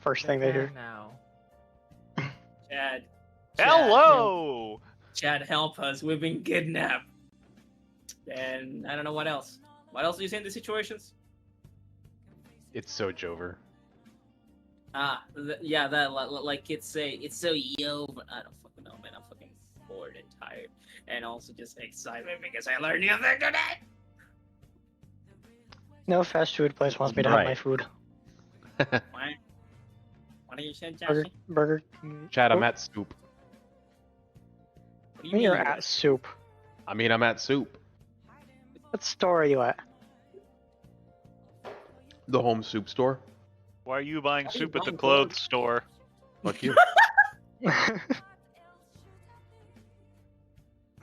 First thing they hear. Now. Chad. Hello! Chad, help us. We've been kidnapped. And I don't know what else. What else do you say in these situations? It's so Jover. Yeah, that like kids say, it's so yo. But I don't fucking know, man. I'm fucking bored and tired, and also just excited because I learned new thing today. No fast food place wants me to have my food. What are you saying, Joshy? Burger. Chad, I'm at soup. What do you When mean you're at soup. I mean, I'm at soup. What store are you at? The home soup store. Why are you buying Why are you soup at the buying clothes store? Fuck you.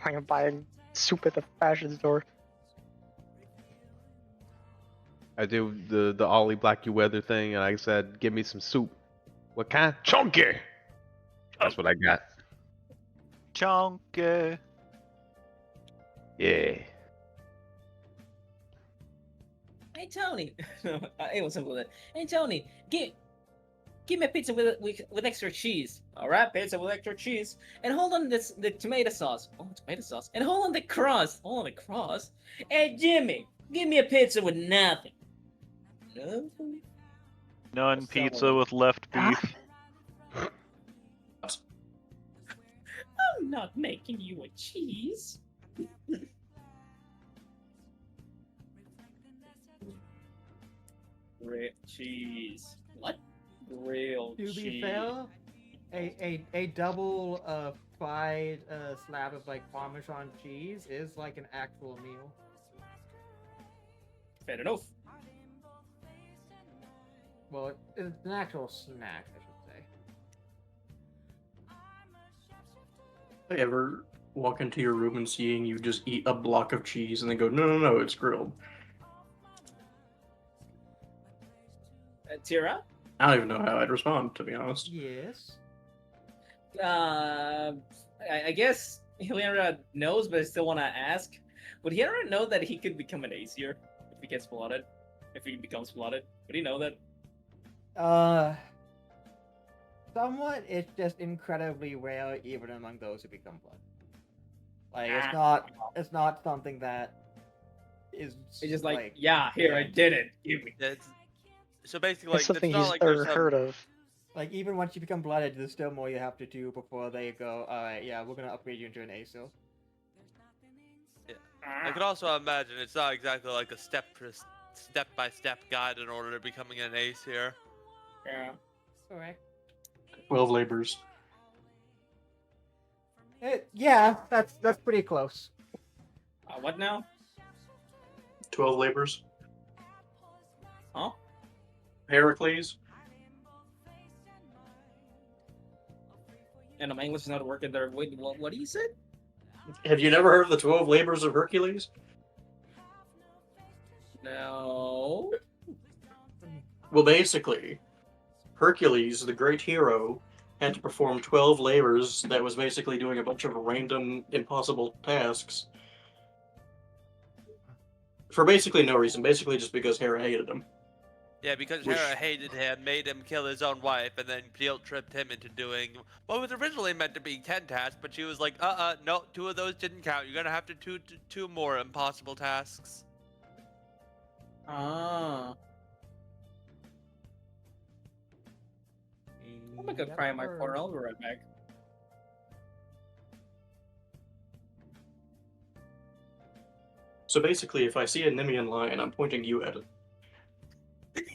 I'm buying soup at the fashion store. I do the Ollie Black You Weather thing, and I said, give me some soup. What kind? Chunky! That's what I got. Chunky. Yeah. Hey Tony, it was simple. Hey Tony, give me a pizza with extra cheese. All right, pizza with extra cheese, and hold on the tomato sauce. Oh, tomato sauce, and hold on the crust. Hold on the crust. Hey Jimmy, give me a pizza with nothing. Nothing. None pizza with left beef. I'm not making you a cheese. Grilled cheese. What? Grilled To cheese. be fair, a double fried slab of like Parmesan cheese is like an actual meal. Fair enough. Well, it's an actual snack, I should say. Ever walk into your room and seeing you just eat a block of cheese and then go, no, it's grilled. Tira? I don't even know how I'd respond, to be honest. Yes. I guess Hilera knows, but I still want to ask. Would Hilera know that he could become an Aesir if he gets blooded? If he becomes blooded? Would he know that? Somewhat. It's just incredibly rare, even among those who become blood. Like it's not something that is. It's just like yeah, here I did it. Give me. So basically, It's something it's not he's like never there's some... heard of. Like even once you become blooded, there's still more you have to do before they go. All right, yeah, we're gonna upgrade you into an Aesir. Yeah. I could also imagine it's not exactly like a step-by-step guide in order to becoming an Aesir. Yeah. Correct. 12 labors. Yeah, that's pretty close. What now? 12 labors. Huh? Heracles. And my English is not working there. Wait, what do you say? Have you never heard of the 12 labors of Hercules? No. Well, basically, Hercules, the great hero, had to perform 12 labors that was basically doing a bunch of random, impossible tasks. For basically no reason, basically just because Hera hated him. Yeah, because Which- Hera hated him, made him kill his own wife, and then guilt-tripped him into doing what was originally meant to be 10 tasks, but she was like, no, 2 of those didn't count. You're gonna have to do 2 more impossible tasks. Ah. I'm gonna cry in my corner. I'll be right back. So basically, if I see a Nemean lion, I'm pointing you at it.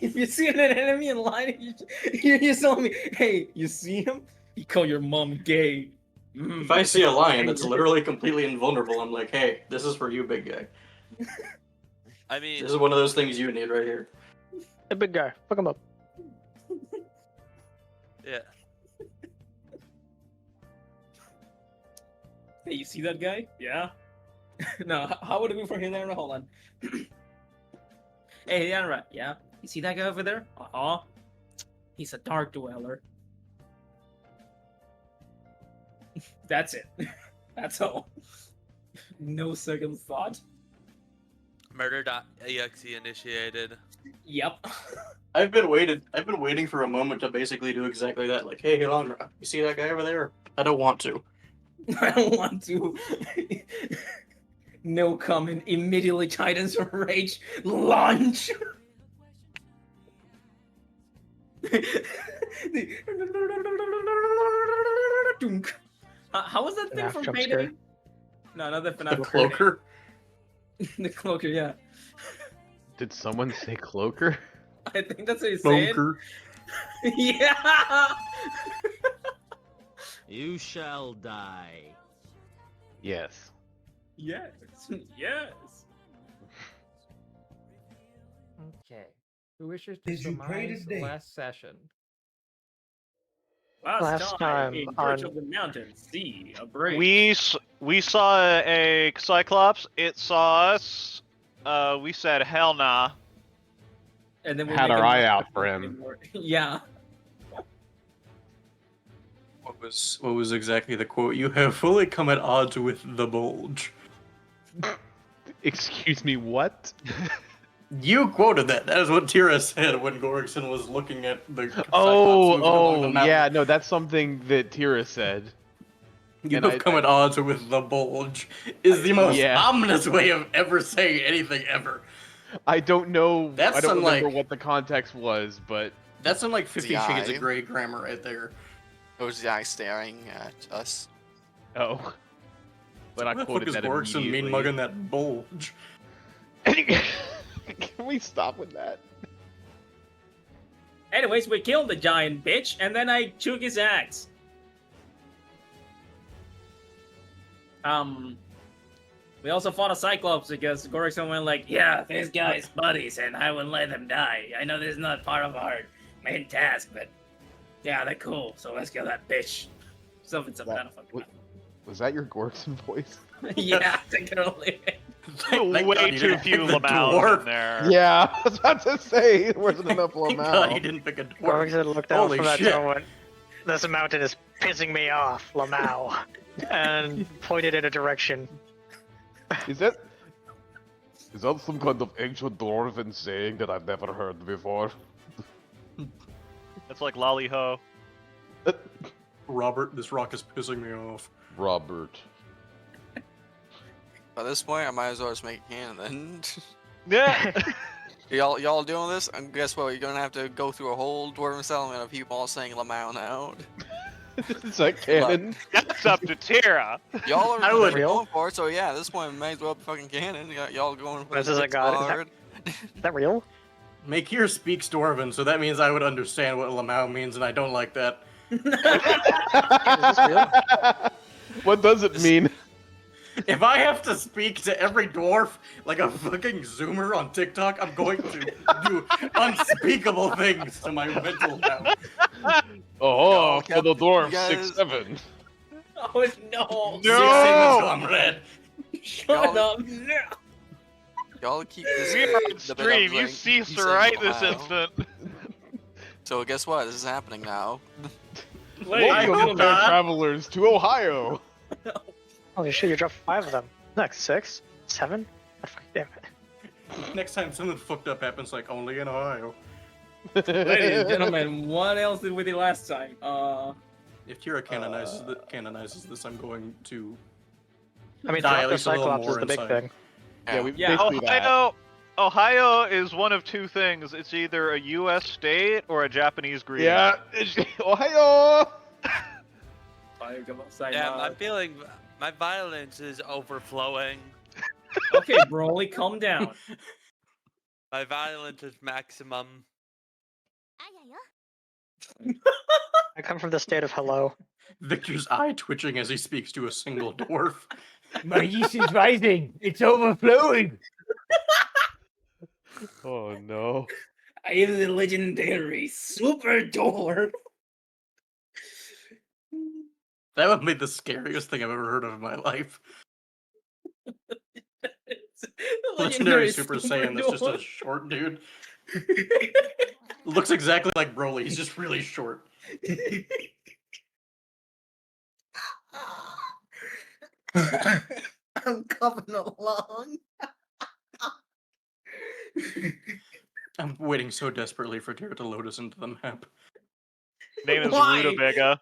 If you see an enemy in line, you tell me, hey, you see him? You call your mom gay. If I see a lion that's literally completely invulnerable, I'm like, hey, this is for you, big guy. I mean, This is one of those things you need right here. Hey, big guy, fuck him up. yeah. Hey, you see that guy? Yeah. No, how would it be for Hilera? Hold on. Hey, Hilera, yeah? You see that guy over there? Uh-huh. He's a dark dweller. That's it. That's all. No second thought. Murder.exe initiated. Yep. I've been waiting for a moment to basically do exactly that. Like, hey, Alondra, you see that guy over there? I don't want to. I don't want to. No comment. Immediately Titan's Rage launch. How was that thing Yeah, from jump Payday? scare. No, not the The FNAF. cloaker. The cloaker, yeah. Did someone say cloaker? I think that's what he said. Cloaker. Yeah. You shall die. Yes. Yes. Yes. Okay. Who wishes to Did you pray surmise today? last session? Last time in on- Grudge of the Mountain, see a break. We saw a Cyclops. It saw us. We said hell nah. And then we Had make our a eye note out to for make him. it more- Yeah. What was exactly the quote? You have fully come at odds with the bulge. Excuse me, what? You quoted that. That is what Tira said when Gorgson was looking at the Cyclops Oh, moving along the oh, mountain. yeah, no, that's something that Tira said. You and have I- come at odds with the bulge. Is the most Yeah. ominous way of ever saying anything ever. I don't know. That's I don't some, remember like- what the context was, but That's some like 50 The Shades eye. of Grey grammar right there. It was the eye staring at us. oh. But I What the fuck quoted is that Gorgson mean immediately. mugging that bulge? Can we stop with that? Anyways, we killed the giant bitch, and then I took his axe. We also fought a Cyclops because Gorgson went like, yeah, this guy's buddies, and I will let them die. I know this is not part of our main task, but yeah, they're cool, so let's kill that bitch. Something kind of fucking. Was that your Gorgson voice? Yeah, take it or leave it. Thank Way God you too didn't few pick the Lamaux dwarf. in there. Yeah, I was about to say, there wasn't enough Thank God you Lamau. didn't pick a dwarf. Gorgson looked out Holy from that shit. door and went, this mountain is pissing me off, Lamau. And pointed in a direction. Is that some kind of ancient dwarven saying that I've never heard before? It's like lolly ho. Robert, this rock is pissing me off. Robert. By this point, I might as well just make it canon then. Yeah. y'all doing this? And guess what? You're gonna have to go through a whole dwarven settlement of people all saying Lamau now. Is that canon? That's up to Tira. Y'all are I would- going for it, so yeah, at this point, it may as well be fucking canon. Y'all going for This it is a god. hard. Is that real? Makir speaks Dwarven, so that means I would understand what Lamau means, and I don't like that. What does it mean? If I have to speak to every dwarf like a fucking zoomer on TikTok, I'm going to do unspeakable things to my mental health. Oh, Yo, for the dwarf, you guys- 6'7". Oh no! No, comrade. Shut Y'all- up! No. Y'all keep this. We are on the bit stream. of, You like, cease saying right this Lamau. instant. So guess what? This is happening now. Ladies and Welcome, fair gentlemen, travelers, to Ohio. Holy shit, you dropped 5 of them. Next, 6? 7? God fucking damn it. Next time something fucked up happens, like only in Ohio. ladies and gentlemen, what else did we do last time? If Tira canonizes this, I'm going to. I mean, Die at drop the least a little Cyclops is more the big inside. thing. Yeah, we Yeah. basically that. Ohio is one of two things. It's either a U.S. state or a Japanese greeting. Yeah, Ohio. Yeah, I'm feeling my violence is overflowing. Okay, Broly, calm down. My violence is maximum. I come from the state of hello. Victor's eye twitching as he speaks to a single dwarf. My yeast is rising. It's overflowing. Oh no. I am the legendary Super Dwarf. That would be the scariest thing I've ever heard of in my life. Legendary Super Saiyan that's just a short dude. Looks exactly like Broly, he's just really short. I'm coming along. I'm waiting so desperately for Tara to load us into the map Name is Why? Rutabaga.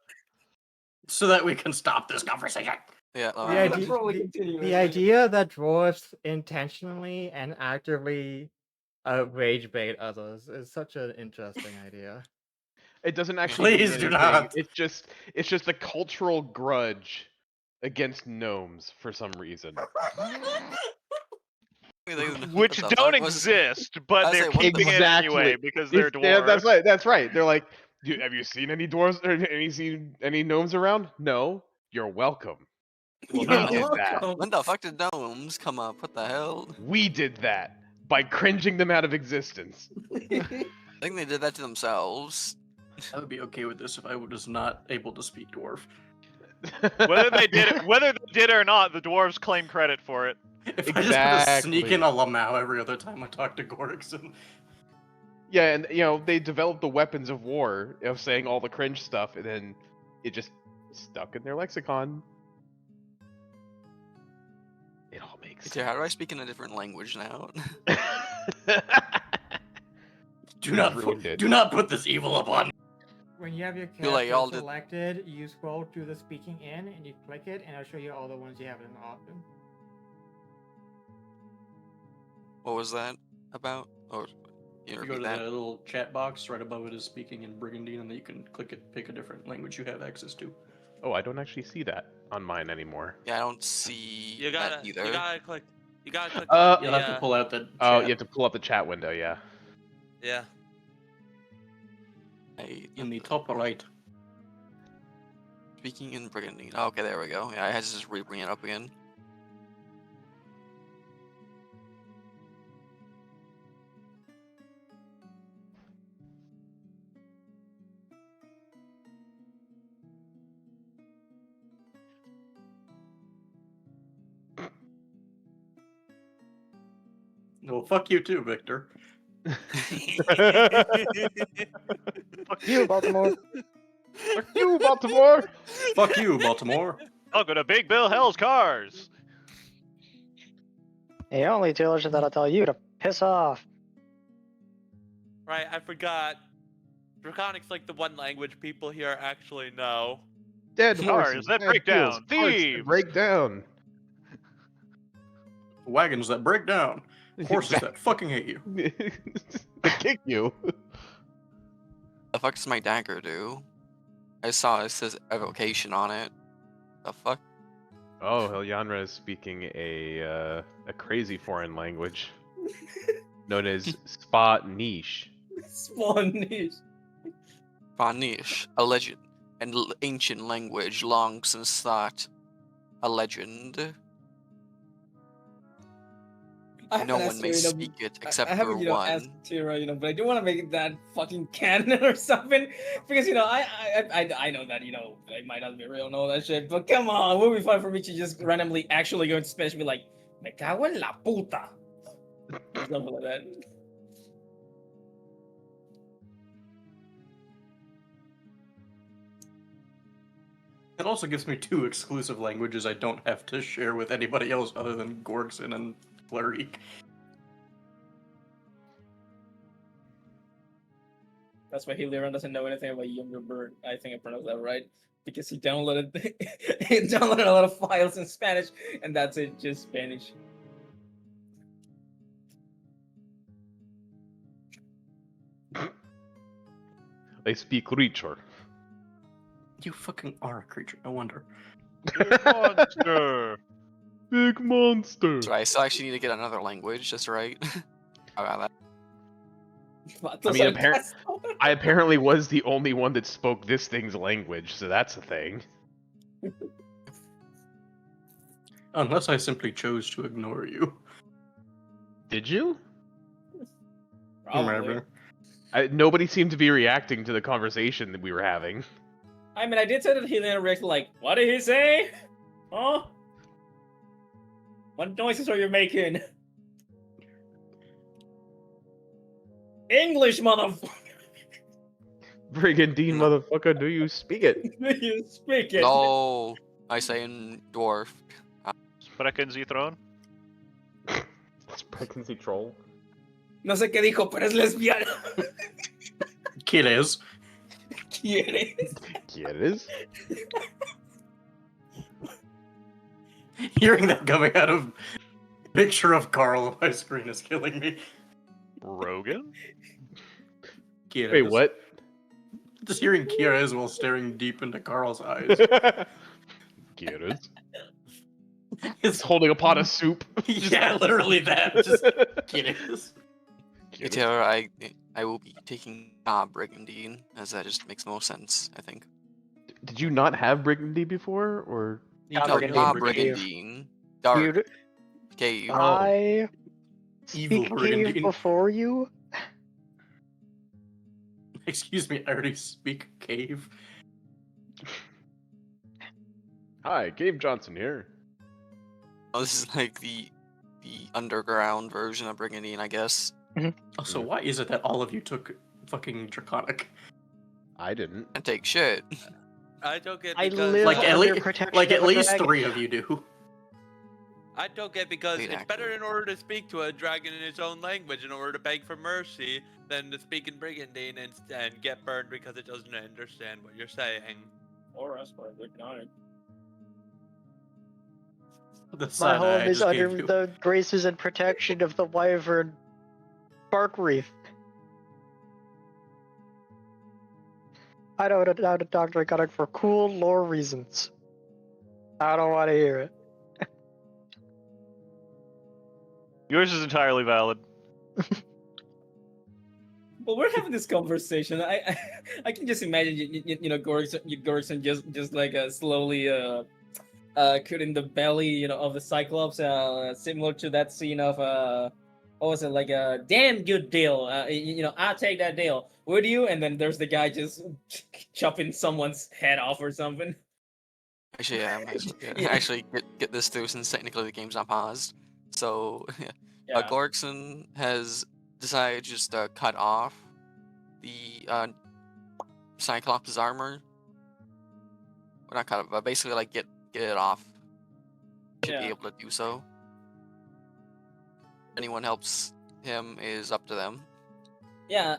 so that we can stop this conversation. Yeah. The I'm idea, probably the, continue the it. idea that dwarves intentionally and actively rage bait others is such an interesting idea. It doesn't actually Please mean do anything. not. It's just a cultural grudge against gnomes for some reason. Which What the don't fuck was- exist, but I they're say, what the keeping it anyway because they're Yeah, dwarves. that's right. They're like, have you seen any dwarves or any gnomes around? No. You're welcome. Well, You're we did that. welcome. When the fuck did gnomes come up? What the hell? We did that by cringing them out of existence. I think they did that to themselves. I would be okay with this if I was not able to speak dwarf. Whether they did it or not, the dwarves claim credit for it. If I just had to sneak Exactly. in a Lamau every other time I talk to Gorgson. Yeah, and they developed the weapons of war of saying all the cringe stuff, and then it just stuck in their lexicon. It all makes How do I speak in a different language now? sense. Do not ruined it. do not put this evil upon me. When you have your Feel like character y'all did- selected, you scroll to the speaking in and you click it, and it'll show you all the ones you have in the option. What was that about? Or you You go repeat to that? that little chat box right above it is speaking in Brigandine, and then you can click it, pick a different language you have access to. Oh, I don't actually see that on mine anymore. Yeah, I don't see You that gotta, either. you gotta click. You gotta click. Uh, on You'll the, have to pull out the Oh, chat. you have to pull up the chat window, yeah. Yeah. In the top right. Speaking in Brigandine. Oh, okay, there we go. Yeah, I had to just bring it up again. Well, fuck you too, Victor. Fuck you, Baltimore. Fuck you, Baltimore! Fuck you, Baltimore. Welcome to Big Bill Hell's Cars. The only dealership that'll tell you to piss off. Right, I forgot. Draconic's like the one language people here actually know. Dead Cars horses, that dead break wheels, down, carts that thieves. break down. Wagons that break down. Horses that fucking hate you. They kick you. The fuck does my dagger do? I saw it says evocation on it. The fuck? Oh, Helyanra is speaking a crazy foreign language known as Spa-niche. Spanish. Vanish, a legend, an ancient language long since thought a legend. I No haven't one asked may her, speak it except I for haven't, one. asked Tira, but I do want to make that fucking canon or something, because I know that it might not be real and all that shit, but come on, it would be fun for me to just randomly actually go into Spanish and be like, "Me cago en la puta," or something like that. It also gives me two exclusive languages I don't have to share with anybody else other than Gorgson and Fleury. That's why Helion doesn't know anything about Younger Bird. I think I pronounced that right. Because he downloaded he downloaded a lot of files in Spanish, and that's it, just Spanish. They speak creature. You fucking are a creature, no wonder. Big monster. Big monster. So I still actually need to get another language, that's right. How about that? I mean, I apparently was the only one that spoke this thing's language, so that's a thing. Unless I simply chose to ignore you. Did you? Probably. Nobody seemed to be reacting to the conversation that we were having. I mean, I did say that Helion reacted like, "What did he say? Huh? What noises are you making?" English, motherfucker! Brigandine, motherfucker, do you speak it? You speak it. No, I say in dwarf. Sprechen Sie throne? Pregnancy troll. No sé qué dijo, pero es lesbiana. ¿Quieres? ¿Quieres? ¿Quieres? Hearing that coming out of picture of Carl on my screen is killing me. Rogan? ¿Quieres? Wait, what? Just hearing Kieres while staring deep into Carl's eyes. ¿Quieres? It's Holding a pot of soup. yeah, literally that. Just ¿Quieres? ¿Quieres? Tara, I will be taking Brigandine, as that just makes more sense, I think. Did you not have Brigandine before, or? Not No, Brigandine, Brigandine. Dark You, Cave. I Evil speak cave Brigandine. before you. Excuse me, I already speak cave. Hi, Gabe Johnson here. Oh, this is like the underground version of Brigandine, I guess. Also, why is it that all of you took fucking Draconic? I didn't. And take shit. I took it I because live Like at, under le- protection like of at a least dragon. 3 of you do. I took it because Wait, it's better in order to speak to a dragon in its own language in order to beg for mercy than to speak in Brigandine and get burned because it doesn't understand what you're saying. Or us for Draconic. The My side home I is just under gave you. the graces and protection of the wyvern bark reef. I don't know to talk Draconic for cool lore reasons. I don't want to hear it. Yours is entirely valid. Well, we're having this conversation. I can just imagine you know Gorgson just like slowly cutting the belly of the Cyclops, similar to that scene of what was it, like a damn good deal. I'll take that deal. Would you? And then there's the guy just chopping someone's head off or something. Actually, yeah, I might as well Yeah. actually get this through since technically the game's not paused. So, Yeah. Gorgson has decided to just cut off the Cyclops' armor. Well, not cut it, but basically like get it off to be Yeah. able to do so. Anyone helps him is up to them. Yeah.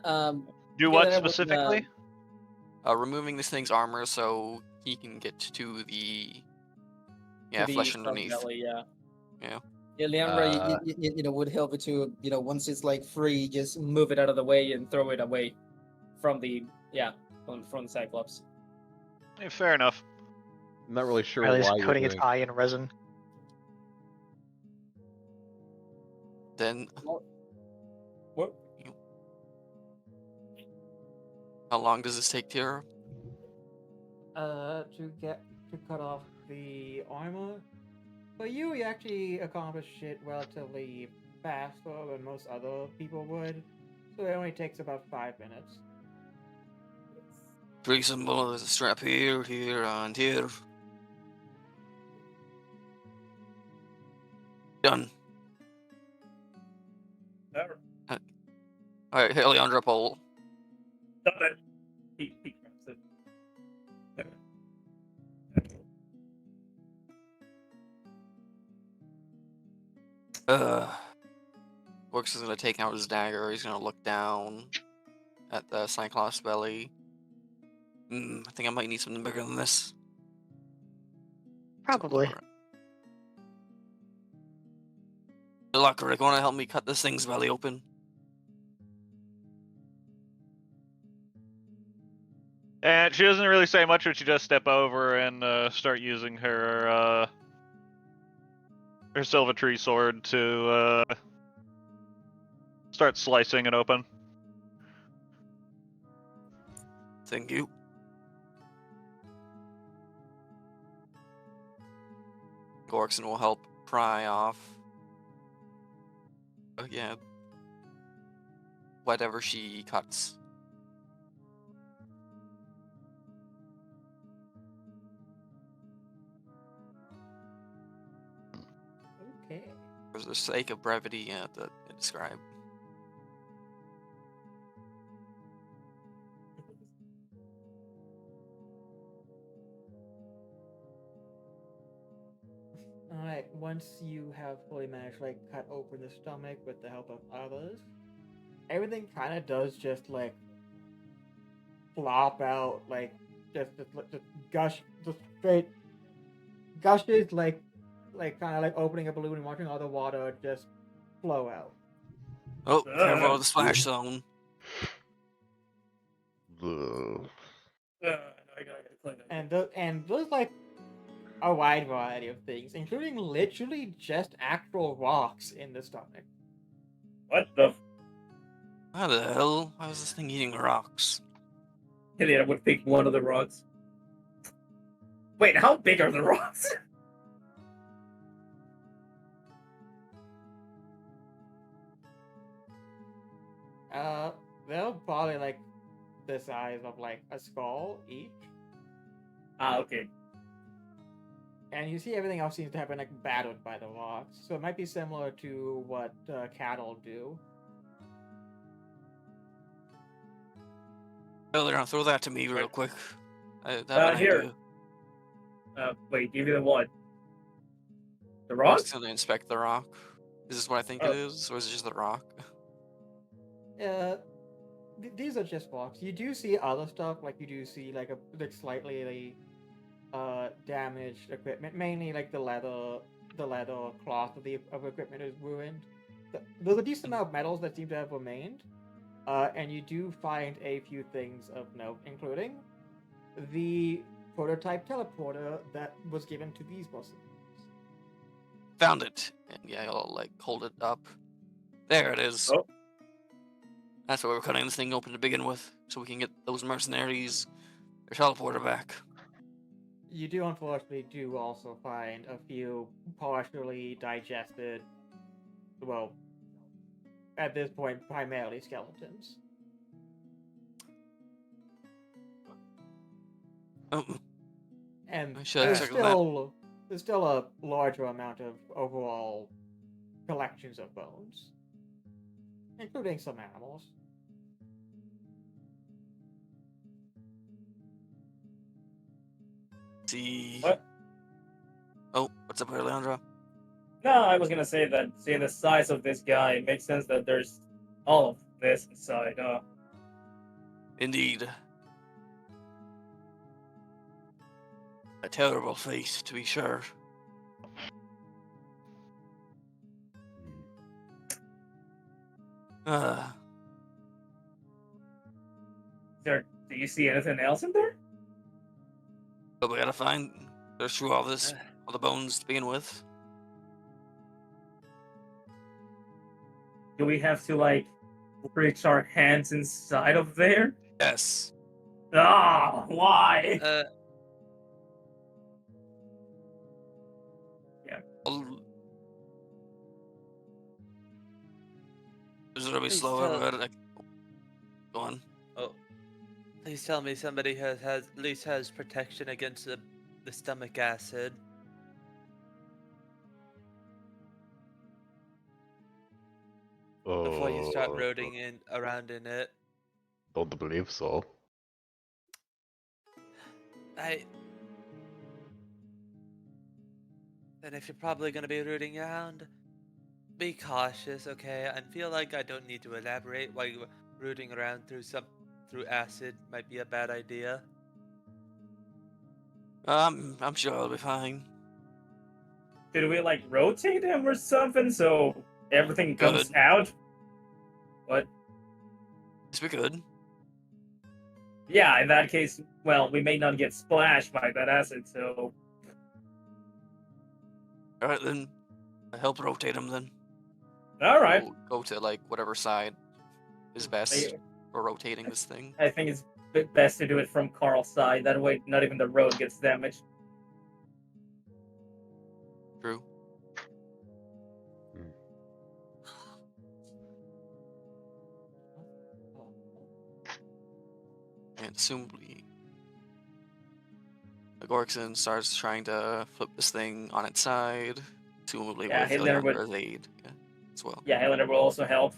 Do what together with, specifically? Removing this thing's armor so he can get to the to the flesh front underneath. belly, yeah. Yeah. Yeah, Leandra, would help it to, once it's like free, just move it out of the way and throw it away from the from the Cyclops. Yeah, fair enough. I'm not really sure Riley's why you're coating its doing. eye in resin. Then What? how long does this take, Tira? To cut off the armor. But you actually accomplish it relatively faster than most other people would. So it only takes about 5 minutes. Pretty simple. There's a strap here, and here. Done. Alright, hey, Leandra, pull. He grabs it. Works is gonna take out his dagger. He's gonna look down at the Cyclops belly. I think I might need something bigger than this. Probably. Good luck, Rick. Wanna help me cut this thing's belly open? And she doesn't really say much, but she does step over and start using her Silvertree sword to start slicing it open. Thank you. Gorkson will help pry off. Whatever she cuts. Okay. For the sake of brevity, to describe. Alright, once you have fully managed to cut open the stomach with the help of others, everything kind of does just like flop out, like just gush, just straight gushes, like kind of like opening a balloon and watching all the water just flow out. Oh, careful of the splash zone. Ugh. I gotta clean that. And there's like a wide variety of things, including literally just actual rocks in the stomach. What the? How the hell? Why is this thing eating rocks? I would pick one of the rocks. Wait, how big are the rocks? They're probably like the size of like a skull each. Ah, okay. And you see everything else seems to have been like battered by the rocks, so it might be similar to what cattle do. Earlier, throw that to me real quick. I have an Here. idea. Wait, give you the what? The I'm rocks? just gonna inspect the rock. Is this what I think it is, or is it just the rock? These are just rocks. You do see other stuff, like you do see like slightly damaged equipment, mainly like the leather cloth of equipment is ruined. There's a decent amount of metals that seem to have remained, and you do find a few things of note, including the prototype teleporter that was given to these bosses. Found it. And yeah, I'll like hold it up. There it is. Oh. That's why we're cutting this thing open to begin with, so we can get those mercenaries their teleporter back. You do unfortunately also find a few partially digested, well, at this point, primarily skeletons. Oh, And I should there's check that. still a larger amount of overall collections of bones, including some animals. See. What? Oh, what's up here, Leandro? No, I was gonna say that seeing the size of this guy, it makes sense that there's all of this inside. Indeed. A terrible fate, to be sure. Do you see anything else in there? But we gotta search through all the bones to begin with. Do we have to like reach our hands inside of there? Yes. Ah, why? Well, This is really Please slow. tell- Go on. Oh, please tell me somebody at least has protection against the stomach acid. Before you start roading around in it. Don't believe so. Then if you're probably gonna be rooting around, be cautious, okay? I feel like I don't need to elaborate why rooting around through acid might be a bad idea. I'm sure I'll be fine. Did we like rotate him or something so everything comes Good. out? What? Yes, we could. Yeah, in that case, well, we may not get splashed by that acid, so Alright then. I help rotate him then. alright. We'll go to like whatever side is best for rotating this thing. I think it's best to do it from Carl's side. That way, not even the road gets damaged. True. And assumably, the Gorkson starts trying to flip this thing on its side, assumably Yeah, with Hitler would- Leandra's aid as well. Yeah, Helena will also help.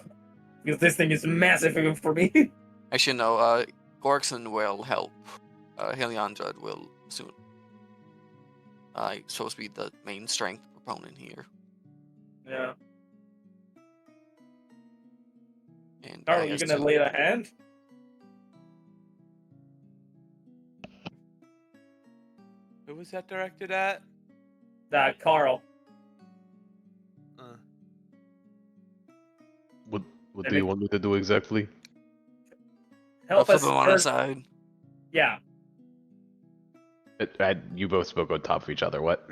Because this thing is massive even for me. Actually, no, Gorkson will help. Heliandra will soon. Supposed to be the main strength proponent here. Yeah. And Carl, I you guess gonna lay a hand? Who was that directed at? Carl. Uh, What Let do me- you want me to do exactly? Help flip us him on turn- his side. Yeah. You both spoke on top of each other. What?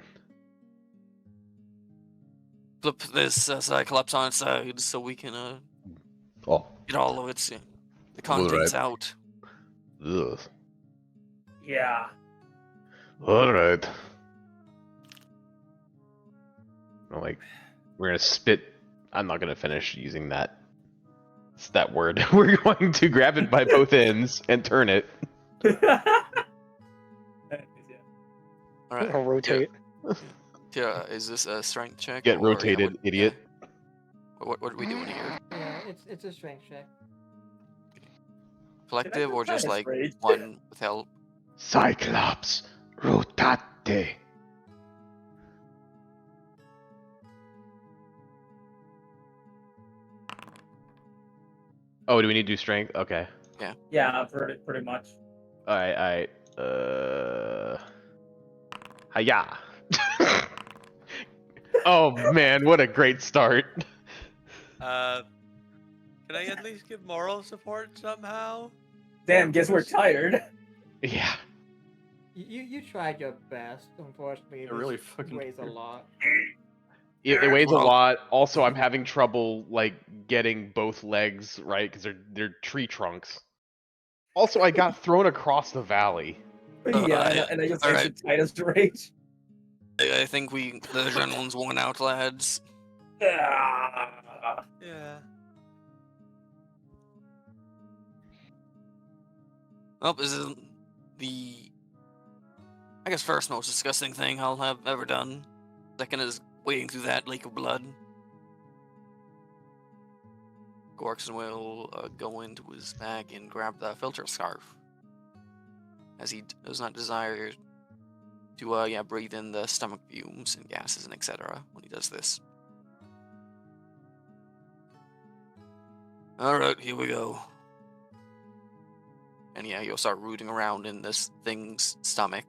Flip this Cyclops on its side so we can Oh, get all of its the All contents right. out. ugh. Yeah. All right. I'm like, we're gonna spit. I'm not gonna finish using that. It's that word. We're going to grab it by both ends and turn it. All right. Or rotate. Tira, is this a strength check? Get or, rotated, what, idiot. What are we doing here? Yeah, it's a strength check. Collective or just Kinda like strange. one with help? Cyclops, rotate. Oh, do we need to do strength? Okay. Yeah, pretty much. Alright. Hiya. Oh man, what a great start. can I at least give moral support somehow? Damn, guess we're tired. Yeah. You tried your best. Unfortunately, It really this fucking weighs a hurt. lot. It weighs a Well- lot. Also, I'm having trouble like getting both legs right because they're tree trunks. Also, I got thrown across the valley. Yeah, and I just all right. exit Titus Rage. I think the adrenaline's worn out, lads. Ah. Yeah. Well, this is the, I guess, first most disgusting thing I'll have ever done. Second is wading through that lake of blood. Gorkson will go into his bag and grab the filter scarf, as he does not desire to breathe in the stomach fumes and gases and etc. when he does this. Alright, here we go. And yeah, you'll start rooting around in this thing's stomach.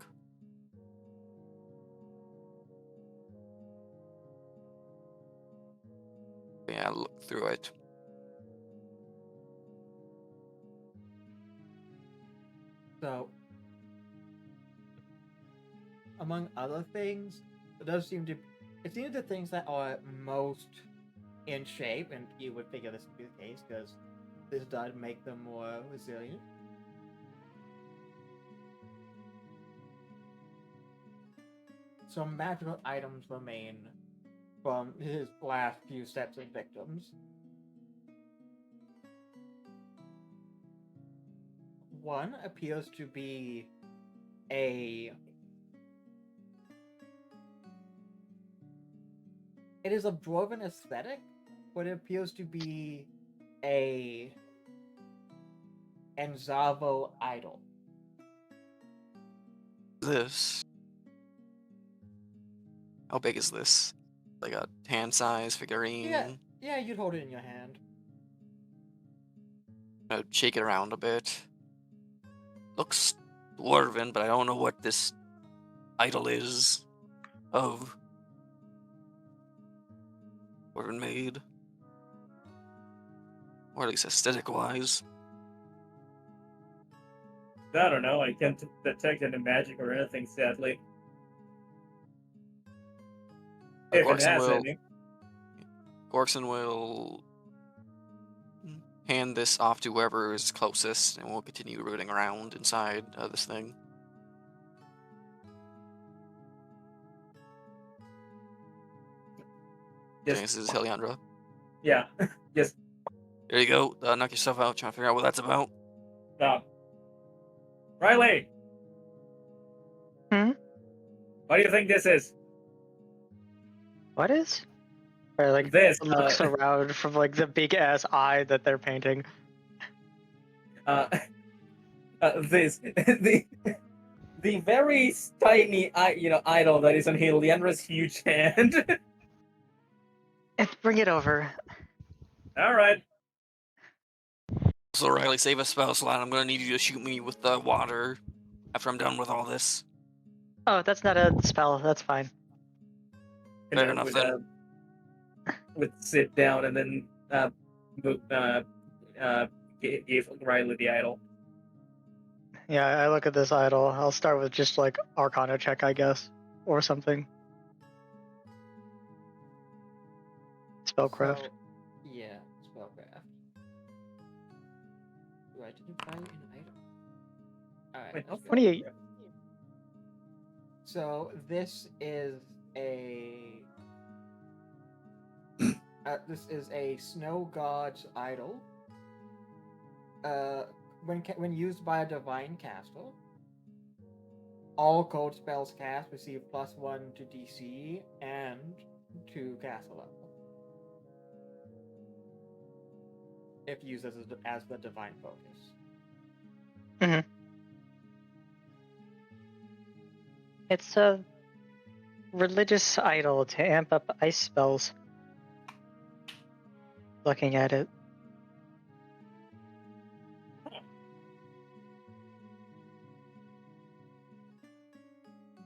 Yeah, look through it. So, among other things, it does seem to. It seems the things that are most in shape, and you would figure this would be the case because this does make them more resilient. Some magical items remain from his last few sets of victims. One appears to be a... It is a dwarven aesthetic, but it appears to be a Enzavo idol. This. How big is this? Like a hand-size figurine? Yeah, you'd hold it in your hand. Shake it around a bit. Looks dwarven, but I don't know what this idol is of. Dwarven made. Or at least aesthetic-wise. I don't know. I can't detect any magic or anything, sadly. If it has any. Gorkson will hand this off to whoever is closest, and we'll continue rooting around inside this thing. Yes. Okay, this is Heliandra. Yeah. Yes. There you go. Knock yourself out, trying to figure out what that's about. Riley! Hmm? What do you think this is? What is? Or like This. looks around from like the big ass eye that they're painting. This. The very tiny, idol that is on Heliandra's huge hand. Bring it over. All right. So Riley, save a spell slot. I'm gonna need you to shoot me with the water after I'm done with all this. Oh, that's not a spell. That's fine. And Fair then enough then. would sit down and then gave Riley the idol. Yeah, I look at this idol. I'll start with just like Arcana check, I guess, or something. Spellcraft. So, yeah, spellcraft. Do I identify an item? Alright, Wait, let's go. 28. So this is a snow god's idol. When used by a divine caster, all code spells cast receive +1 to DC and to caster level. If used as the divine focus. It's a religious idol to amp up ice spells. Looking at it.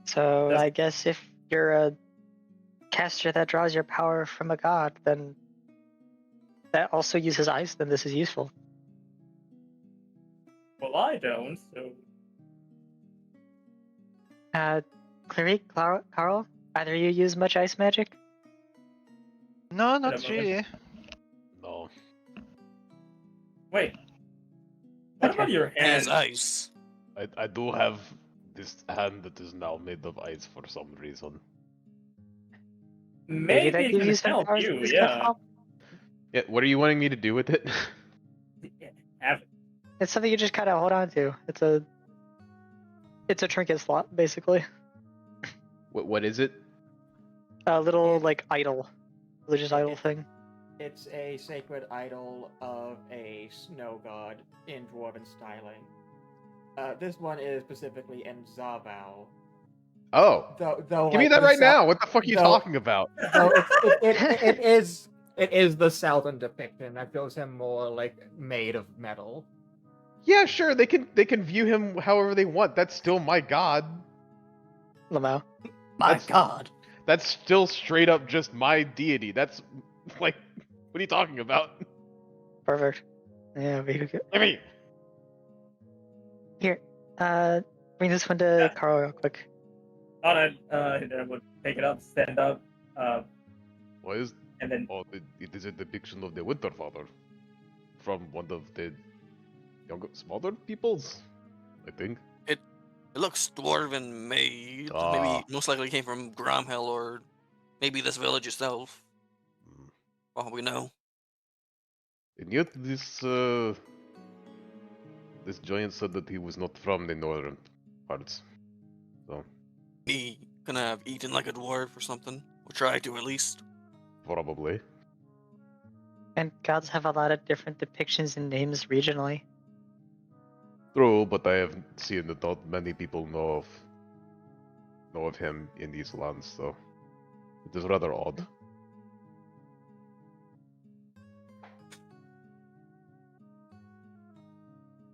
So Does- I guess if you're a caster that draws your power from a god, then that also uses ice, then this is useful. Well, I don't, so Clarice, Carl, either you use much ice magic? No, a not moment. really. No. wait. What Okay. about your As hand? ice. I do have this hand that is now made of ice for some reason. Maybe that it gives can you some help powers you, with this yeah. stuff? Yeah, what are you wanting me to do with it? Have it. It's something you just kind of hold on to. It's a trinket slot, basically. What is it? A little It's- like idol, religious idol it's- thing. It's a sacred idol of a snow god in dwarven styling. This one is specifically in Zavao. Oh, Though give me like, that the right sou- now. What the fuck are you though- talking about? Though it is the southern depiction that shows him more like made of metal. Yeah, sure. They can view him however they want. That's still my god. Lamau. My That's- God. That's still straight up just my deity. That's like, what are you talking about? Perfect. Yeah, we could Give me. Here, bring this one to Carl real quick. Then I would pick it up, stand up, What is? and then Oh, it is a depiction of the Winter Father from one of the younger, smaller peoples, I think. It looks dwarven made. Ah. Maybe most likely came from Gromhill or maybe this village itself. Hmm. For all we know. And yet this giant said that he was not from the northern parts. So He gonna have eaten like a dwarf or something. Or try to at least. probably. And gods have a lot of different depictions and names regionally. True, but I have seen that not many people know of him in these lands, so it is rather odd.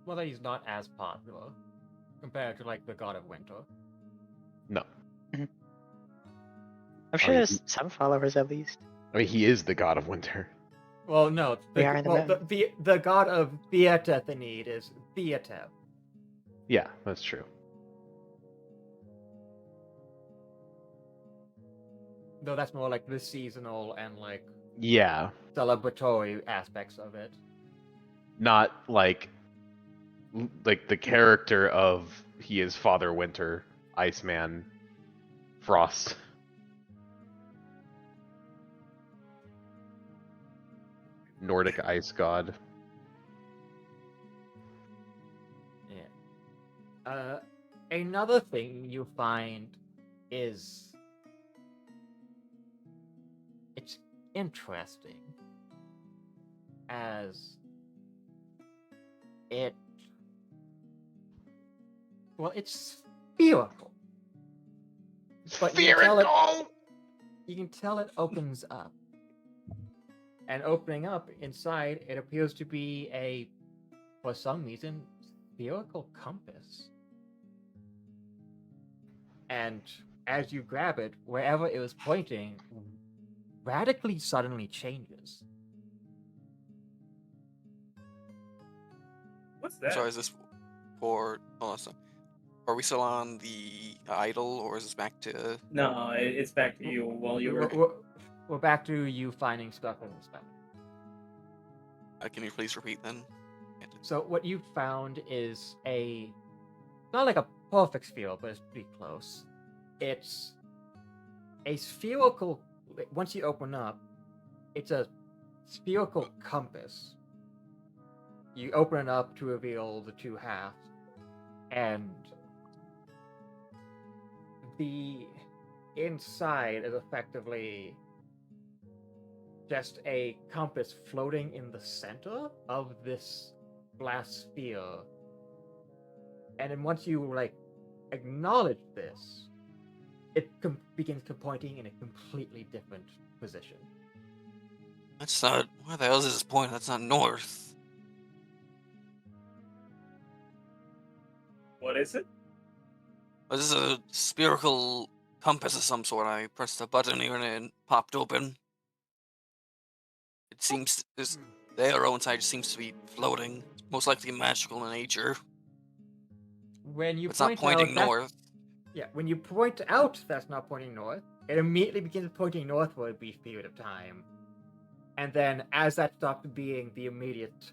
Well, that he's not as popular compared to like the god of winter. No. I'm sure mean, there's some followers at least. I mean, he is the god of winter. Well, no, We are in the mountains. the god of Beatethanid is Beatev. Yeah, that's true. Though that's more like the seasonal and like Yeah, celebratory aspects of it. not like the character of he is Father Winter, Iceman, Frost. Nordic ice god. Yeah. Another thing you find is it's interesting as it it's spherical. But you can tell it opens up. And opening up inside, it appears to be a for some reason, spherical compass. And as you grab it, wherever it was pointing, radically suddenly changes. What's that? So is this for? Hold on a second. Are we still on the idol, or is this back to? No, it's back to you while you were. We're back to you finding stuff in the spell. Can you please repeat then? So what you found is not like a perfect sphere, but it's pretty close. It's a spherical. Once you open up, it's a spherical compass. You open it up to reveal the two halves, and the inside is effectively just a compass floating in the center of this glass sphere. And then once you acknowledge this, it begins pointing in a completely different position. That's not. Where the hell is this point? That's not north. What is it? This is a spherical compass of some sort. I pressed a button here and it popped open. It seems the arrow inside just seems to be floating, most likely magical in nature. When you It's not pointing north. Yeah, when you point out that's not pointing north, it immediately begins pointing north for a brief period of time. And then as that stops being the immediate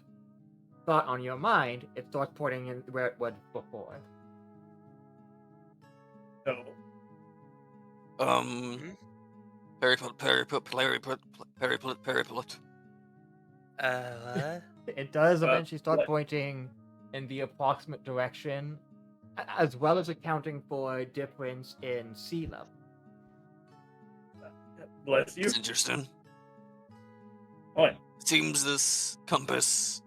thought on your mind, it starts pointing in where it was before. No. Periplet. What? It does Uh, eventually start what? pointing in the approximate direction, as well as accounting for a difference in sea level. Bless you. It's interesting. What? Seems this compass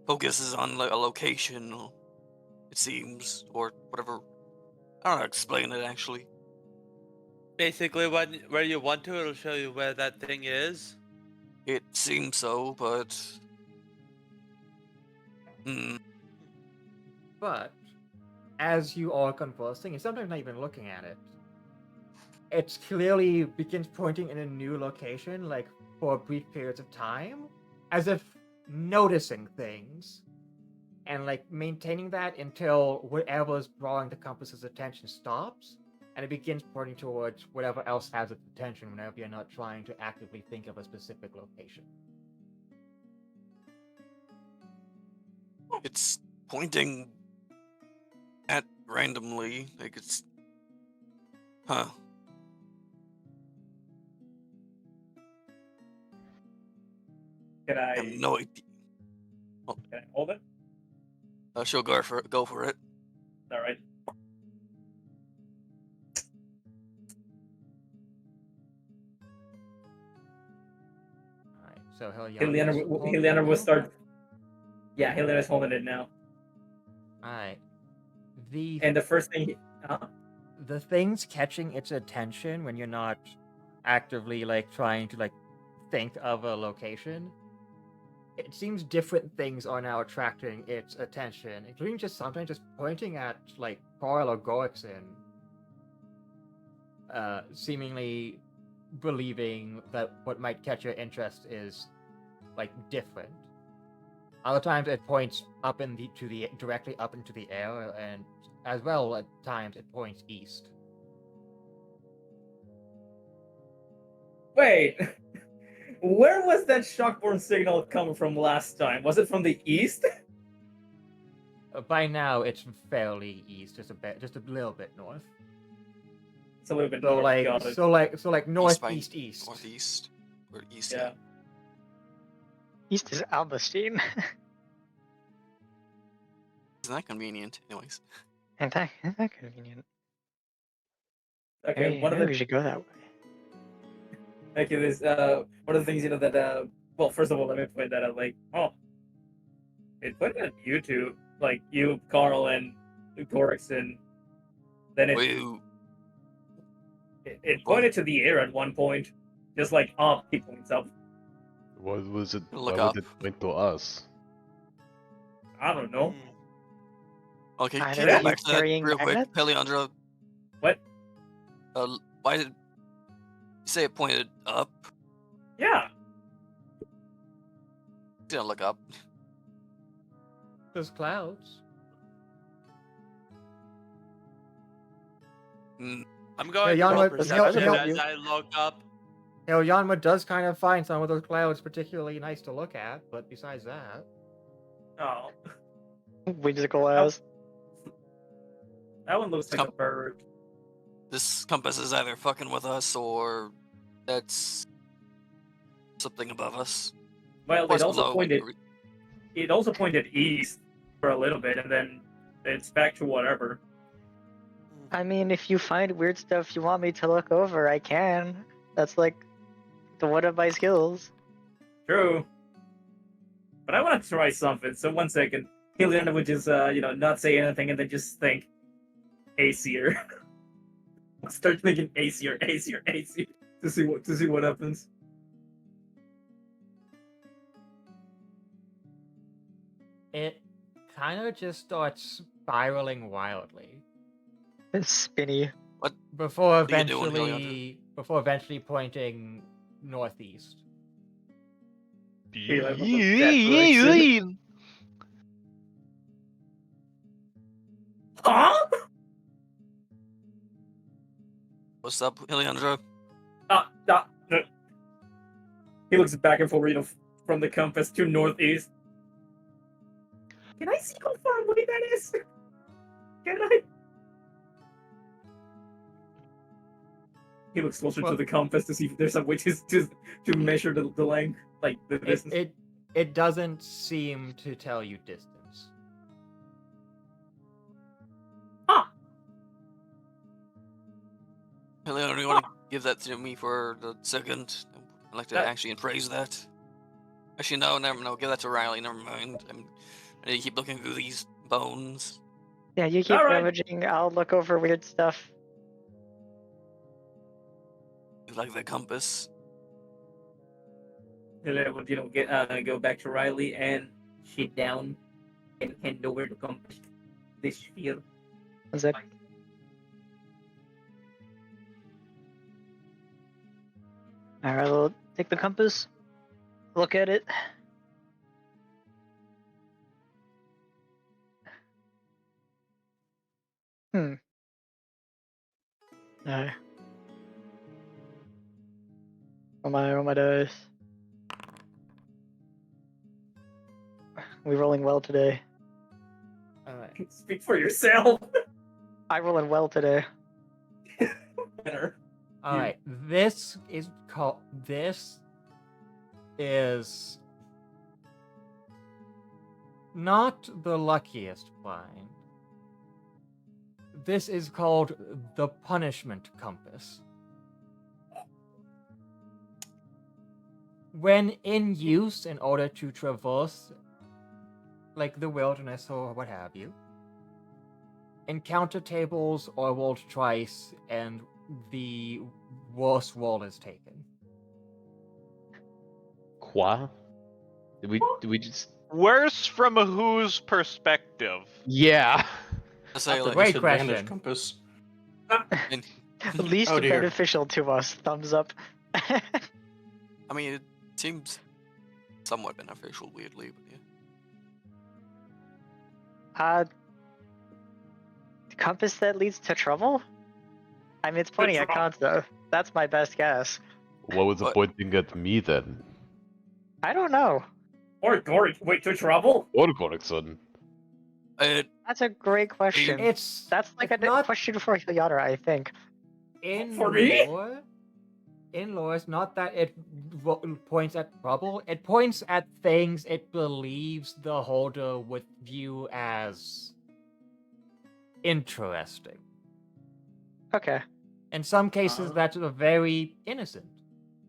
focuses on a location, it seems, or whatever. I don't know how to explain it actually. Basically, where you want to, it'll show you where that thing is. It seems so, but But as you are conversing, and sometimes not even looking at it, it clearly begins pointing in a new location, for brief periods of time, as if noticing things, and maintaining that until whatever's drawing the compass's attention stops, and it begins pointing towards whatever else has its attention whenever you're not trying to actively think of a specific location. it's pointing at randomly, it's Can I I? have no idea. Can I hold it? She'll go for it. All right. Alright, so Heliana will start. Yeah, Heliana's holding it now. Alright. And the first thing, The things catching its attention when you're not actively trying to think of a location, it seems different things are now attracting its attention, including sometimes just pointing at Carl or Gorixin, seemingly believing that what might catch your interest is different. Other times it points up directly up into the air, and as well at times it points east. wait, where was that shockborn signal coming from last time? Was it from the east? By now it's fairly east, just a little bit north. It's a little bit So north. got it. northeast east. Northeast or east. Yeah. East is Alberstein. Isn't that convenient? Anyways. Isn't that convenient? Okay. One of the we should go that way. Okay, there's one of the things that well, first of all, let me point that out. It put it on YouTube, you, Carl, and Gorixin. Then it pointed to the air at one point, just he points up. What was it? Look Why up. would it point to us? I don't know. Okay, Either can you of go you back to that carrying real quick, magnets? Paleandra? What? Why did you say it pointed up? Yeah. He's gonna look up. There's clouds. Mm, I'm going Yeah, to roll Yanma- perception Yanma- as I look up. Yanma does kind of find some of those clouds particularly nice to look at, but besides that, Oh, Whimsical as. that one looks like a Come- bird. this compass is either fucking with us or that's something above us. Well, Plus it also below, pointed. It also pointed east for a little bit, and then it's back to whatever. I mean, if you find weird stuff you want me to look over, I can. That's like one of my skills. True. But I want to try something. So 1 second, Heliana would just not say anything and then just think Aesir. Start thinking Aesir to see what happens. it kind of just starts spiraling wildly It's spinny. before What are you doing, eventually pointing northeast. Hey, I love that direction. Huh? What's up, Heliandra? Uh. He looks back and forth, from the compass to northeast. Can I see how far away that is? Can I? He looks closer to the compass to see if there's a way to measure the length, like the distance. It doesn't seem to tell you distance. Heliandra, you want to give that to me for the second? I'd like to actually appraise that. Actually, no, give that to Riley, never mind. I need to keep looking through these bones. Yeah, you keep Alright. rummaging. I'll look over weird stuff. Like the compass. Hillary would, go back to Riley and sit down and hand over the compass. This sphere. Is it? Alright, we'll take the compass. Look at it. No. Roll my dice. We rolling well today. Alright. Speak for yourself. I rolling well today. Better. Alright. This is not the luckiest find. This is called the punishment compass. When in use in order to traverse like the wilderness or what have you, encounter tables or rolled twice and the worst roll is taken. Qua? Did we just? Worse from whose perspective? Yeah. I say, That's a like, great Disadvantage question. compass. and- Least Oh, dear. beneficial to us. Thumbs up. I mean, it seems somewhat beneficial, weirdly, but yeah. The compass that leads to trouble? I mean, it's pointing at Kanto. That's my best guess. What was the What? pointing at me then? I don't know. Or wait to trouble? What Gorikson? That's a great question. It's That's like it's a not question for Yadara, I think. in For me? lore. In lore, it's not that it points at trouble. It points at things it believes the holder would view as interesting. Okay. In some cases, Uh. that's very innocent.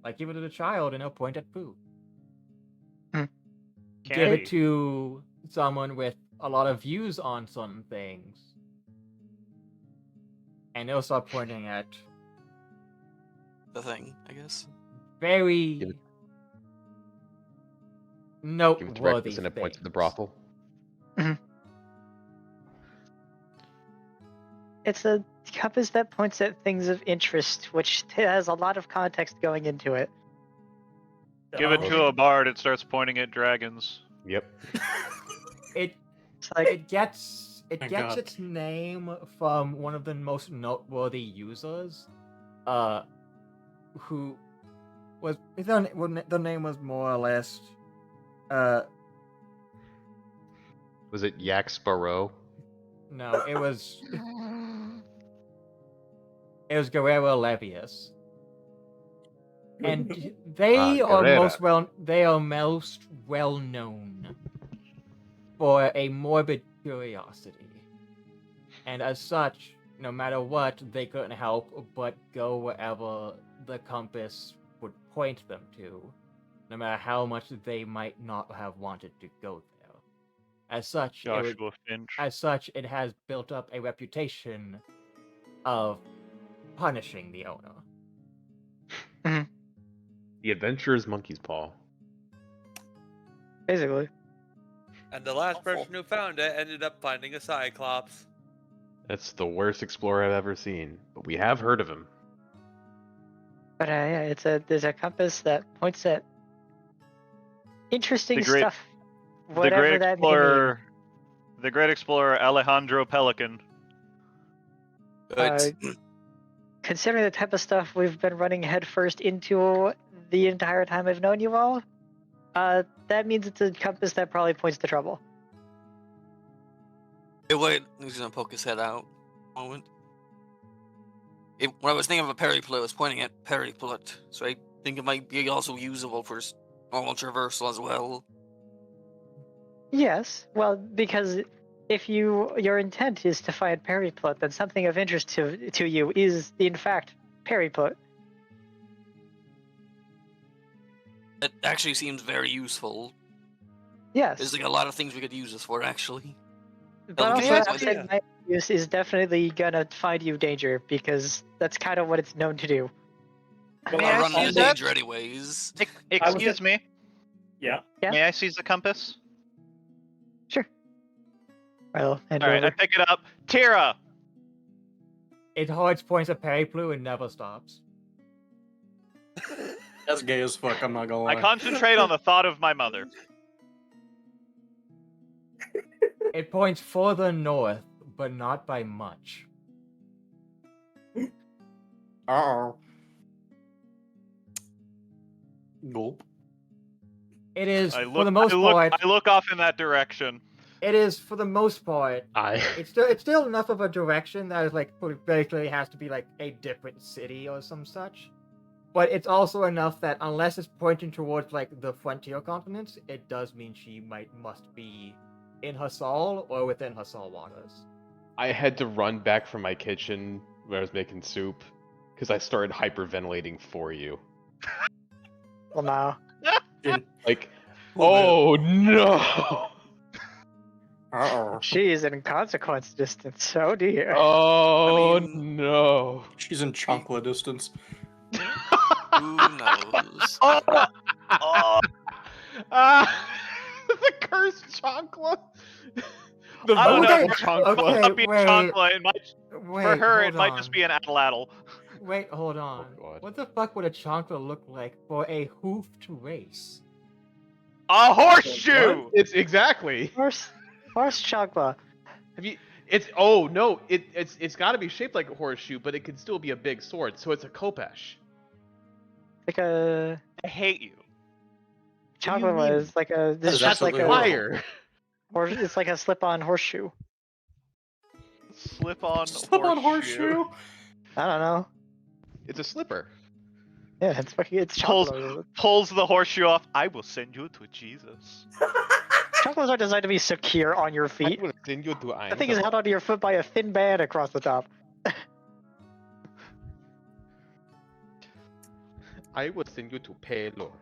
Like give it to a child and it'll point at food. Give Candy. it to someone with a lot of views on some things, and it'll start pointing at The thing, I guess. very Give it- Give directness noteworthy and it points to the things. brothel. It's a compass that points at things of interest, which has a lot of context going into it. Give it to a bard, it starts pointing at dragons. Yep. It It's like it gets Thank God. its name from one of the most noteworthy users, who was the name was more or less, Was it Yak Sparrow? no, it was Guerrero Levius, and they are most well known for a morbid curiosity, and as such, no matter what, they couldn't help but go wherever the compass would point them to, no matter how much they might not have wanted to go there. As such, Joshua Finch. it has built up a reputation of punishing the owner. The Adventurer's Monkey's Paw. basically. And the last person who found it ended up finding a Cyclops. That's the worst explorer I've ever seen, but we have heard of him. But yeah, there's a compass that points at interesting The great- stuff. The Whatever great that may mean. explorer, the great explorer Alejandro Pelican. Considering the type of stuff we've been running headfirst into the entire time I've known you all, that means it's a compass that probably points to trouble. Hey, wait, he's gonna poke his head out. Moment. When I was thinking of a Periplet, I was pointing at Periplet, so I think it might be also usable for normal traversal as well. Yes, well, because if your intent is to find Periplet, then something of interest to you is in fact Periplet. It actually seems very useful. Yes. There's like a lot of things we could use this for, actually. But also, Yes, I've said my use is definitely gonna find you danger because that's kind of what it's known to do. Well, I run into danger anyways. Excuse me. Yeah. May I seize the compass? Sure. Well, and All right, I pick it up. Tira. It always points at Periplu and never stops. That's gay as fuck, I'm not gonna lie. I concentrate on the thought of my mother. It points further north, but not by much. Uh-oh. Gulp. It is, I for the most part, I look off in that direction. it is, for the most part, it's still enough of a direction that is like, basically has to be like a different city or some such. But it's also enough that unless it's pointing towards like the frontier continents, it does mean she must be in Hassal or within Hassal waters. I had to run back from my kitchen when I was making soup because I started hyperventilating for you. Well, now. Like, oh no! Uh-oh. She is in consequence distance. Oh dear. Oh I mean- no! She's in chocolate distance. Who knows? The cursed chocolate. I don't know. Okay, For her, it might be wait. chocolate. It might, for her, it hold might on. just be an atlatl. Wait, hold on. God. What the fuck would a chancla look like for a hoofed race? A horseshoe. It's exactly. Horse chakla. Have you? It's oh no! It's got to be shaped like a horseshoe, but it could still be a big sword. So it's a khopesh. Like a I hate you. chakla was like a. This is just like a fire. It's like a slip-on horseshoe. Slip-on horseshoe. I don't know. It's a slipper. Yeah, it's Pulls, chakla. pulls the horseshoe off. I will send you to Jesus. Chaklas are designed to be secure on your feet. I will send you to The thing is held onto your foot by a thin band across the top. I will send you to Pelo.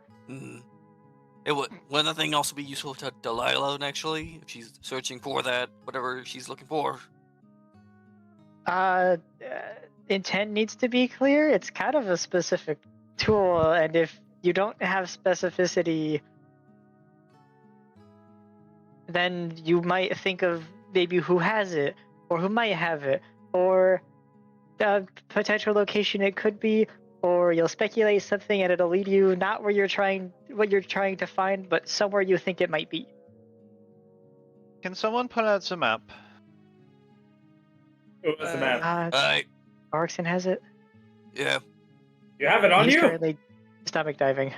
Wouldn't that thing also be useful to Delilah, actually, if she's searching for that, whatever she's looking for? Intent needs to be clear. It's kind of a specific tool, and if you don't have specificity then you might think of maybe who has it, or who might have it, or the potential location it could be, or you'll speculate something and it'll lead you not where what you're trying to find, but somewhere you think it might be. Can someone put out the map? Who was the map? Alright, Orixon has it. yeah. You have it on He's you? currently stomach diving.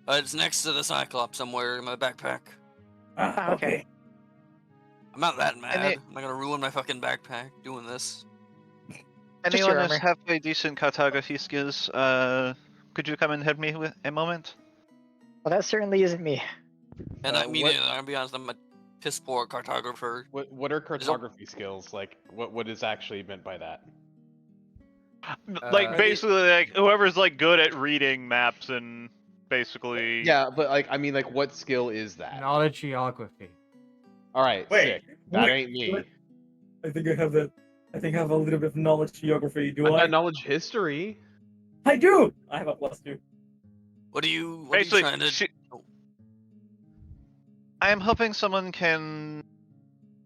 It's next to the Cyclops somewhere in my backpack. Ah, okay. I'm not that mad. it- I'm not gonna ruin my fucking backpack doing this. Just Anyone your else armor. have a decent cartography skills? Could you come and help me with a moment? Well, that certainly isn't me. And I mean, what- I'll be honest, I'm a piss poor cartographer. What are cartography skills? Like, what is actually meant by that? Like basically, like whoever's like good at reading maps and basically. Yeah, but like, I mean, like, what skill is that? Knowledge geography. All right, Wait, sick. That wait, ain't me. wait. I think I have that. I think I have a little bit of knowledge geography. Do I've I? got knowledge history. I do. I have a +2. What are you Basically, trying to... I am hoping someone can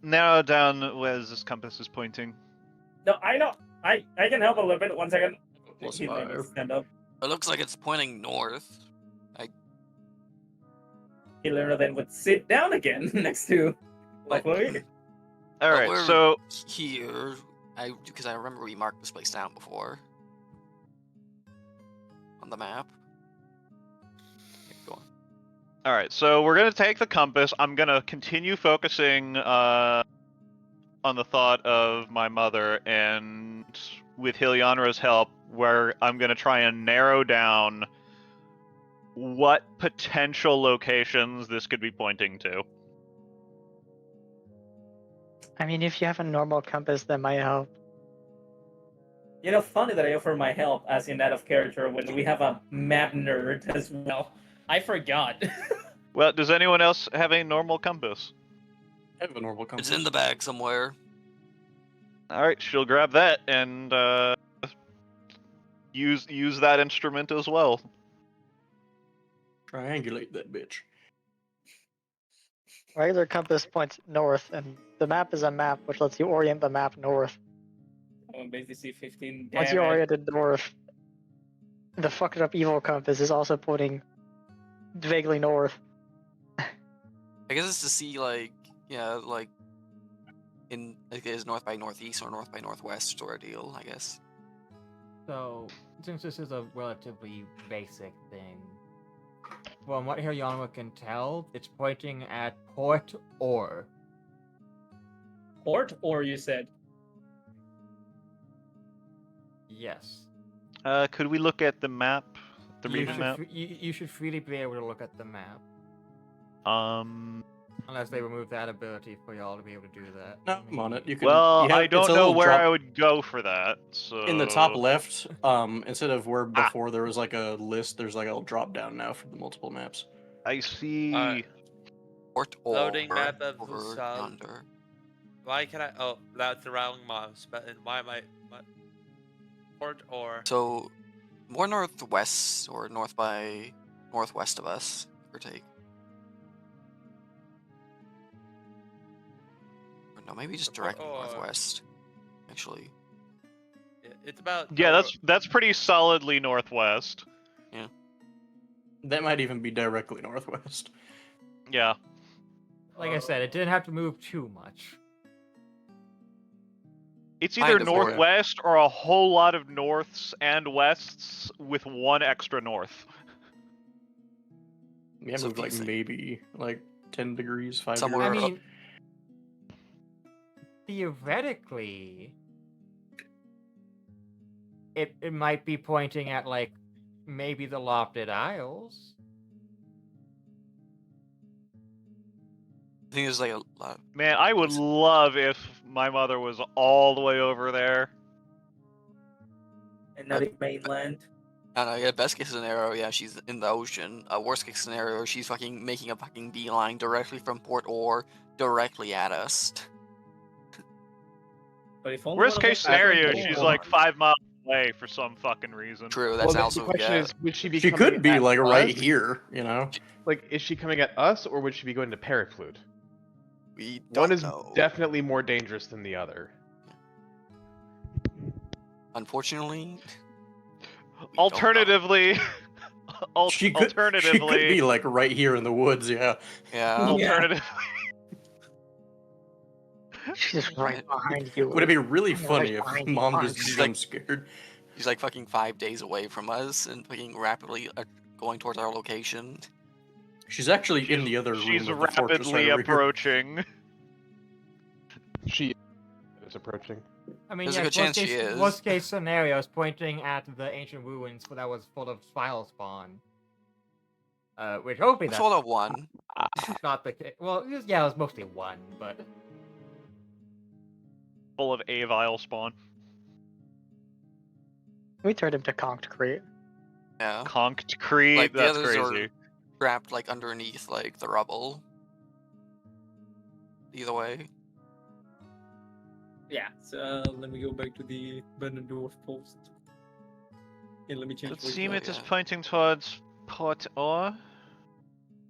narrow down where this compass is pointing. No, I know. I can help a little bit. 1 second. +5. Stand up. It looks like it's pointing north. Healer then would sit down again next to. Like, But All right, we're so here, because I remember we marked this place down before on the map. Keep going. all right, so we're gonna take the compass. I'm gonna continue focusing on the thought of my mother, and with Hilianra's help, where I'm gonna try and narrow down what potential locations this could be pointing to. I mean, if you have a normal compass, that might help. You know, funny that I offer my help as in that of character when we have a map nerd as well. I forgot. Well, does anyone else have a normal compass? I have a normal compass. It's in the bag somewhere. All right, she'll grab that and use that instrument as well. Triangulate that bitch. Regular compass points north, and the map is a map which lets you orient the map north. I basically see 15 Once you damage. orient it north, the fucked up evil compass is also pointing vaguely north. I guess it's to see, like, yeah, like, in, like, is north by northeast or north by northwest sort of deal, I guess. So, since this is a relatively basic thing, from what Hilianra can tell, it's pointing at Port Or. Port, or you said? Yes. Could we look at the map, the You region should map? you should freely be able to look at the map. Um. Unless they remove that ability for y'all to be able to do that. No, I'm on it. You can. Well, you have, I it's don't a know little where drop I would go for that. So in the top left. Instead of where before there was like a list, there's like a drop down now for the multiple maps. I see. Port Or. Loading map of over Vusal. yonder. Why can I? Oh, that's the wrong mouse button. Why am I? What? Port or? So, more northwest or north by northwest of us, give or take. Or no, maybe just directly Or- northwest. Actually, It's about. Yeah, that's pretty solidly northwest. That might even be directly northwest. Yeah. Like I said, it didn't have to move too much. It's either Kind of, or- northwest or a whole lot of norths and wests with one extra north. Yeah, So moved like decent. maybe like 10 degrees, 5 Somewhere I degrees. up- mean, theoretically, it might be pointing at, like, maybe the Lofted Isles. I think there's like a lot. Man, I would love if my mother was all the way over there. And not in mainland. I don't know, yeah, best case scenario, yeah, she's in the ocean. Worst case scenario, she's fucking making a fucking beeline directly from Port Or directly at us. But if only Worst one of case us has scenario, a she's goal. like 5 miles away for some fucking reason. True, that's Well, also the question yeah. is, would she be? She coming could be at like right us? here, you know. Like, is she coming at us, or would she be going to Periclude? We One don't is know. definitely more dangerous than the other. Unfortunately, Alternatively, She could alternatively, be like right here in the woods. Yeah. yeah. alternatively, She's just right behind you. Would it be really I'm funny right if behind you, Mom aren't just you? jump scared? She's like fucking 5 days away from us and fucking rapidly going towards our location. She's actually in the other she's room of the fortress right rapidly over here. approaching. She is approaching. I mean, There's a yes, good chance she is. worst case scenario is pointing at the ancient ruins that was full of spiral spawn. Which hopefully that's Sort of one. not the case. Well, it was mostly one, but Full of avile spawn. We turned him to concrete. Yeah. Concrete, Like the that's others crazy. are trapped like underneath like the rubble. Either way. Yeah, so let me go back to the abandoned dwarf post. And let me change Would voice seem back. it is pointing towards Port Or.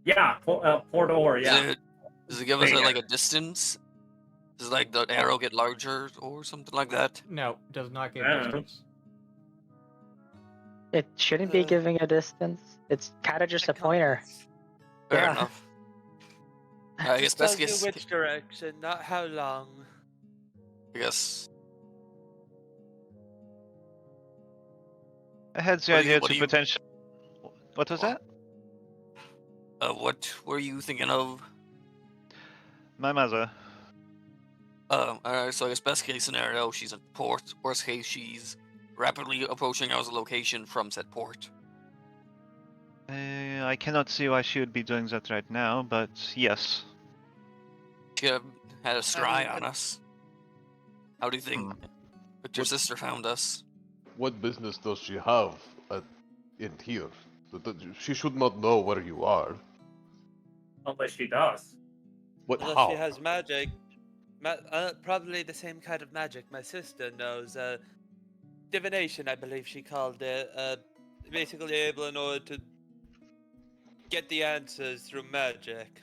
Yeah, Port Or, yeah. Does it give us There. like a distance? Does like the arrow get larger or something like that? no, does not give I don't know. distance. It shouldn't be giving a distance. It's kind of just a pointer. Fair Yeah. enough. I guess Just best tells guess. you which direction, not how long. I guess. I had the What do you- idea what to do you- potentially. What was that? What were you thinking of? My mother. Alright, so I guess best case scenario, she's at port. Worst case, she's rapidly approaching our location from said port. I cannot see why she would be doing that right now, but yes. She had a scry mean, on us. How do you think? But your sister found us. What business does she have in here? She should not know where you are. Unless she does. What? Unless How? she has magic. Probably the same kind of magic my sister knows. Divination, I believe she called it. Basically able in order to get the answers through magic.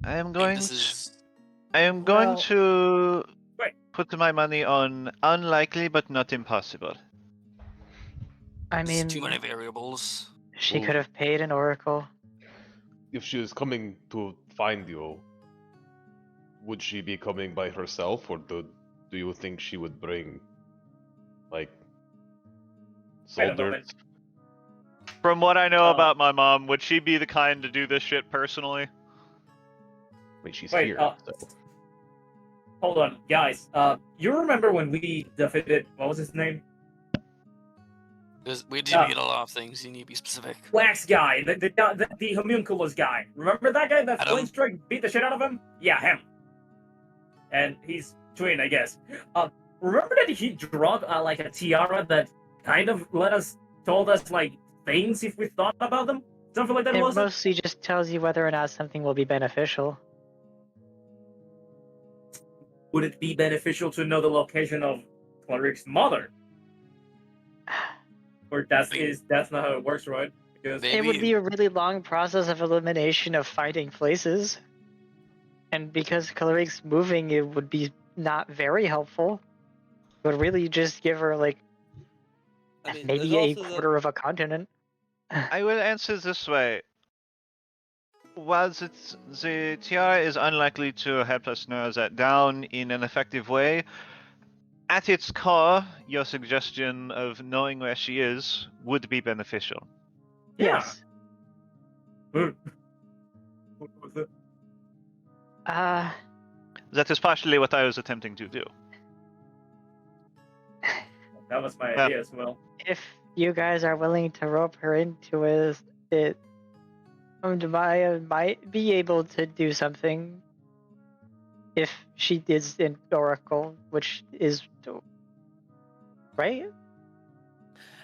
I am I think going. this is I am going Well- to Wait. put my money on unlikely but not impossible. I this is mean, too many variables. she Well- could have paid an oracle. If she is coming to find you, would she be coming by herself, or do you think she would bring, like, Wait a moment. soldiers? From what I know Oh. about my mom, would she be the kind to do this shit personally? I mean, she's Wait, here. So. Hold on, guys. You remember when we defeated, what was his name? We did Ah. get a lot of things. You need to be specific. Wax guy, the homunculus guy. Remember that guy that Adam? Flint Strike beat the shit out of him? Yeah, him. And he's twin, I guess. Remember that he dropped like a tiara that kind of told us like things if we thought about them? Something like that, It was it? mostly just tells you whether or not something will be beneficial. Would it be beneficial to know the location of Clarik's mother? Or that's not how it works, right? Because Maybe. It would be a really long process of elimination of finding places. And because Clarik's moving, it would be not very helpful. It would really just give her, like, I mean, maybe there's a also the- quarter of a continent. I will answer this way. While the tiara is unlikely to help us narrow that down in an effective way, at its core, your suggestion of knowing where she is would be beneficial. Yeah. Yes. What was it? That is partially what I was attempting to do. That was my Yeah. idea as well. If you guys are willing to rope her into it, Maya might be able to do something. If she is an oracle, which is right.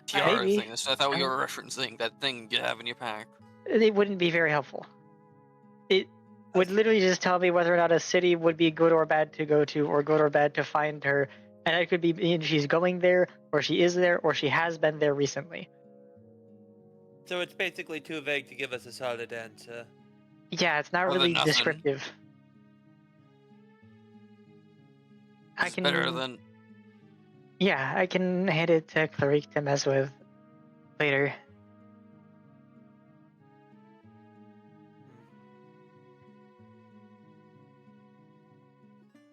Tiara Maybe. thing. So I thought we were referencing that thing you have in your pack. It wouldn't be very helpful. It would literally just tell me whether or not a city would be good or bad to go to, or good or bad to find her. And it could be she's going there, or she is there, or she has been there recently. So it's basically too vague to give us a solid answer. Yeah, it's not More than really nothing. descriptive. It's better than. Yeah, I can hand it to Clarice to mess with later.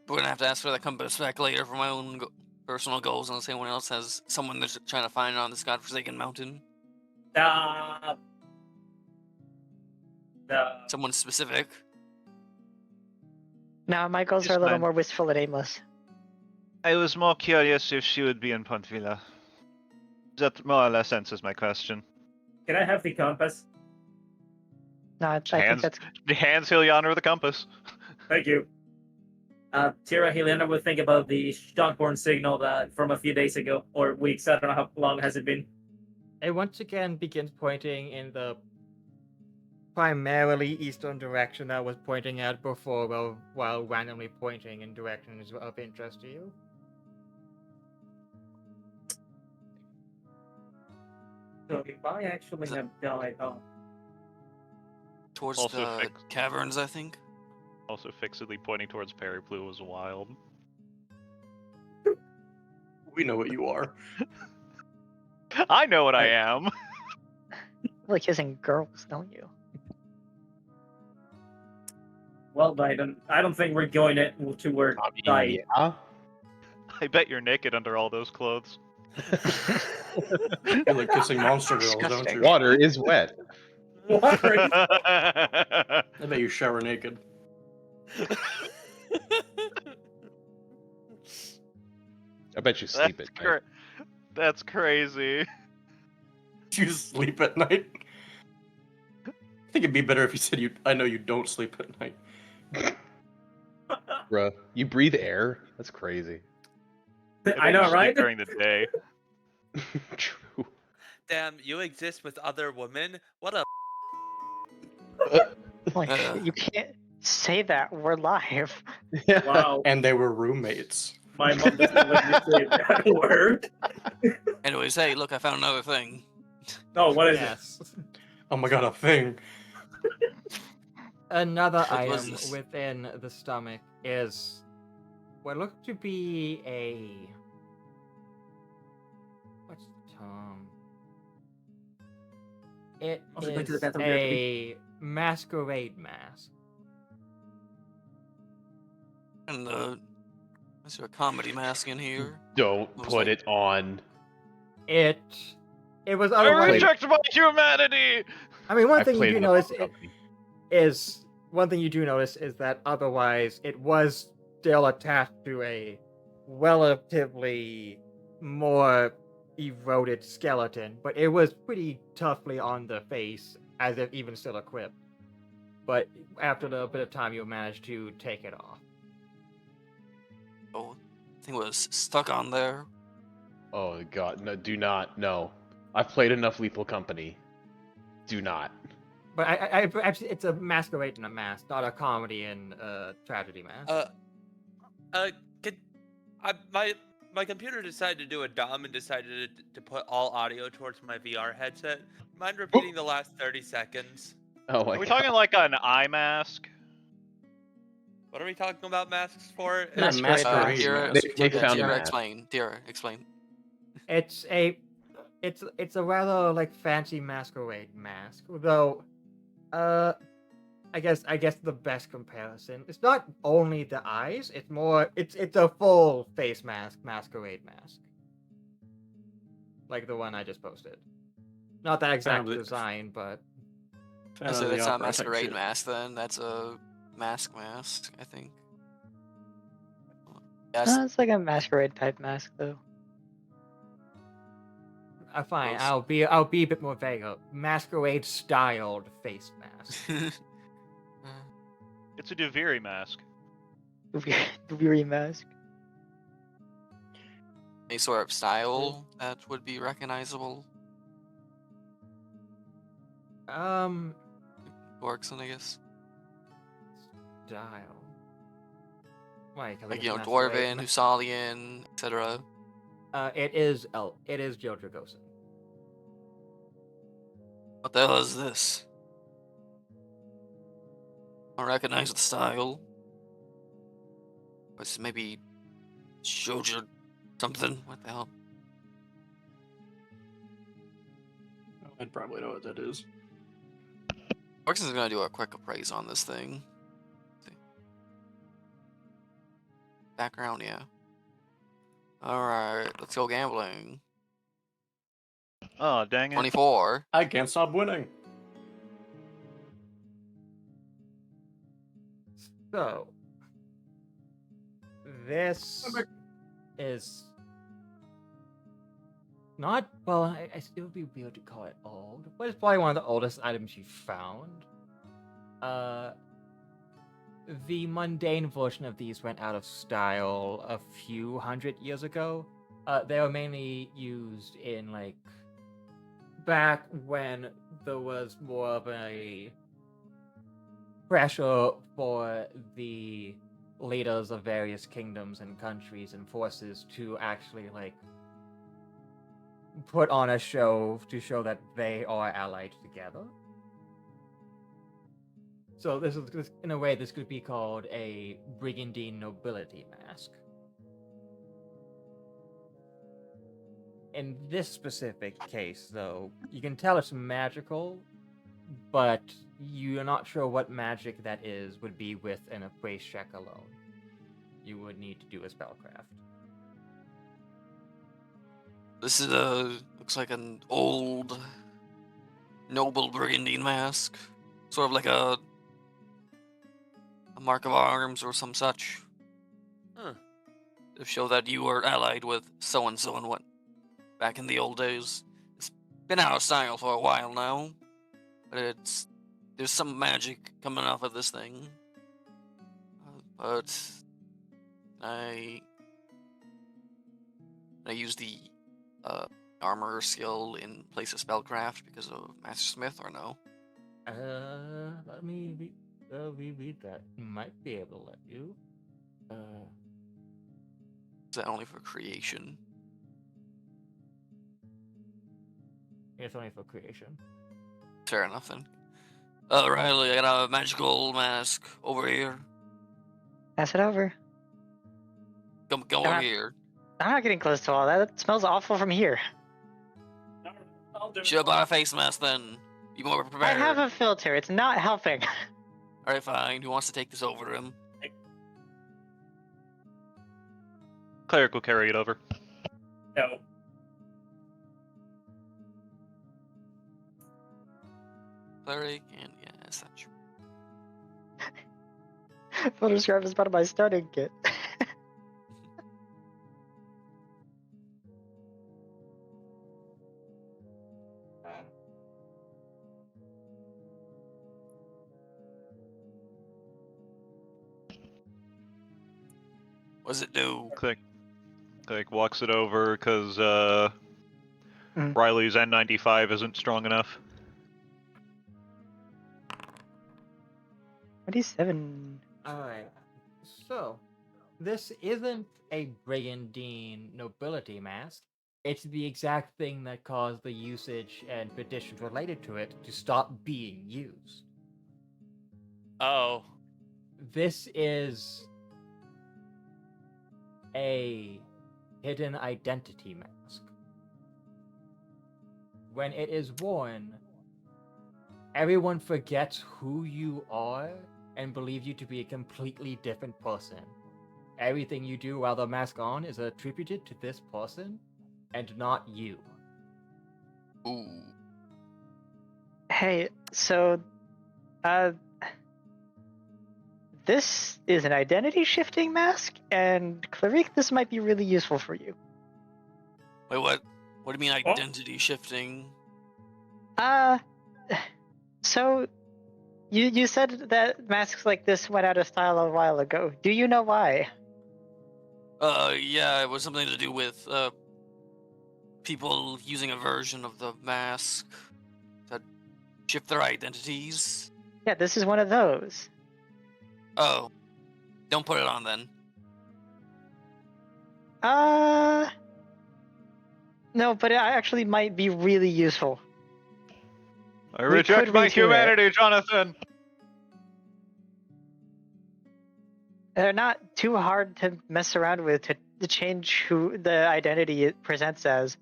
We're gonna have to ask for the compass back later for my own personal goals, unless anyone else has someone that's trying to find on this godforsaken mountain. Someone specific. Now, my goals Yes, are a little ma'am. more wistful and aimless. I was more curious if she would be in Pontvilla. That more or less answers my question. Can I have the compass? No, I think Hands, that's hands Hiliana with the compass. Thank you. Tira, Helena would think about the Shockborn signal from a few days ago, or weeks. I don't know how long has it been. It once again begins pointing in the primarily eastern direction that was pointing out before, while randomly pointing in directions of interest to you. So if I actually have died, Towards Also the fixed. caverns, I think. Also fixedly pointing towards Periplu was wild. We know what you are. I know what I am. like kissing girls, don't you? well, I don't think we're going to work. Yeah. I bet you're naked under all those clothes. You like kissing monster girls, don't you? Water is wet. I bet you shower naked. I bet you sleep That's at night. That's crazy. You just sleep at night? I think it'd be better if you said I know you don't sleep at night. Bruh, you breathe air? That's crazy. I know, Sleep right? During the day. True. Damn, you exist with other women? What a Like, you can't say that. We're live. Wow. And they were roommates. My mom doesn't let me say that word. Anyways, hey, look, I found another thing. No, what is Yes. Oh my god, a thing. Another What was item this? within the stomach is what looked to be a. What's the term? It Also going to the is bathroom, a masquerade mask. And is there a comedy mask in here? Don't Looks put like- it on. It was I otherwise. reject my humanity! I mean, one I've thing you played do enough notice company. is that otherwise it was still attached to a relatively more eroded skeleton, but it was pretty toughly on the face, as if even still equipped. But after a little bit of time, you managed to take it off. Oh, I think it was stuck on there. Oh god, no, do not. No. I've played enough Lethal Company. Do not. But I actually, it's a masquerade in a mask, not a comedy and tragedy mask. my computer decided to do a dumb and decided to put all audio towards my VR headset. Mind repeating the last 30 seconds? Oh my Are we god. talking like an eye mask? What are we talking about masks for? Yeah, masquerade Tira, mask. They found Tira, that. explain. Tira, explain. It's a rather like fancy masquerade mask, though. I guess the best comparison. It's not only the eyes. It's more. It's a full face mask, masquerade mask, like the one I just posted. Not that exact Found it. design, but Fan So of the that's not a opera type masquerade shit. mask then. That's a mask, I think. Yes. It's like a masquerade type mask, though. fine. Close. I'll be a bit more vague. Masquerade styled face mask. It's a Duviri mask. Weary mask. Any sort of style that would be recognizable. Works, I guess. Style. Like Dwarven, Husalian, etc. It is Jill Dragosin. What the hell is this? I don't recognize the style. It's maybe Showed something. What the hell? I'd probably know what that is. Orix's gonna do a quick appraise on this thing. Let's see. Background, yeah. Alright, let's go gambling. Oh, dang it. 24. I can't stop winning. So, this is not, well, I still would be able to call it old, but it's probably one of the oldest items you found. The mundane version of these went out of style a few hundred years ago. They were mainly used in, like, back when there was more of a pressure for the leaders of various kingdoms and countries and forces to actually, like, put on a show to show that they are allied together. So this is, in a way, this could be called a brigandine nobility mask. In this specific case, though, you can tell it's magical, but you're not sure what magic that is would be with an appraise check alone. You would need to do a spellcraft. This is looks like an old noble brigandine mask. Sort of like a mark of arms or some such. Huh. To show that you were allied with so-and-so and what back in the old days. It's been out of style for a while now. But there's some magic coming off of this thing. But I use the armor skill in place of spellcraft because of Master Smith, or no? Let me reread that. Might be able to let you. Is that only for creation? It's only for creation. Fair enough then. Riley, I got a magical mask over here. Pass it over. Come over Ah. here. I'm not getting close to all that. It smells awful from here. Should have bought a face mask then. Be more I prepared. have a filter. It's not helping. Alright, fine. Who wants to take this over to him? Cleric will carry it over. No. Cleric, and yeah, that's not true. Filter scribe is part of my starting kit. What does it do? Click walks it over because Mm. Riley's N95 isn't strong enough. 27. Alright. So, this isn't a brigandine nobility mask. It's the exact thing that caused the usage and traditions related to it to stop being used. Oh. This is a hidden identity mask. When it is worn, everyone forgets who you are and believes you to be a completely different person. Everything you do while the mask on is attributed to this person and not you. Ooh. Hey, so, this is an identity shifting mask, and Clarice, this might be really useful for you. Wait, what? What do you mean identity shifting? So, you said that masks like this went out of style a while ago. Do you know why? Yeah, it was something to do with, people using a version of the mask to shift their identities. Yeah, this is one of those. Oh. Don't put it on then. No, but it actually might be really useful. I We reject could my redo it. humanity, Jonathan! They're not too hard to mess around with to change who the identity it presents as,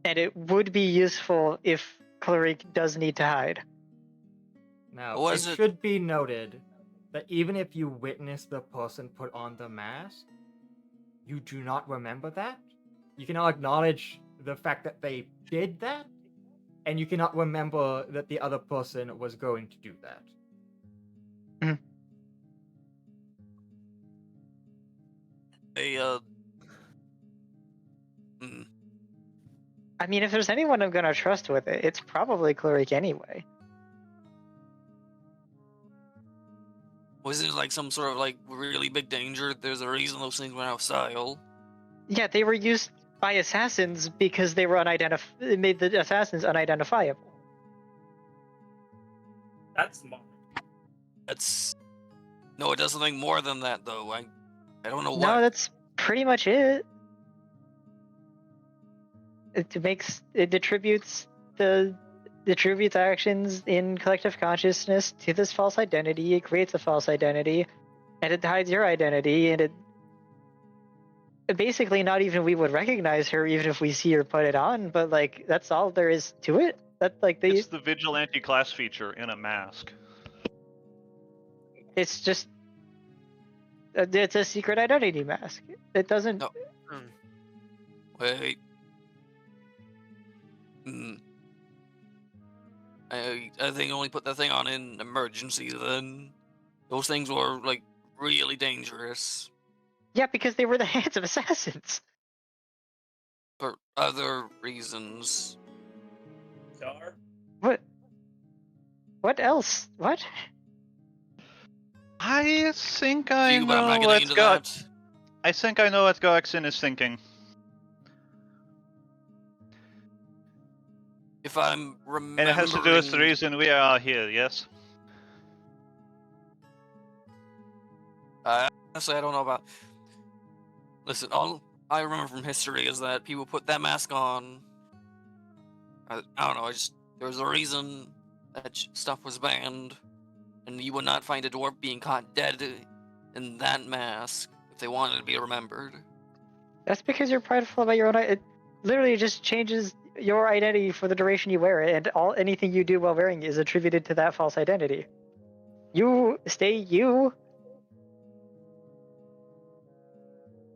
and it would be useful if Claric does need to hide. Now, Was it it- should be noted that even if you witness the person put on the mask, you do not remember that. You cannot acknowledge the fact that they did that, and you cannot remember that the other person was going to do that. Hmm. I mean, if there's anyone I'm gonna trust with it, it's probably Claric anyway. Was it like some sort of like really big danger? There's a reason those things went out of style. Yeah, they were used by assassins because they were it made the assassins unidentifiable. That's smart. That's no, it does something more than that though. I don't know No, what. that's pretty much it. It attributes actions in collective consciousness to this false identity. It creates a false identity, and it hides your identity, and it basically not even we would recognize her even if we see her put it on, but like that's all there is to it. That like It's the vigilante class feature in a mask. it's just it's a secret identity mask. It doesn't. No. Wait. I think only put that thing on in emergency. Then those things were like really dangerous Yeah, because they were the hands of assassins. for other reasons. Star? What else? What? I think I Few, but I'm not know getting what into Go- that. I think I know what Goxin is thinking. If I'm remembering, And it has to do with the reason we are here, yes? Honestly, I don't know about. Listen, all I remember from history is that people put that mask on. I don't know. There was a reason that stuff was banned, and you would not find a dwarf being caught dead in that mask if they wanted to be remembered. That's because you're prideful about your own. It literally just changes your identity for the duration you wear it, and anything you do while wearing it is attributed to that false identity. You stay you.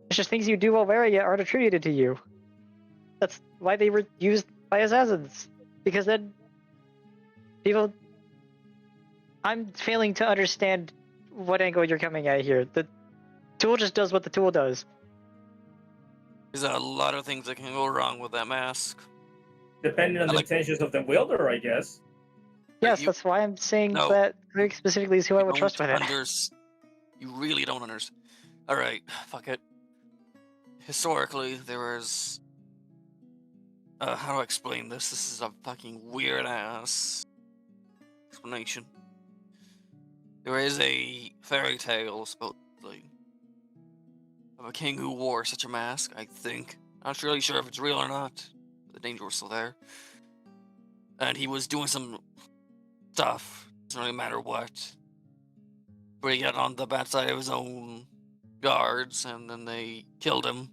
It's just things you do while wearing it aren't attributed to you. That's why they were used by assassins. Because then people. I'm failing to understand what angle you're coming at here. The tool just does what the tool does. There's a lot of things that can go wrong with that mask. Depending on the intentions of the wielder, I guess. Yes, that's why I'm saying No. that Craig specifically is who I would trust with it. You really don't understand. Alright, fuck it. Historically, there was. How do I explain this? This is a fucking weird ass explanation. There is a fairy tale, supposedly, of a king who wore such a mask, I think. Not really sure if it's real or not. The danger was still there. And he was doing some stuff, doesn't really matter what. But he got on the bad side of his own guards, and then they killed him.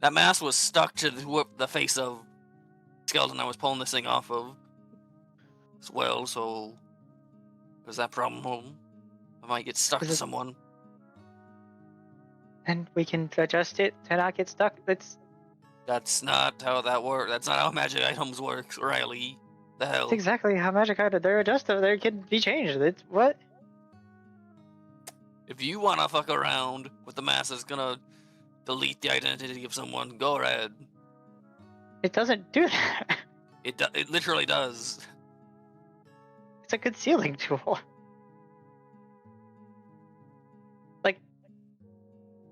That mask was stuck to the face of the skeleton I was pulling this thing off of as well, so there's that problem. I might get stuck to someone. And we can adjust it to not get stuck. That's not how that works. That's not how magic items work, Riley. The hell? That's exactly how magic items they're adjustable. They can be changed. It's what? If you wanna fuck around with the mask that's gonna delete the identity of someone, go ahead. It doesn't do that. It literally does. It's a concealing tool. Like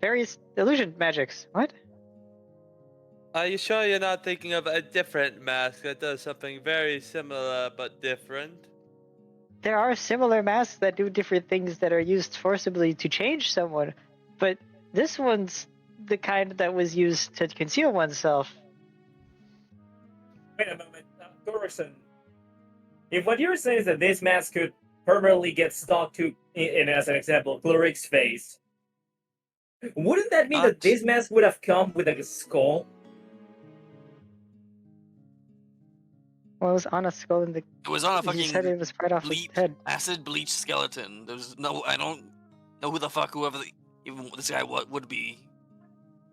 various illusion magics. What? Are you sure you're not thinking of a different mask that does something very similar but different? There are similar masks that do different things that are used forcibly to change someone, but this one's the kind that was used to conceal oneself. Wait a moment, Thorson. If what you're saying is that this mask could permanently get stuck to, in as an example, Claric's face, Wouldn't that mean Not- that this mask would have come with like a skull? Well, it was on a skull in the. It was on a You said fucking it was right off his head. acid bleach skeleton. There's no, I don't know who the fuck even this guy would be.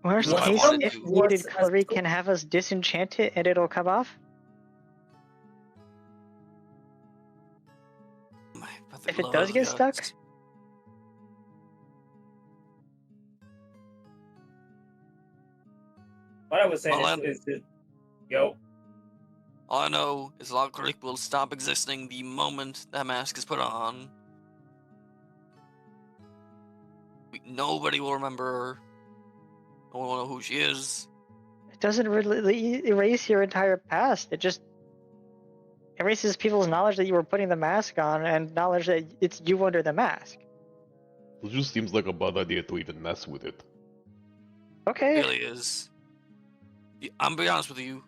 Worst Even if I case, wanted if to. needed, Was a Clary skull- can have us disenchant it and it'll come off. My If it does get stuck? What I was saying Well, is that, yo, all I know is Log Creek will stop existing the moment that mask is put on. Nobody will remember her. No one will know who she is. It doesn't really erase your entire past. It just erases people's knowledge that you were putting the mask on and knowledge that it's you under the mask. It just seems like a bad idea to even mess with it. It Okay. really is. I'm gonna be honest with you.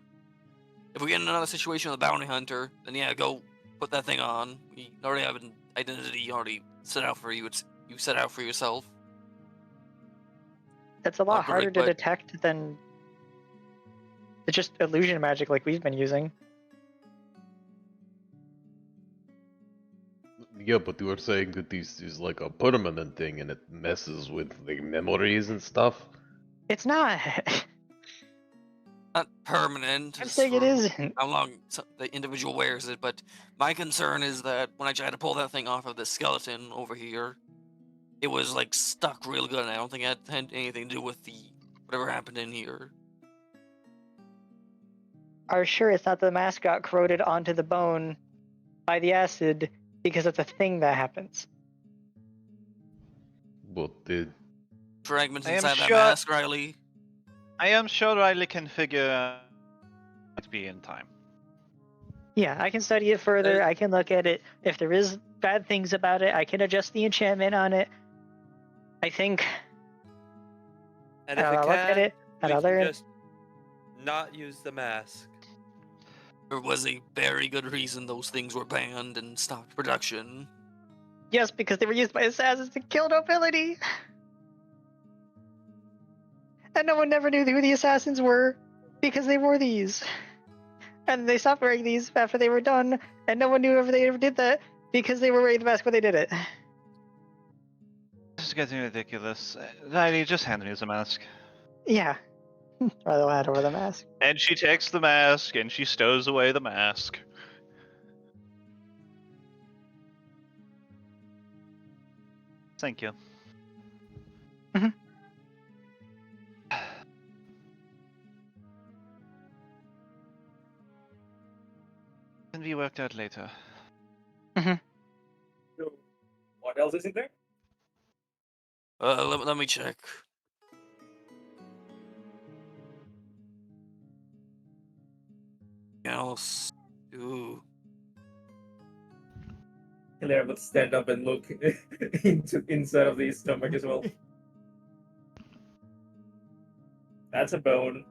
If we get in another situation with a bounty hunter, then yeah, go put that thing on. You already have an identity. You already set out for you. You set out for yourself. It's a lot Great, harder to but- detect than it's just illusion magic like we've been using. Yeah, but you were saying that this is like a permanent thing and it messes with the memories and stuff. It's not. Not permanent. I'm it's saying it for isn't. How long the individual wears it, but my concern is that when I tried to pull that thing off of the skeleton over here, it was like stuck real good, and I don't think it had anything to do with the whatever happened in here. Are sure it's not the mask got corroded onto the bone by the acid because it's a thing that happens. But the Fragments I am inside that sure- mask, Riley. I am sure Riley can figure it be in time. Yeah, I can study it further. I can look at it. If there is bad things about it, I can adjust the enchantment on it. I think And if I'll we look at can, it. we Another. can just not use the mask. There was a very good reason those things were banned and stopped production. Yes, because they were used by assassins to kill nobility. And no one never knew who the assassins were because they wore these. And they stopped wearing these after they were done, and no one knew if they ever did that because they were wearing the mask when they did it. This is getting ridiculous. Riley, just hand me the mask. Yeah. Rather than hand over the mask. And she takes the mask and she stows away the mask. Thank you. Mhm. Can be worked out later. so what else is in there? Let me check. Else. Ooh. Hilaire would stand up and look inside of the stomach as well. That's a bone.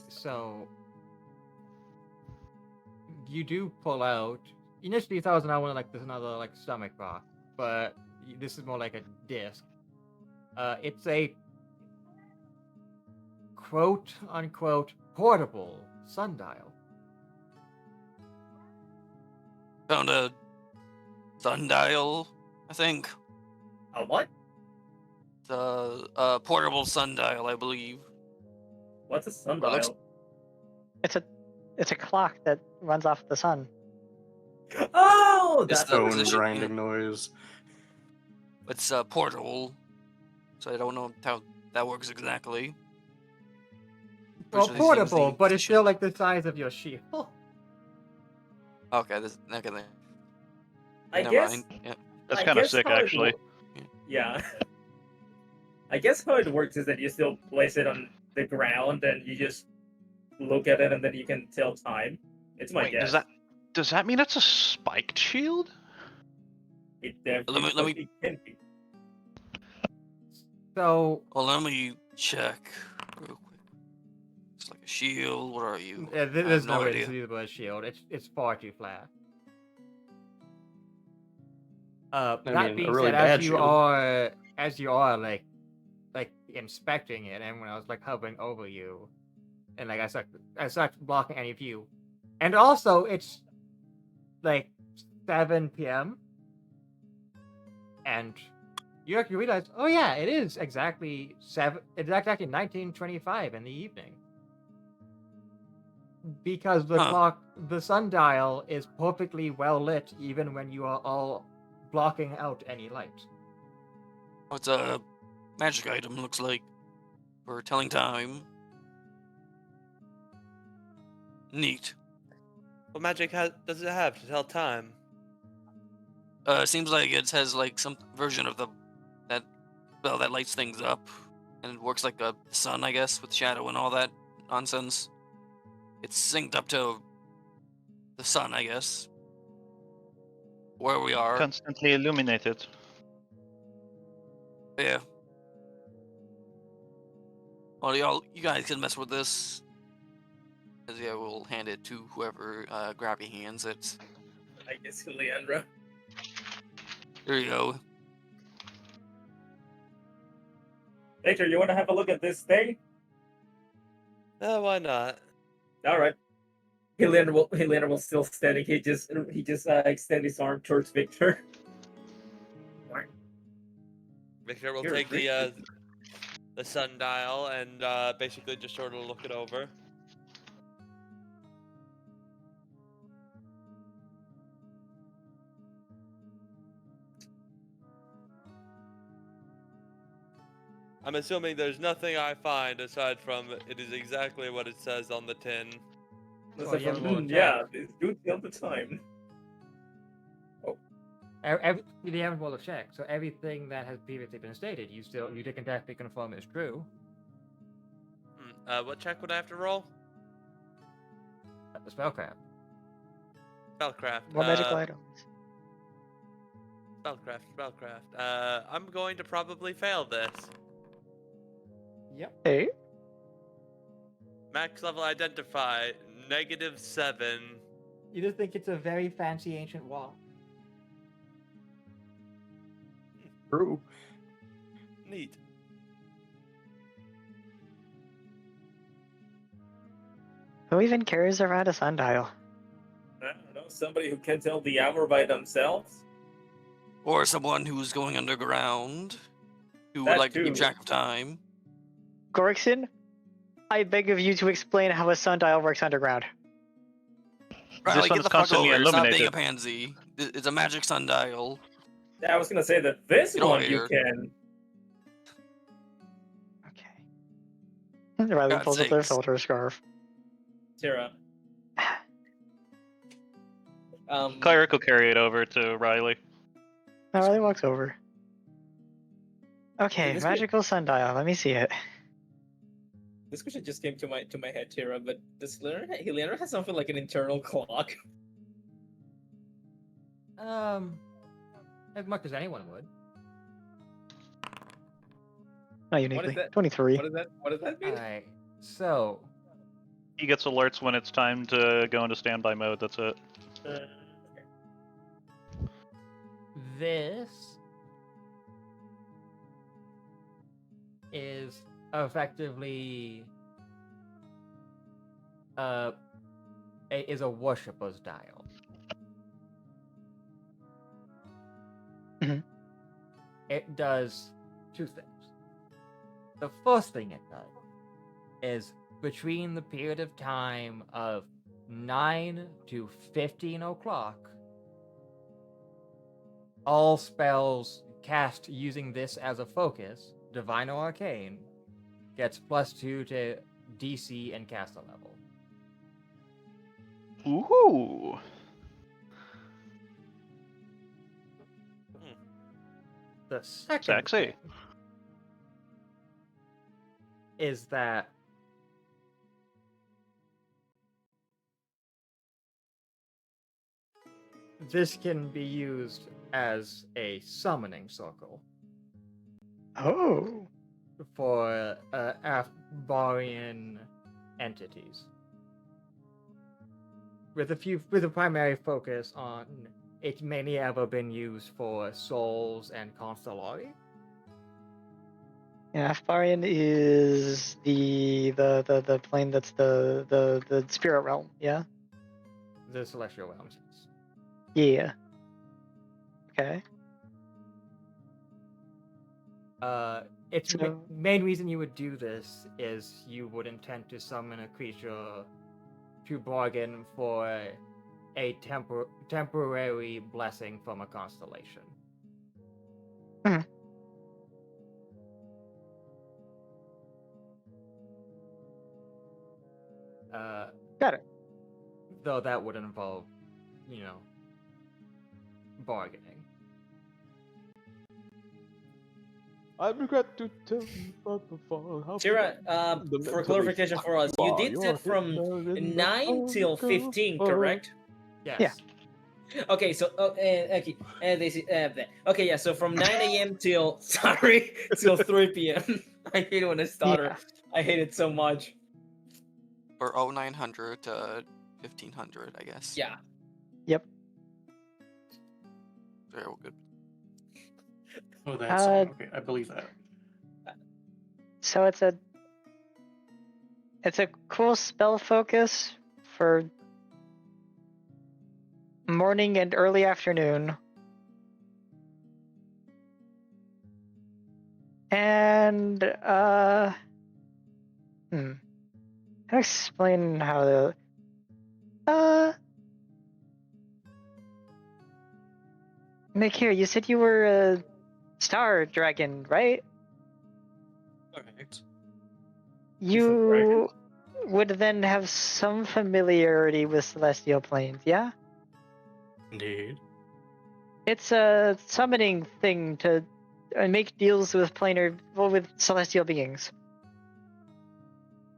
So you do pull out. Initially, you thought it was another one, like there's another like stomach box, but this is more like a disc. It's a quote unquote portable sundial. Found a sundial, I think. A what? The portable sundial, I believe. What's a sundial? It's a clock that runs off the sun. Oh, It's that's the bone position, grinding noise. It's portable, so I don't know how that works exactly. Well, Pretty sure this is the portable, but it's position. still like the size of your shield. Okay, okay then. I Never guess. mind. Yeah. That's I kind of guess sick, how it actually. Yeah. I guess how it works is that you still place it on the ground and you just look at it and then you can tell time. It's my Wait, guess. does that mean it's a spiked shield? It definitely Let me- fucking can be. So Well, let me check real quick. It's like a shield. What are you? yeah, I there's have no no way to idea. see the shield. It's far too flat. That mean, a being really said, bad as you are like inspecting it, and when I was like hovering over you, and like I start blocking any view, and also it's like 7 p.m. and you actually realize, oh yeah, it is exactly 7. It's exactly 19:25 in the evening. Because the clock, the sundial is perfectly well lit, even when you are all blocking out any light. It's a magic item, looks like, for telling time. Neat. What magic does it have to tell time? It seems like it has like some version of that lights things up, and it works like a sun, I guess, with shadow and all that nonsense. It's synced up to the sun, I guess. Where we are. Constantly illuminated. Yeah. Well, you guys can mess with this. Cause yeah, we'll hand it to whoever Gravity hands it. I guess Leandra. There you go. Later, you want to have a look at this thing? Why not? All right. Leandra will still standing. He just extend his arm towards Victor. Victor will You're take really- the sundial and basically just sort of look it over. I'm assuming there's nothing I find aside from it is exactly what it says on the tin. Oh, yeah, well, Yeah, it's good all the time. You haven't rolled a check, so everything that has previously been stated, you can definitely confirm is true. What check would I have to roll? The spellcraft. Spellcraft. What magical items? Spellcraft. I'm going to probably fail this. Yep. Hey. Max level identify, -7. You just think it's a very fancy ancient wall. True. Neat. Who even carries around a sundial? I don't know, somebody who can tell the hour by themselves? Or someone who's going underground, who That would like to too. keep track of time. Gorikson, I beg of you to explain how a sundial works underground. Right, This like, one get is the fuck constantly over it. Stop being a illuminated. pansy. It's a magic sundial. Yeah, I was gonna say that this Get over one you here. can. Okay. Riley God's pulls up their sakes. filter scarf. Tira. Cleric will carry it over to Riley. Now Riley walks over. Okay, This magical sundial. Let me see it. This question just came to my head, Tira, but does Leandra has something like an internal clock? As much as anyone would. Not uniquely. that? 23. What does that mean? Alright, so He gets alerts when it's time to go into standby mode. That's it. this is effectively is a worshipper's dial. Mhm. It does two things. The first thing it does is between the period of time of 9 to 15 o'clock, all spells cast using this as a focus, divine or arcane, gets +2 to DC and caster level. Ooh. The second Sexy. thing is that this can be used as a summoning circle Oh. for Afbarian entities, with a primary focus on it's mainly ever been used for souls and constellae. Yeah, Asparian is the plane that's the spirit realm. Yeah. The celestial realms. Yeah. Okay. Its So- main reason you would do this is you would intend to summon a creature to bargain for a temporary blessing from a constellation. Mhm. Got it. Though that would involve, bargaining. I regret to tell you, but before how Tira, the for mentally clarification for us, you did you are it from Hitler in the 9 till bunker. 15, correct? Yes. Okay, so okay, this is okay, yeah. So from 9 a.m. till sorry till 3 p.m. I hate it when I stutter. Yeah. I hate it so much. Or 0900 to 1500, I guess. Yeah. Yep. Very good. Oh, that's okay. I believe that. So it's a cool spell focus for morning and early afternoon. And how to explain how the Nick, here, you said you were a star dragon, right? Correct. You would then have some familiarity with celestial planes, yeah? Indeed. It's a summoning thing to make deals with with celestial beings.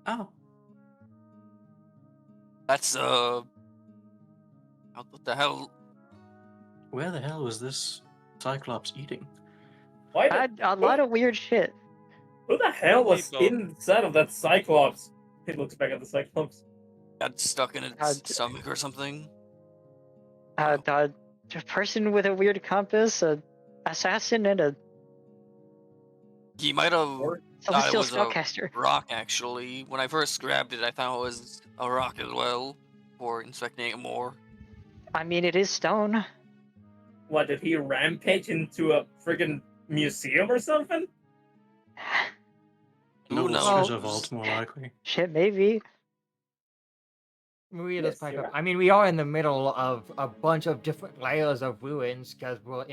Oh. That's what the hell? Where the hell was this Cyclops eating? Why A lot of weird shit. Who the hell was People. inside of that Cyclops? He looks back at the Cyclops. Got stuck in its stomach or something? A person with a weird compass, a assassin, and a He might have thought it celestial was a spellcaster. rock, actually. When I first grabbed it, I thought it was a rock as well, for inspecting it more. I mean, it is stone. What, did he rampage into a friggin' museum or something? Who Noble knows? treasure vault, more likely. Shit, maybe. Maria Yes, does pipe you're up. I mean, we are in the middle of a bunch of different layers of ruins because we're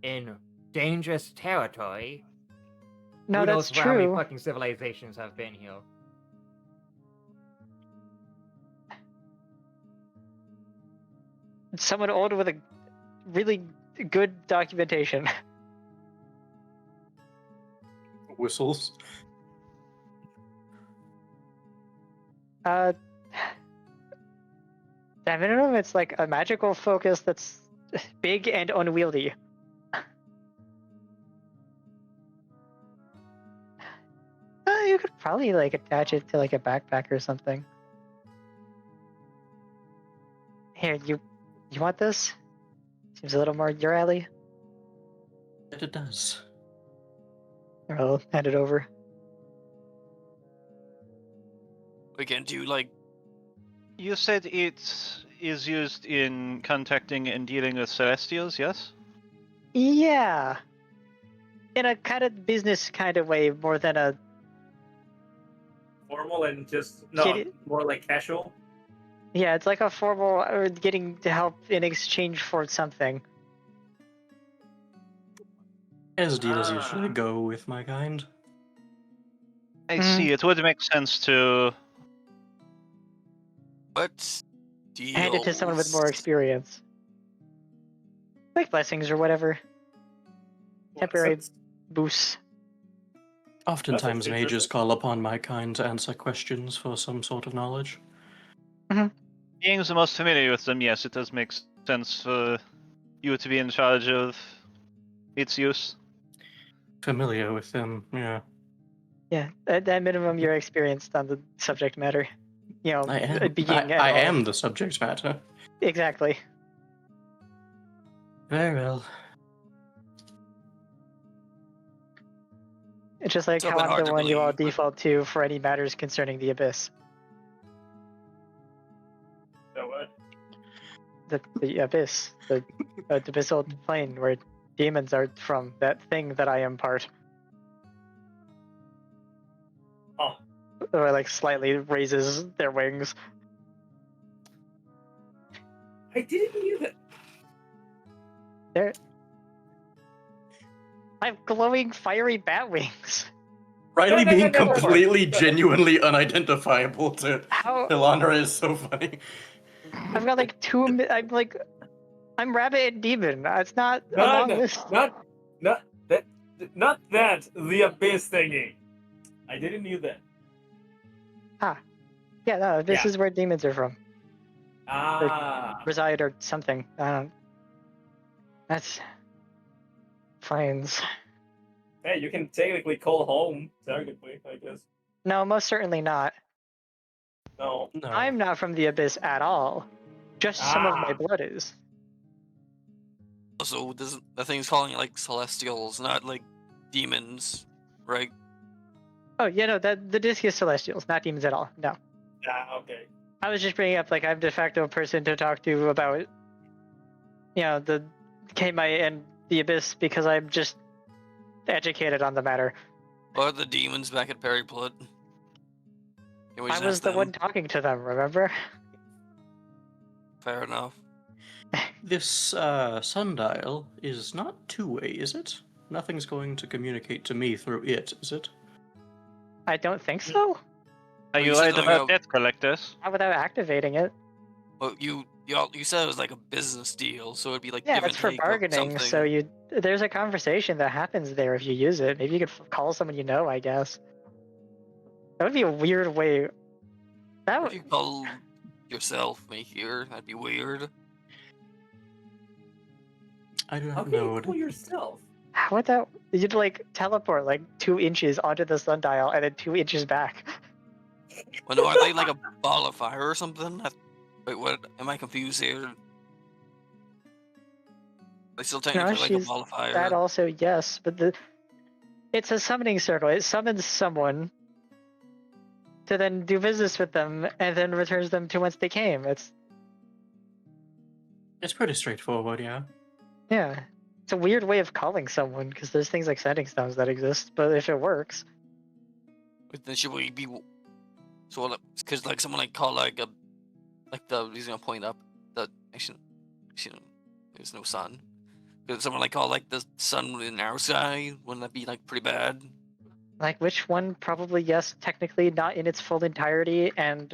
in dangerous territory. No, Who that's knows how many true. fucking civilizations have been here? Someone old with a really good documentation. Whistles. At minimum, it's like a magical focus that's big and unwieldy. You could probably like attach it to like a backpack or something. Here, you want this? Seems a little more your alley. That it does. I'll hand it over. We can do, like... You said it is used in contacting and dealing with Celestials, yes? Yeah. In a kind of business kind of way, more than a Formal and just, Get it? more like casual? yeah. It's like a formal or getting to help in exchange for something. As deals usually go with my kind. I see. It would make sense to What Hand it to someone with more deals? experience, like blessings or whatever. Temporary boosts. Oftentimes That's mages interesting. call upon my kind to answer questions for some sort of knowledge. being the most familiar with them. Yes, it does make sense for you to be in charge of its use. Familiar with them, yeah. Yeah, at minimum, you're experienced on the subject matter. You know, I am. being at I all. am the subject matter. Exactly. Very well. It's just like It's a how bit I'm hard the to one you all believe, but- default to for any matters concerning the abyss. So what? The abyss, the abyssal plane where demons are from. That thing that I am part. Oh. Or like slightly raises their wings. I didn't hear that. I have glowing, fiery bat wings. Riley no, being no, no, no. completely, genuinely unidentifiable to How? Hilandra is so funny. I've got like I'm rabbit and demon. It's not a No, long no, list. not that. The abyss thingy. I didn't hear that. Yeah, no, this Yeah. is where demons are from. Ah. Reside or something. I don't. That's planes. Hey, you can technically call home. Technically, I guess. No, most certainly not. No. No. I'm not from the abyss at all. Just some of my Ah. blood is. Also, the thing's calling it like celestials, not like demons, right? Oh, yeah, no, the disc is celestials, not demons at all. No. Ah, okay. I was just bringing up, like, I'm de facto person to talk to about, the K-Mite and the abyss because I'm just educated on the matter. Or the demons back at Perry Plut. I was the one talking to them, remember? Fair enough. This sundial is not two-way, is it? Nothing's going to communicate to me through it, is it? I don't think so. Are you you said worried something about about- debt collectors? Not without activating it. Well, you said it was like a business deal, so it'd be like Yeah, give that's and for take or bargaining, so something. there's a conversation that happens there if you use it. Maybe you could call someone you know, I guess. That would be a weird way. That If would, you call yourself me here, that'd be weird. I do How not can know you what call yourself? how would that? You'd like teleport like 2 inches onto the sundial and then 2 inches back. Well, no, are they like a ball of fire or something? Wait, what? Am I confused here? They still No, technically like a she's ball of fire. that also, yes, but it's a summoning circle. It summons someone to then do business with them and then returns them to whence they came. It's pretty straightforward, yeah. Yeah. It's a weird way of calling someone because there's things like sending stones that exist, but if it works. But then should we be so? Because like someone like call like he's gonna point up the actually there's no sun. Could someone like call like the sun in our sky? Wouldn't that be like pretty bad? Like which one? Probably yes, technically not in its full entirety and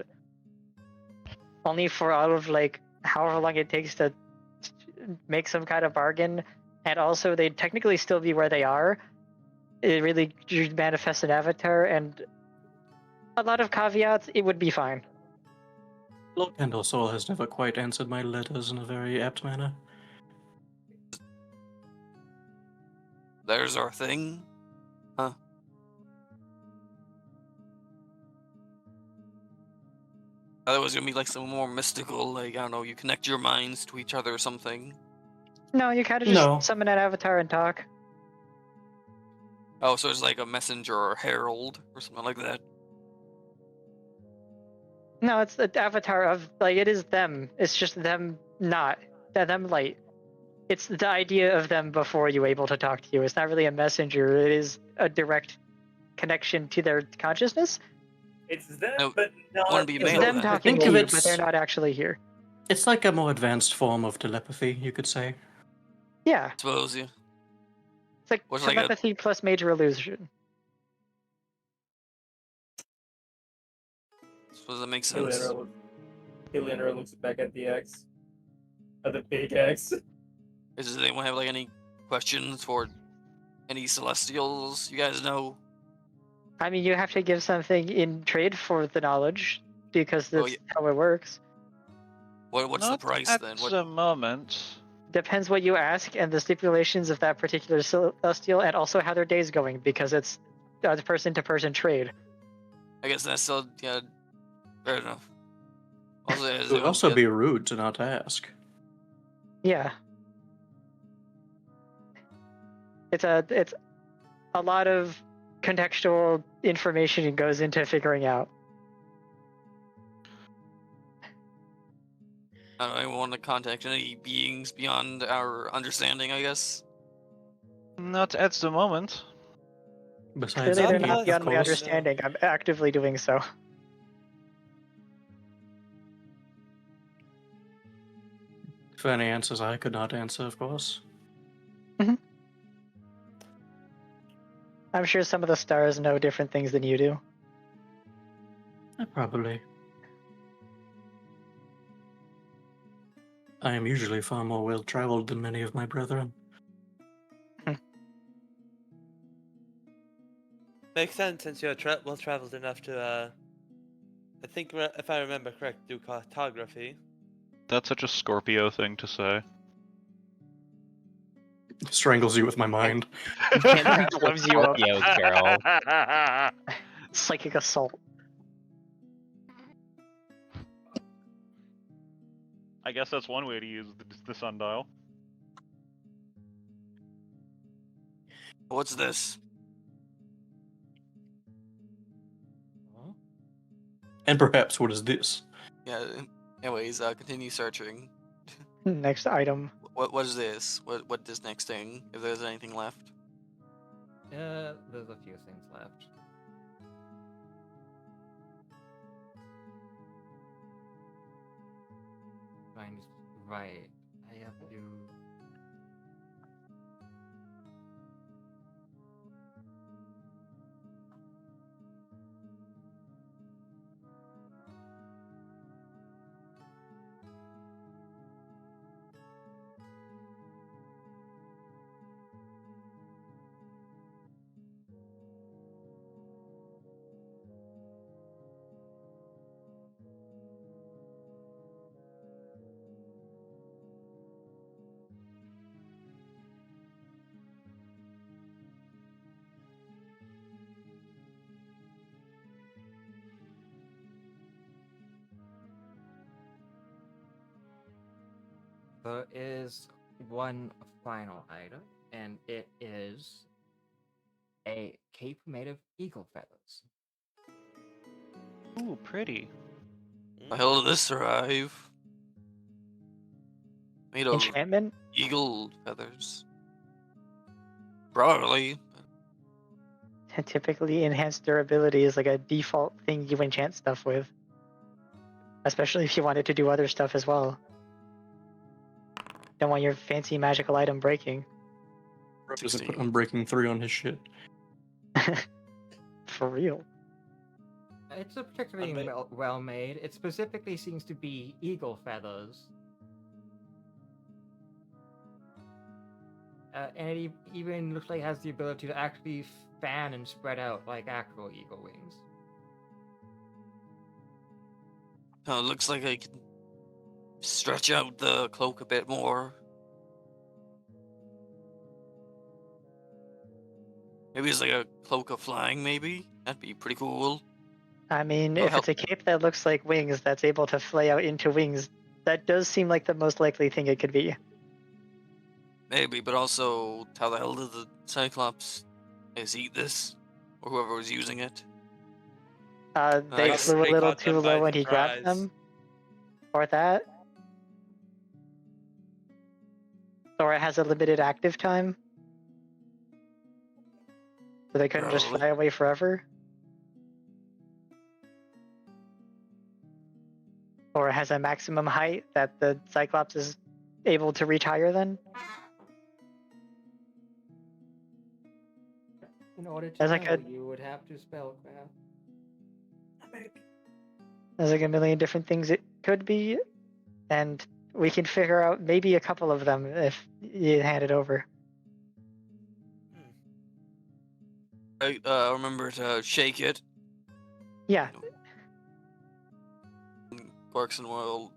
only for out of like however long it takes to make some kind of bargain, and also they'd technically still be where they are. It really manifests an avatar, and a lot of caveats, it would be fine. Lord Kendall Soul has never quite answered my letters in a very apt manner. There's our thing, huh? I thought it was gonna be like some more mystical, like I don't know, you connect your minds to each other or something. No, you kind of just No. summon an avatar and talk. Oh, so it's like a messenger or herald or something like that. No, it's the avatar of, like, it is them. It's just them not. Them light. It's the idea of them before you able to talk to you. It's not really a messenger. It is a direct connection to their consciousness. It's them, No, but not. wouldn't be It's male them then. talking Think to of you, it but they're not actually here. It's like a more advanced form of telepathy, you could say. Yeah, I suppose, yeah. it's like What's like a- telepathy plus major illusion. I suppose that makes sense. Eleanor looks back at the X. At the big X. Does anyone have like any questions for any celestials you guys know? I mean, you have to give something in trade for the knowledge, because that's Oh, yeah. how it works. What's the Not price at then? the moment. Depends what you ask and the stipulations of that particular celestial, and also how their day's going, because it's a person-to-person trade. I guess that's still fair enough. Also, It would also be rude to not ask. Yeah. it's a lot of contextual information goes into figuring out. I don't know, I want to contact any beings beyond our understanding, I guess. Not at the moment. Besides Clearly, they're me, not of beyond my course. understanding. I'm actively doing so. For any answers I could not answer, of course. I'm sure some of the stars know different things than you do. Probably. I am usually far more well-traveled than many of my brethren. Makes sense since you're well traveled enough to, I think, if I remember correct, do cartography. That's such a Scorpio thing to say. Strangles you with my mind. And gloves you up. Scorpios, girl. Psychic assault. I guess that's one way to use the sundial. What's this? And perhaps what is this? Yeah. Anyways, continue searching. Next item. What is this? What this next thing? If there's anything left. There's a few things left. Right. I have to. There is one final item, and it is a cape made of eagle feathers. Ooh, pretty. The hell did this arrive? Made of Enchantment? eagle feathers. Probably. Typically, enhanced durability is like a default thing you enchant stuff with. Especially if you wanted to do other stuff as well. Don't want your fancy magical item breaking. Doesn't put Unbreaking 3 on his shit. For real. It's a particularly well made. It specifically seems to be eagle feathers. And it even looks like it has the ability to actually fan and spread out like actual eagle wings. Oh, it looks like I can stretch out the cloak a bit more. Maybe it's like a cloak of flying, maybe? That'd be pretty cool. I mean, Well, if it's a cape that looks like wings that's able to flay out into wings, that does seem like the most likely thing it could be. Maybe, but also, how the hell did the Cyclops eat this? Or whoever was using it? They guess flew a they little caught them too by low when he grabbed surprise. them. Or that. Or it has a limited active time. So they couldn't just Probably. fly away forever. Or it has a maximum height that the Cyclops is able to retire then. In order to There's like know, a- you would have to spellcraft. There's like a million different things it could be. And we can figure out maybe a couple of them if you hand it over. Remember to shake it. Yeah. Clarkson will,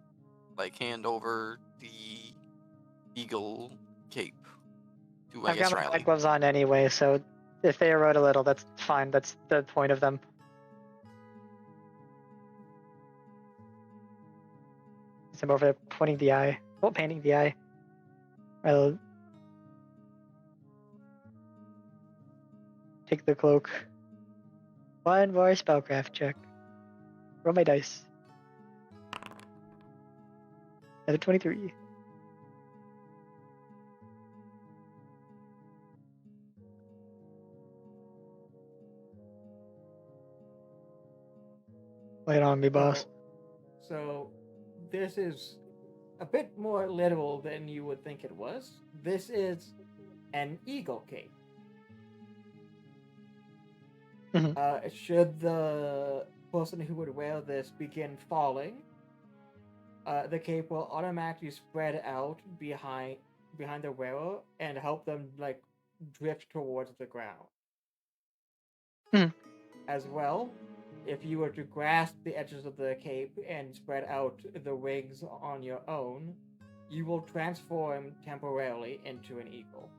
like, hand over the eagle cape to, I I've guess, got my Riley. black gloves on anyway, so if they erode a little, that's fine. That's the point of them. I'm over there pointing the eye. Well, painting the eye. take the cloak. One more spellcraft check. Roll my dice. Another 23. Lay it on me, boss. So, this is a bit more literal than you would think it was. This is an eagle cape. Should the person who would wear this begin falling, the cape will automatically spread out behind the wearer and help them like drift towards the ground. As well, if you were to grasp the edges of the cape and spread out the wings on your own, you will transform temporarily into an eagle.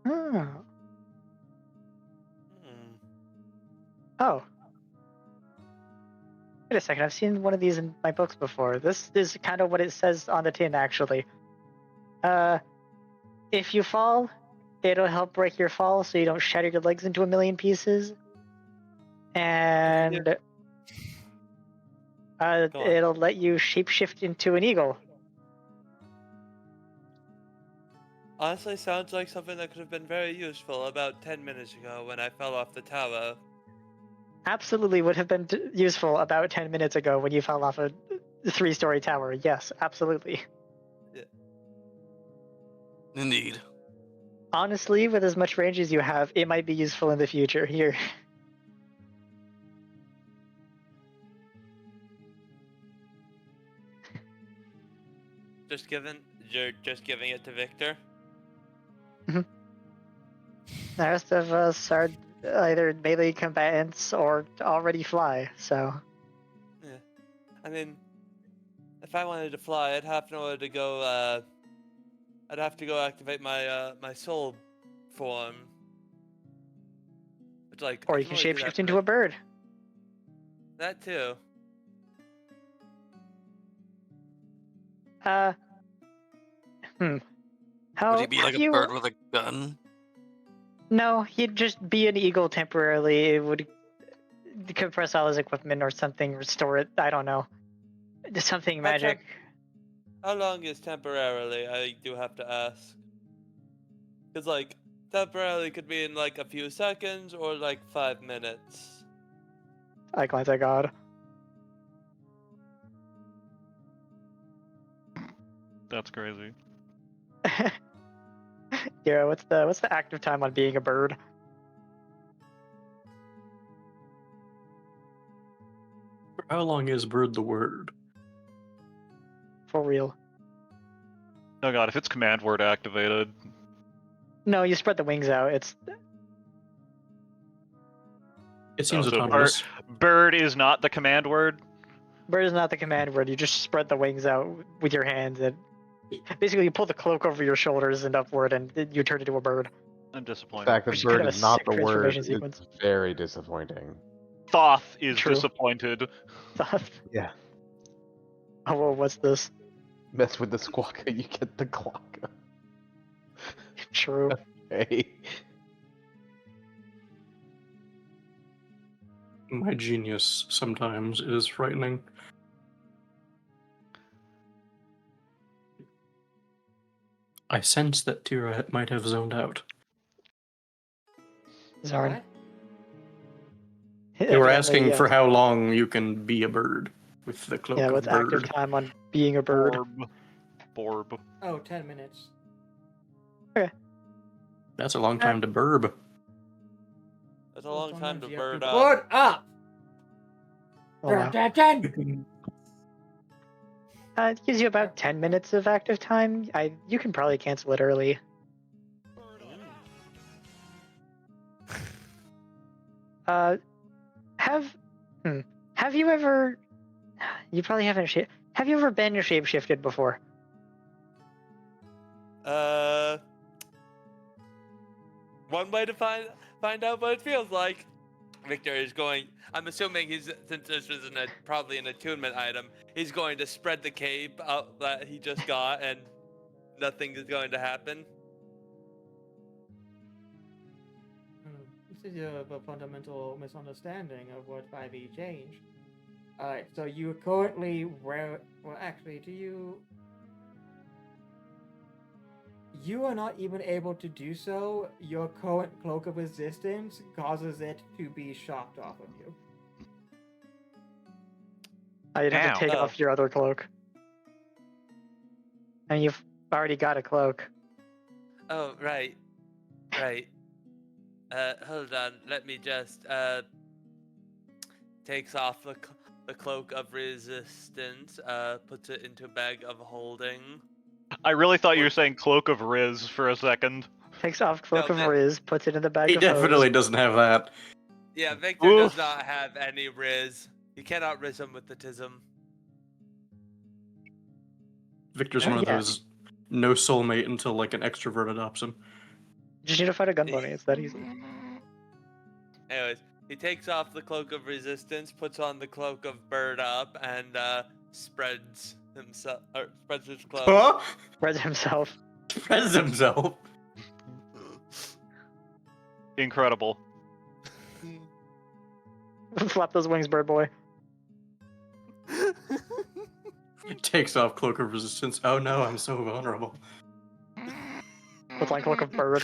Oh. Oh. Wait a second, I've seen one of these in my books before. This is kind of what it says on the tin, actually. If you fall, it'll help break your fall so you don't shatter your legs into a million pieces. And it'll let you shapeshift into an eagle. Honestly, sounds like something that could have been very useful about 10 minutes ago when I fell off the tower. Absolutely would have been useful about 10 minutes ago when you fell off a 3-story tower. Yes, absolutely. Yeah. Indeed. Honestly, with as much range as you have, it might be useful in the future. Here. You're just giving it to Victor? The rest of us are either melee combatants or already fly, so... Yeah. I mean, if I wanted to fly, I'd have to go, I'd have to go activate my, my soul form. It's like, Or I you can only do that shapeshift into a bird. That too. How Would he be like have a you... bird with a gun? No, he'd just be an eagle temporarily. It would compress all his equipment or something, restore it. I don't know. Just something magic. How long is temporarily? I do have to ask. Because, like, temporarily could be in, like, a few seconds or, like, 5 minutes. I glance at God. That's crazy. Yeah, what's the active time on being a bird? How long is bird the word? For real. Oh god, if it's command word activated. No, you spread the wings out. It seems so autonomous. Bird is not the command word? Bird is not the command word. You just spread the wings out with your hands, and basically you pull the cloak over your shoulders and upward, and you turn into a bird. I'm The disappointed. fact that Which is bird kind of is a not sick the word transformation is sequence. very disappointing. Thoth is True. disappointed. Yeah. Oh, well, what's this? Mess with the squawka, you get the clocka. True. Hey. My genius sometimes is frightening. I sense that Tira might have zoned out. Zarn. What? They were Evidently, asking yes. for how long you can be a bird with the cloak Yeah, of what's bird. active time on being a bird? Borb. Oh, 10 minutes. That's a long time to burb. That's a long time Sometimes to you have bird to up. Bird up! Oh, wow. It gives you about 10 minutes of active time. You can probably cancel it early. Have you ever... You probably haven't... Have you ever been shapeshifted before? One way to find out what it feels like. Victor is going. I'm assuming since this is probably an attunement item, he's going to spread the cape out that he just got, and nothing is going to happen. of a fundamental misunderstanding of what 5e changed. Alright, so you currently wear. Well, actually, do you. You are not even able to do so. Your current cloak of resistance causes it to be shocked off of you. You'd have Damn. to take Oh. off your other cloak. And you've already got a cloak. Oh, right. Right. Hold on. Let me just, takes off the cloak of resistance, puts it into a bag of holding. I really thought you were saying Cloak of Riz for a second. Takes off cloak No, of but- Riz, puts it in the bag He of hose. definitely doesn't have that. Yeah, Victor Oof. does not have any Riz. You cannot Riz him with the Tism. Victor's one of Yeah. those no soulmate until like an extrovert adopts him. Just need to fight a gun bunny, it's that easy. Anyways, he takes off the cloak of resistance, puts on the cloak of bird up, and spreads himself, or spreads his cloak. Huh? Spreads himself. Spreads himself. Incredible. Flap those wings, bird boy. Takes off cloak of resistance. Oh no, I'm so vulnerable. With like cloak of bird.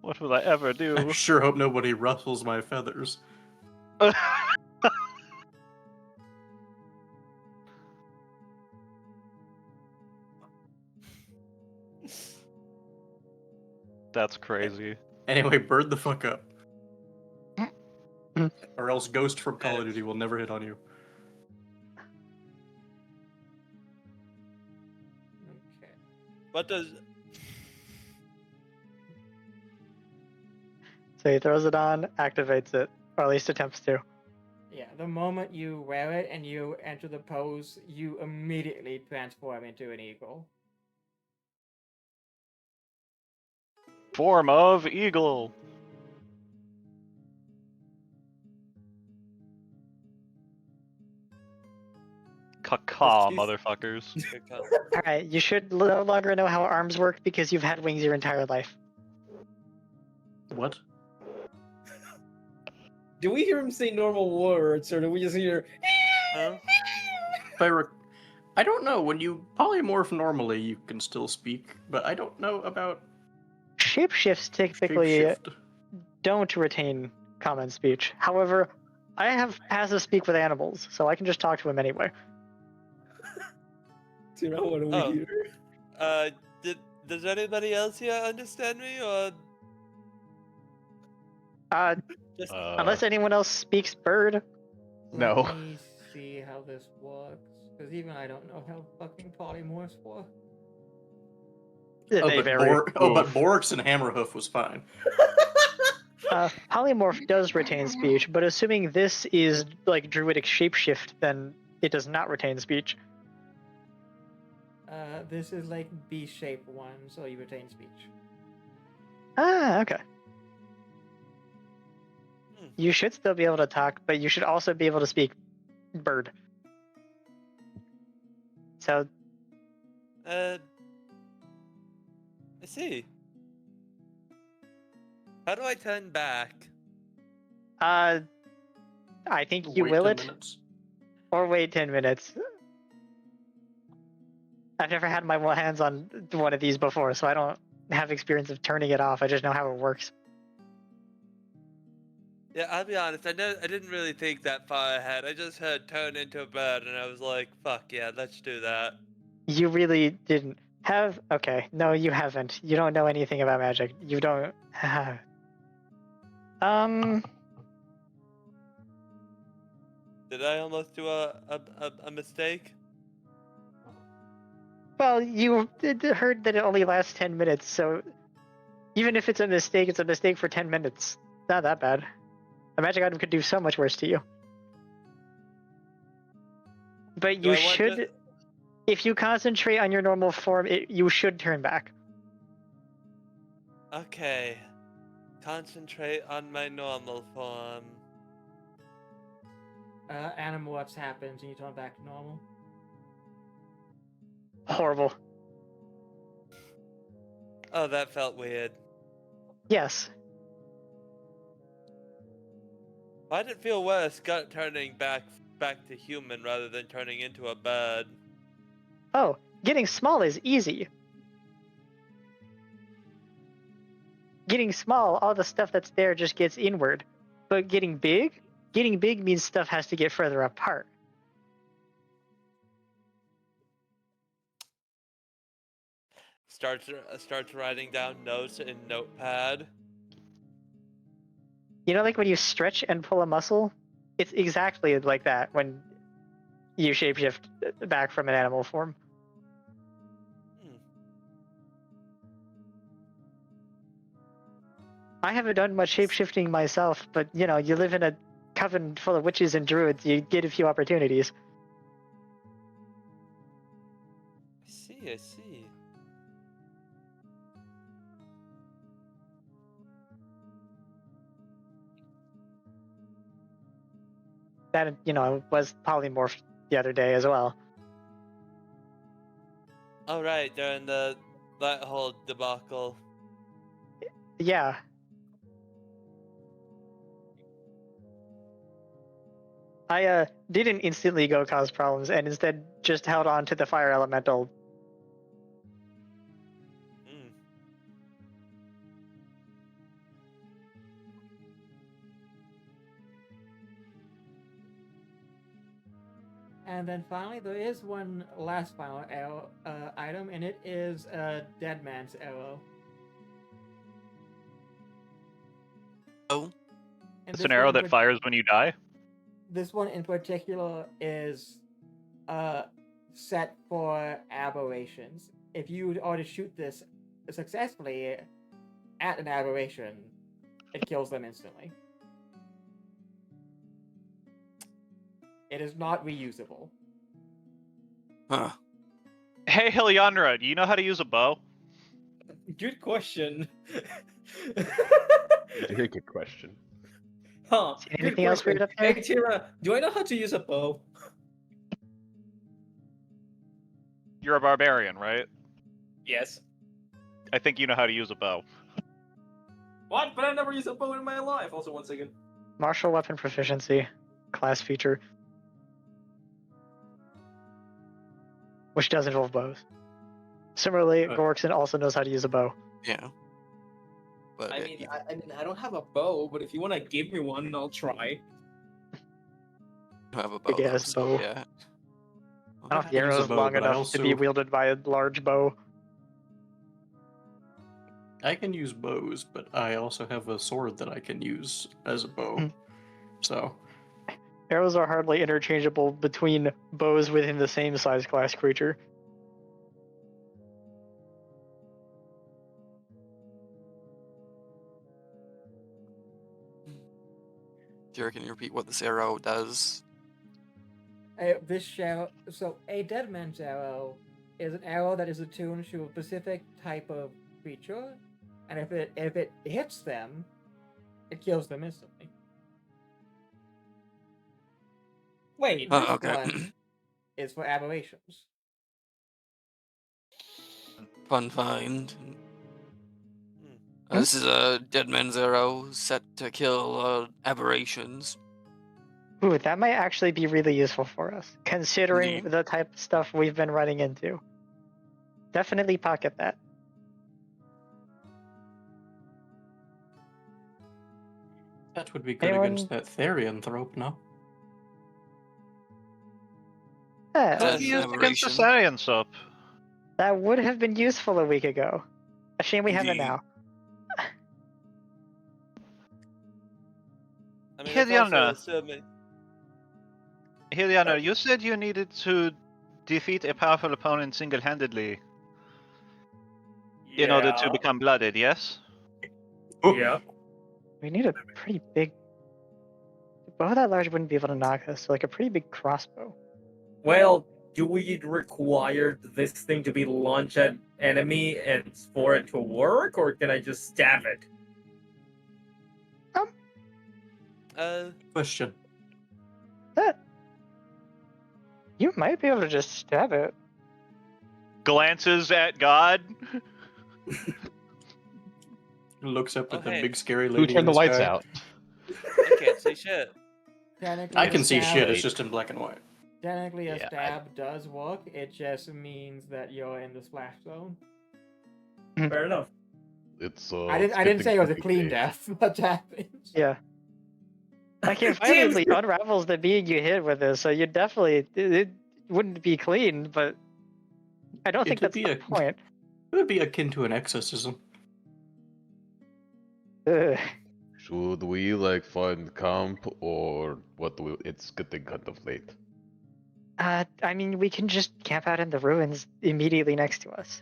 What will I ever I do? sure hope nobody ruffles my feathers. That's crazy. Anyway, bird the fuck up. Or else Ghost from Call of Duty will never hit on you. Okay. What does... So he throws it on, activates it, or at least attempts to. Yeah, the moment you wear it and you enter the pose, you immediately transform into an eagle. Form of eagle. Caw, motherfuckers. Alright, you should no longer know how arms work because you've had wings your entire life. What? Do we hear him say normal words, or do we just hear? Huh? I don't know. When you polymorph normally, you can still speak, but I don't know about Shapeshifts typically shapeshift. don't retain common speech. However, I have passive speak with animals, so I can just talk to him anyway. Do you know what do we Oh. hear? Does anybody else here understand me, or just... Unless anyone else speaks bird. No. Let me see how this works, because even I don't know how fucking polymorphs work. They vary. But Borix and Hammerhoof was fine. Polymorph does retain speech, but assuming this is like druidic shapeshift, then it does not retain speech. This is like B-shaped one, so you retain speech. Ah, okay. You should still be able to talk, but you should also be able to speak bird. So, I see. How do I turn back? I think you Wait will 10 it, minutes. or wait 10 minutes. I've never had my hands on one of these before, so I don't have experience of turning it off. I just know how it works. Yeah, I'll be honest. I didn't really think that far ahead. I just heard turn into a bird, and I was like, "Fuck yeah, let's do that." You really didn't have. Okay, no, you haven't. You don't know anything about magic. You don't. Did I almost do a mistake? Well, you heard that it only lasts 10 minutes, so even if it's a mistake for 10 minutes. Not that bad. A magic item could do so much worse to you. But Do you I want should, to- if you concentrate on your normal form, you should turn back. Okay. Concentrate on my normal form. Animorphs happens and you turn back to normal. Horrible. Oh, that felt weird. Yes. Why did it feel worse gut turning back to human rather than turning into a bird? Oh, getting small is easy. Getting small, all the stuff that's there just gets inward. But getting big means stuff has to get further apart. Starts writing down notes in notepad. You know, like when you stretch and pull a muscle? It's exactly like that when you shapeshift back from an animal form. I haven't done much shapeshifting myself, but you know, you live in a coven full of witches and druids, you get a few opportunities. I see. That, you know, was polymorphed the other day as well. Oh right, during that whole debacle. Yeah. I didn't instantly go cause problems and instead just held on to the fire elemental. And then finally, there is one last final arrow, item, and it is a dead man's arrow. Oh. And It's an arrow that fires when you die? This one in particular is set for aberrations. If you are to shoot this successfully at an aberration, it kills them instantly. It is not reusable. Huh. Hey, Heliandra, do you know how to use a bow? Good question. Very good question. Huh. See anything else weird up there? Hey, Tira, do I know how to use a bow? You're a barbarian, right? Yes. I think you know how to use a bow. What? But I never used a bow in my life. Also, one second. Martial weapon proficiency, class feature. Which does involve bows. Similarly, Gorkson also knows how to use a bow. Yeah. But I mean, I don't have a bow, but if you want to give me one, I'll try. you have a bow. Big ass so, bow. Yeah. I don't know if the I use arrow a is bow, long but I enough to be also- wielded by a large bow. I can use bows, but I also have a sword that I can use as a bow. So Arrows are hardly interchangeable between bows within the same size class creature. Tira, can you repeat what this arrow does? This arrow, so a dead man's arrow is an arrow that is attuned to a specific type of creature, and if it hits them, it kills them instantly. Wait, this okay. one is for aberrations. Fun find. This is a dead man's arrow set to kill aberrations. Ooh, that might actually be really useful for us, considering Indeed. the type of stuff we've been running into. Definitely pocket that. that would be good against that Therianthrope, no? Yeah, That'd be used against the aberration. Saiyan soap. that would have been useful a week ago. A shame we have it Indeed. now. I mean, it's also Heliandra, assuming. Heliandra, you said you needed to defeat a powerful opponent single-handedly in order to become blooded, yes? Yeah. We need a pretty big... A bow that large wouldn't be able to knock us, so like a pretty big crossbow. Well, do we require this thing to be launched at enemy and for it to work, or can I just stab it? Question. That... You might be able to just stab it. Glances at God. Looks up at the hey. big scary Who lady in turned the lights sky. out? Okay, so shit. Technically, I a can see stab- shit. It's just in black and white. Technically, a Yeah, stab does work. It just means that you're in the splash zone. Fair enough. It's I didn't say it was a clean death. That happens. Yeah. Like it finally unravels the being you hit with this, so you definitely it wouldn't be clean, but I don't think It would that's be the a- point. It would be akin to an exorcism. Ugh. Should we like find camp or what? It's getting kind of late. I mean, we can just camp out in the ruins immediately next to us.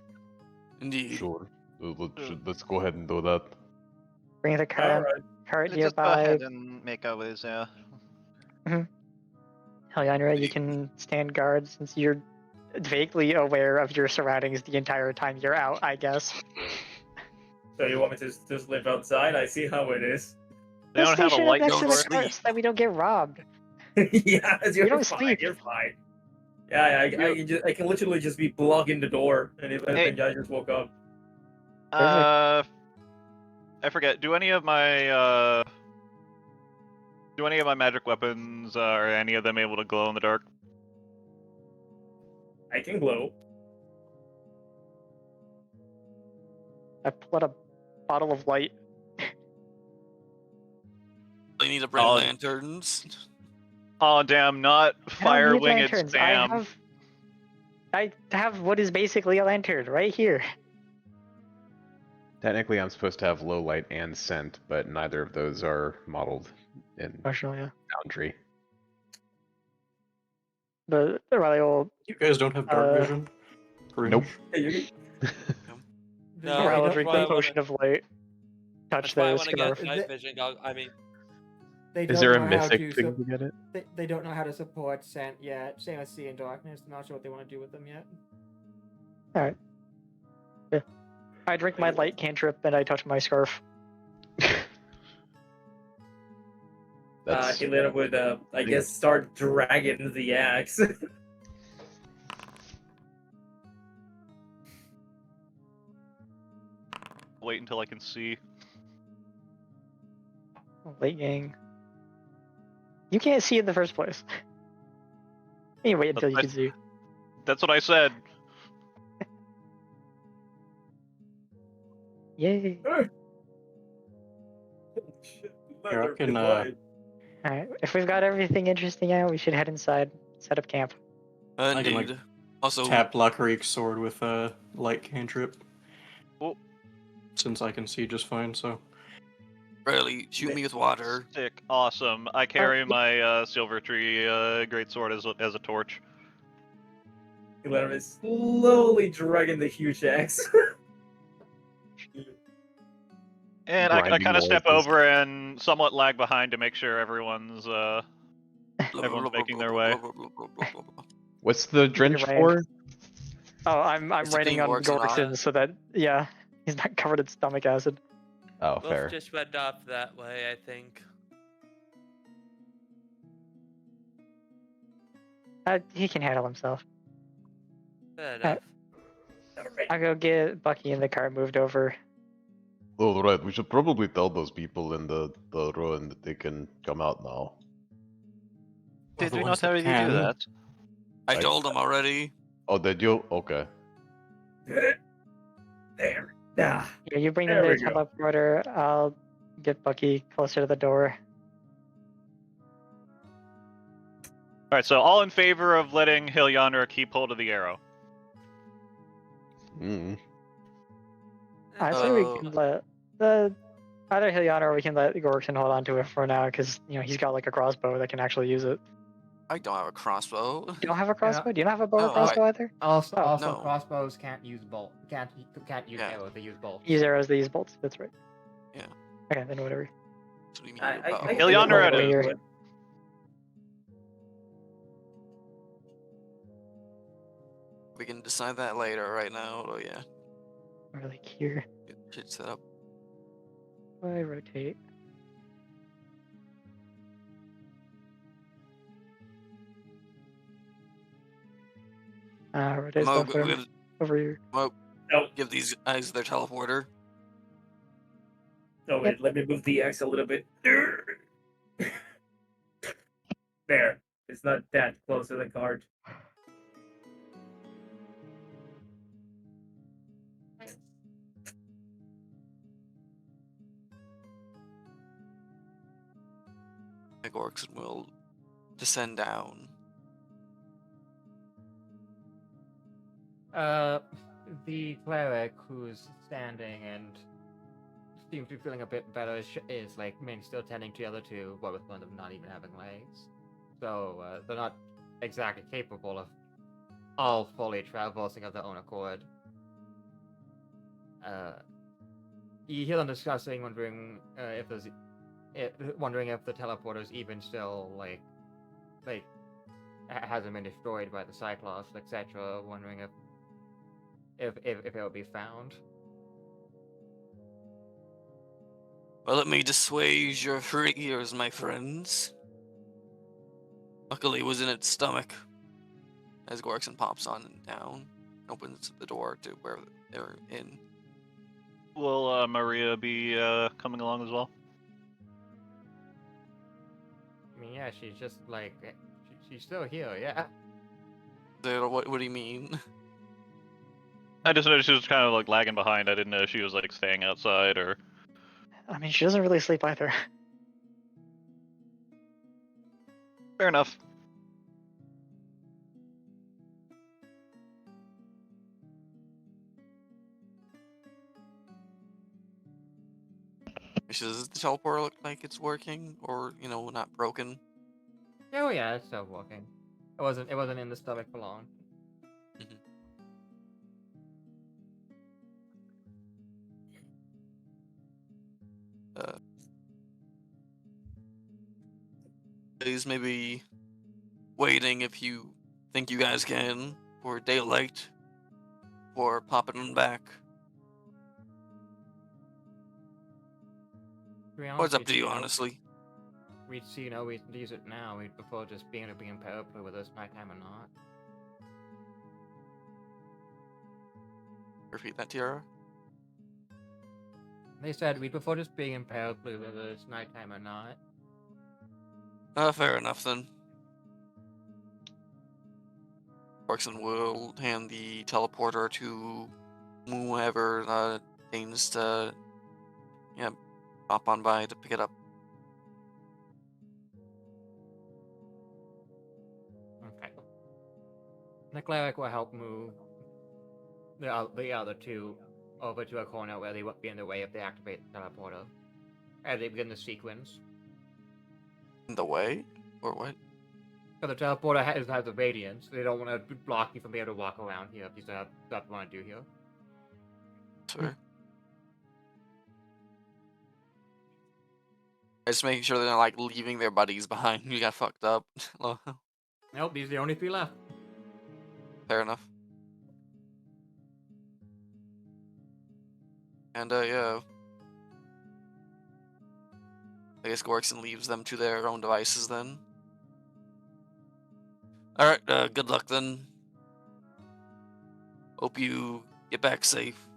Indeed. Sure. Let's go ahead and do that. Bring the cart Just go nearby. ahead and make our ways, yeah. Helianra, you can stand guard since you're vaguely aware of your surroundings the entire time you're out, I guess. So you want me to just live outside? I see how it is. They don't have a station light next to don't the source. cart so that we don't get robbed. Yeah, you're don't fine. sleep. You're fine. Yeah, I can literally just be blocking the door, and if I Hey. think I just woke up. I forget. Do any of my magic weapons are any of them able to glow in the dark? I can glow. I put a bottle of light. They need to bring Oh. lanterns. Oh damn! Not I don't fire need winged lanterns. spam. I have what is basically a lantern right here. Technically, I'm supposed to have low light and scent, but neither of those are modeled in Partially, yeah. Foundry. But Riley will You guys don't have dark vision? Nope. Hey, you No, Riley will that's drink why I the wanna- potion of light. Touch That's why I the want to scarf. get night vision. I mean, They Is don't there a know how mythic to thing to get it? They don't know how to support scent yet. Same as see in darkness. They're not sure what they want to do with them yet. Alright. Yeah. I drink my light cantrip and I touch my scarf. That's Elena would, I guess, start dragging the axe. Wait until I can see. Late gang. You can't see in the first place. You wait until you can see. That's what I said. Yay. Here, I can, Alright, if we've got everything interesting out, we should head inside, set up camp. I can, Indeed. like, Also, tap Blackreek's sword with a light cantrip. Oh. Since I can see just fine, so. really, shoot me with water. Sick, awesome. I carry my silver tree greatsword as a torch. Elena is slowly dragging the huge axe. And I Grinding kind of step noises. over and somewhat lag behind to make sure everyone's making their way. What's the drench rain. for? Oh, I'm It's to writing clean on works and Gorkson honor. so that, yeah, he's not covered in stomach acid. Oh, Wolf fair. just went off that way, I think. He can handle himself. Fair enough. I'll go get Bucky in the car moved over. Oh, right. We should probably tell those people in the ruin that they can come out now. Well, Did the we ones not that already can- do that? I told them already. Oh, did you? Okay. There. Ah. Yeah, you bring in There the we go. teleporter. I'll get Bucky closer to the door. Alright, so all in favor of letting Hylianra keep hold of the arrow. Mm. I say we Uh, can let the either Hyliana or we can let Gorkson hold on to it for now because he's got like a crossbow that can actually use it. I don't have a crossbow. You don't have a crossbow? Do you not have a bow or No, crossbow either? Also, Oh, also no. crossbows can't use bolt. Can't use Yeah. arrows. They use bolts. Use arrows, they use bolts. That's right. Yeah. Okay, then whatever. What do you mean? I your bow? can Hylianra hold it on is. to it. We can decide that later. Right now, oh yeah. Or like here. Get shit set up. I rotate. Rotate Mo, stuff over here. give these guys their teleporter. Oh wait, let me move the axe a little bit. It's not that close to the cart. Gorkson will descend down. The cleric who's standing and seems to be feeling a bit better is like still tending to the other two, but with one of them not even having legs. So they're not exactly capable of all fully traversing of their own accord. You hear them discussing, wondering if the teleporter's even still like hasn't been destroyed by the Cyclops, etc. Wondering if it will be found. Well, let me dissuade your fears, my friends. Luckily, it was in its stomach. As Gorkson pops on and down, opens the door to where they're in. Will Maria be coming along as well? I mean, yeah, she's just like she's still here, yeah. What do you mean? I just noticed she was kind of like lagging behind. I didn't know if she was like staying outside or. I mean, she doesn't really sleep either. Fair enough. Does the teleporter look like it's working, or not broken? Oh yeah, it's still working. It wasn't in the stomach for long. Is maybe waiting if you think you guys can for daylight, or popping them back. What's up to you, honestly? We'd use it now. We'd prefer just being able to be in paraply whether it's nighttime or not. Repeat that, Tiara. They said we'd prefer just being in paraply whether it's nighttime or not. Fair enough then. Gorkson will hand the teleporter to whoever deigns to hop on by to pick it up. Okay. The cleric will help move the other two over to a corner where they won't be in the way if they activate the teleporter. As they begin the sequence. In the way? Or what? Because the teleporter has a radiance, they don't want to block you from being able to walk around here if you still have stuff you want to do here. Sure. Just making sure they're not like leaving their buddies behind. You got fucked up. Nope, these are the only three left. Fair enough. And yeah. I guess Gorkson leaves them to their own devices then. Alright, good luck then. Hope you get back safe.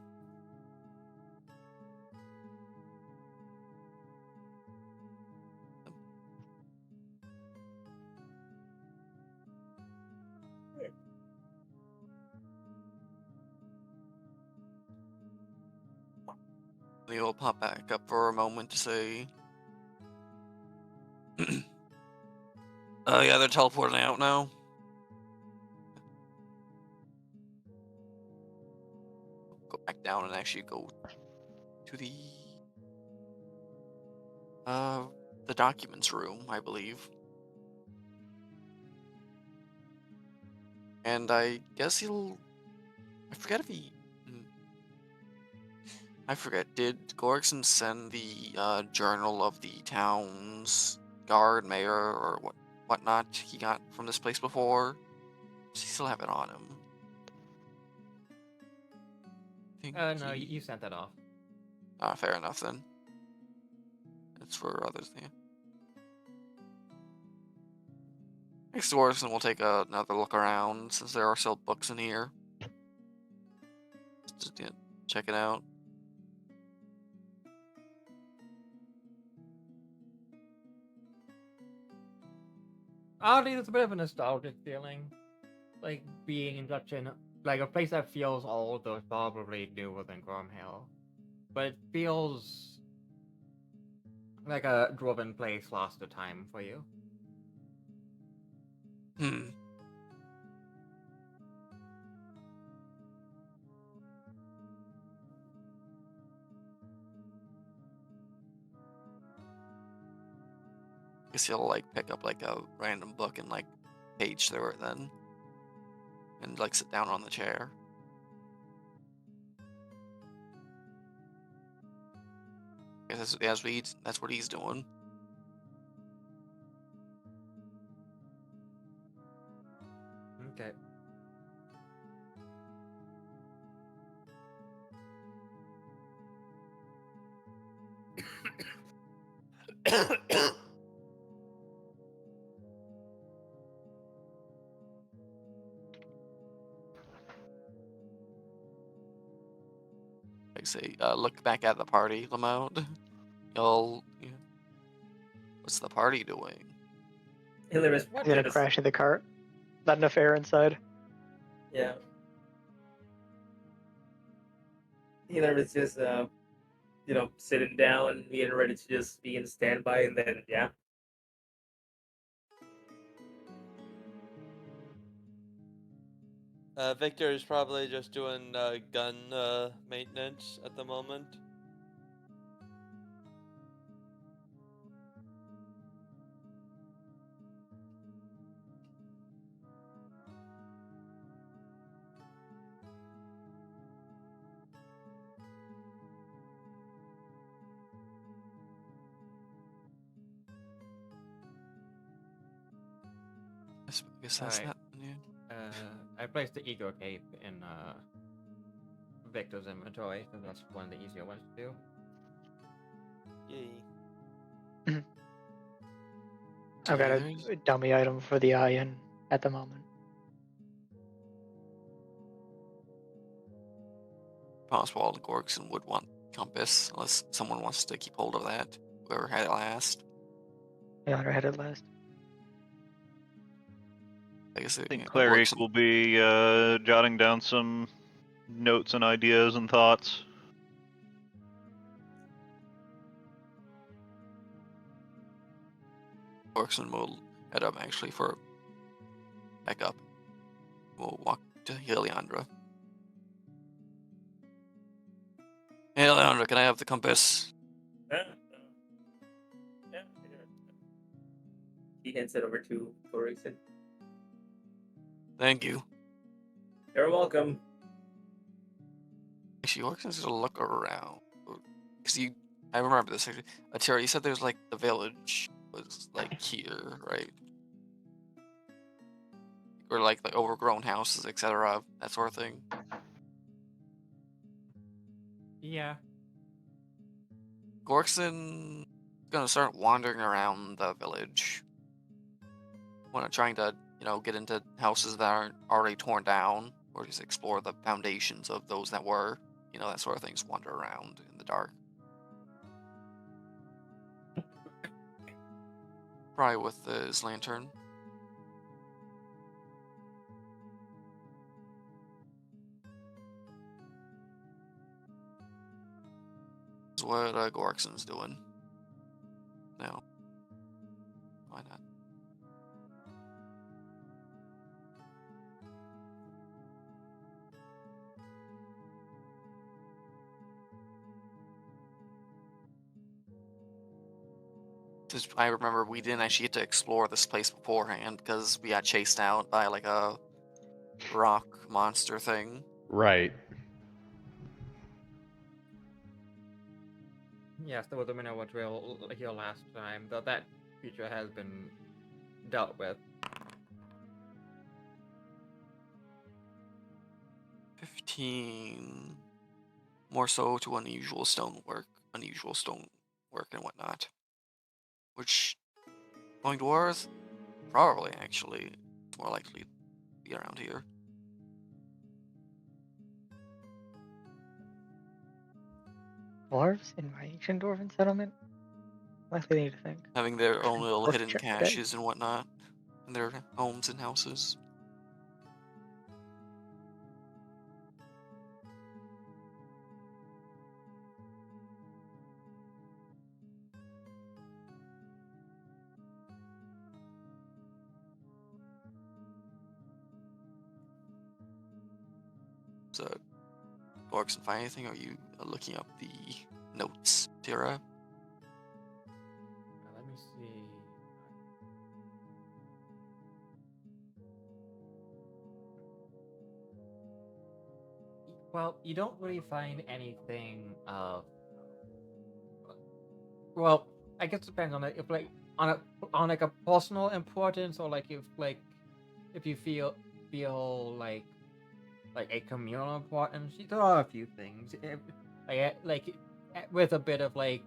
You'll pop back up for a moment to say, yeah, they're teleporting out now. Go back down and actually go to the documents room, I believe. And I guess I forget if he... I forget, did Gorkson send the journal of the town's guard, mayor, or whatnot he got from this place before? Does he still have it on him? No, you sent that off. Fair enough then. It's for others, yeah. Next to Gorkson, we'll take another look around, since there are still books in here. Just check it out. Oddly, it's a bit of a nostalgic feeling, like being in such like a place that feels old, though it's probably newer than Gromhill, but it feels like a dwarven place lost to time for you. Hmm. Guess he'll like pick up like a random book and like page through it then, and like sit down on the chair. Guess that's what he's doing. Okay. Like say, look back at the party, Lamont. What's the party doing? Hilarious. I'm gonna crash in the cart. Not enough air inside. Yeah. Hilarious just sitting down, being ready to just be in standby, and then yeah. Victor is probably just doing gun maintenance at the moment. I guess that's Alright. not new. I placed the ego cape in Victor's inventory, so that's one of the easier ones to do. Yay. I've got Cheers. a dummy item for the iron at the moment. Possible all the Gorkson would want compass, unless someone wants to keep hold of that. Whoever had it last. The honor headed last. I guess I it think it Cleric works. will be jotting down some notes and ideas and thoughts. Gorkson will head up actually for backup. We'll walk to Heliandra. Hey, Heliandra, can I have the compass? Yeah. He hands it over to Corixon. Thank you. You're welcome. Actually, Gorkson's gonna look around. Cause I remember this actually. Terry, you said there's like the village was like here, right? Or like overgrown houses, etc. That sort of thing. Yeah. Gorkson gonna start wandering around the village. Trying to, get into houses that aren't already torn down, or just explore the foundations of those that were, that sort of thing. Just wander around in the dark. Probably with his lantern. Is what Gorkson's doing. No. Why not? I remember we didn't actually get to explore this place beforehand because we got chased out by like a rock monster thing. Right. Yes, there was a Minowa drill here last time, though that feature has been dealt with. 15. More so to unusual stonework and whatnot. Which, going dwarves, probably actually, it's more likely to be around here. Dwarves in my ancient dwarven settlement? Likely need to think. Having their own little Let's hidden check that. caches and whatnot. in their homes and houses. So, Orcs, find anything? Or are you looking up the notes, Tira? Let me see. Well, you don't really find anything of. Well, I guess it depends on it. If like on like a personal importance, or like if you feel like a communal importance. There are a few things. With a bit of like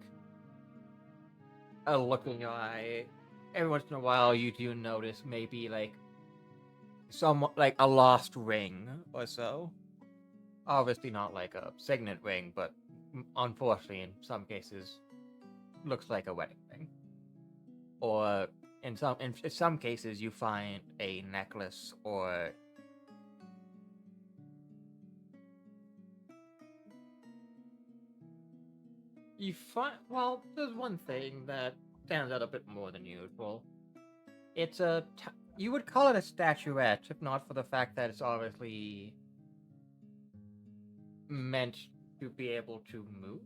a look in your eye, every once in a while you do notice maybe like like a lost ring or so. Obviously not like a signet ring, but unfortunately in some cases looks like a wedding ring. Or in some cases you find a necklace or you find, well, there's one thing that stands out a bit more than usual. It's you would call it a statuette, if not for the fact that it's obviously meant to be able to move.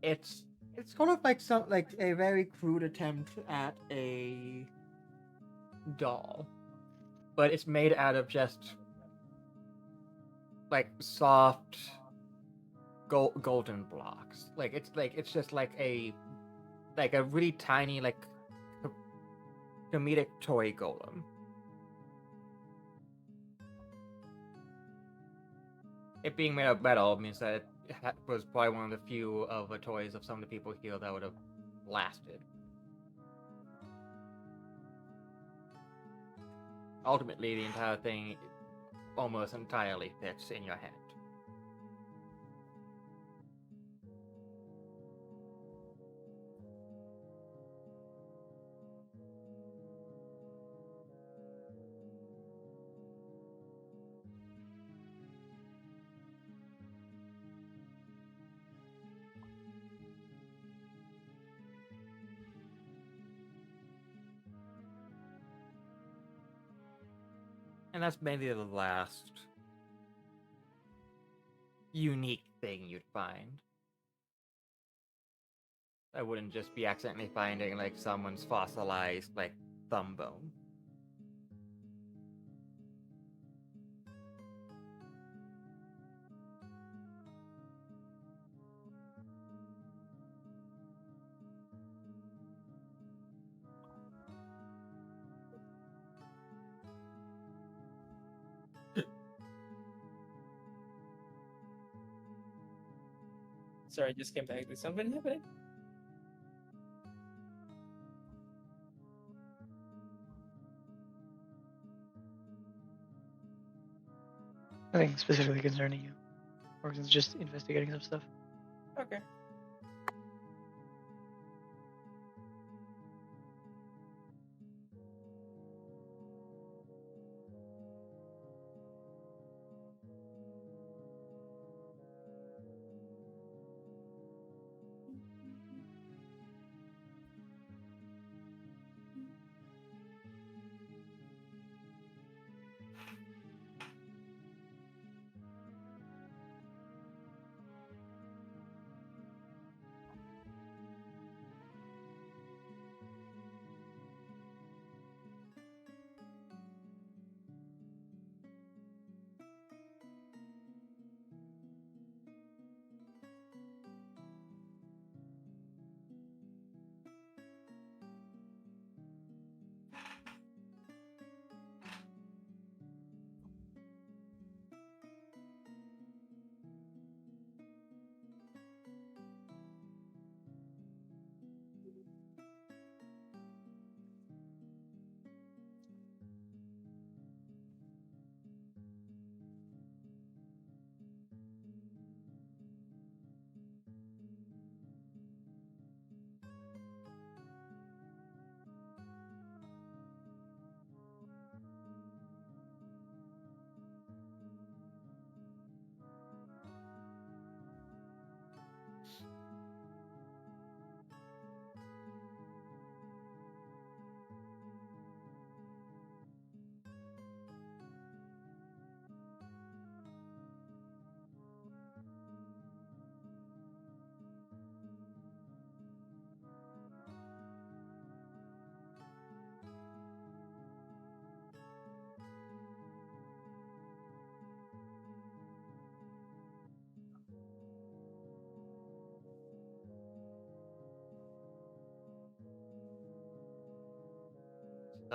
It's sort of like a very crude attempt at a doll, but it's made out of just like soft golden blocks. It's just like a really tiny comedic toy golem. It being made of metal means that it was probably one of the few of the toys of some of the people here that would have lasted. Ultimately, the entire thing almost entirely fits in your hand. And that's mainly the last unique thing you'd find. I wouldn't just be accidentally finding like someone's fossilized like thumb bone. Sorry, I just came back. Did something happening? Nothing specifically concerning you. Or is it just investigating some stuff? Okay.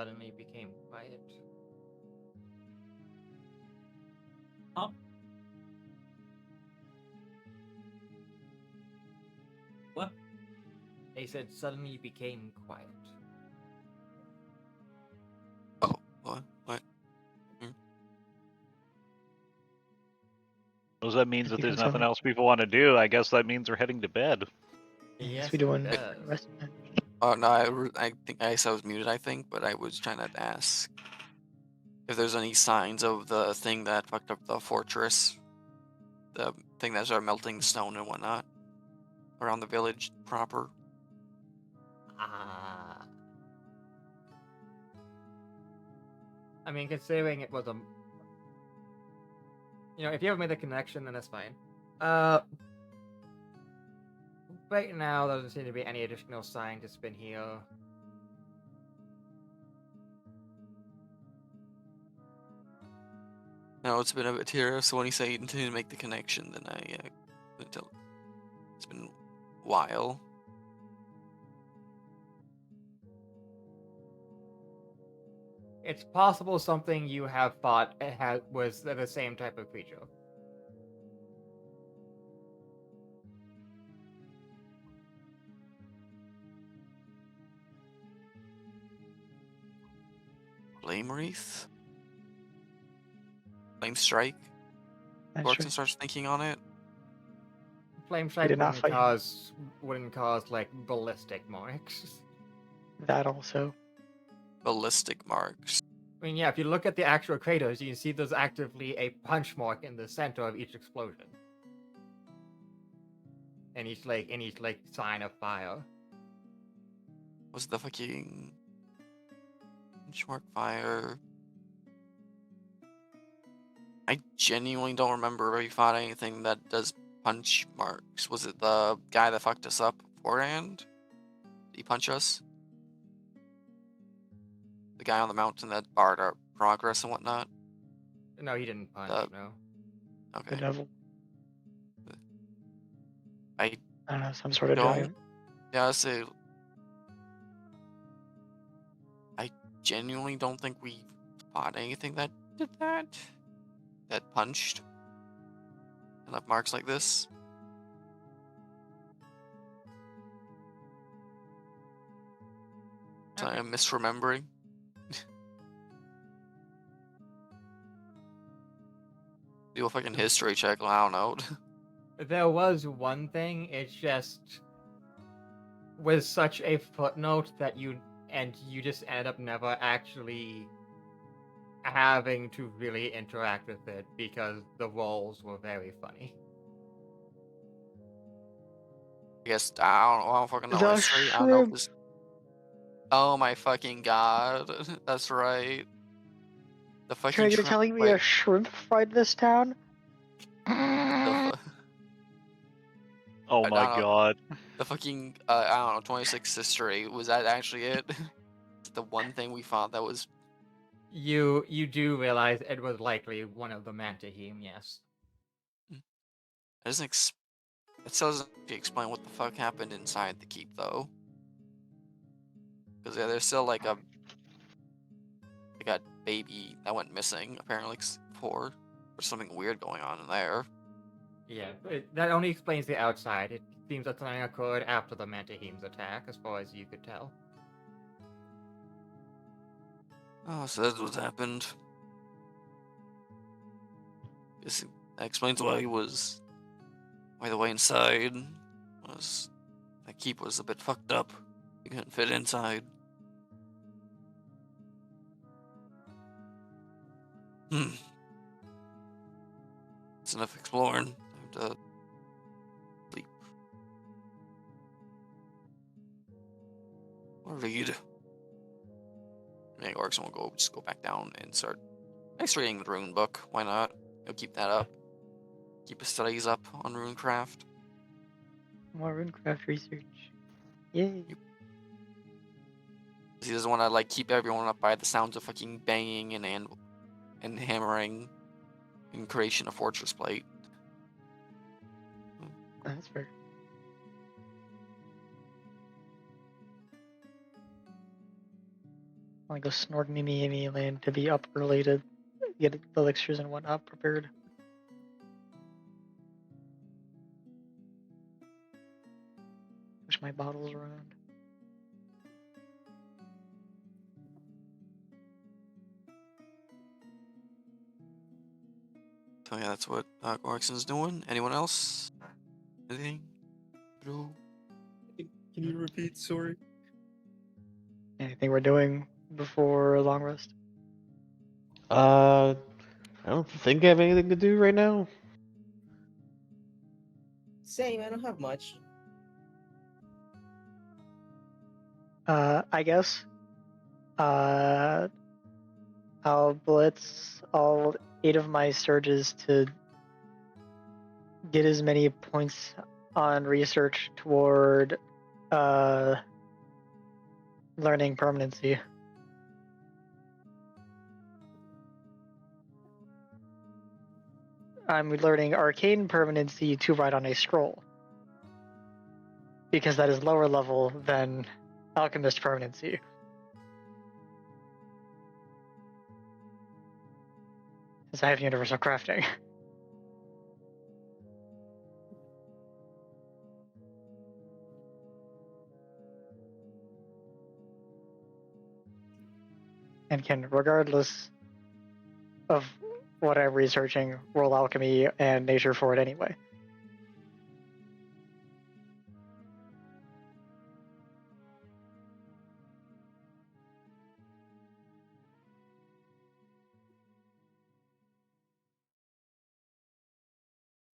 suddenly became quiet. Huh? What? They said suddenly became quiet. Oh, what? Does that mean that Thank you there's for nothing telling. else people want to do? I guess that means we're heading to bed. Yes, Yes, we it doing does. rest. Oh no, I think I was muted. I think, but I was trying to ask if there's any signs of the thing that fucked up the fortress, the thing that started melting the stone and whatnot around the village proper. I mean, considering it was a, if you haven't made the connection, then that's fine. Right now, there doesn't seem to be any additional scientists been here. No, it's been a bit here. So when you say you intend to make the connection, then it's been a while. It's possible something you have thought was the same type of creature. Flame wreath, flame strike. That's Gorkson true. starts thinking on it. Flame strike did not fight him. wouldn't cause like ballistic marks. That also. Ballistic marks. I mean, yeah, if you look at the actual craters, you can see there's actively a punch mark in the center of each explosion. And each sign of fire. Was the fucking benchmark fire? I genuinely don't remember if we fought anything that does punch marks. Was it the guy that fucked us up beforehand? Did he punch us? The guy on the mountain that barred our progress and whatnot? No, he didn't punch, no. The Okay. devil. I I don't know, some sort of don't. giant. Yeah, I say. I genuinely don't think we fought anything that did that. That punched. And left marks like this. So Okay. I'm misremembering. Do a fucking history check. I don't know. There was one thing, it's just was such a footnote that you just ended up never actually having to really interact with it because the roles were very funny. I guess I don't fucking know The history. I don't know if shrimp. this. Oh my fucking god. That's right. The fucking You're shrimp. telling me Wait, a shrimp fried this town? the, Oh I my don't know. god. The fucking, I don't know, 26 history. Was that actually it? The one thing we found that was. You do realize it was likely one of the Mantahim, yes. It doesn't it still doesn't explain what the fuck happened inside the keep, though. Because yeah, there's still like a baby that went missing, apparently, before. There's something weird going on in there. Yeah, that only explains the outside. It seems that something occurred after the Mantahim's attack, as far as you could tell. Oh, so that's what happened. Guess that explains why the way inside was. That keep was a bit fucked up. You couldn't fit inside. It's enough exploring. Time to sleep. Or read. Maybe Orcs won't just go back down and start reading the rune book. Why not? You'll keep that up. Keep his studies up on runecraft. More runecraft research. Yay. He doesn't want to keep everyone up by the sounds of fucking banging and hammering in creation of fortress plate. That's fair. I go snort me land to be up early to get the elixirs and whatnot prepared. Push my bottles around. So yeah, that's what Gorkson's doing. Anyone else? Anything? Drew? Can you repeat? Sorry. Anything we're doing before a long rest? I don't think I have anything to do right now. Same, I don't have much. I guess. I'll blitz all 8 of my surges to get as many points on research toward learning permanency. I'm learning arcane permanency to write on a scroll, because that is lower level than alchemist permanency. Since I have universal crafting. And can, regardless of what I'm researching, roll alchemy and nature for it anyway.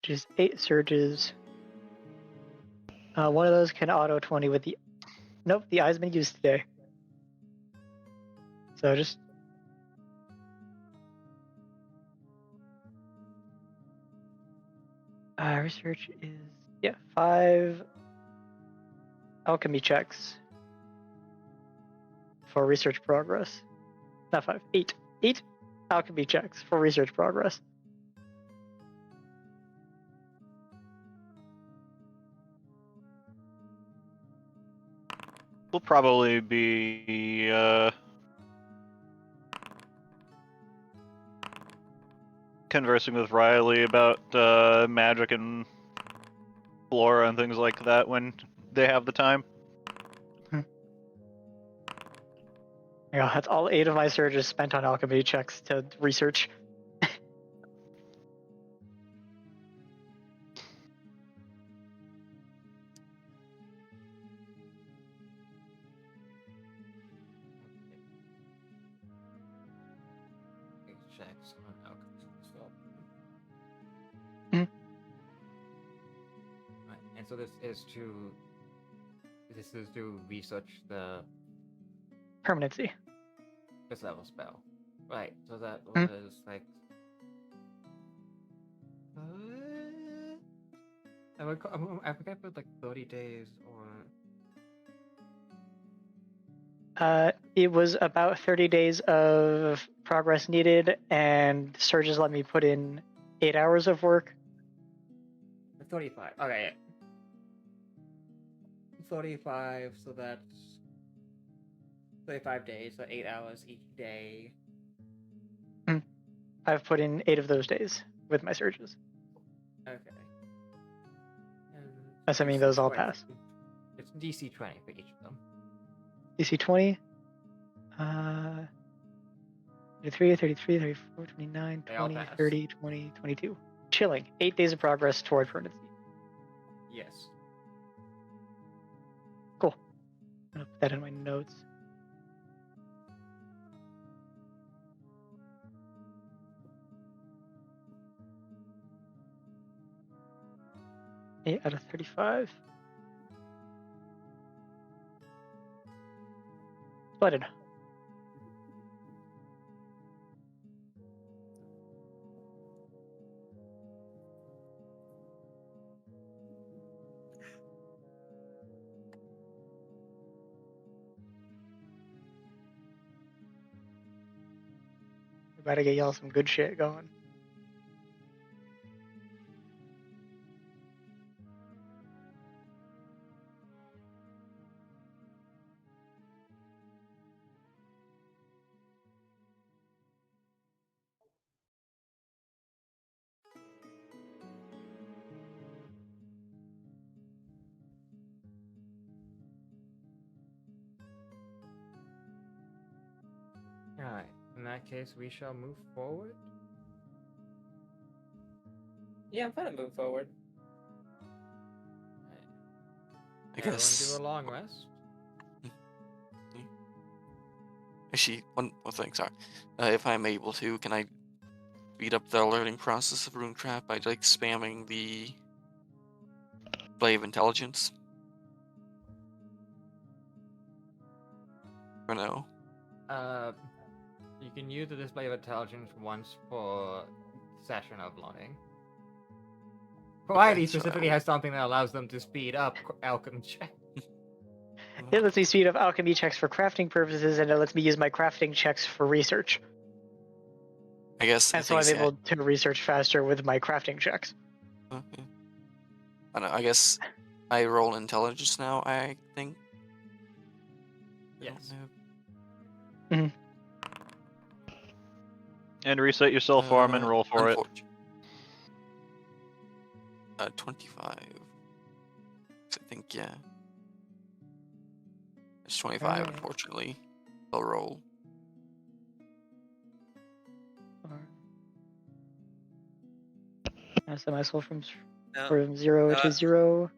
Which is 8 surges. One of those can auto 20 with the... Nope, the eye's been used today. So just... research is... Yeah, 5 alchemy checks for research progress. Not 5, 8. 8 alchemy checks for research progress. We'll probably be conversing with Riley about magic and flora and things like that when they have the time. Yeah, that's all 8 of my surges spent on alchemy checks to research. Checks on alchemy stuff. Mhm. Right, and so this is to research the Permanency. this level spell. Right, so that Mhm. was like I forget if it was like 30 days or It was about 30 days of progress needed, and surges let me put in 8 hours of work. 35. Okay, yeah. 35, so that's 35 days, so 8 hours each day. I've put in 8 of those days with my surges, Okay. And assuming DC those all 20 pass. It's DC 20 for each of them. DC 20, 33, 33, 34, 29, They all 20, pass. 30, 20, 22. Chilling. 8 days of progress toward permanency. Yes. Cool. I'm gonna put that in my notes. Eight out of 35. Splendid. We gotta get y'all some good shit going. that case, we shall move forward. Yeah, I'm fine to move forward. I Everyone guess. do a long rest. Actually, one more thing, sorry. If I'm able to, can I speed up the learning process of Rune Trap by like spamming the Blade of Intelligence? Or no? You can use the display of intelligence once per session of learning. Provided he so I specifically will- has something that allows them to speed up alchemy check. It lets me speed up alchemy checks for crafting purposes, and it lets me use my crafting checks for research. I guess. And so I'm able to research faster with my crafting checks. Okay. I don't know, I guess I roll intelligence now, I think. I don't Yes. know. And reset your soul form and roll for it. 25. I think, yeah. It's 25, Alright. unfortunately. I'll roll. I set my soul from No. 0 to 0.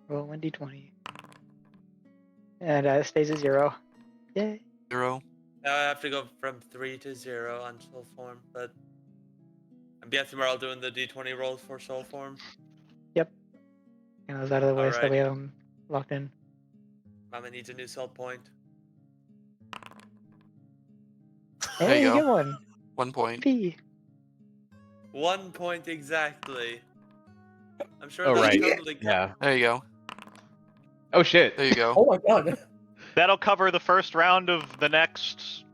Roll 1d20. And it stays at 0. Yay. 0. Now I have to go from 3 to 0 on soul form, but I'm guessing we're all doing the d20 rolls for soul form. Yep. And I was out of the way so that Alright. we have them locked in. Mama needs a new soul point. There Hey, you you go. get one. 1 point. P. 1 point exactly. I'm sure Oh, that right. totally Yeah. There you go. Oh shit. There you go. Oh my god. That'll cover the first round of the next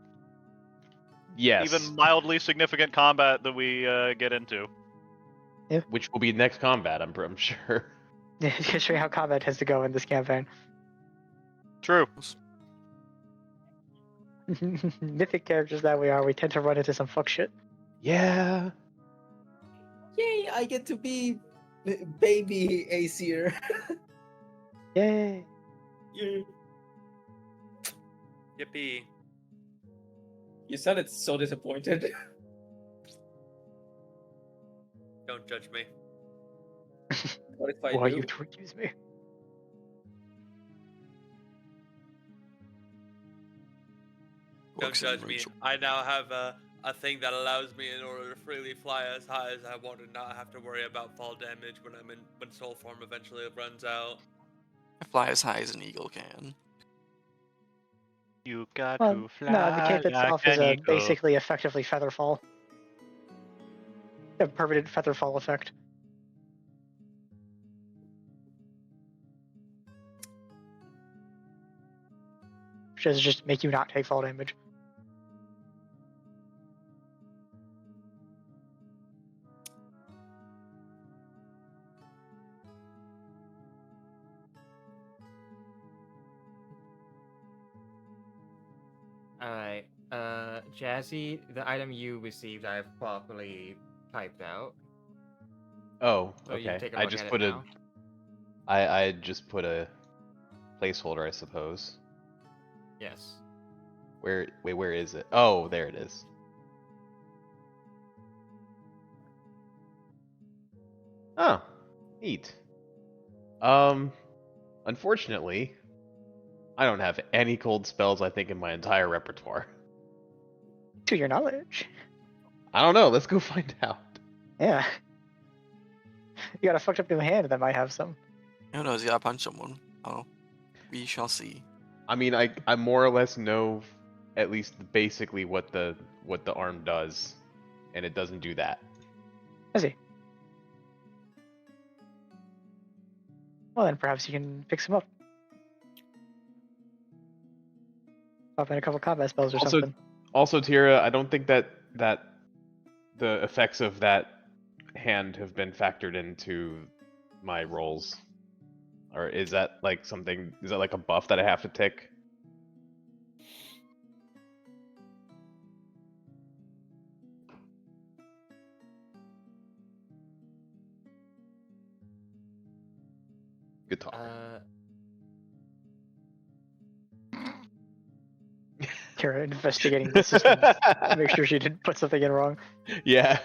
Yes. even mildly significant combat that we get into. Which will be next combat, I'm sure. Yeah, to show you how combat tends to go in this campaign. True. Mythic characters that we are, we tend to run into some fuck shit. Yeah. Yay, I get to be baby Aesir. Yay. Yay. Yippee. You sounded so disappointed. Don't judge me. What if I Why do? you accuse me? Don't Looks in judge me. Rachel. I now have a thing that allows me in order to freely fly as high as I want and not have to worry about fall damage when soul form eventually runs out. I fly as high as an eagle can. You got Well, to fly no, the cape like itself an is eagle. basically effectively featherfall. A permanent featherfall effect. Which does just make you not take fall damage. Alright. Jazzy, the item you received I have properly typed out. Oh, So you can okay. take a I look just at it put a now. I just put a placeholder, I suppose. Yes. Wait, where is it? Oh, there it is. Oh, neat. Unfortunately, I don't have any cold spells, I think, in my entire repertoire. To your knowledge. I don't know, let's go find out. Yeah. You got a fucked up new hand that might have some. Who knows? You gotta punch someone. Oh, we shall see. I mean, I more or less know at least basically what the arm does, and it doesn't do that. I see. Well, then perhaps you can fix him up. Pop in a couple combat spells or something. Also, Tira, I don't think that the effects of that hand have been factored into my rolls. Or is that like something? Is that like a buff that I have to tick? Good talk. Kara investigating the system. Make sure she didn't put something in wrong. Yeah.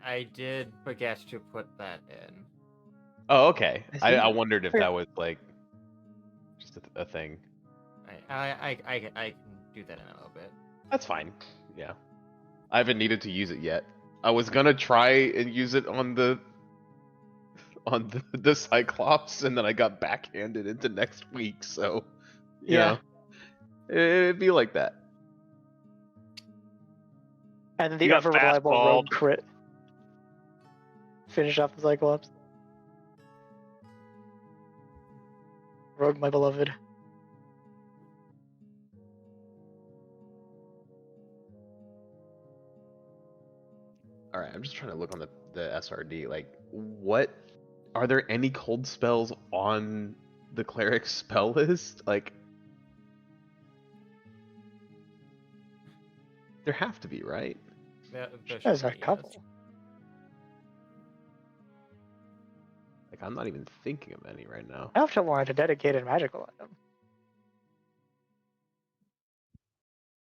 I did forget to put that in. Oh, okay. I see. I wondered if Okay. that was like just a thing. I can do that in a little bit. That's fine. Yeah. I haven't needed to use it yet. I was gonna try and use it on the the Cyclops, and then I got backhanded into next week. So, you Yeah. know, it'd be like that. And then the You got ever reliable fastballed. rogue crit. Finish off the Cyclops. Rogue, my beloved. All right, I'm just trying to look on the SRD. Like, what are there any cold spells on the cleric spell list? Like, there have to be, right? There's a couple. Like, I'm not even thinking of any right now. I have to warrant a dedicated magical item.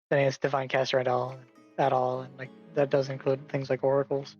Then it's divine caster at all, and like that does include things like oracles.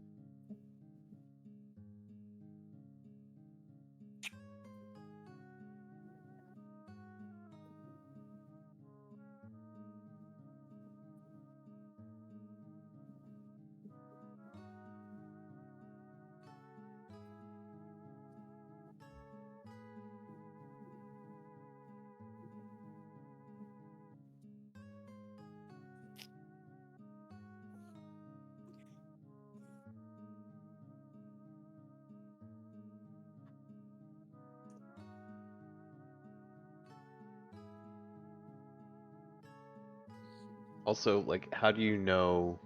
Also, like, how do you know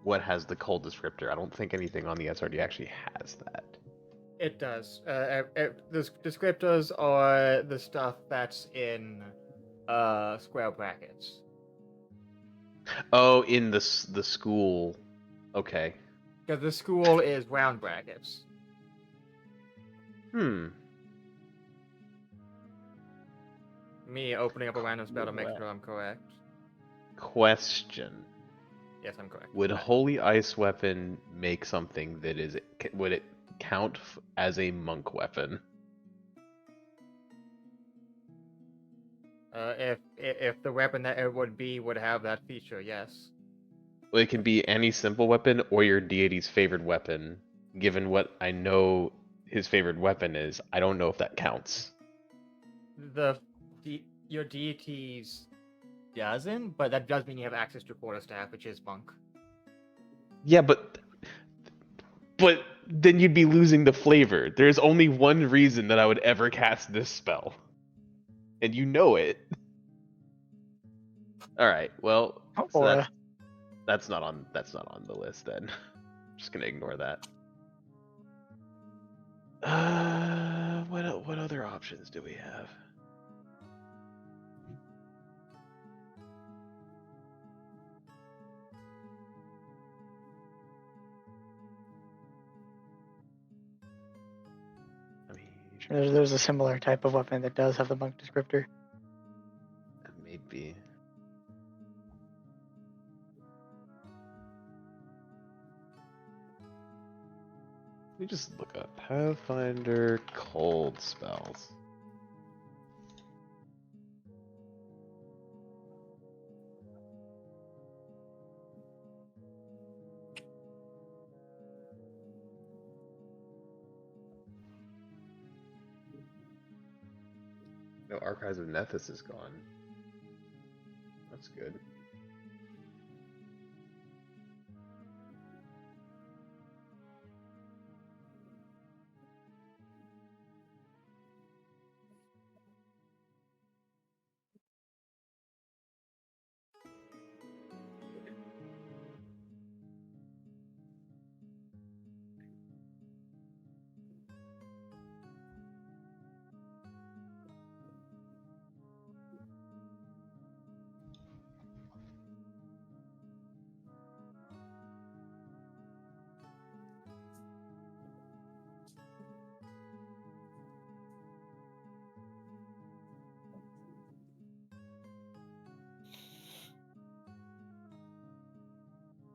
what has the cold descriptor? I don't think anything on the SRD actually has that. It does. The descriptors are the stuff that's in square brackets. Oh, in the school. Okay. Because the school is round brackets. Me opening up a random spell to make sure I'm correct. Question. Yes, I'm correct. Would Holy Ice Weapon make something that is... Would it count as a monk weapon? If the weapon that it would be would have that feature, yes. Well, it can be any simple weapon or your deity's favorite weapon. Given what I know his favorite weapon is, I don't know if that counts. Your deity's doesn't, but that does mean you have access to quarterstaff, which is monk. Yeah, but then you'd be losing the flavor. There's only one reason that I would ever cast this spell. And you know it. Alright, well, so that's not on the list then. I'm just gonna ignore that. What other options do we have? There's a similar type of weapon that does have the monk descriptor. That may be. Let me just look up Pathfinder cold spells. No, Archives of Nethys is gone. That's good.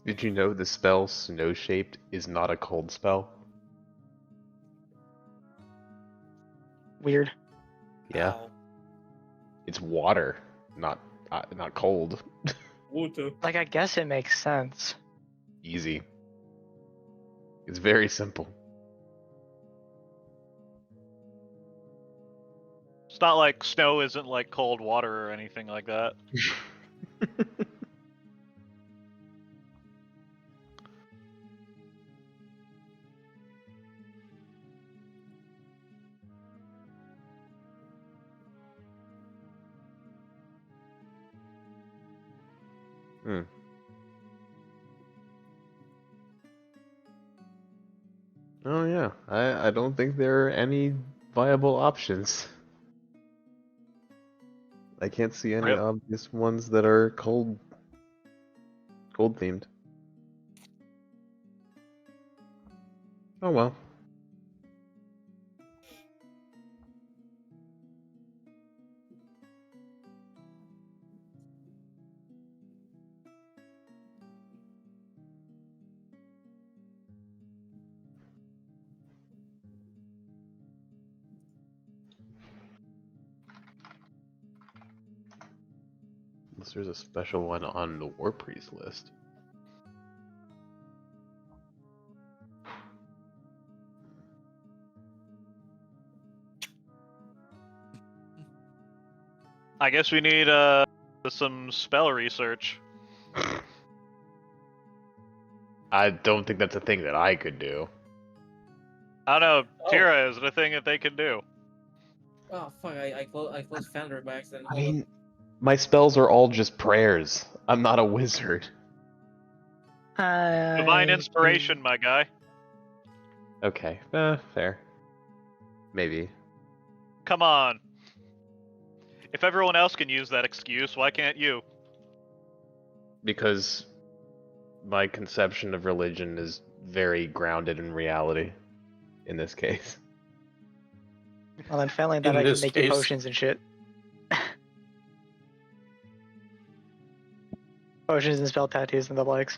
Did you know the spell Snow Shaped is not a cold spell? Weird. Yeah, Ow. it's water, not cold. Water. Like, I guess it makes sense. Easy. It's very simple. It's not like snow isn't like cold water or anything like that. Hmm. Oh yeah, I don't think there are any viable options. I can't see any Rip. obvious ones that are cold themed. Oh well. Unless there's a special one on the War Priest list. I guess we need some spell research. I don't think that's a thing that I could do. I don't know, Oh. Tira, is it a thing that they can do? Oh fuck! I closed Foundry by accident. I Hold mean, my spells are all just prayers. I'm not a wizard. Divine inspiration, my guy. Okay, fair. Maybe. Come on. If everyone else can use that excuse, why can't you? Because my conception of religion is very grounded in reality in this case. Well, then failing that, In I can this make you case- potions and shit. Potions and spell tattoos and the likes.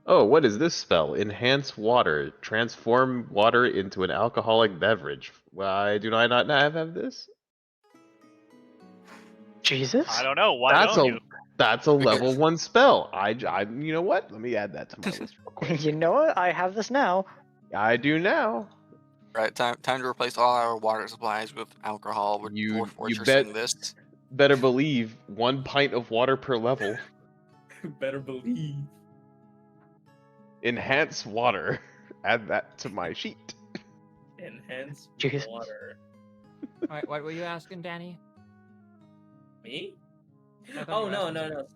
Oh, what is this spell? Enhance water. Transform water into an alcoholic beverage. Why do I not have this? Jesus? I don't know. Why That's don't a you? that's a level 1 spell. I you know what? Let me add that to my list real quick. You know what? I have this now. I do now. Right, time to replace all our water supplies with alcohol. We're You fortressing bet- this. Better believe 1 pint of water per level. on. Better believe. Enhance water. Add that to my sheet. Enhance Jeez. water. Alright, what were you asking, Danny? Me? I thought Oh you no asked no him no.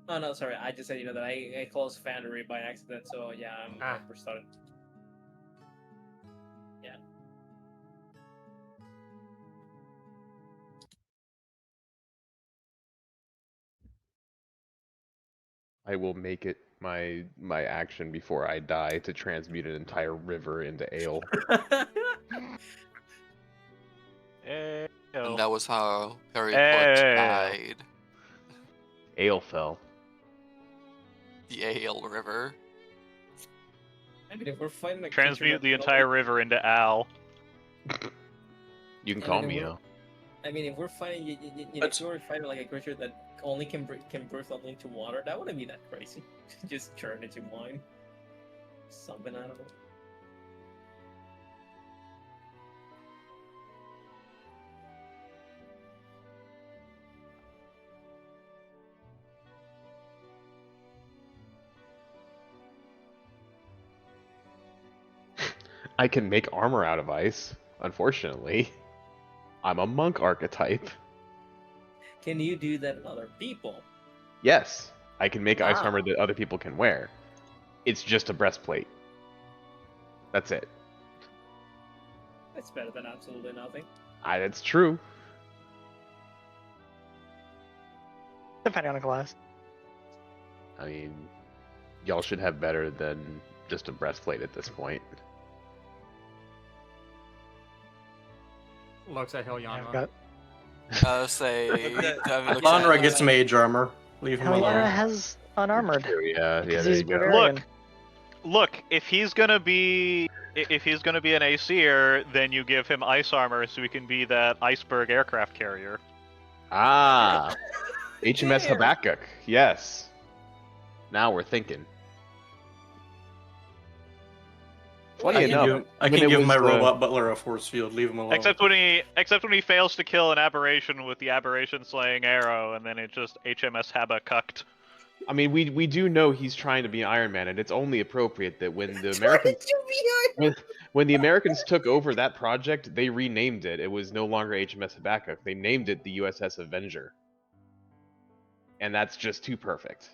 Oh no, sorry. I just said that I closed Foundry by accident. So yeah, I'm restarting. Yeah. I will make it my action before I die to transmute an entire river into ale. And that was how Harry Ale. Potter died. Ale fell. The Ale River. I mean, if we're fighting a Transmute the entire river into Al. You can I call mean, me we're- Ale. I mean, if we're fighting, if we're fighting like a creature that only can burst only into water, that wouldn't be that crazy. Just turn into wine. Something I don't know. I can make armor out of ice. Unfortunately, I'm a monk archetype. Can you do that with other people? Yes, I can make ice Ah. armor that other people can wear. It's just a breastplate. That's it. That's better than absolutely nothing. That's true. Depending on the class. I mean, y'all should have better than just a breastplate at this point. Looks at I've Hilyana. got Say, Okay. Devin looks Lonra at- gets mage armor. Leave him Heliana alone. has unarmored. Yeah, Because there he's you go. Bavarian. Look, if he's gonna be an ACer, then you give him ice armor so he can be that iceberg aircraft carrier. Ah, HMS Damn. Habakkuk. Yes. Now we're thinking. Funny enough, I when can it give was my the- robot butler a force field. Leave him alone. Except when he fails to kill an aberration with the aberration slaying arrow, and then it just HMS Habakkuked. I mean, we do know he's trying to be Iron Man, and it's only appropriate that when the Americans when the Americans took over that project, they renamed it. It was no longer HMS Habakkuk. They named it the USS Avenger, and that's just too perfect.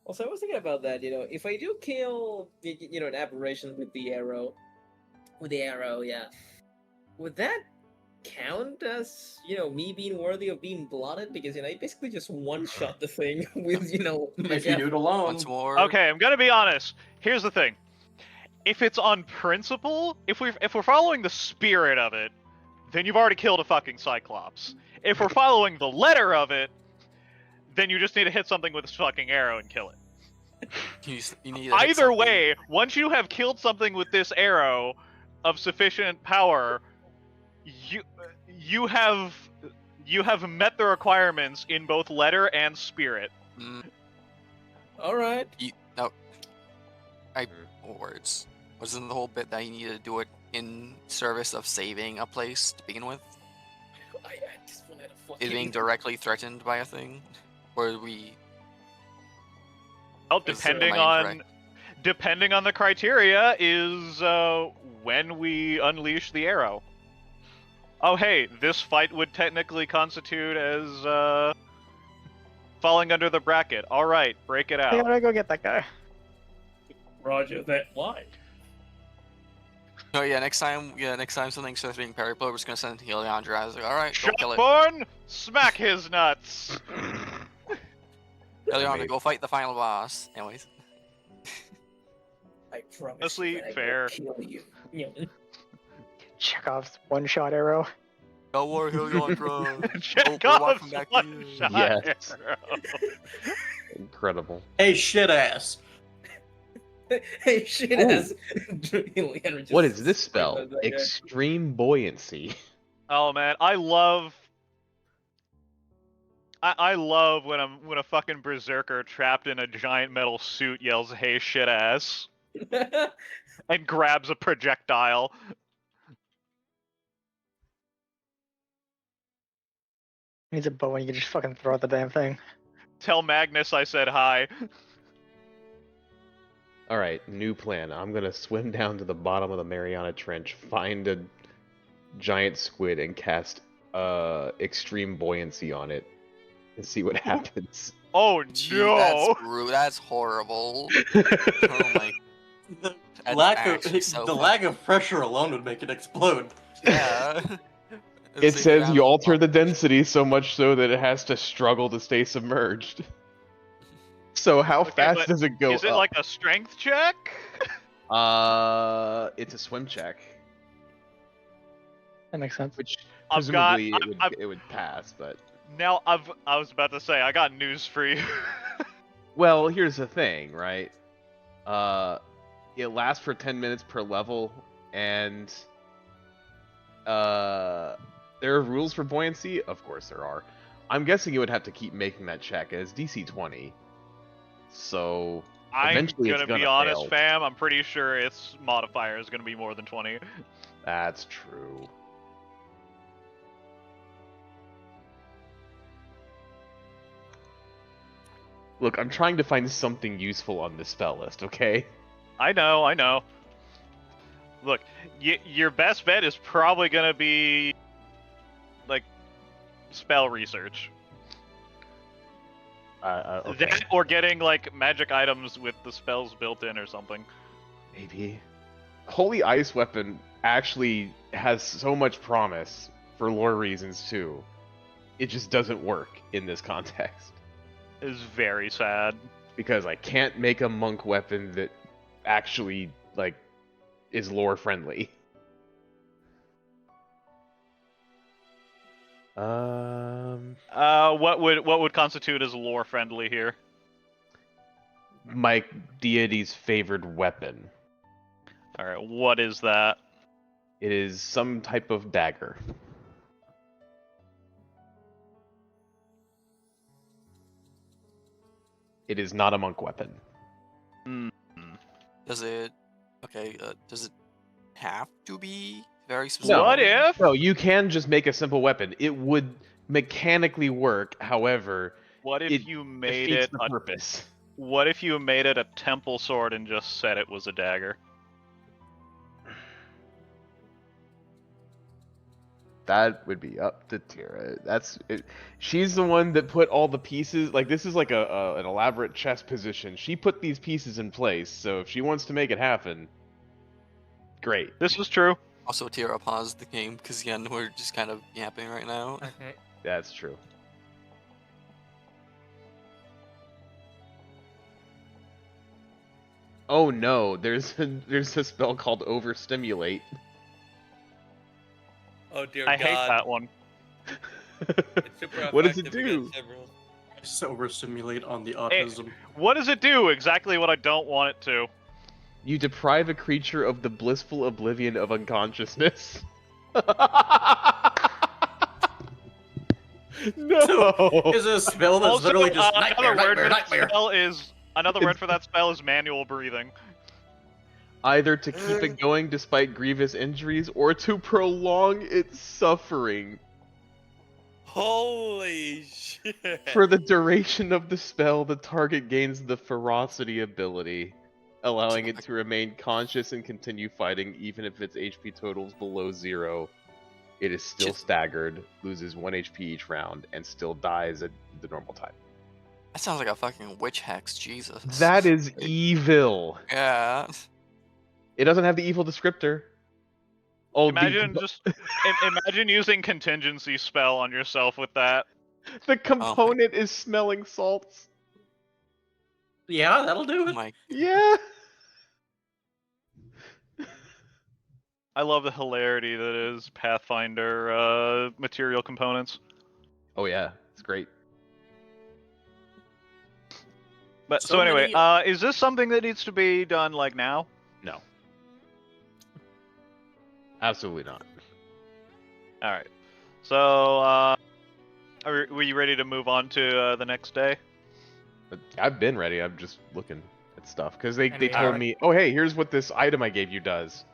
Also, I was thinking about that. If I do kill, an aberration with the arrow, yeah, would that count as me being worthy of being blotted? Because I basically just one shot the thing with my if you do it alone. Once more. Okay, I'm gonna be honest. Here's the thing: if it's on principle, if we're following the spirit of it, then you've already killed a fucking Cyclops. If we're following the letter of it, then you just need to hit something with a fucking arrow and kill it. You need to hit Either something. way, once you have killed something with this arrow of sufficient power, you have met the requirements in both letter and spirit. All right. What words? Wasn't the whole bit that you needed to do it in service of saving a place to begin with? I just wanted to It fucking. being directly threatened by a thing? Or we... Well, Is- depending am I incorrect? on the criteria is when we unleash the arrow. Oh hey, this fight would technically constitute as falling under the bracket. All right, break it I out. gotta go get that guy. Roger that. Why? Oh yeah, next time something starts being parry play, we're just gonna send Heliandra. I was like, alright, go kill it. Shotborn, smack his nuts. Heliandra, go fight the final boss. Anyways. I promise. Honestly, that I will fair. Kill you. Chekhov's one-shot arrow. Go war, Heliandra. Chekhov's walking back to you. one-shot Yes. arrow. Incredible. Hey, shit ass. Hey, shit Ooh. ass. What is this spell? that guy. Extreme Buoyancy. Oh man, I love when a fucking berserker trapped in a giant metal suit yells "Hey shit ass" and grabs a projectile. Needs a bow and you can just fucking throw out the damn thing. Tell Magnus I said hi. Alright, new plan. I'm gonna swim down to the bottom of the Mariana Trench, find a giant squid, and cast Extreme Buoyancy on it, and see what happens. Oh Gee, no! That's horrible. Oh my. The That's lack actually of so the bad. lack of pressure alone would make it explode. Yeah. It says you alter the density so much so that it has to struggle to stay submerged. So how Okay, fast but does it go Is it up? like a strength check? It's a swim check, That makes sense. which I've got- presumably I've- it would pass, but Now I was about to say I got news for you. well, here's the thing, right? It lasts for 10 minutes per level, and there are rules for buoyancy. Of course there are. I'm guessing you would have to keep making that check. It's DC 20, so I'm eventually it's gonna be gonna honest, fail. fam. I'm pretty sure its modifier is gonna be more than 20. That's true. Look, I'm trying to find something useful on this spell list, okay? I know. Look, your best bet is probably gonna be like spell research. Okay. That or getting like magic items with the spells built in or something. Maybe. Holy Ice Weapon actually has so much promise for lore reasons too. It just doesn't work in this context. Is very sad. Because I can't make a monk weapon that actually, like, is lore friendly. What would constitute as lore friendly here? My deity's favored weapon. All right, what is that? It is some type of dagger. It is not a monk weapon. Does it? Okay. Does it have to be very No. specific? What if? No, you can just make a simple weapon. It would mechanically work. However, What if it you made defeats it the purpose. What if you made it a temple sword and just said it was a dagger? That would be up to Tira. That's it. She's the one that put all the pieces. Like this is like an elaborate chess position. She put these pieces in place. So if she wants to make it happen, great. This is true. Also, Tira paused the game because again we're just kind of yapping right now. Okay. That's true. Oh no, there's a spell called Overstimulate. Oh dear I God. hate that one. It's super What does it effective do? against everyone. Just overstimulate on the autism. What does it do? Exactly what I don't want it to. You deprive a creature of the blissful oblivion of unconsciousness. No. Is a spell that's Also, literally just another nightmare, word for nightmare, that nightmare. spell is manual breathing. Either to keep it going despite grievous injuries, or to prolong its suffering. Holy shit. For the duration of the spell, the target gains the ferocity ability, allowing it to remain conscious and continue fighting even if its HP total is below 0. It is still staggered, loses 1 HP each round, and still dies at the normal time. That sounds like a fucking witch hex. Jesus. That is evil. Yeah. It doesn't have the evil descriptor. Oh, Imagine imagine using contingency spell on yourself with that. the component is smelling salts. Yeah, that'll do it. My Yeah. I love the hilarity that is Pathfinder material components. Oh yeah, it's great. But So so anyway, many- is this something that needs to be done like now? No. Absolutely not. All right. So, were you ready to move on to the next day? But I've been ready. I'm just looking at stuff because they And they we told are- me, oh hey, here's what this item I gave you does.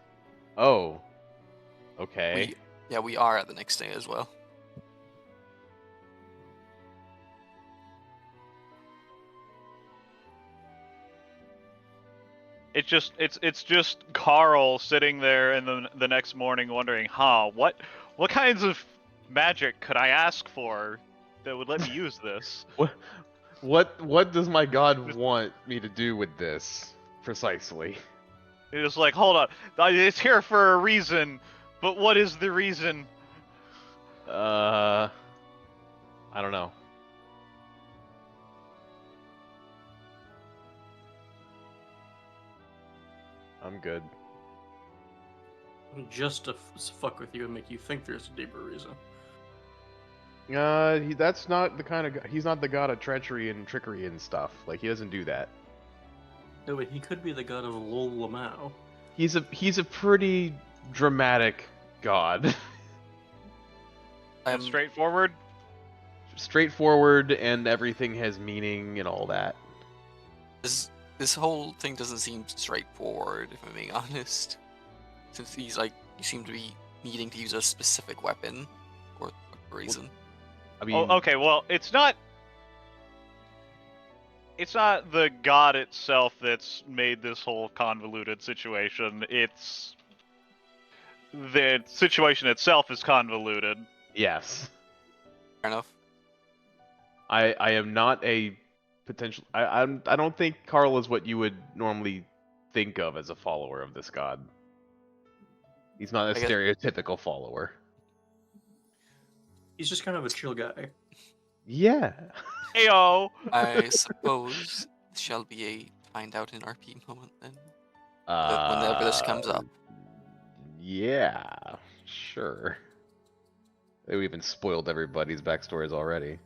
Oh. Okay. we are at the next day as well. It's just Carl sitting there in the next morning wondering, what kinds of magic could I ask for that would let me use this? What does my god want me to do with this precisely? It's like, hold on, it's here for a reason, but what is the reason? I don't know. I'm good. Just to fuck with you and make you think there's a deeper reason. That's not the kind of he's not the god of treachery and trickery and stuff. Like he doesn't do that. No, but he could be the god of Lol Lamau. He's a pretty dramatic god. And straightforward. Straightforward, and everything has meaning and all that. This whole thing doesn't seem straightforward, if I'm being honest. Since you seem to be needing to use a specific weapon for a reason. I mean, Okay, well, it's not the god itself that's made this whole convoluted situation. It's the situation itself is convoluted. yes. Fair enough. I am not a potential. I don't think Carl is what you would normally think of as a follower of this god. He's not a I guess- stereotypical follower. He's just kind of a chill guy. Yeah. Heyo. I suppose this shall be a find out in RP moment then. Whenever this comes up. Yeah, sure. They even spoiled everybody's backstories already.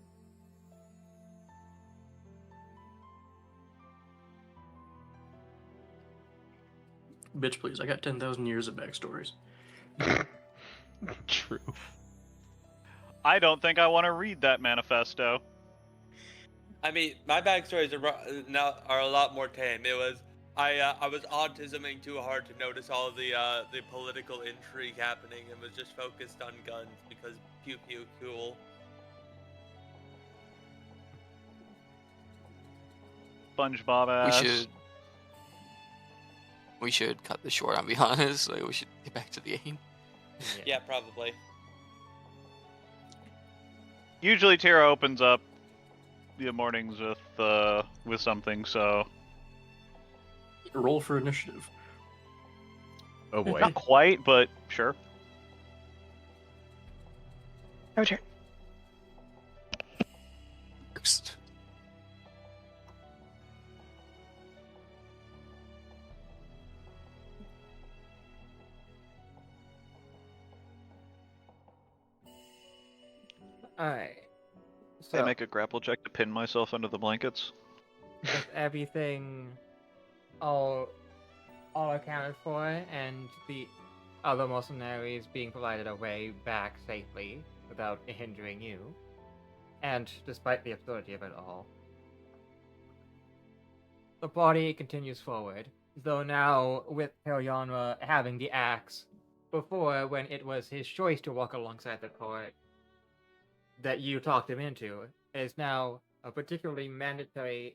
Bitch, please. I got 10,000 years of backstories. True. I don't think I want to read that manifesto. I mean, my backstories now are a lot more tame. It was I was autisming too hard to notice all the political intrigue happening, and was just focused on guns because pew pew cool. SpongeBob ass. We should cut this short. I'll be honest. Like, we should get back to the game. Yeah, probably. Usually Tara opens up the mornings with something, so Roll for initiative. Oh boy. not quite, but sure. No turn. Alright. I So, make a grapple check to pin myself under the blankets. with everything all accounted for, and the other mercenaries being provided a way back safely without hindering you, and despite the absurdity of it all, the party continues forward, though now with Helianra having the axe. Before, when it was his choice to walk alongside the court that you talked him into, is now a particularly mandatory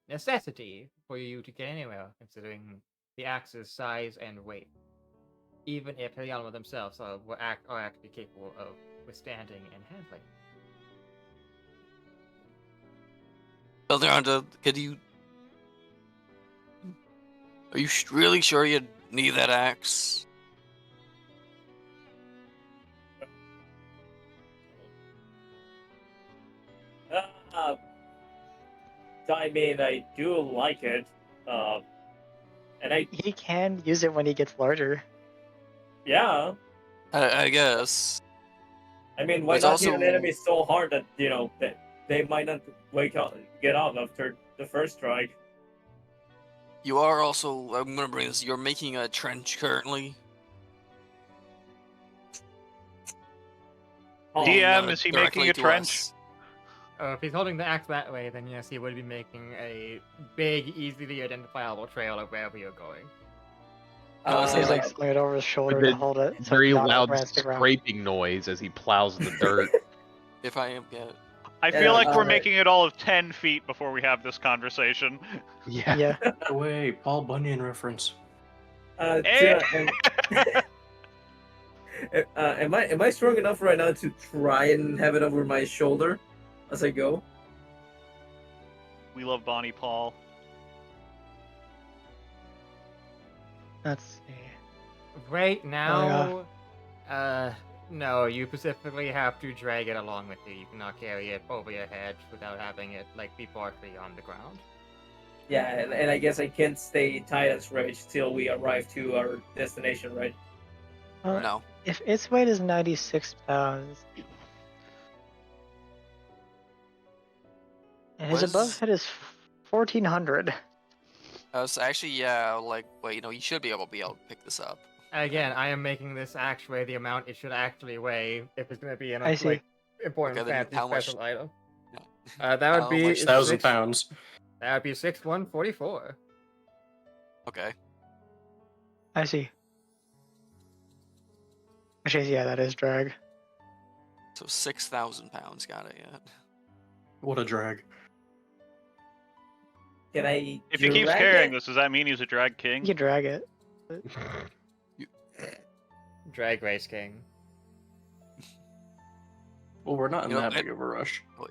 necessity for you to get anywhere, considering the axe's size and weight. Even if Helianra themselves are actually capable of withstanding and handling. Belderanda, are you really sure you need that axe? I mean, I do like it. And He can use it when he gets larger. yeah. I guess. I mean, why It's not also- hit an enemy so hard that that they might not get out after the first strike? You are also, I'm gonna bring this, you're making a trench currently. DM, is he directly making a to trench? us. If he's holding the axe that way, then yes, he would be making a big, easily identifiable trail of wherever you're going. So he's like slung it over his shoulder With to hold it. So very it's not loud rest the ground. scraping noise as he plows the dirt. If I am, yeah. I feel like we're making it all of 10 feet before we have this conversation. Yeah. Yeah. Away, Paul Bunyan reference. Hey! Am I strong enough right now to try and have it over my shoulder as I go? We love Bonnie Paul. Let's see. Right now, no, you specifically have to drag it along with you. You cannot carry it over your head without having it be partially on the ground. Yeah, and I guess I can't stay tied as Rage till we arrive to our destination, right? No. If its weight is 96 pounds, and his above head is 1400. So actually, yeah, you should be able to pick this up. Again, I am making this actually the amount it should actually weigh if it's going to be an I see. important Okay, then fancy how much- special item. That would be 1,000 pounds. That would be 6144. Okay. I see. Actually, yeah, that is drag. So 6,000 pounds, got it, yeah. What a drag. Can I? If he keeps drag carrying it? this, does that mean he's a drag king? You can drag it. Drag Race King. Well, we're not in You know, that big of a rush. You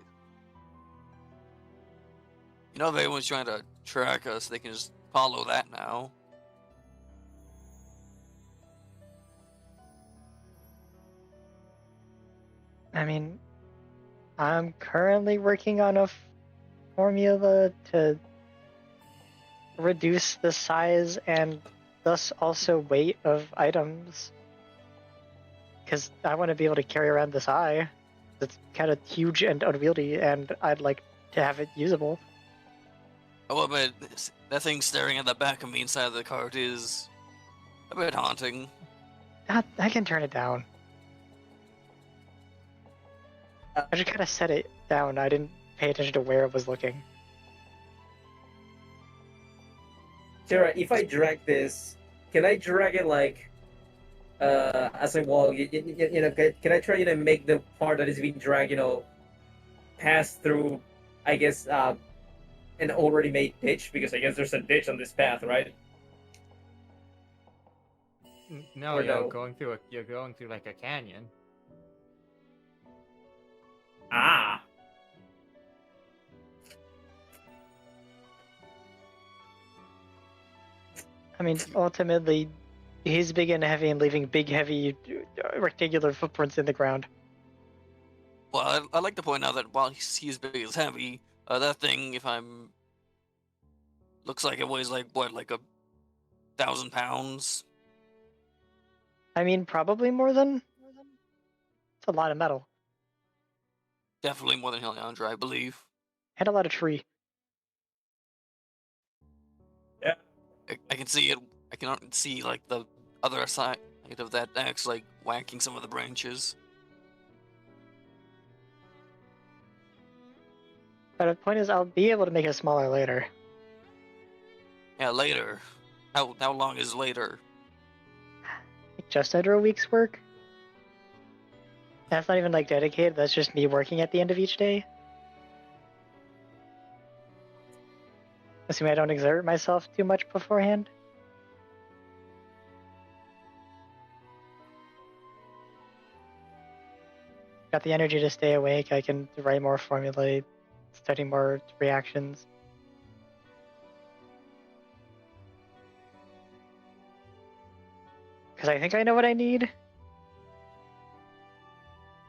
know, if everyone's trying to track us, they can just follow that now. I mean, I'm currently working on a formula to reduce the size and thus also weight of items. because I want to be able to carry around this eye. It's kind of huge and unwieldy, and I'd like to have it usable. Oh, but that thing staring at the back of me inside of the cart is a bit haunting. I can turn it down. I just kind of set it down. I didn't pay attention to where it was looking. Sarah, if I drag this, can I drag it like as I walk? You know, can I try to make the part that is being dragged, pass through, I guess, an already made ditch? Because I guess there's a ditch on this path, right? No, Or you're no? going through like a canyon. Ah. I mean, ultimately, he's big and heavy and leaving big, heavy, rectangular footprints in the ground. Well, I'd like to point out that while he's big as heavy, that thing, looks like it weighs like 1,000 pounds. I mean, probably more than. It's a lot of metal Definitely more than Heliandra, I believe. and a lot of tree. I can see it. I can see like the other side of that axe, like whacking some of the branches. But the point is, I'll be able to make it smaller later. Yeah, later. How long is later? Like just under a week's work. That's not even like dedicated. That's just me working at the end of each day. Assuming I don't exert myself too much beforehand. Got the energy to stay awake. I can write more formulae, study more reactions. Because I think I know what I need.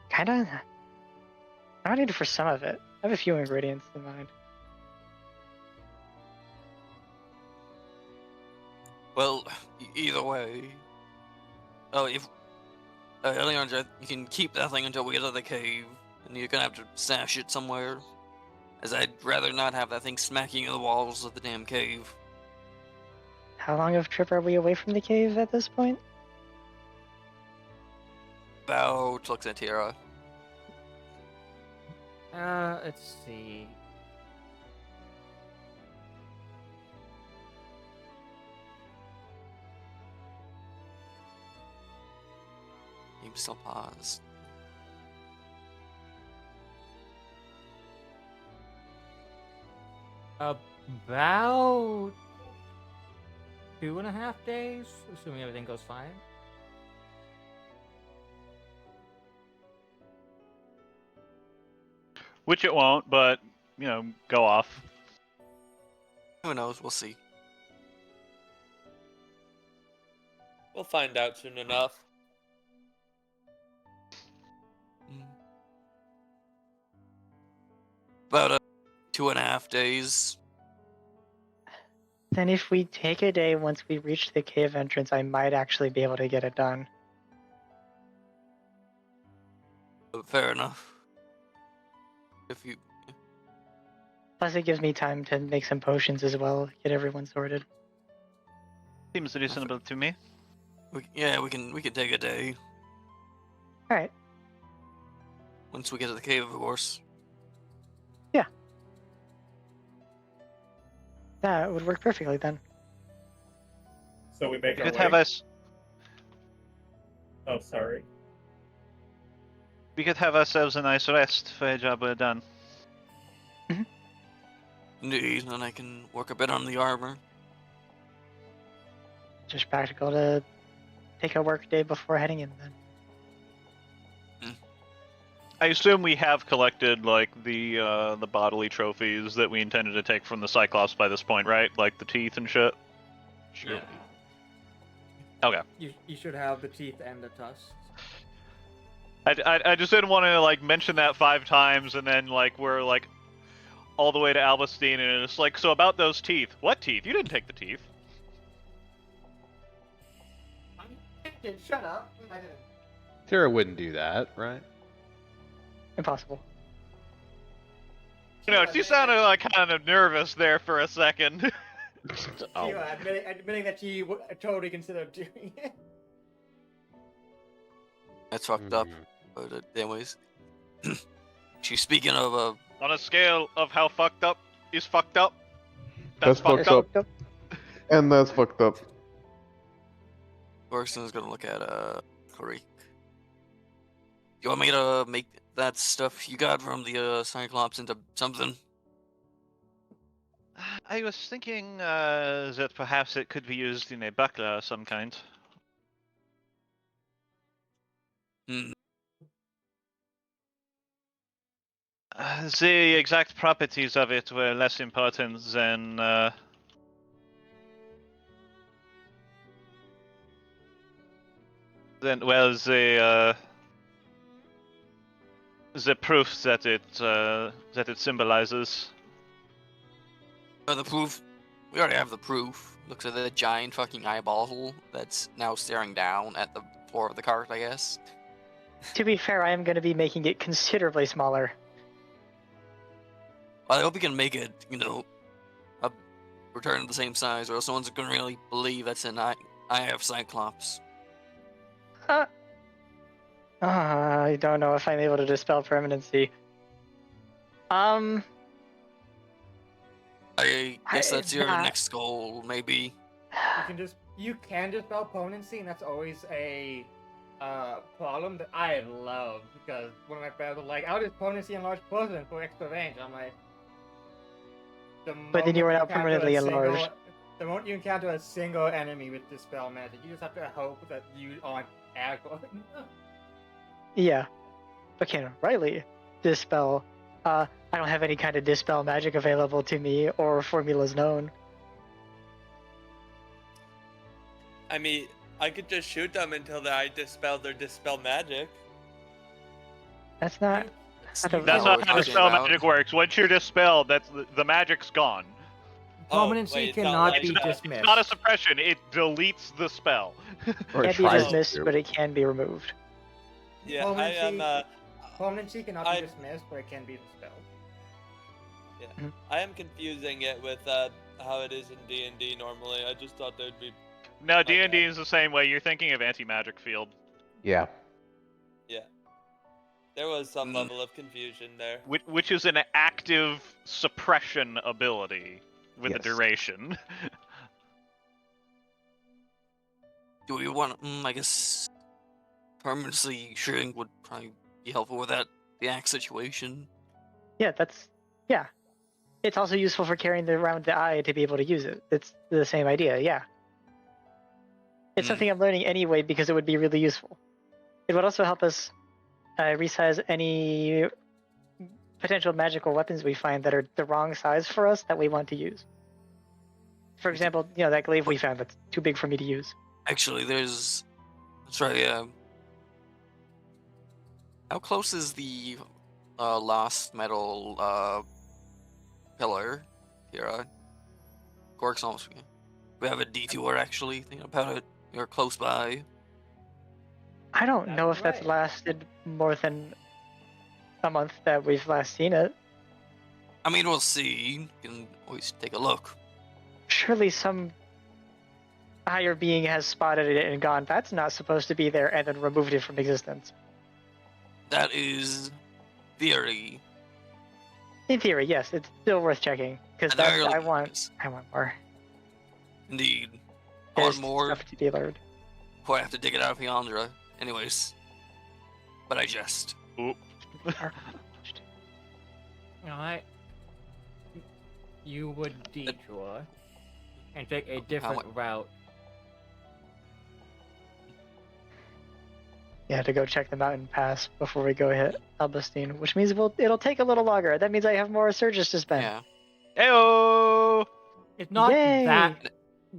Kinda. I need it for some of it. I have a few ingredients in mind. Well, either way. Oh, if Heliandra, you can keep that thing until we get to the cave, and you're gonna have to stash it somewhere. As I'd rather not have that thing smacking in the walls of the damn cave. How long of a trip are we away from the cave at this point? About, looks at Tira. Let's see. You still paused. About 2.5 days, assuming everything goes fine. Which it won't, but go off. Who knows? We'll see. We'll find out soon enough. About 2.5 days. Then if we take a day once we reach the cave entrance, I might actually be able to get it done. Fair enough. If you... Plus it gives me time to make some potions as well, get everyone sorted. Seems reasonable to me. we can take a day. Alright. Once we get to the cave, of course. Yeah. That would work perfectly then. So we make You our could way. have us. Oh, sorry. We could have ourselves a nice rest for a job we're done. Indeed, and I can work a bit on the armor. Just practical to take a work day before heading in then. I assume we have collected like the bodily trophies that we intended to take from the Cyclops by this point, right? Like the teeth and shit. Sure. Okay. You should have the teeth and the tusks. I just didn't want to like mention that 5 times and then like we're like all the way to Albastine and it's like, so about those teeth. What teeth? You didn't take the teeth. Shut up. I didn't. Tara wouldn't do that, right? Impossible. You know, she sounded like kind of nervous there for a second. Oh. Admitting that she would totally consider doing it. That's fucked up. Mhm. But anyways, she's speaking of On a scale of how fucked up is fucked up, that's That's fucked up. And that's fucked up. Corkson's gonna look at Clarice. You want me to make that stuff you got from the Cyclops into something? I was thinking that perhaps it could be used in a buckler of some kind. Hmm. The exact properties of it were less important than well the proof that it symbolizes. The proof. We already have the proof. Looks at the giant fucking eyeball that's now staring down at the floor of the cart, I guess. To be fair, I am going to be making it considerably smaller. Well, I hope you can make it, a return to the same size, or else no one's gonna really believe that's an eye of Cyclops. I don't know if I'm able to dispel permanency. I guess that's your next goal, maybe. You can dispel permanency, and that's always a problem that I love, because one of my friends was like, "I'll just permanency enlarge person for extra range." I'm like, But then you are now permanently enlarged. The moment you encounter a single enemy with dispel magic, you just have to hope that you aren't aggroed. Yeah. But can Riley dispel? I don't have any kind of dispel magic available to me or formulas known. I mean, I could just shoot them until I dispel their dispel magic. That's not. That's not how dispel magic works. Once you're dispelled, the magic's gone. Permanency cannot be dismissed. It's not a suppression. It deletes the spell. It can't be dismissed, but it can be removed. Yeah, Permanency cannot be dismissed, but it can be dispelled. Yeah, I am confusing it with how it is in D&D normally. I just thought there'd be. No, D&D is the same way. You're thinking of anti-magic field. Yeah. Yeah. There was some level of confusion there. Which is an active suppression ability with a duration. Do we want? I guess permanency shrink would probably be helpful with the axe situation. Yeah, it's also useful for carrying around the eye to be able to use it. It's the same idea, yeah. It's something I'm learning anyway because it would be really useful. It would also help us resize any potential magical weapons we find that are the wrong size for us that we want to use. For example, that glaive we found that's too big for me to use. Actually, that's right. How close is the lost metal pillar here? Cork's almost. We have a detour actually. Thinking about it, you're close by. I don't know if that's lasted more than a month that we've last seen it. I mean, we'll see. You can always take a look. Surely some higher being has spotted it and gone, "That's not supposed to be there," and then removed it from existence. That is theory. In theory, yes, it's still worth checking because I want more. Indeed. There's On more. stuff to be learned. Quite have to dig it out of Yandra. Anyways. But I jest. You would detour and take a different route. Yeah, to go check the mountain pass before we go hit Albustine, which means it'll take a little longer. That means I have more surges to spend. Yeah. Heyo! It's not Yay! that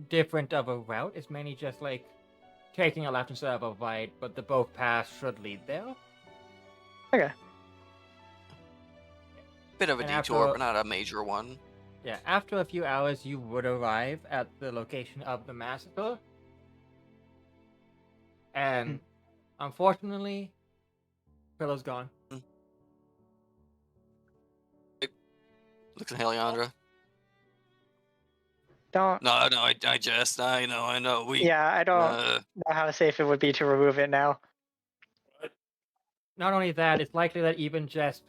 different of a route. It's mainly just like taking a left instead of a right, but the both paths should lead there. Okay. Bit of a detour, but not a major one. Yeah, after a few hours, you would arrive at the location of the massacre. And Unfortunately, Pillow's gone. Looks at Heliandra. Don't. No, I know. Yeah, I don't Uh, know how safe it would be to remove it now. Not only that, it's likely that even just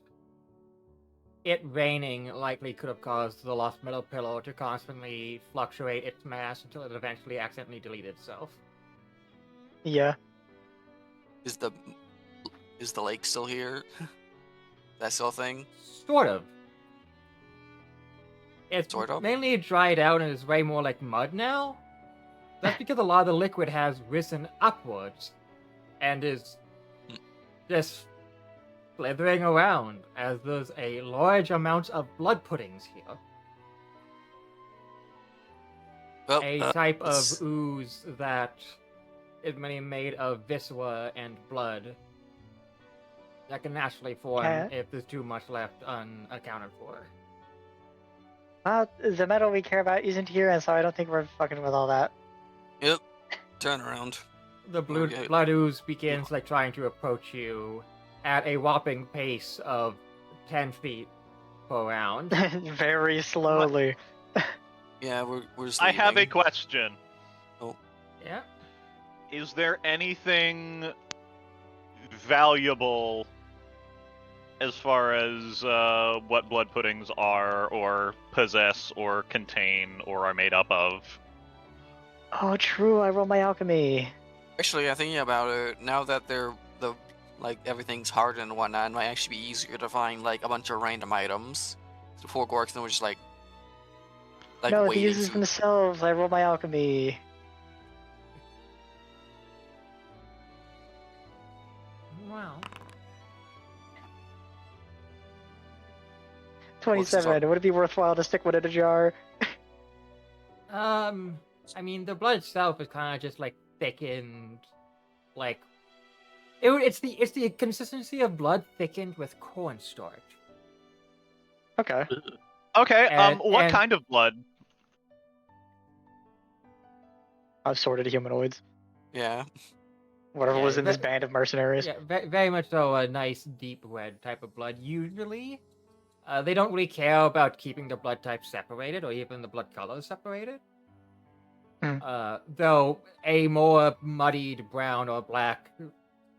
it raining likely could have caused the Lost Metal Pillow to constantly fluctuate its mass until it eventually accidentally deleted itself. Yeah. is the lake still here? That still a thing? Sort of. It's Sort of? mainly dried out and is way more like mud now. That's because a lot of the liquid has risen upwards and is just slithering around as there's a large amount of blood puddings here. Well, A type of let's- ooze that is mainly made of viscera and blood that can naturally form Okay. if there's too much left unaccounted for. Well, the metal we care about isn't here, and so I don't think we're fucking with all that. Yep. Turn around. The Okay. blood ooze begins like trying to approach you at a whopping pace of 10 feet per round. Very slowly. Yeah, we're just I have a leaving. question. Yeah. Is there anything valuable as far as what blood puddings are, or possess, or contain, or are made up of? Oh, true. I roll my alchemy. Actually, I'm thinking about it now that everything's hardened and whatnot. It might actually be easier to find like a bunch of random items. Before Gorkson was just like No, the waiting uses to. themselves. I roll my alchemy. Wow. 27. Would it be worthwhile to stick one in a jar? I mean, the blood itself is kind of just like thickened, like it's the consistency of blood thickened with cornstarch. Okay. Okay, what And- kind of blood? Assorted humanoids. Yeah. Whatever Yeah, was in this that- band of mercenaries. Yeah, very much so a nice deep red type of blood. Usually, they don't really care about keeping the blood types separated or even the blood colors separated. Hmm. Though a more muddied brown or black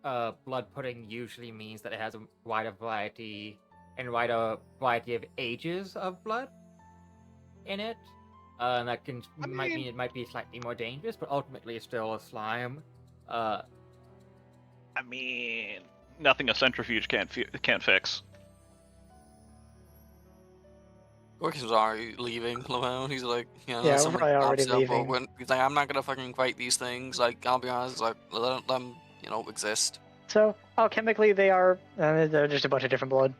blood pudding usually means that it has a wider variety of ages of blood in it. And that might mean it might be slightly more dangerous, but ultimately it's still a slime. I mean, nothing a centrifuge can't fix. Gorkson's already leaving Lamone. He's like, Yeah, we're probably already leaving. He's like, I'm not gonna fucking fight these things. Like, I'll be honest, like, let them, exist. So, alchemically, they are. They're just a bunch of different blood.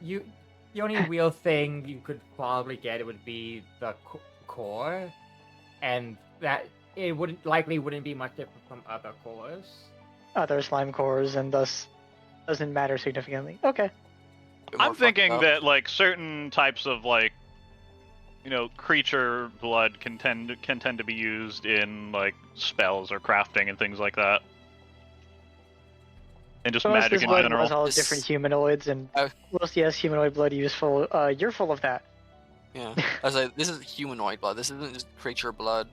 The only real thing you could probably get would be the core, and that it wouldn't be much different from other cores. Other slime cores, and thus doesn't matter significantly. Okay. I'm thinking that like certain types of like, creature blood can tend to be used in like spells or crafting and things like that, and just So most of magic this in blood general. was all different humanoids, and most yes, humanoid blood useful. You're full of that. Yeah. I was like, this is humanoid blood. This isn't just creature blood.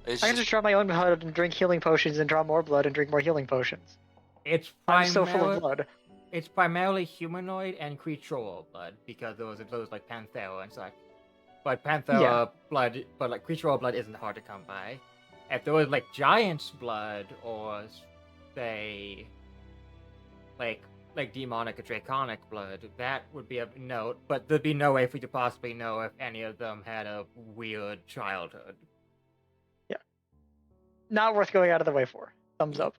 It's I can just draw my own blood and drink healing potions, and draw more blood and drink more healing potions. It's I'm so full of blood. It's primarily humanoid and creatural blood because those like Panthera and such. But Panthera blood, but like creatural blood isn't hard to come by. If there was like giant's blood or say like demonic or draconic blood, that would be of note. But there'd be no way for you to possibly know if any of them had a weird childhood. Yeah. Not worth going out of the way for. Thumbs up.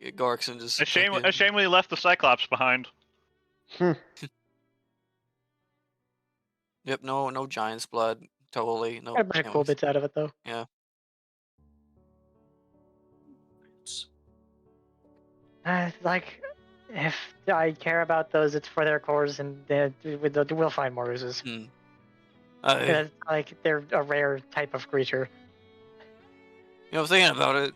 Gorkson just. A shame we left the Cyclops behind. Yep. No giant's blood. Totally. No. Got a bunch of cool bits out of it though. Yeah. Like, if I care about those, it's for their cores, and we'll find more oozes. Hmm. Like, they're a rare type of creature. Thinking about it,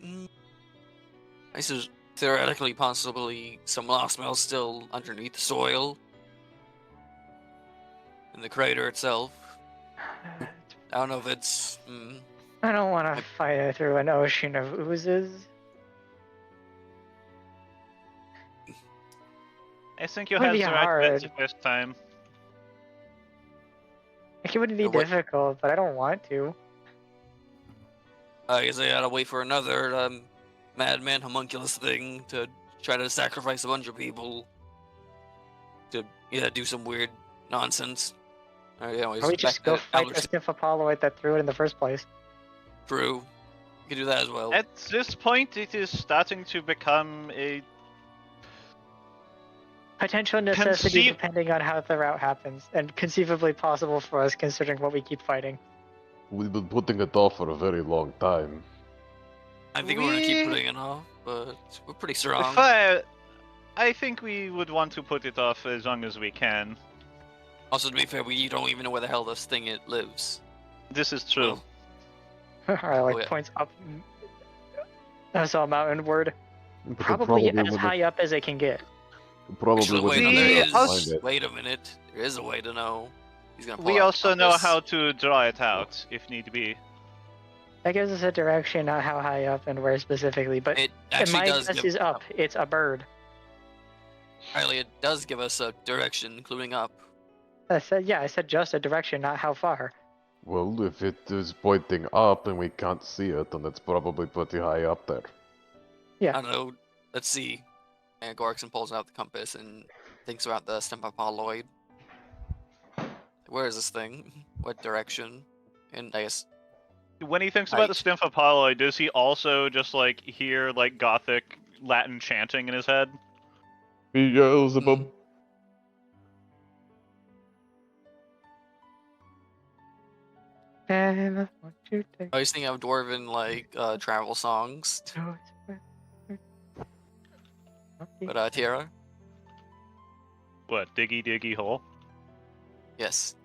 I suppose theoretically, possibly, some lost metal still underneath the soil in the crater itself. I don't know if it's. I don't want to fight through an ocean of oozes. I think you Would had be the right bet the hard. first time. Like, it wouldn't be What- difficult, but I don't want to. I guess I gotta wait for another madman homunculus thing to try to sacrifice a bunch of people to do some weird nonsense. Anyways, Or we back just go to fight Elder the Sniffapoloid that threw it in the first place. True. You can do that as well. At this point, it is starting to become a Potential necessity Conceive- depending on how the route happens, and conceivably possible for us considering what we keep fighting. We've been putting it off for a very long time. I think we're gonna keep putting it off, but we're pretty strong. I think we would want to put it off as long as we can. Also, to be fair, we don't even know where the hell this thing it lives. This is true. Alright, like yeah. points up. I saw a mountain word. But Probably as wouldn't- high up as it can get. Probably Actually, wait, wouldn't no, there be able to is. find it. Wait a minute. There is a way to know. He's gonna pull We out also the know compass. how to draw it out, if need be. That gives us a direction, not how high up and where specifically, but It actually my does guess give. is up. It's a bird. Riley, it does give us a direction, including up. I said just a direction, not how far. Well, if it is pointing up and we can't see it, then it's probably pretty high up there. Yeah. I don't know. Let's see. And Gorkson pulls out the compass and thinks about the Stemapoloid. Where is this thing? What direction? And I guess When he thinks about the Stymphopoloi, does he also just like hear like gothic Latin chanting in his head? Beelzebub. And what you take. I was thinking of dwarven like travel songs. But Tiara? What, diggy diggy hole? Yes.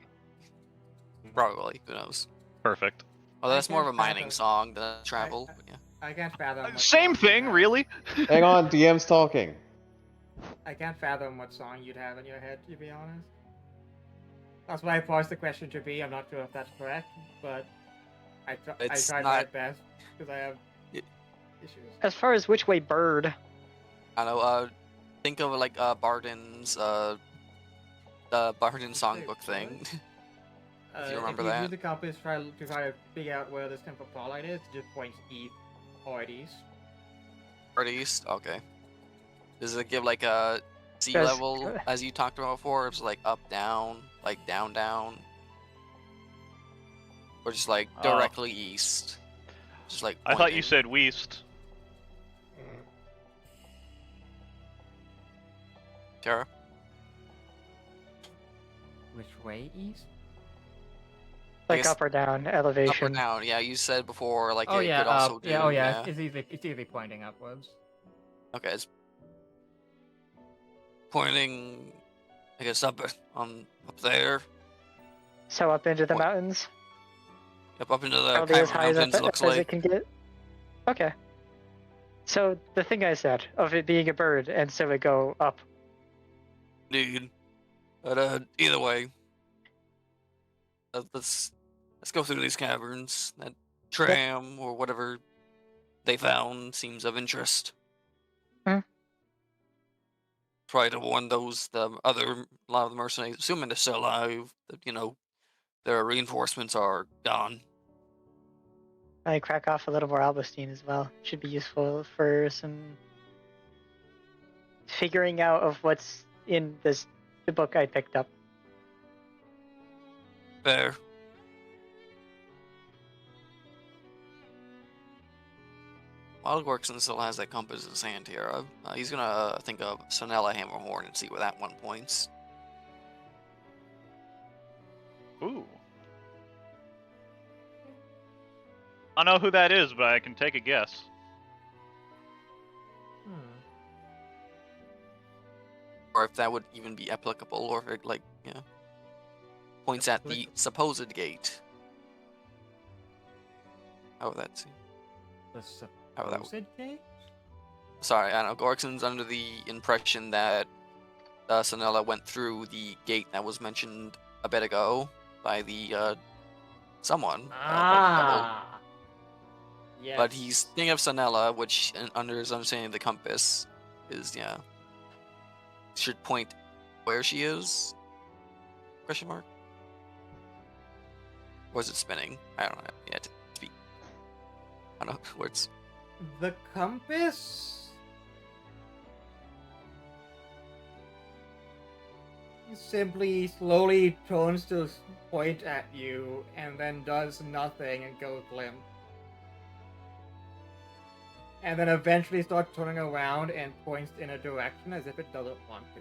Probably. Who knows? Perfect. Well, that's more of a can't mining fathom- song than travel. But yeah. I can't fathom. what Same song you'd thing, have. really? Hang on, DM's talking. I can't fathom what song you'd have in your head, to be honest. That's why I paused the question to be. I'm not sure if that's correct, but I It's tried my not- best because I have It- issues. As far as which way bird, I don't know. Think of like Barden's the Barden songbook thing. If you remember if you that. use the compass to try to figure out where the Stemphopolite is, it just points east or east. Or east. Okay. Does it give like a sea Yes. level as you talked about before? It's like up down, like down down, or just like Oh. directly east. Just like. I thought you pointing. said west. Tara. Which way east? I like guess up or down, Up or elevation. down? Yeah, you said before like Oh it yeah, could also do. It's easily pointing upwards. Okay, it's pointing. I guess up up there, So up into the What? mountains, up into the probably as Kyber high as, Mountains. up, Looks as it like. can get. Okay. So the thing I said of it being a bird, and so it go up. Dude. But either way, let's go through these caverns. That tram or whatever they found seems of interest. Hmm. Try to warn a lot of the mercenaries, assuming they're still alive, that their reinforcements are gone. I crack off a little more Albustine as well. Should be useful for some figuring out of what's in the book I picked up. Fair. While Gorkson still has that compass in his hand here, he's gonna think of Sonella Hammerhorn and see where that one points. Ooh. I don't know who that is, but I can take a guess. Or if that would even be applicable, or if it points at the supposed gate. How would that seem? The How that supposed gate? Sorry, I don't know. Gorkson's under the impression that Sonella went through the gate that was mentioned a bit ago by the someone. Ah. Yes. But he's thinking of Sonella, which, under his understanding of the compass, is should point where she is? Question mark. Or is it spinning? I don't know. Yeah, to speak. I don't know words. The compass simply slowly turns to point at you and then does nothing and goes limp. And then eventually starts turning around and points in a direction as if it doesn't want to.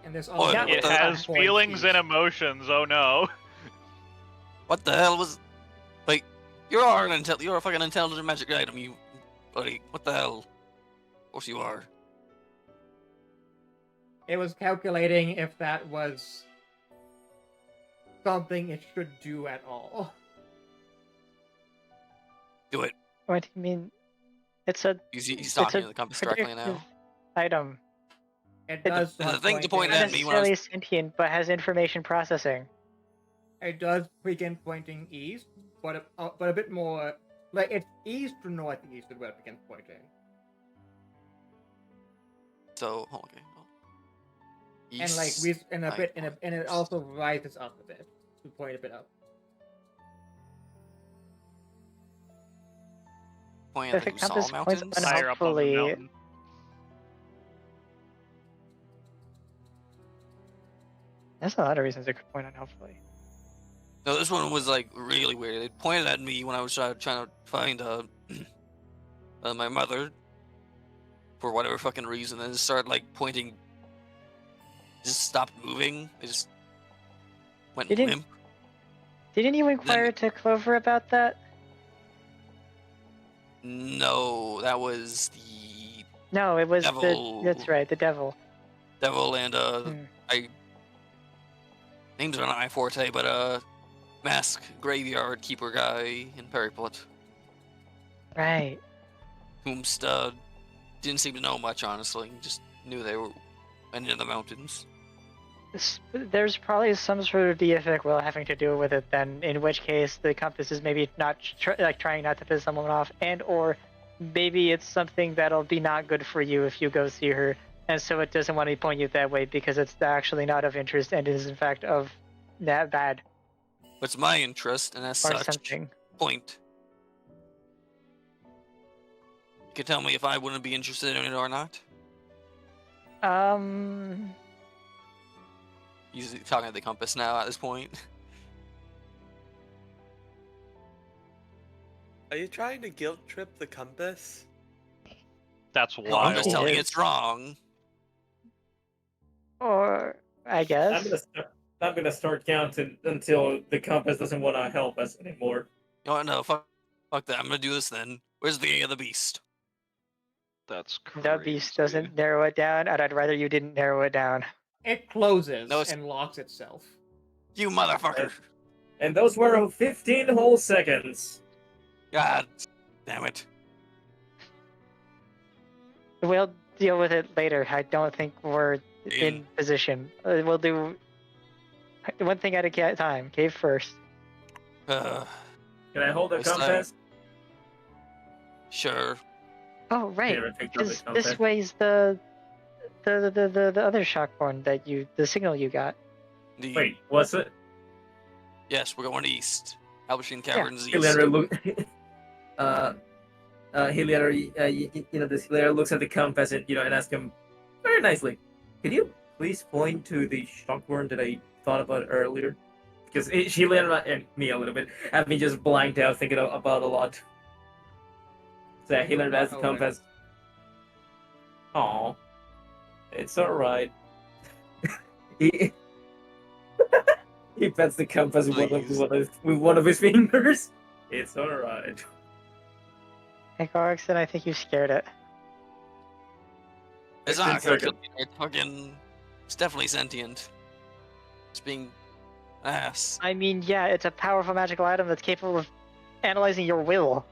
And there's Oh, also yeah, It what the- has feelings and emotions. Oh no. What the hell was? Like, you're a fucking intelligent magic item, you buddy. What the hell? Of course you are. It was calculating if that was something it should do at all. Do it. What do you mean? It's a He's talking to the compass directly predictive now. item. It It- does the start thing to pointing- point Not at me when I was necessarily sentient, but has information processing. It does begin pointing east, but a bit more like it's east to northeast is where it begins pointing. so okay. And like East, and it also rises up a bit to point a bit up. point at If the it compass Kusal points Mountains. Higher up on the Hopefully- mountain. There's a lot of reasons it could point on hopefully. No, this one was like really weird. It pointed at me when I was trying to find my mother for whatever fucking reason, and it started like pointing. Just stopped moving. It just went Didn't- limp. Didn't you inquire to Clover about that? No, that was the No, it was Devil. that's right, the devil. devil and Hmm. I names are not my forte, but mask graveyard keeper guy in Perryport, Right. whom didn't seem to know much, honestly. Just knew they were went into the mountains. There's probably some sort of deific will having to do with it then, in which case the compass is maybe not trying not to piss someone off, and or maybe it's something that'll be not good for you if you go see her, and so it doesn't want to point you that way because it's actually not of interest and is in fact of that bad It's my interest, and as or such, something. point. You can tell me if I wouldn't be interested in it or not. He's talking to the compass now at this point. Are you trying to guilt trip the compass? That's I'm wild. just telling you it's wrong. Or I guess. I'm gonna start counting until the compass doesn't want to help us anymore. No, fuck that. I'm gonna do this then. Where's the Gate of the Beast? That's crazy. The beast doesn't narrow it down, and I'd rather you didn't narrow it down. It closes No, it's- and locks itself. You motherfucker! And those were 15 whole seconds. God damn it. We'll deal with it later. I don't think we're in position. We'll do one thing at a time. Cave first. Can I hold the Waste time. compass? Sure. Oh right, Here, I picked up the because compass. this way's the other shockborn that the signal you got. Wait, what's it? Yes, we're going east. Albertine Caverns east. Hilliard look. Hilliard, this Hilliard looks at the compass and and asks him very nicely, "Could you please point to the shockborn that I thought about earlier?" Because Hilliard and me a little bit have been just blanked out thinking about a lot. So Hilliard asks the compass. Aw, it's all right. he pets the compass with one of his fingers. It's all right. Hey Gorgson, I think you scared it. It's not it's definitely sentient. It's being an ass. I mean, yeah, it's a powerful magical item that's capable of analyzing your will.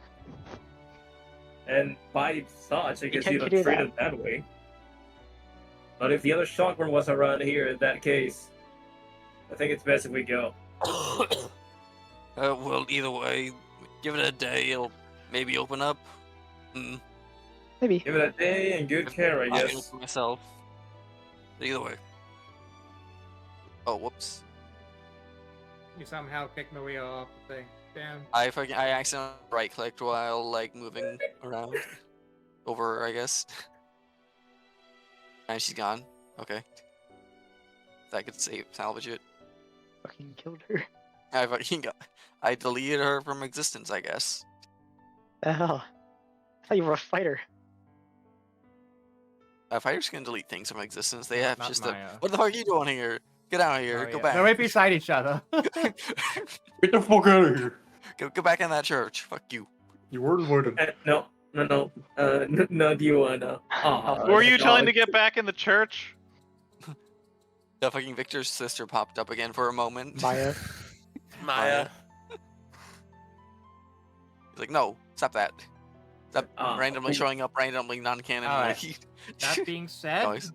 And by such, I guess tend you to don't do treat that. it that way. But if the other chakra was around here, in that case, I think it's best if we go. Well, either way, give it a day, it'll maybe open up. Maybe. Give it a day and good care, I I guess. open myself. Either way. Oh, whoops. You somehow kicked Maria off the thing. Damn. I accidentally right-clicked while like moving around. Over, I guess. And she's gone. Okay. That could salvage it. Fucking killed her. I deleted her from existence, I guess. The hell? I thought you were a fighter. Fighters can delete things from existence. They Not- have not just Maya. what the fuck are you doing here? Get out of here. Oh, Go yeah. back. They're right beside each other. Get the fuck out of here. Go back in that church. Fuck you. You weren't invited. No. Not you, Anna. Who are you telling to get back in the church? The fucking Victor's sister popped up again for a moment. Maya. Maya. He's like, no, stop that. Stop Ah, randomly okay. showing up randomly non-canon. Alright. Like, That being said, Noise.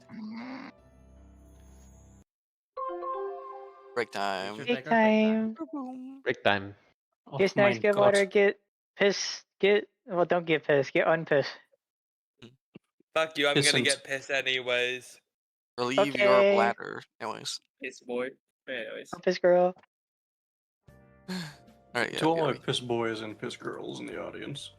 Break time. Should Break take our break time. Break time. Get snacks, get water, get pissed, well, don't get pissed, get unpissed. Fuck you, I'm gonna Pissant. get pissed anyways. Relieve your Okay. bladder. Anyways. It's boy. Anyways. Unpissed girl. Alright, yeah. To all yeah, my piss boys and piss girls in the audience.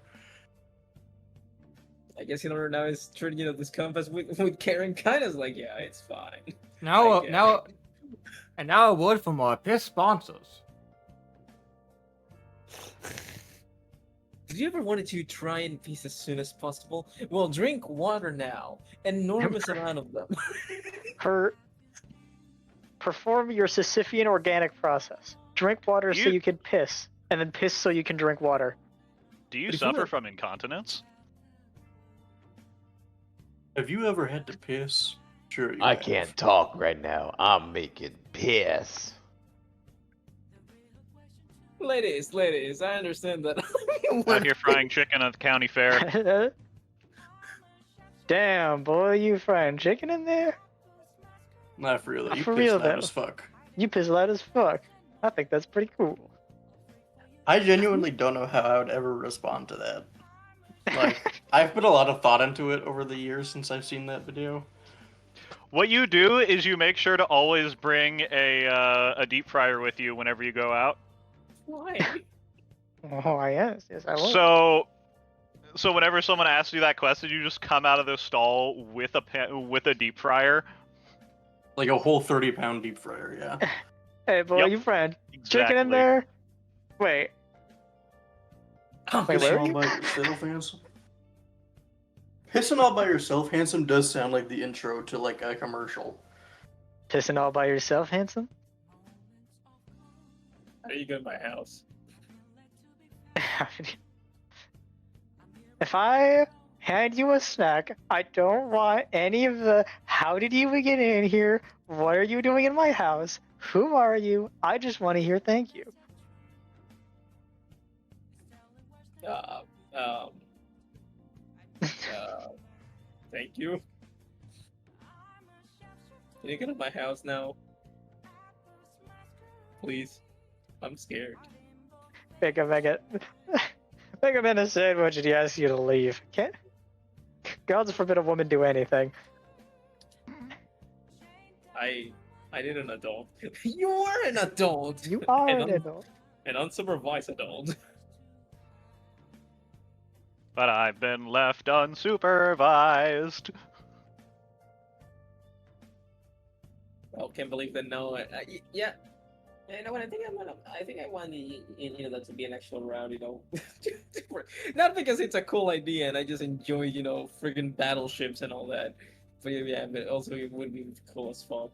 I guess now is treating this compass with Karen kind of like, yeah, it's fine. now, I get now, and now a word from our piss sponsors. Did you ever wanted to try and piss as soon as possible? Well, drink water now. An enormous amount of them. Perform your Sisyphean organic process. Drink water so You- you can piss, and then piss so you can drink water. Do you But if you suffer were- from incontinence? Have you ever had to piss? Sure you I have. can't talk right now. I'm making piss. Ladies, I understand that. Out here frying chicken at the county fair. Damn, boy, you frying chicken in there? Not for real though. You For piss real, loud though. as fuck. You piss loud as fuck. I think that's pretty cool. I genuinely don't know how I would ever respond to that. Like, I've put a lot of thought into it over the years since I've seen that video. What you do is you make sure to always bring a deep fryer with you whenever you go out. Why? Oh, yes, I will. So whenever someone asks you that question, you just come out of the stall with a deep fryer. Like a whole 30-pound deep fryer, yeah. Hey, boy, Yep. you friend. Exactly. Chicken in there? Wait. Wait, where Pissing are all you? by yourself, Handsome? Pissing all by yourself, Handsome does sound like the intro to like a commercial. Pissing all by yourself, handsome? How do you go to my house? If I hand you a snack, I don't want any of the how did you get in here? What are you doing in my house? Who are you? I just want to hear thank you. Thank you. Can you go to my house now? Please. I'm scared. Make him in a sandwich and he asks you to leave. Can't God's forbid a woman do anything. I need an adult. You are an adult. You are And an adult. An unsupervised adult. But I've been left unsupervised. Oh, can't believe that. No, yeah. You know what? I think I want that to be an actual round. Not because it's a cool idea and I just enjoy friggin' battleships and all that. But yeah, but also it would be cool as fuck.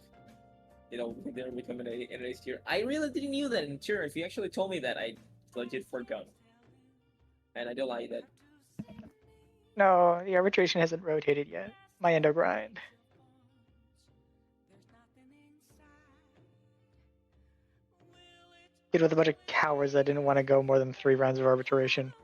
They're becoming an race tier. I really didn't knew that in tier. If you actually told me that, I legit forgot. And I don't like that. No, the arbitration hasn't rotated yet. My endo grind. kid with a bunch of cowards that didn't want to go more than 3 rounds of arbitration.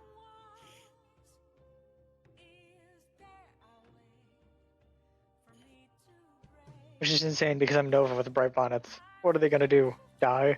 Which is insane because I'm Nova with bright bonnets. What are they gonna do? Die?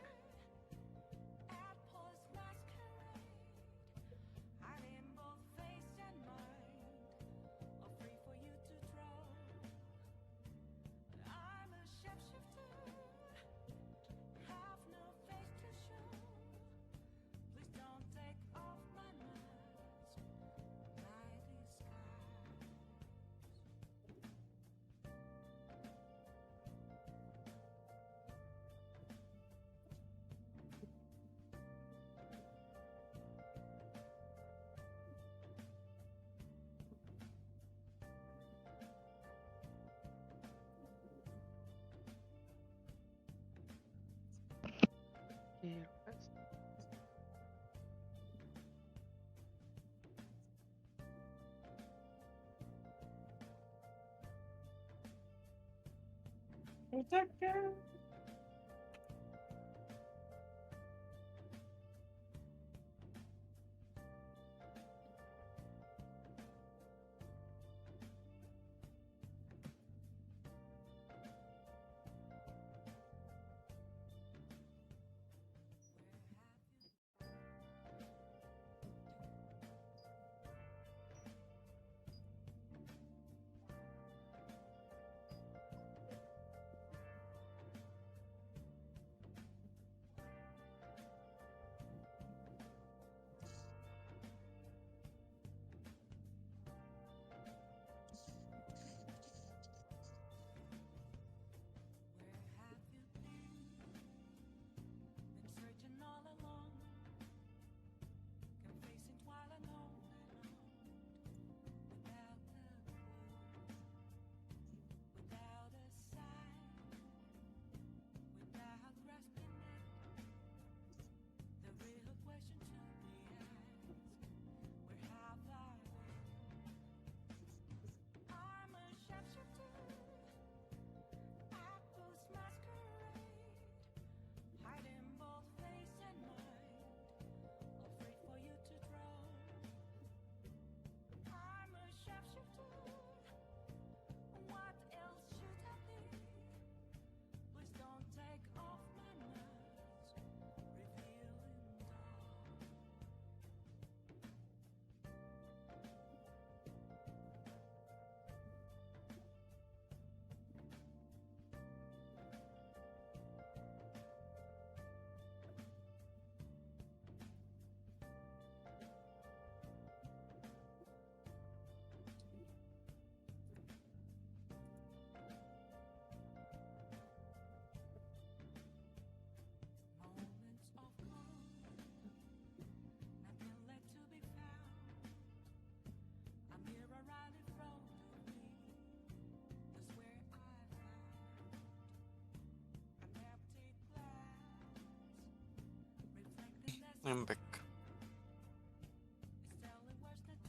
I'm back.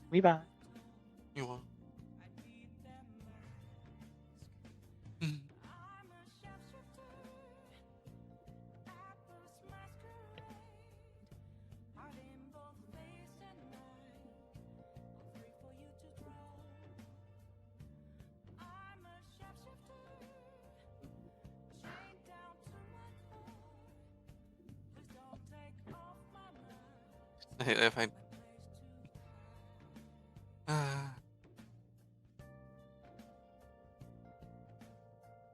We back. You want? If I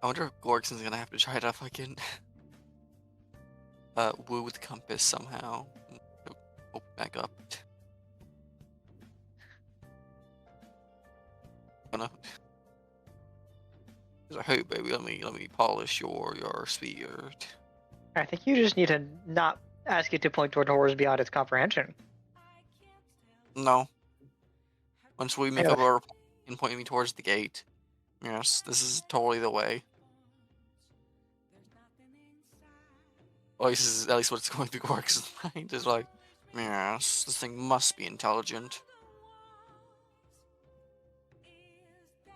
I wonder if Gorkson's gonna have to try to fucking woo with compass somehow. Open back up. Oh no. He's like, hey baby, let me polish your spear. I think you just need to not ask it to point toward horrors beyond its comprehension. No. Once we make Yeah. up our and point me towards the gate. Yes, this is totally the way. Well, this is at least what's going through Gork's mind. Is like, yes, this thing must be intelligent.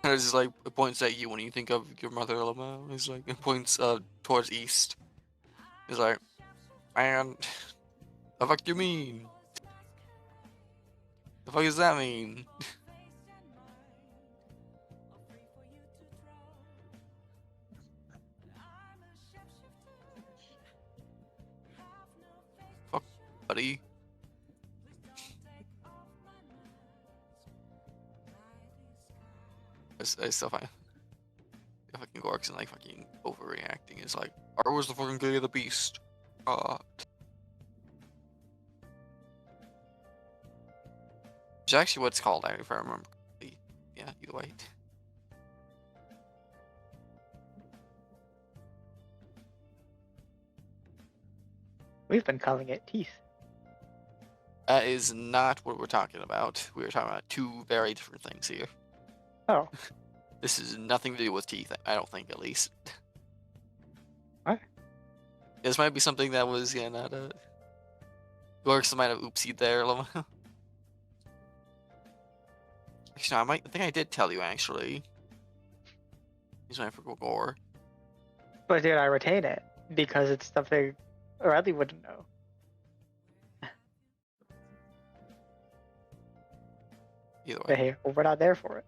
And it's just like it points at you when you think of your mother, Lama. It's like it points towards east. It's like, man, The fuck do you mean? The fuck does that mean? Fuck, buddy. I still find the fucking Gorks and like fucking overreacting. It's like, I was the fucking gay of the beast. It's actually what it's called, if I remember. Yeah, either way. We've been calling it teeth. That is not what we're talking about. We're talking about two very different things here. Oh. This is nothing to do with teeth, I don't think, at least. What? This might be something that was, yeah, not a... Gorks might have oopsied there a little. Actually, no, I think I did tell you, actually. He's my for gore. But did I retain it? Because it's something Riley wouldn't know. Either way. But hey, well, we're not there for it.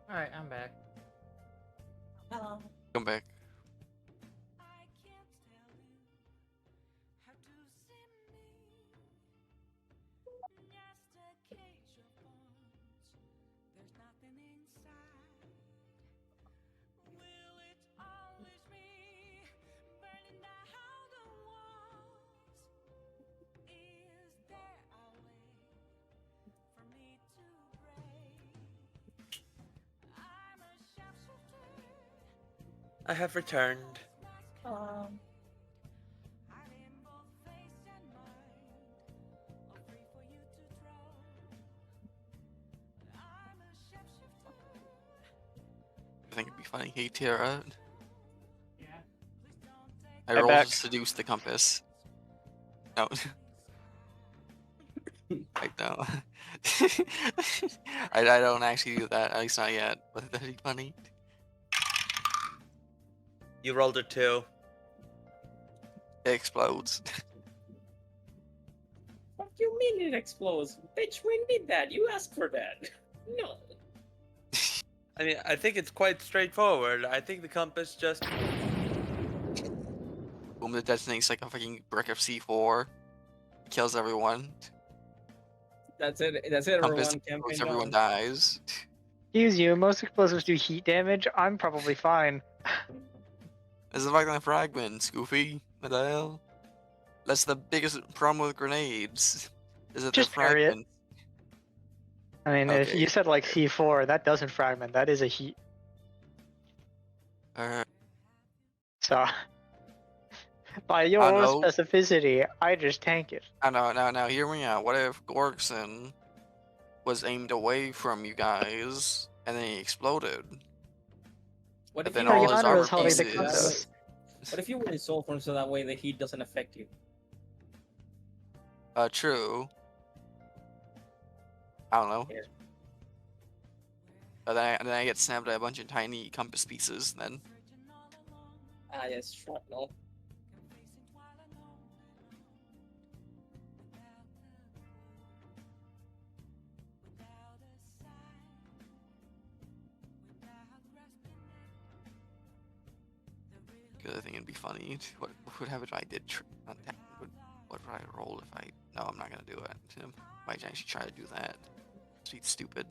Alright, I'm back. Hello. Come back. I have returned. think it'd be funny. Hey, Tara. Yeah. I Hey, rolled back. to seduce the compass. No. I don't. I don't actually do that. At least not yet. But that'd be funny. You rolled a 2. It explodes. What do you mean it explodes? Bitch, we need that. You asked for that. No. I mean, I think it's quite straightforward. I think the compass just. Boom! It detonates like a fucking brick of C4. Kills everyone. That's it. That's it, Compass everyone. Campaign explodes, everyone done. dies. Excuse you, most explosives do heat damage. I'm probably fine. It's a fucking fragment, Goofy. What the hell? That's the biggest problem with grenades. Is it Just the parry it. fragment? I mean, if Okay, you said like okay. C4, that doesn't fragment. That is a heat. So, by your no. specificity, I just tank it. I know. Now, hear me out. What if Gorkson was aimed away from you guys and then he exploded? What But if then you all were his Yana armor was holding the so that pieces. way- What if you were in soul form so that way the heat doesn't affect you? True. I don't know. Yeah. But then I get snapped at a bunch of tiny compass pieces. Then Ah, yes, shrapnel. because I think it'd be funny. What would happen if I did? What would I roll if I? No, I'm not gonna do it. Might actually try to do that. Sweet stupid.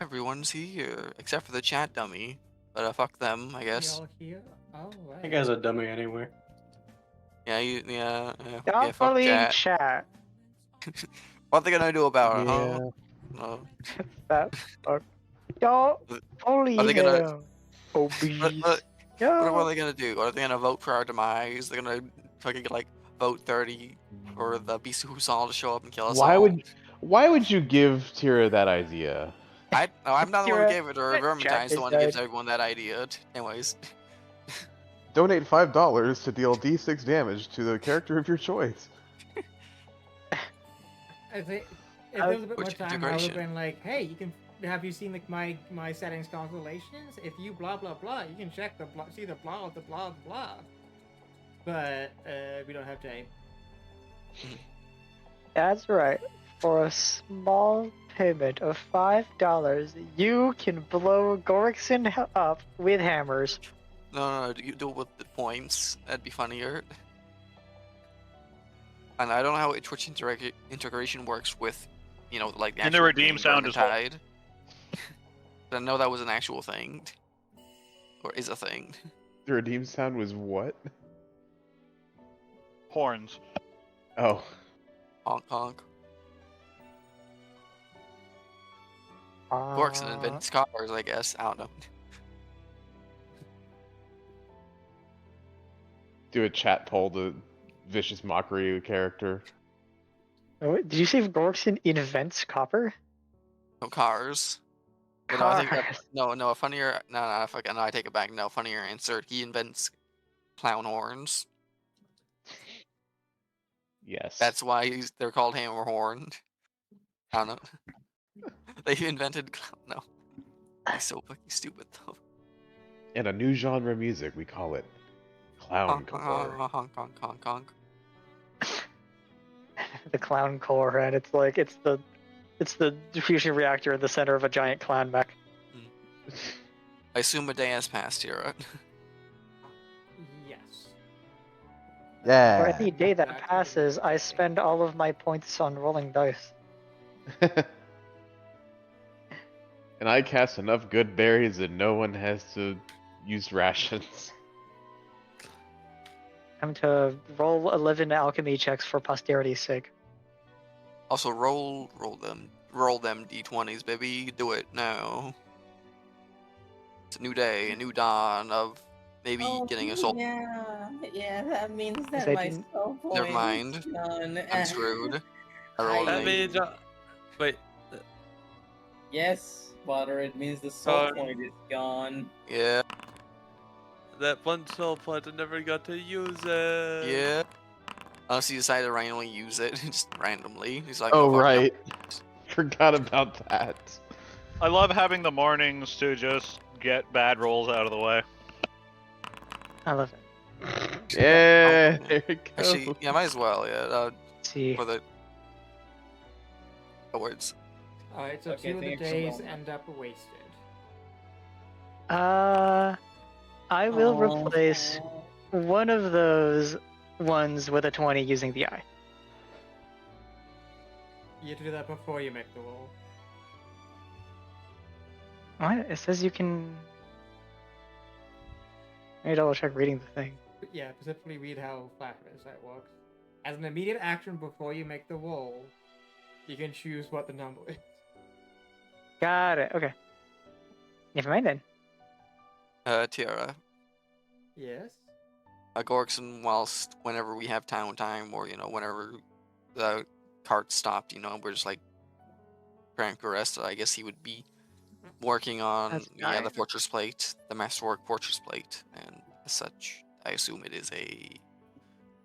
Everyone's here except for the chat dummy. But fuck them, I guess. Y'all here? All right. That guy's a dummy anyway. Yeah, yeah, Y'all fuck bullying chat. chat. What are they gonna do about it, Yeah. huh? No. That fuck. Y'all bully Are they gonna? him. Obese. What Yo. are they gonna do? Are they gonna vote for our demise? They're gonna fucking like vote 30 for the Beast Husal to show up and kill us all. Why would you give Tira that idea? No, I'm not the one who Tira, gave it, or that Vermintine's chat the one is who gives dead. everyone that idea. Anyways. Donate $5 to deal D6 damage to the character of your choice. I think if there was a bit more Which time, I would have integration? been like, "Hey, you can have you seen like my settings constellations? If you blah blah blah, you can check the blah, see the blah the blah blah." But we don't have time. That's right. For a small payment of $5, you can blow Gorikson up with hammers. No, you do it with the points. That'd be funnier. And I don't know how Twitch integration works with, like the And the actual redeem game sound as well. Vermintide. But I know that was an actual thing. Or is a thing. The redeem sound was what? Horns. Oh. Honk honk. Gorkson invents cars, I guess. I don't know. Do a chat poll to vicious mockery character. Oh, did you say Gorikson invents copper? No cars. But Cars. no, a funnier. No, I take it back. No, funnier answer. He invents clown horns. Yes. That's why they're called hammer horn. I don't know. They invented clown. No. He's so fucking stupid though. In a new genre of music, we call it clown Honk honk honk honk honk. The clown core, and it's like it's the fusion reactor in the center of a giant clown mech. I assume a day has passed here, right? Yes. For Yeah. any day that Back to the passes, I day. spend all of my points on rolling dice. And I cast enough good berries that no one has to use rations. I'm to roll 11 alchemy checks for posterity's sake. Also, roll them d20s, baby. Do it now. It's a new day, a new dawn of maybe getting a soul. Yeah, that means Yes, that I my didn't- soul point Never is mind. gone. I'm screwed. I rolled That an means, wait, Yes, Water, it means the soul Oh. point is gone. Yeah, that one soul point, I never got to use it. yeah. Unless he decided to randomly use it, just randomly. He's like, Oh, fuck it, right. Forgot about that. I love having the mornings to just get bad rolls out of the way. I love it. Yeah, there it goes. Actually, yeah, might as well, yeah. Let's see. For the words. Alright, so Okay, 2 of the thanks a days lot. end up wasted. I will Oh. replace one of those ones with a 20 using the eye. You have to do that before you make the roll. What? It says you can. Let me double check reading the thing. But yeah, specifically read how Flash Sight works. As an immediate action before you make the roll, you can choose what the number is. Got it. Okay. Never mind then. Tiara. Yes? Gorkson, whilst whenever we have time, or, whenever the cart stopped, we're just like preparing for rest, I guess he would be working on That's the fine. fortress plate, the masterwork fortress plate, and as such, I assume it is a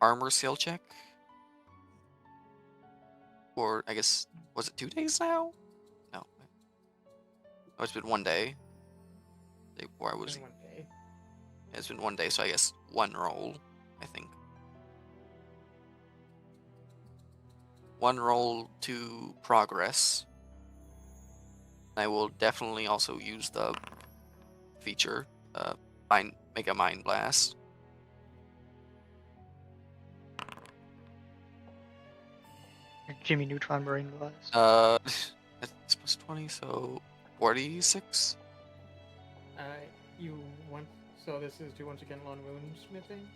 armor skill check. Or I guess, was it 2 days now? No. Oh, it's been 1 day. Day before I was. In 1 day. It's been 1 day, so I guess 1 roll, I think. 1 roll to progress. I will definitely also use the feature, make a mind blast. Jimmy Neutron Marine Blast. That's plus 20, so 46. You want. So this is to once again learn rune smithing?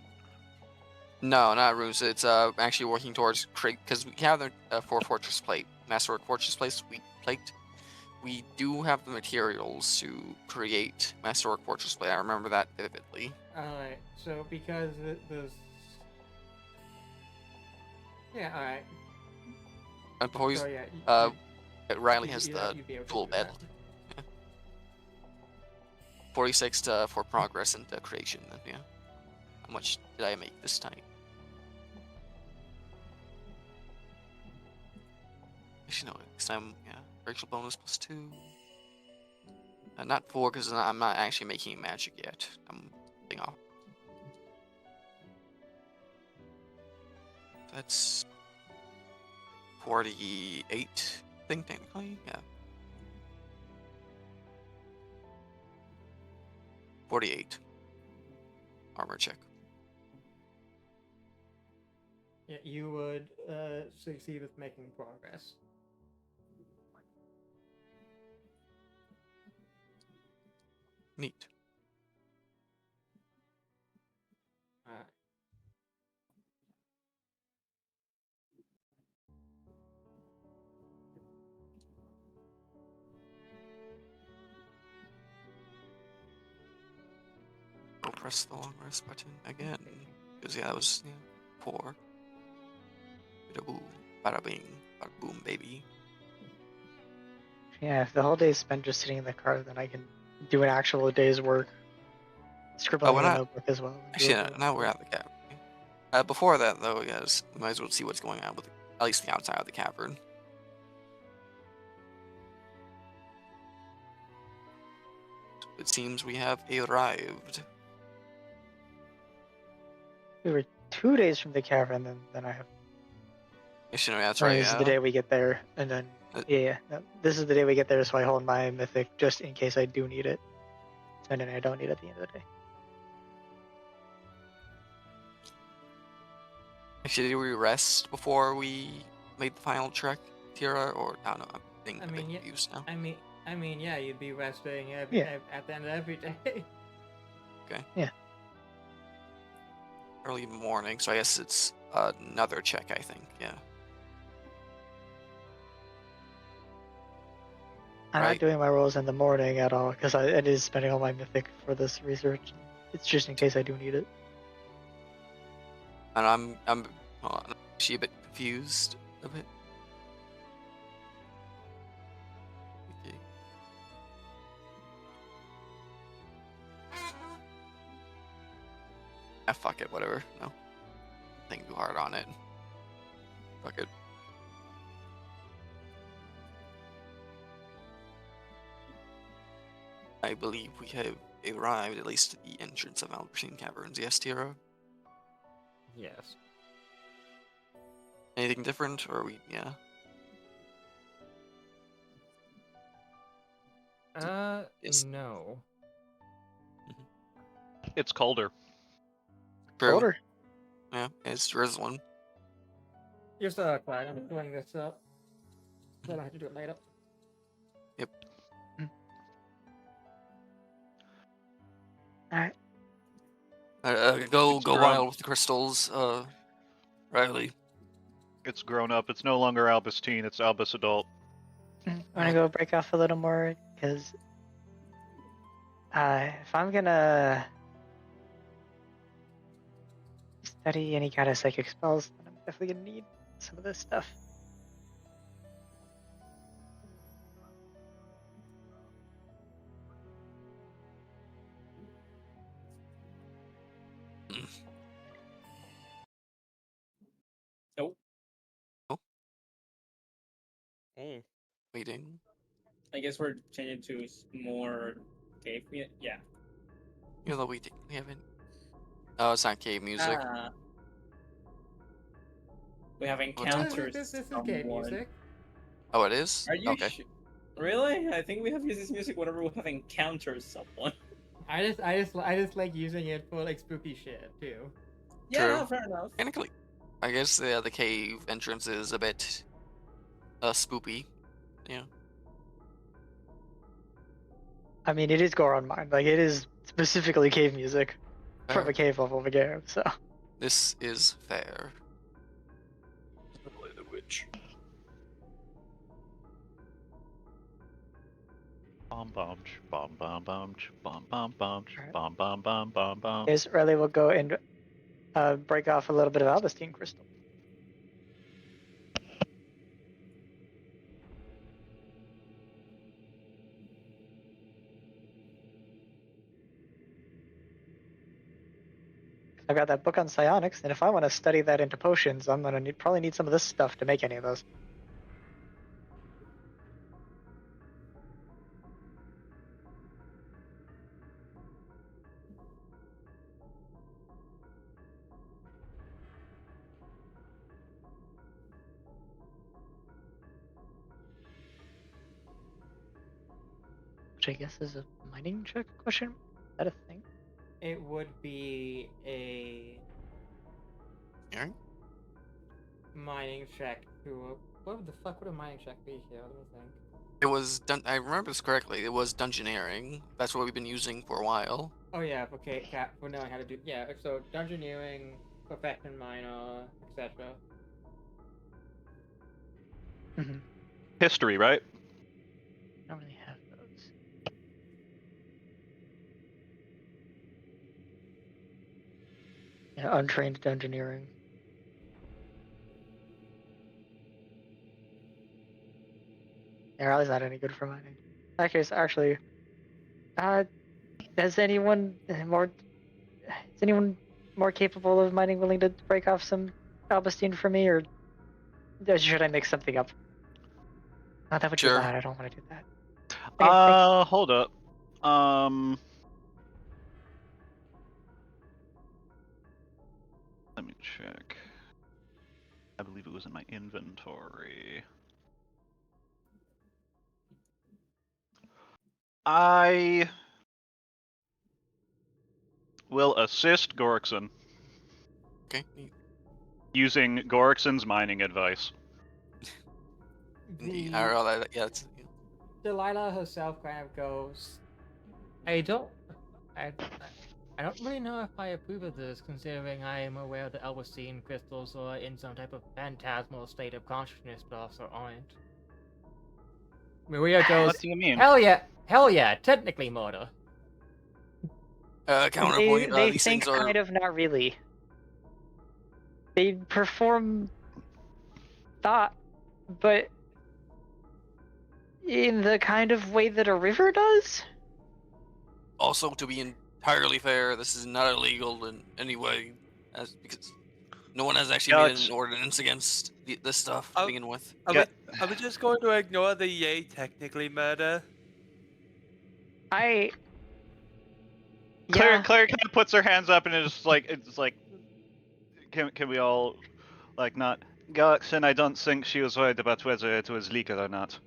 No, not runes. It's actually working towards create, because we have the 4 fortress plate, masterwork fortress plate. We do have the materials to create masterwork fortress plate. I remember that vividly. Alright, so because there's. Yeah, alright. And before you, So yeah, Riley has you'd the be able to tool do bed. that. 46 for progress and creation. Then yeah. How much did I make this time? Actually, no. Next time, yeah. Racial bonus plus 2. Not 4 because I'm not actually making magic yet. I'm putting off. That's 48, I think, technically. Yeah. 48. Armor check. Yeah, you would succeed with making progress. Neat. Alright. Go press the long rest button again. Because yeah, that was 4. Bada boom, bada bing, bada boom, baby. Yeah, if the whole day is spent just sitting in the car, then I can do an actual day's work. Scribble we're in the not- notebook as well. Actually, now we're at the cavern. Before that, though, guys, we might as well see what's going on with at least the outside of the cavern. It seems we have arrived. We were 2 days from the cavern, then I have. Actually, no, that's Right, right. this is the day we get there, and then no, this is the day we get there, so I hold my mythic just in case I do need it, and then I don't need it at the end of the day. Actually, did we rest before we made the final trek, Tira? Or I don't know. I'm being I a bit mean, yeah. confused now. I mean, yeah, you'd be resting at the end of every day. Okay. Yeah. Early morning, so I guess it's another check. I think. Yeah. I'm Right. not doing my rolls in the morning at all because it is spending all my mythic for this research. It's just in case I do need it. And I'm actually a bit confused a bit. Okay. Ah, fuck it, whatever. No. Think too hard on it. Fuck it. I believe we have arrived at least at the entrance of Albertine Caverns. Yes, Tira? Yes. Anything different, or yeah? Yes. No. It's colder. True. Colder. Yeah, it's drizzling. Just quiet. I'm pulling this up. So I don't have to do it later. Yep. Alright. Go grown. wild with the crystals, Riley. It's grown up. It's no longer Albus teen. It's Albus adult. I'm gonna go break off a little more because if I'm gonna study any kind of psychic spells, then I'm definitely gonna need some of this stuff. Nope. Oh. Waiting. I guess we're changing to more cave. Yeah. Even though we haven't. Oh, it's not cave music. We have What's encountered This is cave someone. music. Oh, it is? Are you Okay. Really? I think we have used this music whenever we have encountered someone. I just like using it for like spooky shit too. Yeah, True. no, fair enough. Technically, I guess the cave entrance is a bit spoopy. Yeah. I mean, it is Goron Mine. Like, it is specifically cave music from Fair. a cave level of a game, so. This is fair. Play the witch. Bomb bomb bomb bomb bomb bomb bomb bomb Alright. bomb bomb bomb bomb bomb. Here's Riley will go and break off a little bit of Albustine crystal. I've got that book on psionics, and if I want to study that into potions, I'm gonna probably need some of this stuff to make any of those. Which I guess is a mining check question? Is that a thing? It would be a Yeah. mining check to what the fuck would a mining check be here? Let me think. It was I remember this correctly. It was dungeoneering. That's what we've been using for a while. Oh yeah, okay, for knowing how to do so dungeoneering, perfection minor, etc. Mm-hmm. History, right? I don't really have those. Yeah, untrained dungeoneering. Yeah, Riley's not any good for mining. Actually, is anyone more capable of mining willing to break off some Albustine for me, or should I make something up? Oh, that would Sure. be bad. I don't want to do that. Okay, thanks. Hold up. Let me check. I believe it was in my inventory. I will assist Gorkson. Okay. using Gorickson's mining advice. The Yeah, it's, Delilah herself kind of goes, I don't really know if I approve of this, considering I am aware that Elwastine crystals are in some type of phantasmal state of consciousness, but also aren't. Maria goes, What do you mean? hell yeah, technically murder. counterpoint. They These think things are kind of, not really. They perform thought, but in the kind of way that a river does? also, to be entirely fair, this is not illegal in any way, because no one has actually made an ordinance against this stuff to begin with. Are we just going to ignore the yay technically murder? Yeah. Claire kind of puts her hands up and it's like, can we all, like, not? Galaxin, I don't think she was worried about whether it was legal or not.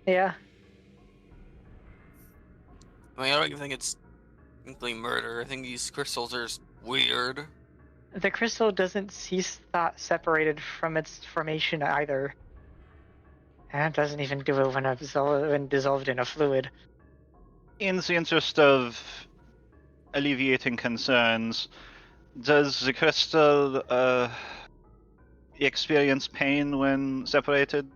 Yeah. I mean, I don't even think it's technically murder. I think these crystals are just weird. The crystal doesn't cease thought separated from its formation either. And it doesn't even do it when dissolved in a fluid. In the interest of alleviating concerns, does the crystal experience pain when separated?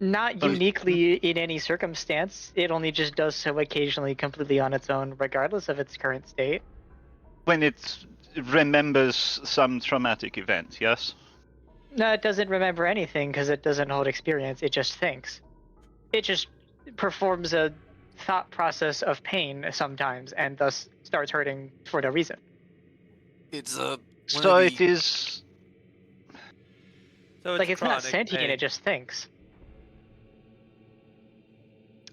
Not uniquely in any circumstance. It only just does so occasionally completely on its own, regardless of its current state. When it remembers some traumatic event, yes? No, it doesn't remember anything because it doesn't hold experience. It just thinks. It just performs a thought process of pain sometimes and thus starts hurting for no reason. It's So it is. So it's not chronic sentient, pain. it just thinks.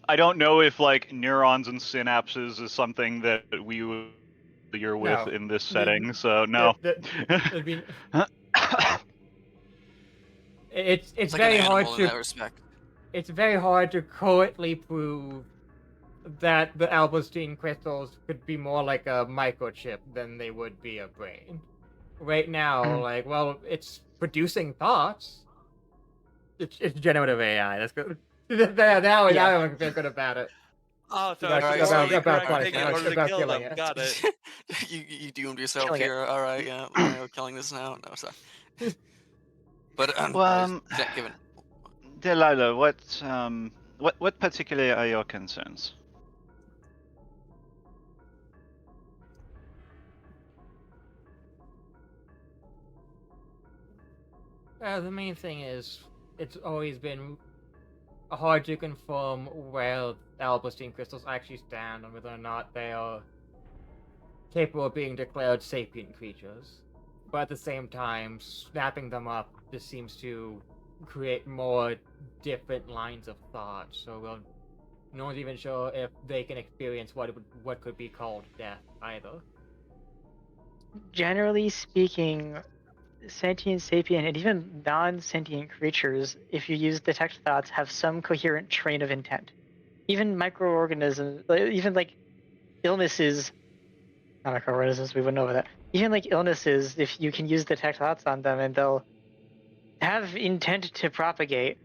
I don't know if like neurons and synapses is something that we would deal with in this setting, so no. I mean, it's like very an hard animal in to. that respect. It's very hard to currently prove that the Alberstein crystals could be more like a microchip than they would be a brain. Right now, like, well, it's producing thoughts. It's generative AI. That's good. Now I feel good about it. Oh, so About- it's about- the about correct thing in punishment, order to about kill killing them. it. Got it. you doomed yourself Killing it. here. All right, yeah, we're killing this now. No, sorry. But given. Delilah, what particularly are your concerns? The main thing is, it's always been hard to confirm where Alberstein crystals actually stand and whether or not they are capable of being declared sapient creatures. But at the same time, snapping them up just seems to create more different lines of thought. So no one's even sure if they can experience what could be called death either. Generally speaking, sentient, sapient, and even non-sentient creatures, if you use detect thoughts, have some coherent train of intent. Even microorganisms, even like illnesses, not microorganisms, we wouldn't know about that. Even like illnesses, if you can use detect thoughts on them and they'll have intent to propagate.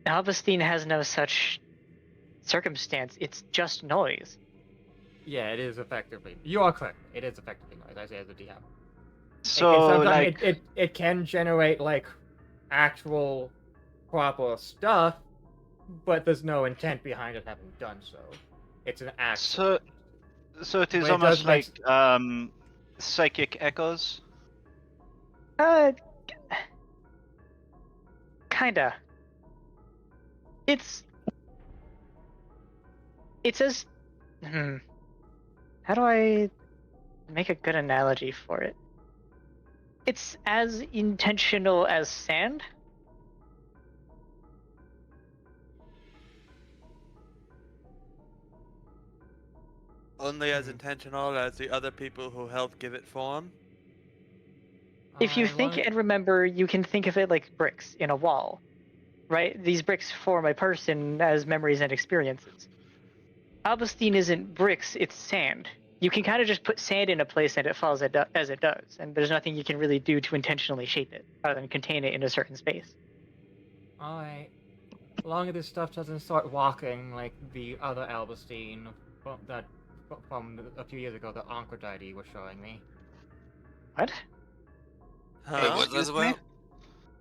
Alberstein has no such circumstance. It's just noise. Yeah, it is effectively. You are correct. It is effectively noise, I say as a DM. So, like, it can generate like actual proper stuff, but there's no intent behind it having done so. It's an act. So it is But it almost does make like psychic echoes. Kinda. It's as how do I make a good analogy for it? It's as intentional as sand. Only as intentional as the other people who helped give it form. If you think and remember, you can think of it like bricks in a wall, right? These bricks form a person as memories and experiences. Alberstein isn't bricks, it's sand. you can kind of just put sand in a place and it falls as it does, and there's nothing you can really do to intentionally shape it other than contain it in a certain space. Alright. As long as this stuff doesn't start walking like the other Albustine from a few years ago, the Oncrodite was showing me. What? Wait, Huh? what's this about?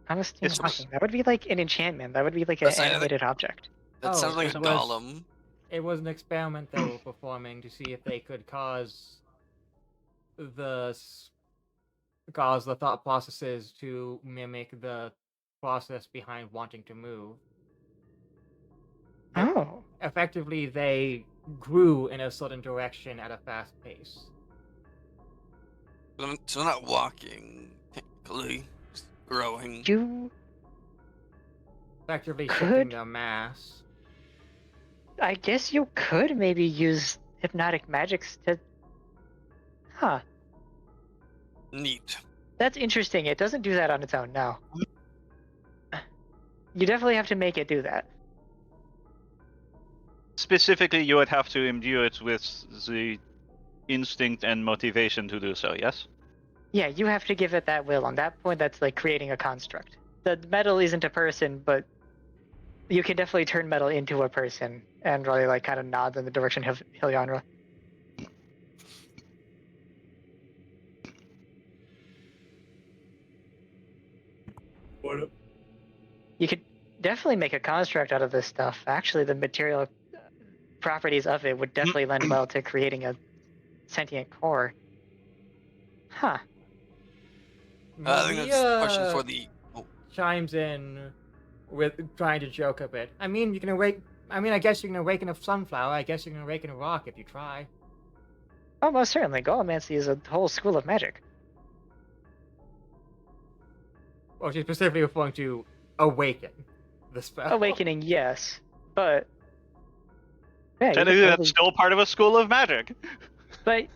Albustine It's- walking? That would be like an enchantment. That would be like an That's- animated object. That Oh, sounds like it a was- golem. It was an experiment they were performing to see if they could cause the thought processes to mimic the process behind wanting to move. Oh. Effectively, they grew in a certain direction at a fast pace. So not walking, technically, just growing. You. Effectively Could- shifting their mass. I guess you could maybe use hypnotic magics to. Huh. Neat. That's interesting. It doesn't do that on its own, no. You definitely have to make it do that. Specifically, you would have to imbue it with the instinct and motivation to do so, yes? Yeah, you have to give it that will. On that point, that's like creating a construct. The metal isn't a person, but you can definitely turn metal into a person and really like kind of nod in the direction of Hylianra. What? You could definitely make a construct out of this stuff. Actually, the material properties of it would definitely lend well to creating a sentient core. Huh. I think that's a question for the. Oh, Chimes in with trying to joke a bit. I mean, you can awake. I mean, I guess you can awaken a sunflower. I guess you can awaken a rock if you try. Oh, most certainly. Golemancy is a whole school of magic. Well, she's specifically referring to awaken the spell. Awakening, yes, but yeah, you could Technically, totally- that's still part of a school of magic. But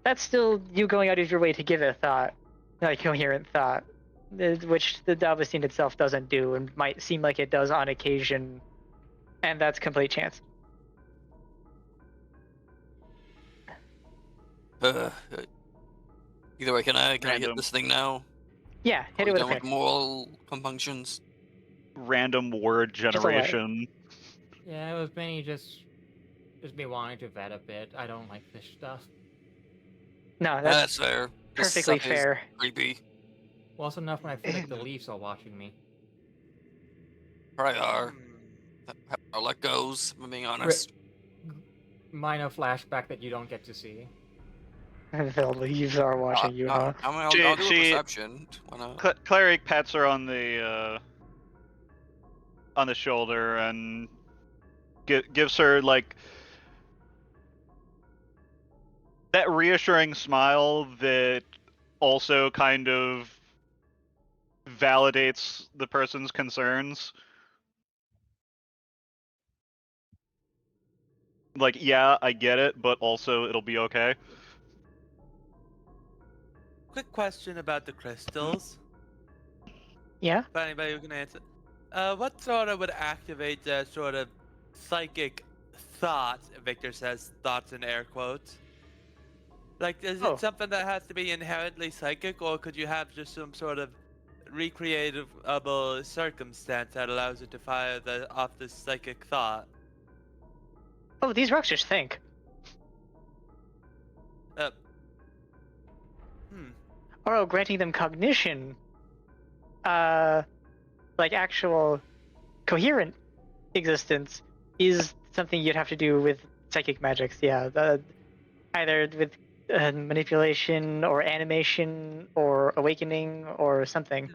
that's still you going out of your way to give it a thought, like coherent thought, which the Davestine itself doesn't do, and might seem like it does on occasion, and that's complete chance. Either way, can I hit Random. this thing now? Yeah, Are hit we it with a done with pick. moral compunctions? Random word a letter. generation. Yeah, it was mainly just me wanting to vet a bit. I don't like fish stuff. No, That's that's fair. This perfectly stuff is fair. creepy. Well, it's enough when I feel like the leaves are watching me. Probably are. Hmm. I'll let goes, if I'm being honest. Minor flashback that you don't get to see. The leaves are watching you, huh? I'll She- do a she- perception. Why not? Cleric pats her on the shoulder and gives her like that reassuring smile that also kind of validates the person's concerns. Like, yeah, I get it, but also it'll be okay. Quick question about the crystals. Yeah. If anybody who can answer. What sort of would activate the sort of psychic thoughts? Victor says thoughts in air quotes. Like, is Oh. it something that has to be inherently psychic, or could you have just some sort of recreatable circumstance that allows it to fire off this psychic thought? Oh, these rocks just think. Or granting them cognition, like actual coherent existence, is something you'd have to do with psychic magics. Yeah, either with manipulation or animation or awakening or something.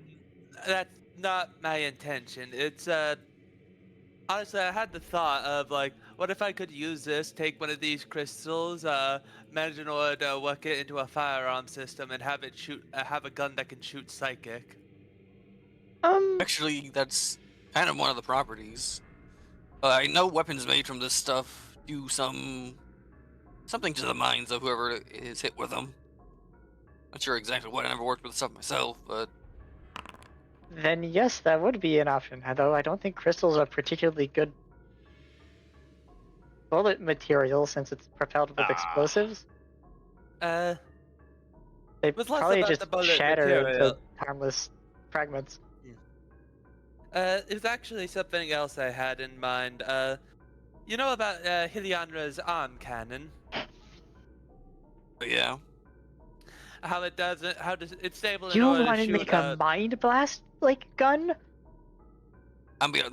That's not my intention. It's honestly, I had the thought of like, what if I could use this, take one of these crystals, manage in order to work it into a firearm system and have it shoot, have a gun that can shoot psychic. Actually, that's kind of one of the properties. I know weapons made from this stuff do something to the minds of whoever is hit with them. Not sure exactly what. I never worked with stuff myself, but Then yes, that would be an option. Although I don't think crystals are particularly good bullet material since it's propelled with explosives. They was less probably about just the bullet shatter into material. harmless fragments. It was actually something else I had in mind. You know about Heliandra's arm cannon? But yeah. How it doesn't? How does it's able in You order to want to shoot? make a mind blast like gun?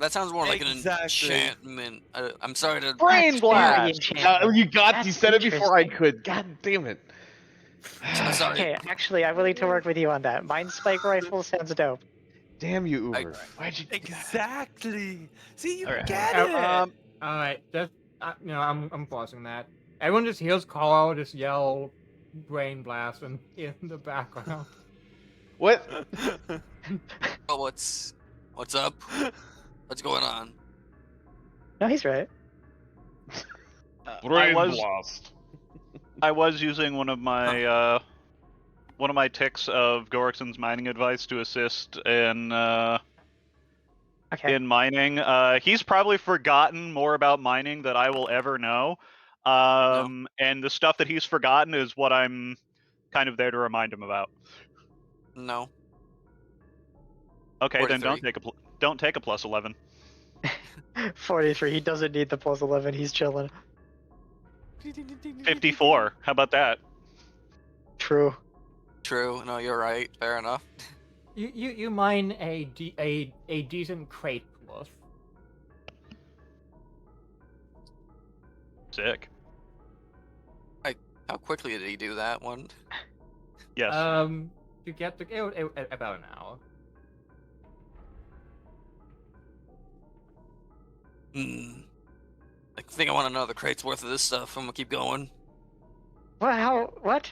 That sounds more like an Exactly. enchantment. I'm sorry to. Brain That's very blast. enchantment. You got. You That's said it before I interesting. could. God damn it. Sorry. Okay, actually, I'm willing to work with you on that. Mind spike rifle sounds dope. Damn you, I- Uber. Why'd you do that? Exactly. See, you Alright. get Oh, it. all right, just I'm pausing that. Everyone just hears Carl just yell brain blast in the background. What? Oh, what's up? What's going on? No, he's right. I Brain was blast. I was using one of my ticks of Gorickson's mining advice to assist in Okay. in mining. He's probably forgotten more about mining than I will ever know. And the stuff that he's forgotten is what I'm kind of there to remind him about. No. Okay, then 43. don't take a plus 11. 43. He doesn't need the plus 11. He's chilling. 54. How about that? True. True. No, you're right. Fair enough. You mine a decent crate plus. Sick. How quickly did he do that one? Yes. To get the about an hour. I think I want to know the crate's worth of this stuff. I'm gonna keep going. What? How? What?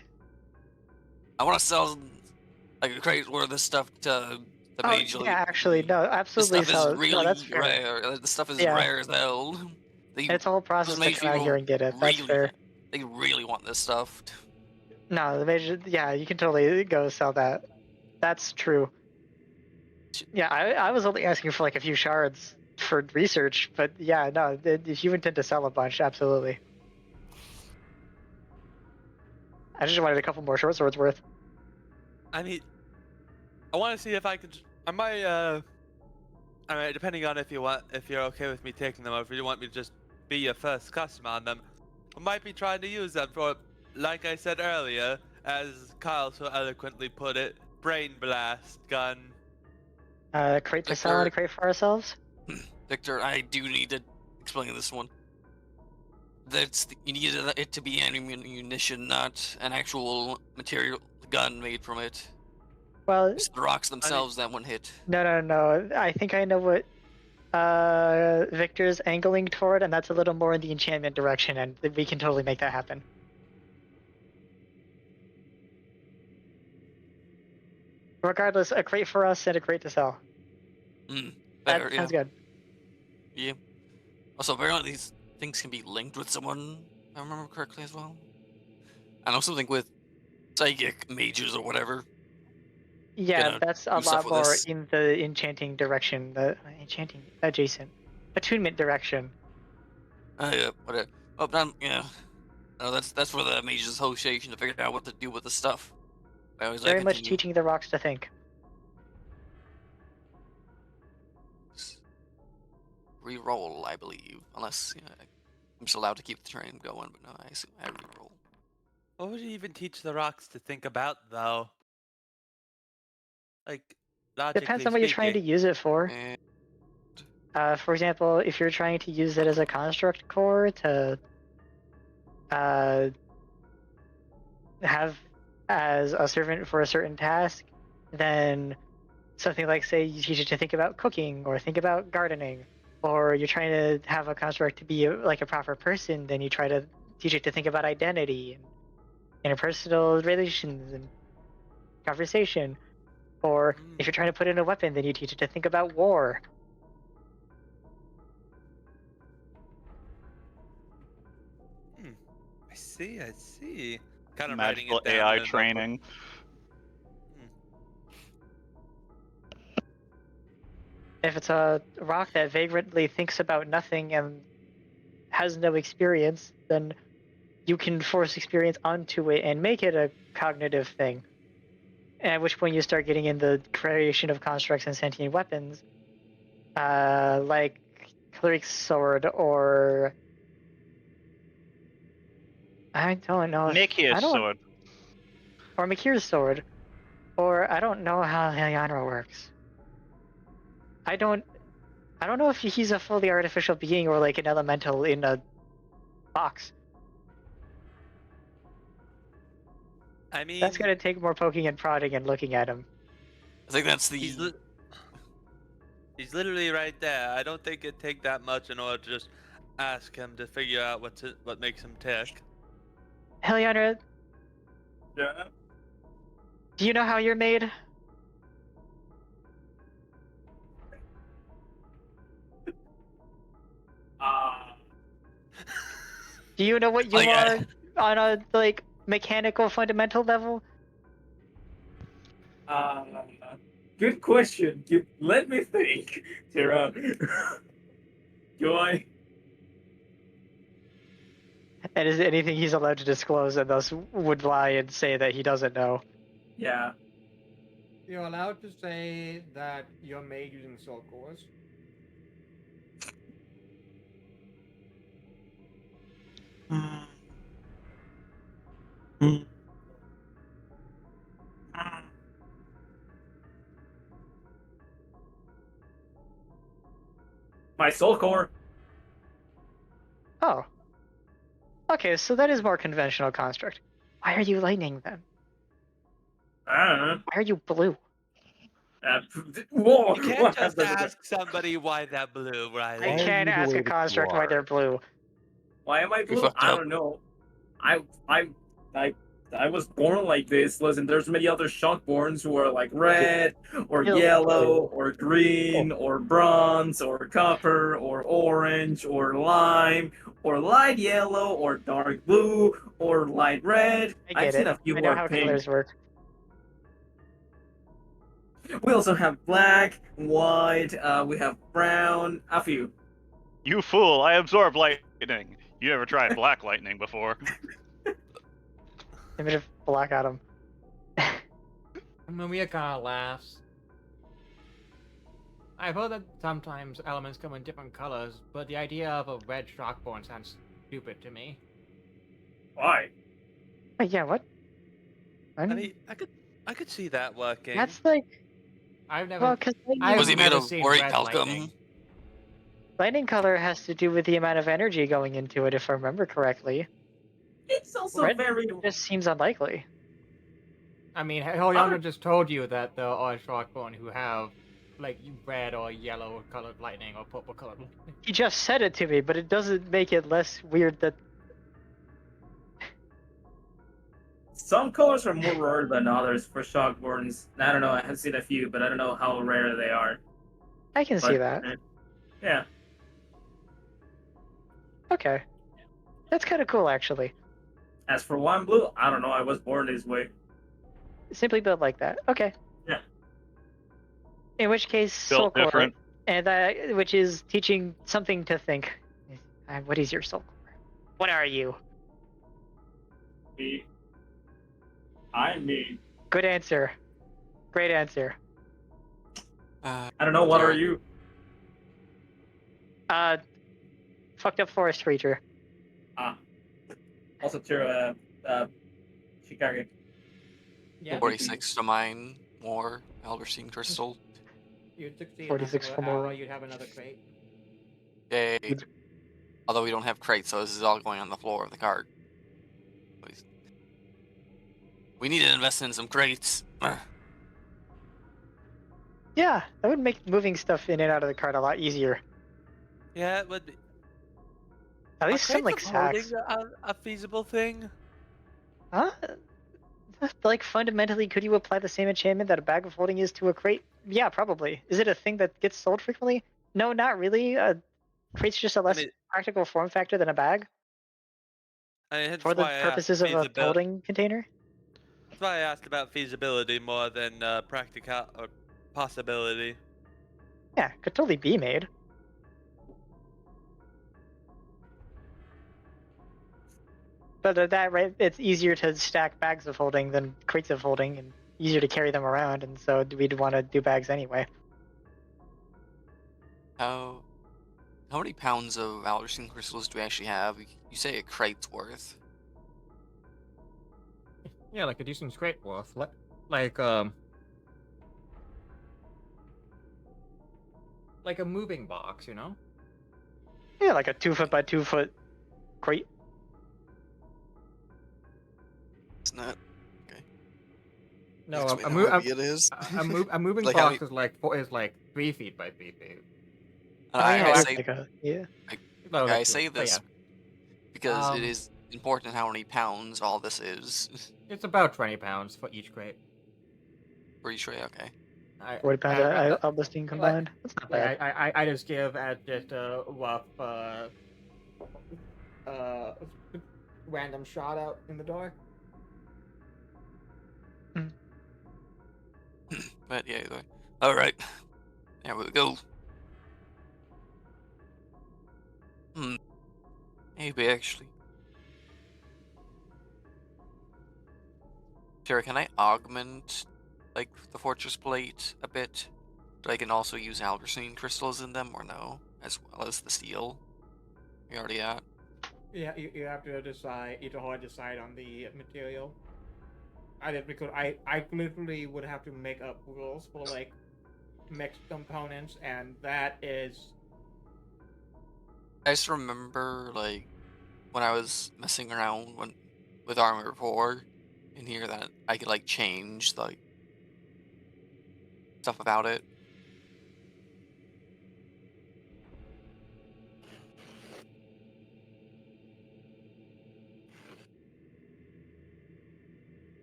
I want to sell like a crate worth of this stuff to the Oh, mage. yeah, actually, no, This absolutely. stuff is So, really no, that's fair. rare. The stuff is Yeah. rare as hell. It's a whole process to mage come out people here and get it. That's really, fair. they really want this stuff. No, the major. Yeah, you can totally go sell that. That's true. Yeah, I was only asking for like a few shards for research, but yeah, no, if you intend to sell a bunch, absolutely. I just wanted a couple more short swords worth. I mean, I want to see if I could. I might. I mean, depending on if you're okay with me taking them, or if you want me to just be your first customer on them, I might be trying to use them for, like I said earlier, as Kyle so eloquently put it, brain blast gun. Crate to sell and a crate for ourselves. Victor, I do need to explain this one. You need it to be ammunition, not an actual material gun made from it. Well, It's the rocks themselves that one hit. no. I think I know what Victor's angling toward, and that's a little more in the enchantment direction, and we can totally make that happen. Regardless, a crate for us and a crate to sell. Better, That sounds good. Yeah. Also, apparently these things can be linked with someone, if I remember correctly as well. I know something with psychic mages or whatever. Yeah, Gonna that's a do stuff lot with more this. in the enchanting direction, the enchanting adjacent attunement direction. Yeah, whatever. Oh, yeah. No, that's for the Mages Association to figure out what to do with the stuff. Anyways, I Very much continue. teaching the rocks to think. Reroll, I believe, unless I'm just allowed to keep the train going. But no, I assume I reroll. What would you even teach the rocks to think about, though? Like, logically Depends on what you're trying to use it for. For example, if you're trying to use it as a construct core to have as a servant for a certain task, then something like, say, you teach it to think about cooking or think about gardening, or you're trying to have a construct to be like a proper person, then you try to teach it to think about identity and interpersonal relations and conversation. Or if you're trying to put in a weapon, then you teach it to think about war. I see. Kind of Magical writing it down AI in a notebook. training. If it's a rock that vagrantly thinks about nothing and has no experience, then you can force experience onto it and make it a cognitive thing. At which point you start getting in the creation of constructs and sentient weapons, like Cleric's sword or I don't know. Nikia's sword. Or Makir's sword, or I don't know how Helianra works. I don't know if he's a fully artificial being or like an elemental in a box. I mean, That's gonna take more poking and prodding and looking at him. I think that's he's the. he's literally right there. I don't think it'd take that much in order to just ask him to figure out what makes him tick. Helianra, Yeah. do you know how you're made? Do you know what you Like, are on a like mechanical fundamental level? Good question. Let me think, Tira. Do I? And is it anything he's allowed to disclose and thus would lie and say that he doesn't know? Yeah. You're allowed to say that you're made using soul cores. My soul core. Oh. Okay, so that is more conventional construct. Why are you lightning then? I don't know. Why are you blue? Whoa! You can't just ask somebody why that blue, I Riley. can't ask a construct why they're blue. Why am I You blue? fucked I up. don't know. I was born like this. Listen, there's many other Shockborns who are like red, or You'll- yellow, or green, or bronze, or copper, or orange, or lime, or light yellow, or dark blue, or light red. I I've get seen it. a few I know more how pink. colors work. We also have black, white. We have brown. A few. You fool! I absorb lightning. You never tried black lightning before. Image of Black Adam. Mumia kind of laughs. I've heard that sometimes elements come in different colors, but the idea of a red shockborn sounds stupid to me. Why? Wait, yeah, what? I mean, I could see that working. That's like, I've never. well, because I've Was he made never of seen white red talcum? lightning. lightning color has to do with the amount of energy going into it, if I remember correctly. It's also Red very. just seems unlikely. I mean, Heliandra just told you that there are shockborn who have like red or yellow colored lightning or purple colored lightning. He just said it to me, but it doesn't make it less weird that Some colors are more rare than others for Shockborns. I don't know, I have seen a few, but I don't know how rare they are. I can see But, that. Yeah. Okay. That's kind of cool, actually. As for One Blue, I don't know, I was born this way. Simply built like that. Okay. Yeah. In which case, Built soul core, different. and which is teaching something to think. What is your soul core? What are you? Me. I'm me. Good answer. Great answer. I don't know, what are you? Fucked up forest creature. Also, Tira, Shikage. Yeah, 46 to mine, more Albertine Crystal. you'd succeed. 46 for more. You'd have another crate. Yay. Although we don't have crates, so this is all going on the floor of the cart. Please. We need to invest in some crates. Yeah, that would make moving stuff in and out of the cart a lot easier. Yeah, it would be. At least some like crates of holding sacks. a feasible thing. Huh? Like fundamentally, could you apply the same enchantment that a bag of holding is to a crate? Yeah, probably. Is it a thing that gets sold frequently? No, not really. Crate's just a less practical form factor than a bag I mean, for the purposes of a holding container. That's why I asked about feasibility more than practical or possibility. Yeah, could totally be made. But at that rate, it's easier to stack bags of holding than crates of holding, and easier to carry them around, and so we'd want to do bags anyway. How many pounds of Alderson crystals do we actually have? You say a crate's worth. Yeah, like a decent crate worth. Like a moving box, you know? Yeah, like a 2 foot by 2 foot crate. Isn't it? No, Explain how heavy it is. a moving Like how box is like 3 feet by 3 feet. I it's say like a, yeah. No, I that's say true, but this yeah. because it is important how many pounds all this is. It's about 20 pounds for each crate. For each tray, okay. 40 pounds of Alberstein combined. That's not bad. I just give as just a rough random shot out in the dark. But yeah, all right. There we go. Maybe actually. Tara, can I augment like the fortress plate a bit? So I can also use Alberstein crystals in them, or no, as well as the steel we already at? Yeah, you have to decide. It's hard to decide on the material. I literally would have to make up rules for like mixed components, and that is. I just remember like when I was messing around with Armor 4 in here that I could like change like stuff about it.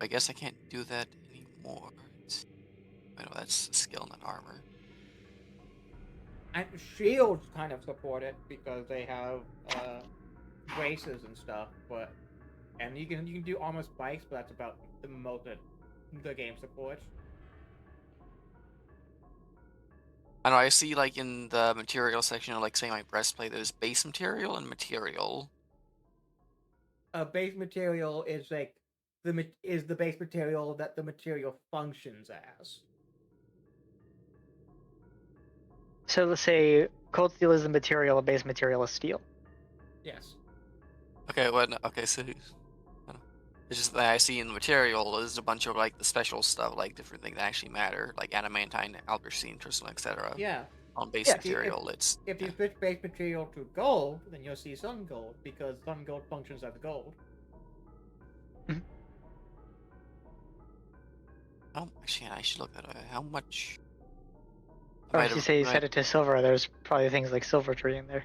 I guess I can't do that anymore. I know that's a skill, not armor. And shields kind of support it because they have braces and stuff, and you can do armor spikes, but that's about the most that the game supports. I know I see like in the material section, like say my breastplate, there's base material and material. Base material is like the base material that the material functions as. So let's say cold steel is the material, a base material is steel. Yes. Okay, well, okay, so it's just that I see in the material is a bunch of like the special stuff, like different things that actually matter, like adamantine, alberstein, crystal, etc. Yeah. On base Yeah, material, if you switch base material to gold, then you'll see sun gold because sun gold functions as gold. Oh, actually, I should look at how much. Or if you say you set it to silver, there's probably things like silver tree in there.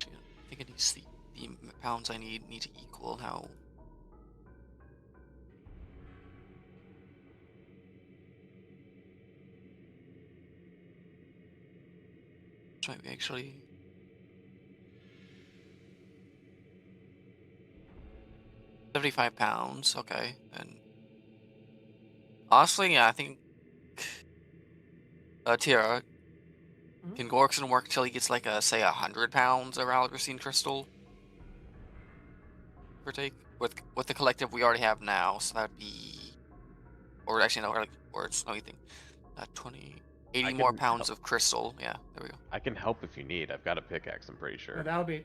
I think it needs the pounds I need to equal how. Try we actually. £75, okay, and honestly, yeah, I think Tira, can Gorkson work till he gets like say 100 pounds of Alberstein crystal? Per take with the collective we already have now, so that'd be, or actually no, or it's no anything, 80 more pounds of crystal. Yeah, there we go. I can help if you need. I've got a pickaxe. I'm pretty sure. That'll be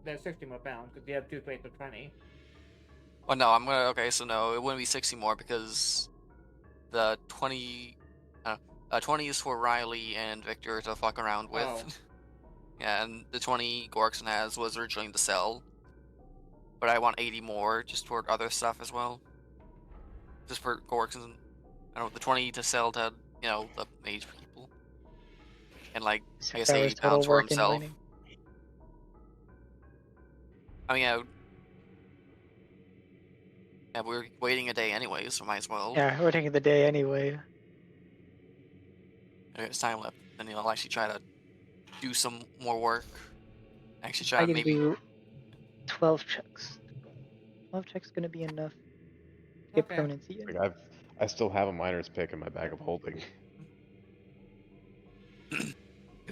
60 more pounds because you have 2 plates of 20. Oh no, I'm gonna okay. So no, it wouldn't be 60 more because the 20 is for Riley and Victor to fuck around with. Oh. Yeah, and the 20 Gorkson has was originally to sell. But I want 80 more just for other stuff as well. Just for Gorkson. I don't know, the 20 to sell to, the mage people. And like, I guess 80 pounds for himself. I mean, yeah, we're waiting a day anyway, so might as well. Yeah, we're taking the day anyway. There's time left. Then I'll actually try to do some more work. Actually try I to can maybe do 12 checks. 12 checks gonna be enough. Get permanency in. Like I still have a miner's pick in my bag of holding. if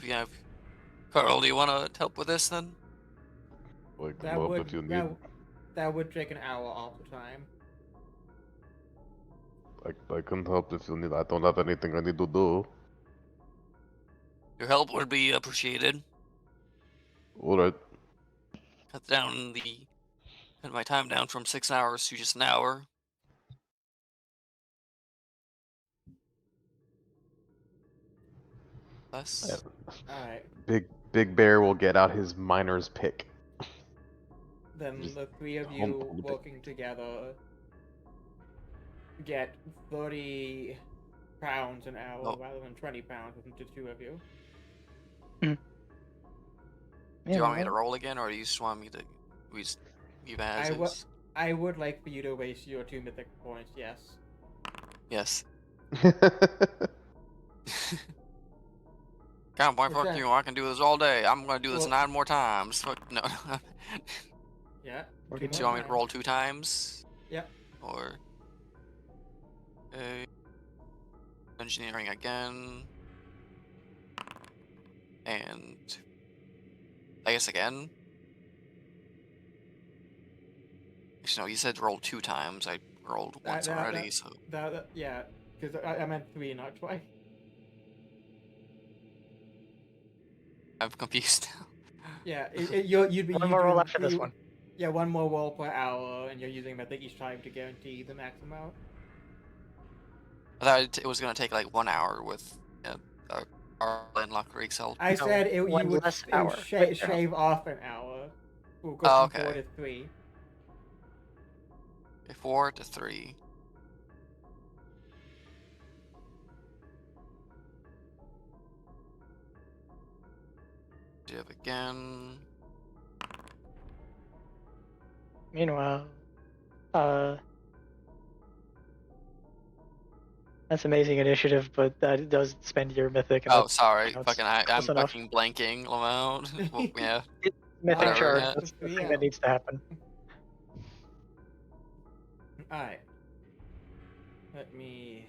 you have Carl, do you want to help with this then? Like, That come up would if you need. that would take an hour off the time. I can help if you need. I don't have anything I need to do. Your help would be appreciated. All right. Cut my time down from 6 hours to just an hour. Less. Alright. Big Bear will get out his miner's pick. Then Just the three of home you pull the working together get 30 pounds an hour Oh. rather than 20 pounds with the two of you. Do you want me to roll again, or do you just want me to leave as is? I would like for you to waste your 2 mythic points, yes. Yes. God, boy, fuck you! I can do this all day. I'm gonna do this 9 more times. Fuck no. Yeah. Do you want me to roll 2 times? Yep. Or engineering again, and I guess again. Actually, no, you said roll 2 times. I rolled once already, so. Yeah, because I meant 3, not twice. I'm confused now. Yeah, you'd be one more roll after this one. Yeah, 1 more roll per hour, and you're using mythic each time to guarantee the max amount. I thought it was gonna take like 1 hour with our Landlocked Creek cell. I said you would Wait, shave off an hour. We'll go Oh, from 4 okay. to 3. 4 to 3. Jib again. Meanwhile, that's amazing initiative, but that does spend your mythic. And Oh, that's, sorry. you know, Fucking, I'm close enough. fucking blanking, Lamont. Well, yeah. Mythic Whatever, charge. yeah. That's the thing that needs to happen. Alright. Let me.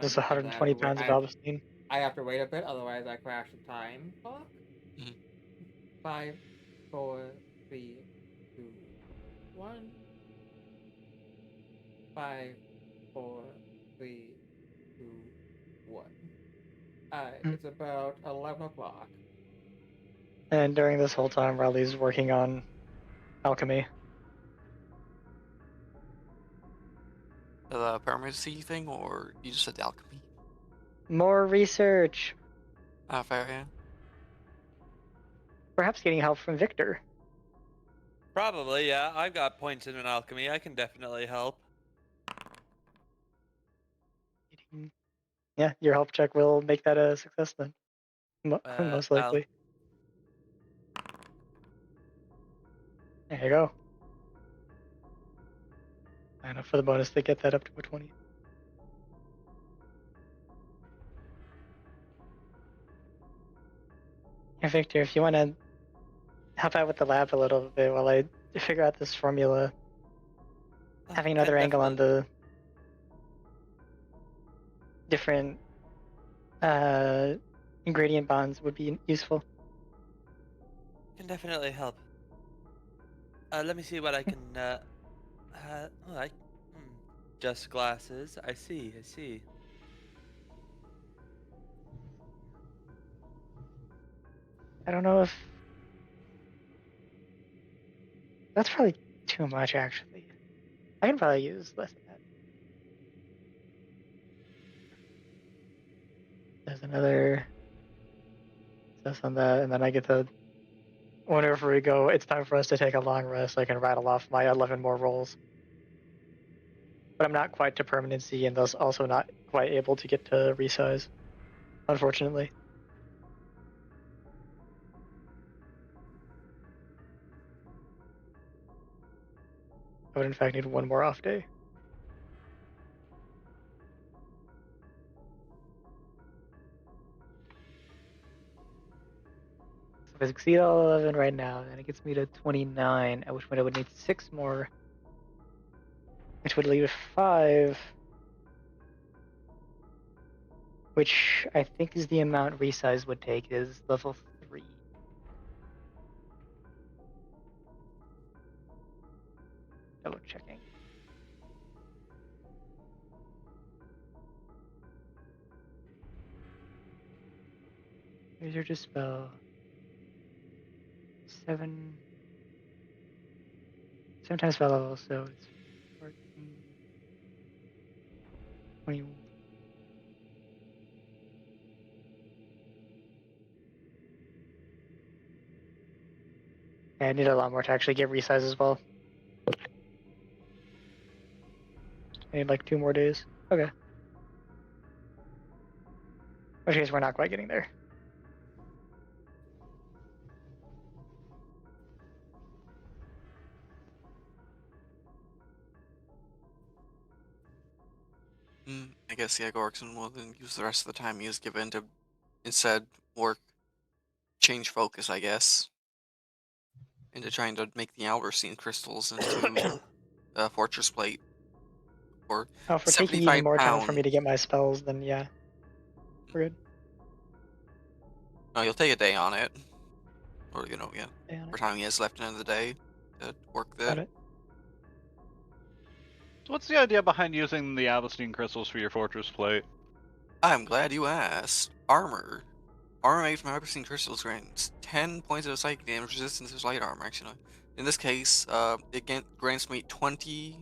This is 120 pounds of Albustine. I have to wait a bit, otherwise I crash the time clock. 5, 4, 3, 2, 1. 5, 4, 3, 2, 1. It's about 11 o'clock. And during this whole time, Riley's working on alchemy. The permanency thing, or you just said the alchemy? More research. Fair, yeah. Perhaps getting help from Victor. Probably, yeah. I've got points in an alchemy. I can definitely help. Yeah, your help check will make that a success then. Most likely. There you go. Enough for the bonus to get that up to a 20. Yeah, Victor, if you want to help out with the lab a little bit while I figure out this formula, having another angle on the different ingredient bonds would be useful. Can definitely help. Let me see what I can. Just glasses. I see. I don't know if that's probably too much, actually. I can probably use less than that. There's another success on that, and then I get to. Whenever we go, it's time for us to take a long rest. I can rattle off my 11 more rolls. But I'm not quite to permanency, and thus also not quite able to get to resize, unfortunately. I would in fact need 1 more off day. So if I succeed all 11 right now, then it gets me to 29, at which point I would need 6 more, which would leave 5. which I think is the amount resize would take, is level 3. Double checking. Here's your dispel. 7 times spell level, so it's 14, 20. Yeah, I need a lot more to actually get resize as well. I need like 2 more days. Okay. In which case, we're not quite getting there. I guess yeah, Gorkson will then use the rest of the time he is given to instead work, change focus, I guess, into trying to make the Alberstein crystals into a fortress plate for Oh, if we're taking even 75 more time for me pounds. to get my spells, then yeah, we're good. No, you'll take a day on it, or yeah, Stay on for it. time he has left into the day to work Got that. it. So what's the idea behind using the Alberstein crystals for your fortress plate? I'm glad you asked. Armor. Armor made from Alberstein crystals grants 10 points of psychic damage resistance to light armor, actually. In this case, it grants me 20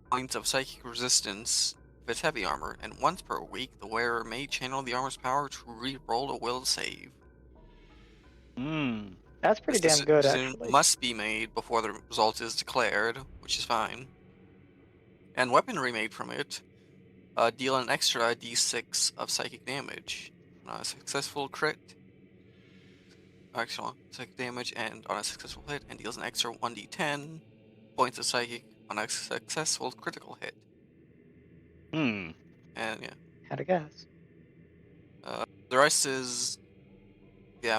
points of psychic resistance if it's heavy armor, and once per week, the wearer may channel the armor's power to re-roll a will save. Hmm. That's pretty This damn good, decision actually. must be made before the result is declared, which is fine. And weaponry made from it deal an extra d6 of psychic damage on a successful crit. Actual psychic damage and on a successful hit, and deals an extra 1d10 points of psychic on a successful critical hit. Hmm. And yeah, Had a guess. the rest is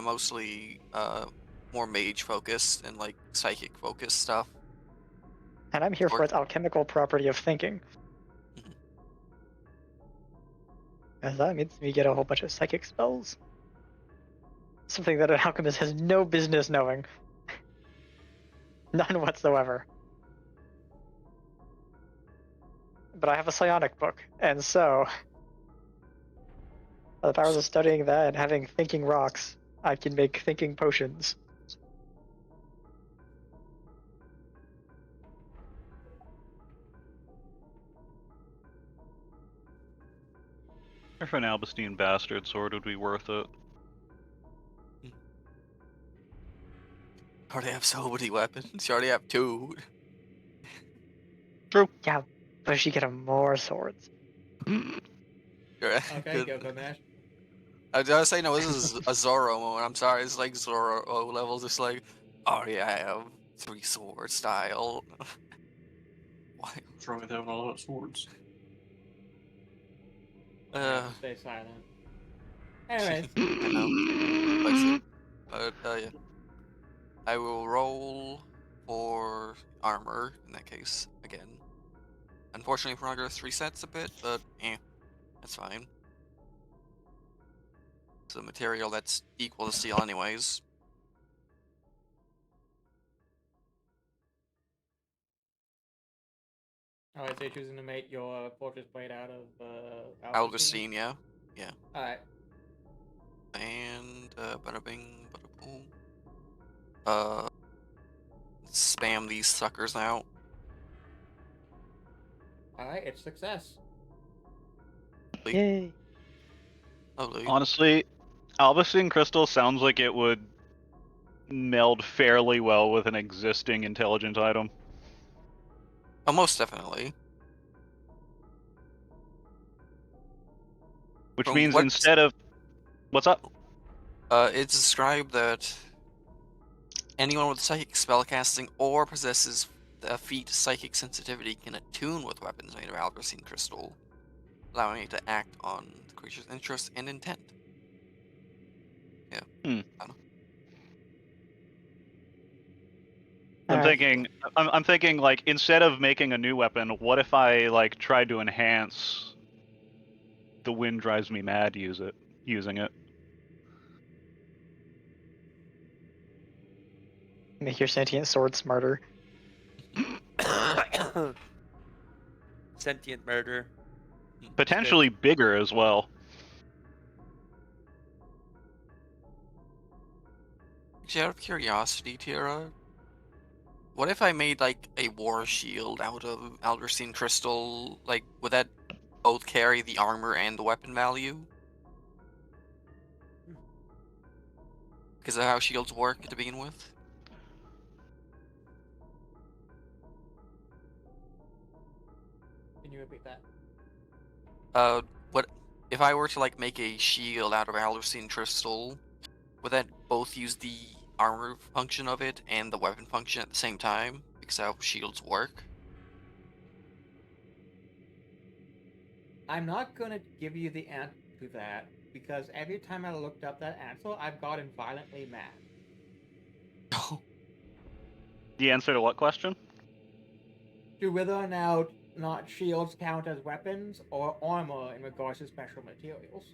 mostly more mage focused and like psychic focused stuff. And I'm here for its alchemical property of thinking. Mhm. As that means we get a whole bunch of psychic spells. Something that an alchemist has no business knowing. None whatsoever. But I have a psionic book, and so by the powers of studying that and having thinking rocks, I can make thinking potions. If an Alberstein bastard sword would be worth it. You already have so many weapons. You already have 2. True. Yeah, but she get him more swords. Okay, Gilgamesh. I was gonna say no. This is a Zoro moment. I'm sorry. It's like Zoro levels. It's like, oh yeah, I have 3 sword style. Why? What's wrong with having a lot of swords? Stay silent. Anyways, I know. But yeah, I will roll for armor in that case again. Unfortunately, progress resets a bit, but that's fine. It's a material that's equal to steel, anyways. alright, so you're choosing to make your fortress plate out of Alberstein, yeah. Alright. And bada bing, bada boom. Spam these suckers out. Alright, it's success. Yay. Lovely. Honestly, Alberstein crystal sounds like it would meld fairly well with an existing intelligent item. Oh, most definitely. Which From means what instead of... What's up? it's described that anyone with psychic spellcasting or possesses a feat psychic sensitivity can attune with weapons made of Alberstein crystal, allowing it to act on the creature's interest and intent. Yeah. Hmm. I don't know. I'm Alright. thinking, I'm thinking, like, instead of making a new weapon, what if I, like, tried to enhance the wind drives me mad using it. Make your sentient sword smarter. Sentient murder. Potentially bigger as well. Actually, out of curiosity, Tira, what if I made like a war shield out of Alderstein crystal? Like, would that both carry the armor and the weapon value? Because of how shields work to begin with. Can you repeat that? What if I were to like make a shield out of Alderstein crystal? Would that both use the armor function of it and the weapon function at the same time? Because how shields work. I'm not gonna give you the answer to that because every time I looked up that answer, I've gotten violently mad. The answer to what question? To whether or not shields count as weapons or armor in regards to special materials.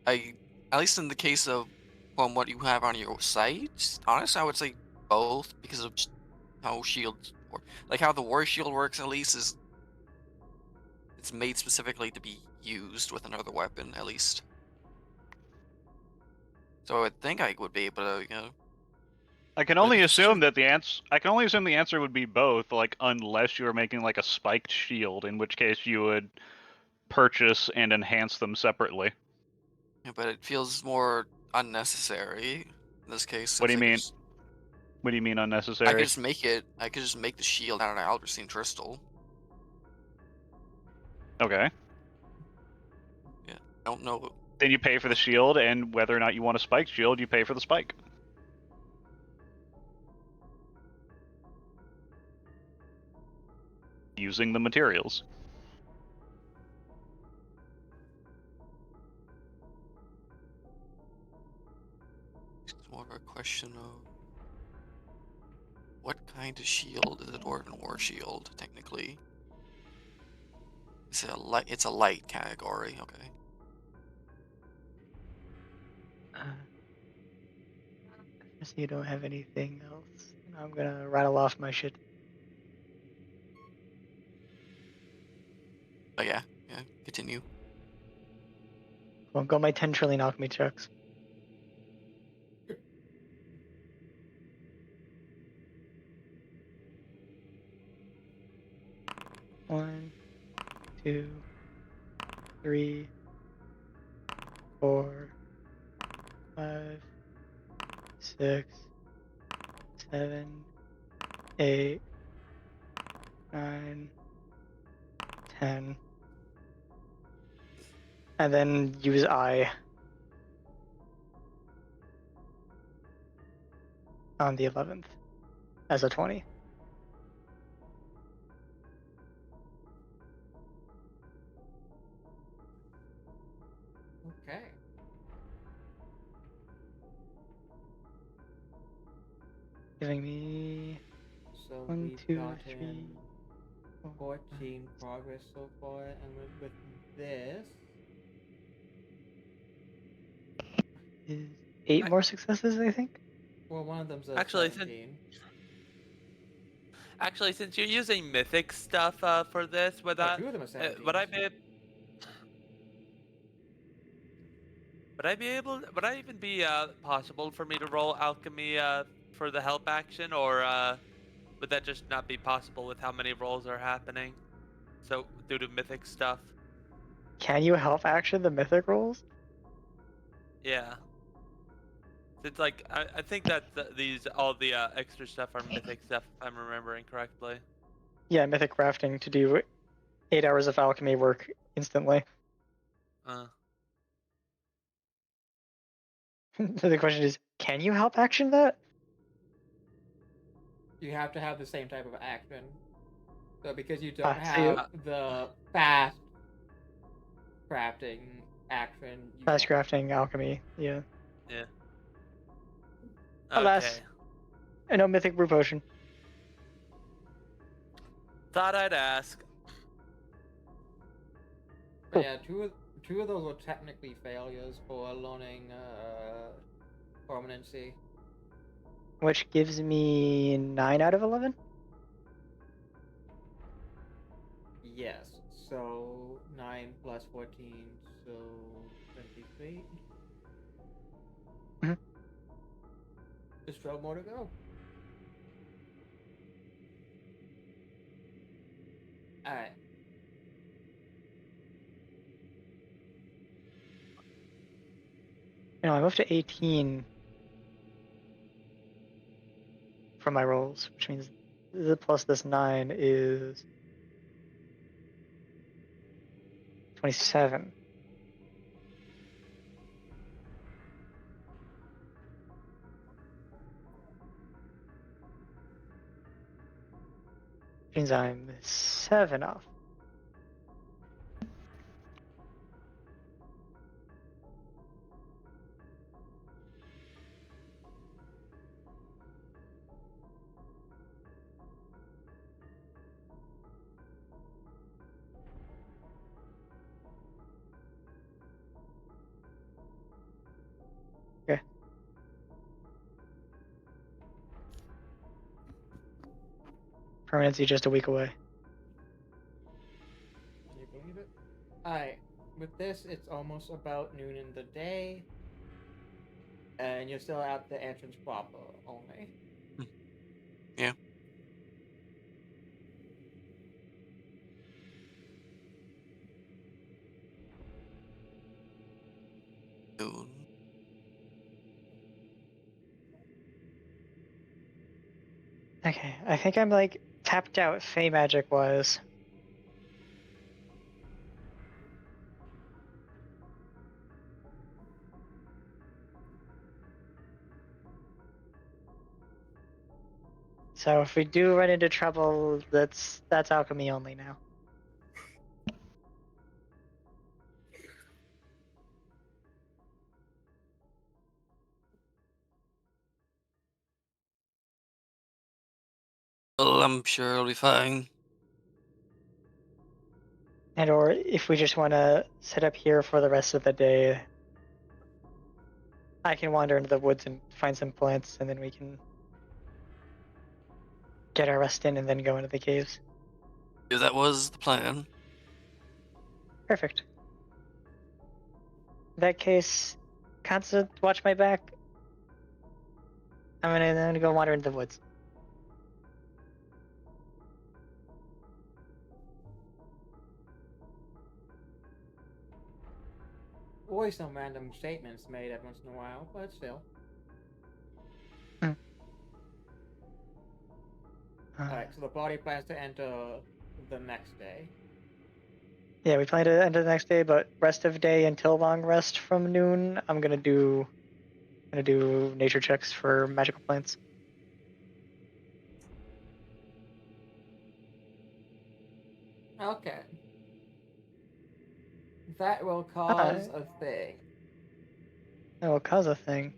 At least in the case of from what you have on your site, honestly, I would say both because of how shields work. Like how the war shield works, at least, is it's made specifically to be used with another weapon, at least. So I would think I would be able to, you know. I can only assume that I can only assume the answer would be both, like unless you were making like a spiked shield, in which case you would purchase and enhance them separately. Yeah, but it feels more unnecessary in this case. What do you since I mean? could just- What do you mean I unnecessary? could just make it. I could just make the shield out of Alderstein crystal. Okay. Yeah, I don't know. Then you pay for the shield, and whether or not you want a spiked shield, you pay for the spike. Using the materials. It's more of a question of what kind of shield is a Dwarven War Shield, technically? Is it a light? It's a light category, okay. Guess you don't have anything else. I'm gonna rattle off my shit. But yeah, continue. Won't go my 10 trillion alchemy checks. One, 2, 3, 4, 5, 6, 7, 8, 9, 10. And then use I on the 11th as a 20. Okay. Giving me So 1, we've 2, gotten 3, 4, 14 progress so far, and with this, is 8 more successes, I think. well, one of them's a Actually, 17. Since you're using mythic stuff for this, would Two of them are 17. would I would I even be possible for me to roll alchemy for the help action, or would that just not be possible with how many rolls are happening? So due to mythic stuff. Can you help action the mythic rolls? Yeah. It's like I think that all the extra stuff are mythic stuff, if I'm remembering correctly. Yeah, mythic crafting to do 8 hours of alchemy work instantly. So the question is, can you help action that? You have to have the same type of action. So because you don't So have the fast crafting action, you fast crafting alchemy, yeah. Yeah. Alas, Okay. and no mythic brew potion. Thought I'd ask. But yeah, two of those were technically failures for learning permanency. Which gives me 9 out of 11. Yes. So 9 plus 14, so 23. Mhm. Just 12 more to go. Alright. I moved to 18 for my rolls, which means the plus this 9 is 27. Which means I'm 7 off. Okay. Permanency just a week away. Can you believe it? Alright. With this, it's almost about noon in the day. And you're still at the entrance proper only. Yeah. Noon. Okay, I think I'm like tapped out Fey magic wise. So if we do run into trouble, that's alchemy only now. Well, I'm sure it'll be fine. And or if we just want to sit up here for the rest of the day, I can wander into the woods and find some plants, and then we can get our rest in and then go into the caves. If that was the plan. Perfect. In that case, Consta, watch my back. I'm gonna go wander into the woods. Always some random statements made every once in a while, but still. Alright, so the body plans to enter the next day. Yeah, we plan to enter the next day, but rest of day until long rest from noon, I'm gonna do nature checks for magical plants. Okay. That will cause a thing. That will cause a thing.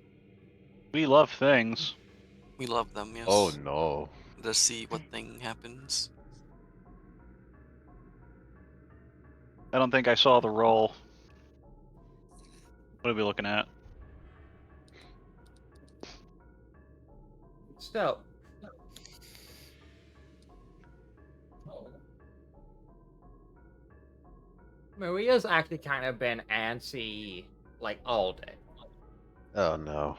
We love things. We love them, yes. Oh no. Let's see what thing happens. I don't think I saw the roll. What are we looking at? So. Maria's actually kind of been antsy, like, all day. Oh no.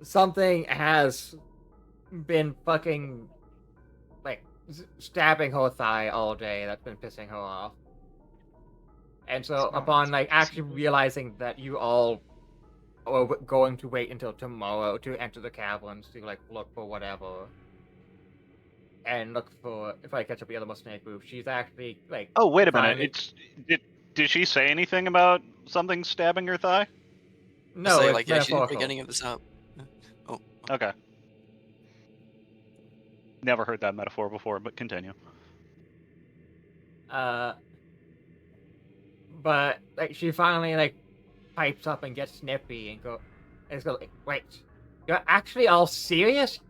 Something has been fucking, like, stabbing her thigh all day. That's been pissing her off. And so, upon, like, actually realizing that you all are going to wait until tomorrow to enter the caverns to, like, look for whatever, and look for, if I catch up the other snake group, she's actually, like... Oh, wait a minute. finally- Did she say anything about something stabbing her thigh? No, Say, it's like, yeah, she's metaphorical. beginning of this up. Oh. Okay. Never heard that metaphor before, but continue. But, like, she finally, like, pipes up and gets snippy and goes like, wait, you're actually all serious?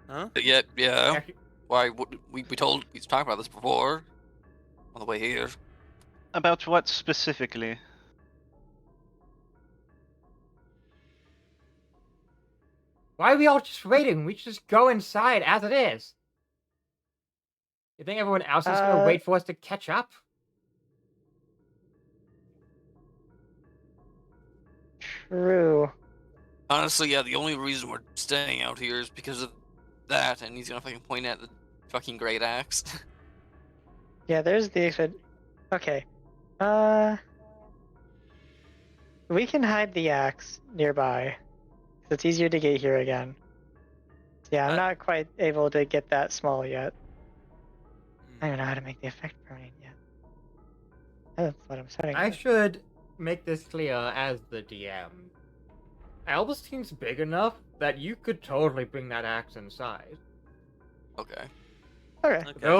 Huh? Yeah. Actually, Why? We talked about this before. On the way here. About what specifically? Why are we all just waiting? We should just go inside as it is. You think everyone else is gonna wait for us to catch up? True. Honestly, yeah, the only reason we're staying out here is because of that, and he's gonna fucking point at the fucking great axe. Yeah, there's the okay. We can hide the axe nearby. It's easier to get here again. Yeah, I'm not quite able to get that small yet. I don't even know how to make the effect permanent yet. That's what I'm setting. I should make this clear as the DM. Albustein's big enough that you could totally bring that axe inside. Okay. Okay. There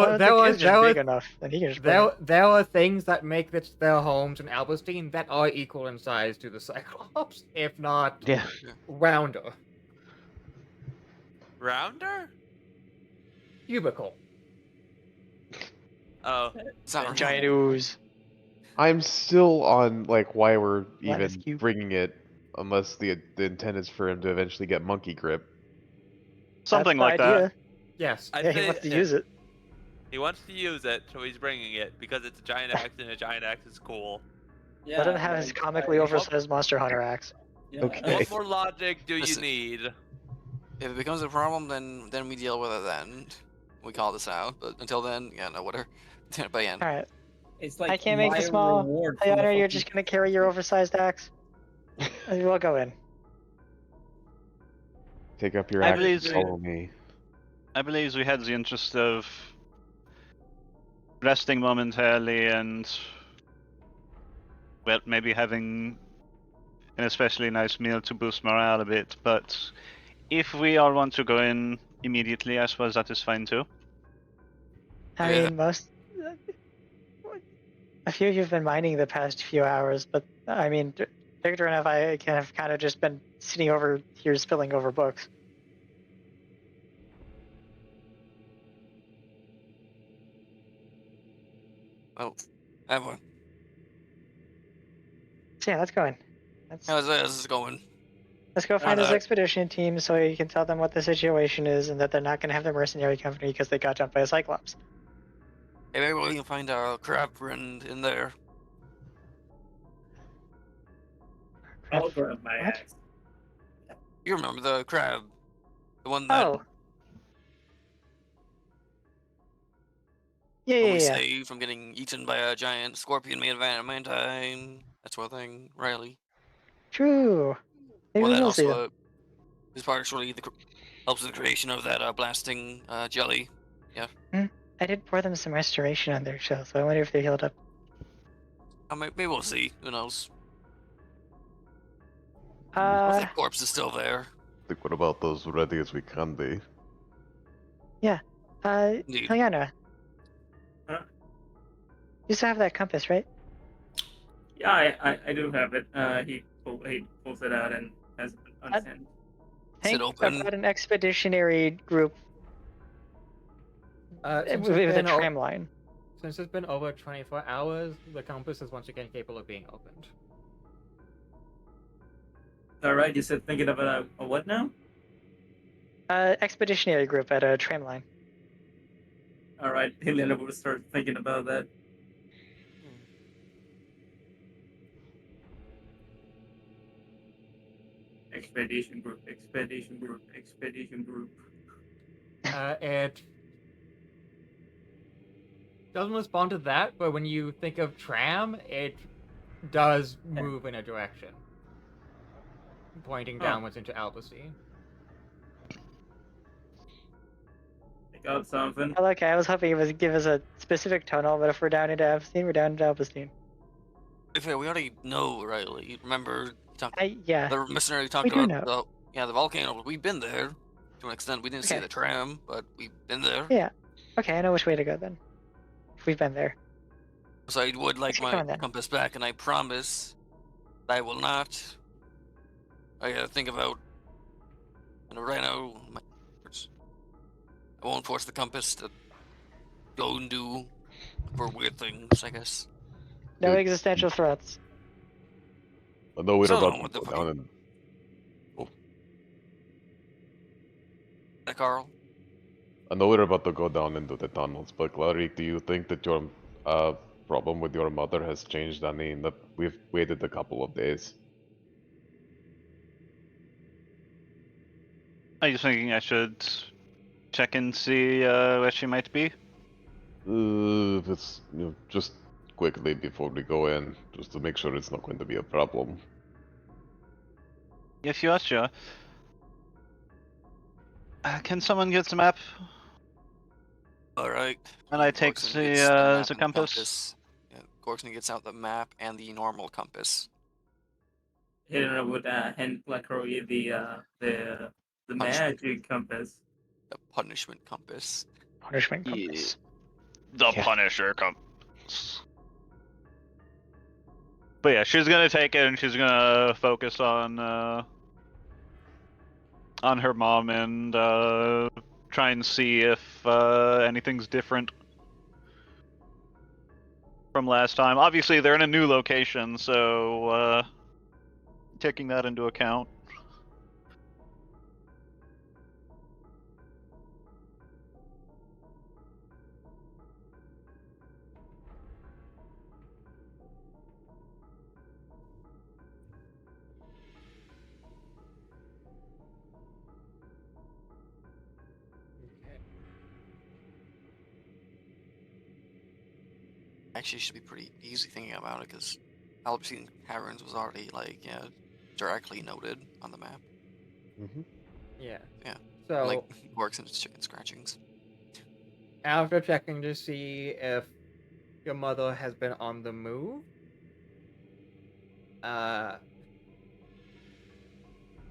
are things that make their homes in Albustein that are equal in size to the Cyclops, if not rounder. Rounder? Cubicle. Oh. Giant ooze. I'm still on like why we're Lattice even cube. bringing it, unless the intent is for him to eventually get monkey grip. Something That's like the idea. that. Yes. Yeah, he wants to use it. He wants to use it, so he's bringing it because it's a giant axe, and a giant axe is cool. Let him have his comically oversized Monster Hunter axe. Okay. What more logic do you Listen. need? If it becomes a problem, then we deal with it then. We call this out, but until then, yeah, no, whatever. But yeah. Alright. It's like I can't make my the small. reward Hey, for the Honor, you're fucking- just gonna carry your oversized axe? We'll go in. Take up your I axe and believe- follow me. I believe we had the interest of resting momentarily and, well, maybe having an especially nice meal to boost morale a bit. But if we all want to go in immediately, I suppose that is fine too. I Yeah. mean, a few of you have been mining the past few hours, but I mean, Victor and I have kind of just been sitting over here spilling over books. Well, everyone. So yeah, let's go in. How's this going? Let's go find his Uh, expedition team so you can tell them what the situation is and that they're not going to have the mercenary company because they got jumped by a Cyclops. Hey, maybe we can find our crab friend in there. I'll grab my What? axe. You remember the crab? The one that Oh. Yeah, we yeah. saved from getting eaten by a giant scorpion made of adamantine. That sort of thing, Riley. True. Maybe Well, that we'll see them. also is partially helps with the creation of that blasting jelly. Yeah. I did pour them some restoration on their shell, so I wonder if they're healed up. Maybe we'll see. Who knows? What Uh, if the corpse is still there? Think what about those ready as we can be? Indeed. Liana. Huh? You still have that compass, right? Yeah, I do have it. He pulls it out and has it on his hand. Think open? about an expeditionary group Since with it's a been o- tram line. Since it's been over 24 hours, the compass is once again capable of being opened. All right, you said thinking of a what now? Expeditionary group at a tram line. All right, Helena will start thinking about that. Expedition group, expedition group, expedition group. It doesn't respond to that, but when you think of tram, it does move in a direction, pointing downwards into Albustine. I got something. Oh, okay, I was hoping it would give us a specific tonal, but if we're down into Albustine, we're down into Albustine. If we already know, Riley. Remember, Yeah. the mercenary talked We do about the volcano. We've been there to an extent. We didn't see Okay. the tram, but we've been there. Yeah. Okay, I know which way to go then. If we've been there. So I would like Let's keep my going then. compass back, and I promise I will not. I gotta think about. Right now, I won't force the compass to go and do for weird things, I guess. No Dude. existential threats. I know we're So, about what to the go fuck? down and Carl. I know we're about to go down into the tunnels, but Claric, do you think that your problem with your mother has changed any in that we've waited a couple of days? Are you thinking I should check and see where she might be? It's just quickly before we go in, just to make sure it's not going to be a problem. If you are sure. Can someone get the map? All right. And I take Gorkson gets the map the and compass. Yeah, Gorkson gets out the map and the normal compass. Hitting it with hand like the Punishment. magic compass. The punishment compass. Punishment Yeah. compass. The Yeah. Punisher compass. But yeah, she's gonna take it and she's gonna focus on her mom and try and see if anything's different from last time. Obviously, they're in a new location, so taking that into account. Okay. Actually, it should be pretty easy thinking about it because Albertine Caverns was already directly noted on the map. Mm-hmm. Yeah. Yeah. So Like Gork's and his chicken scratchings. after checking to see if your mother has been on the move,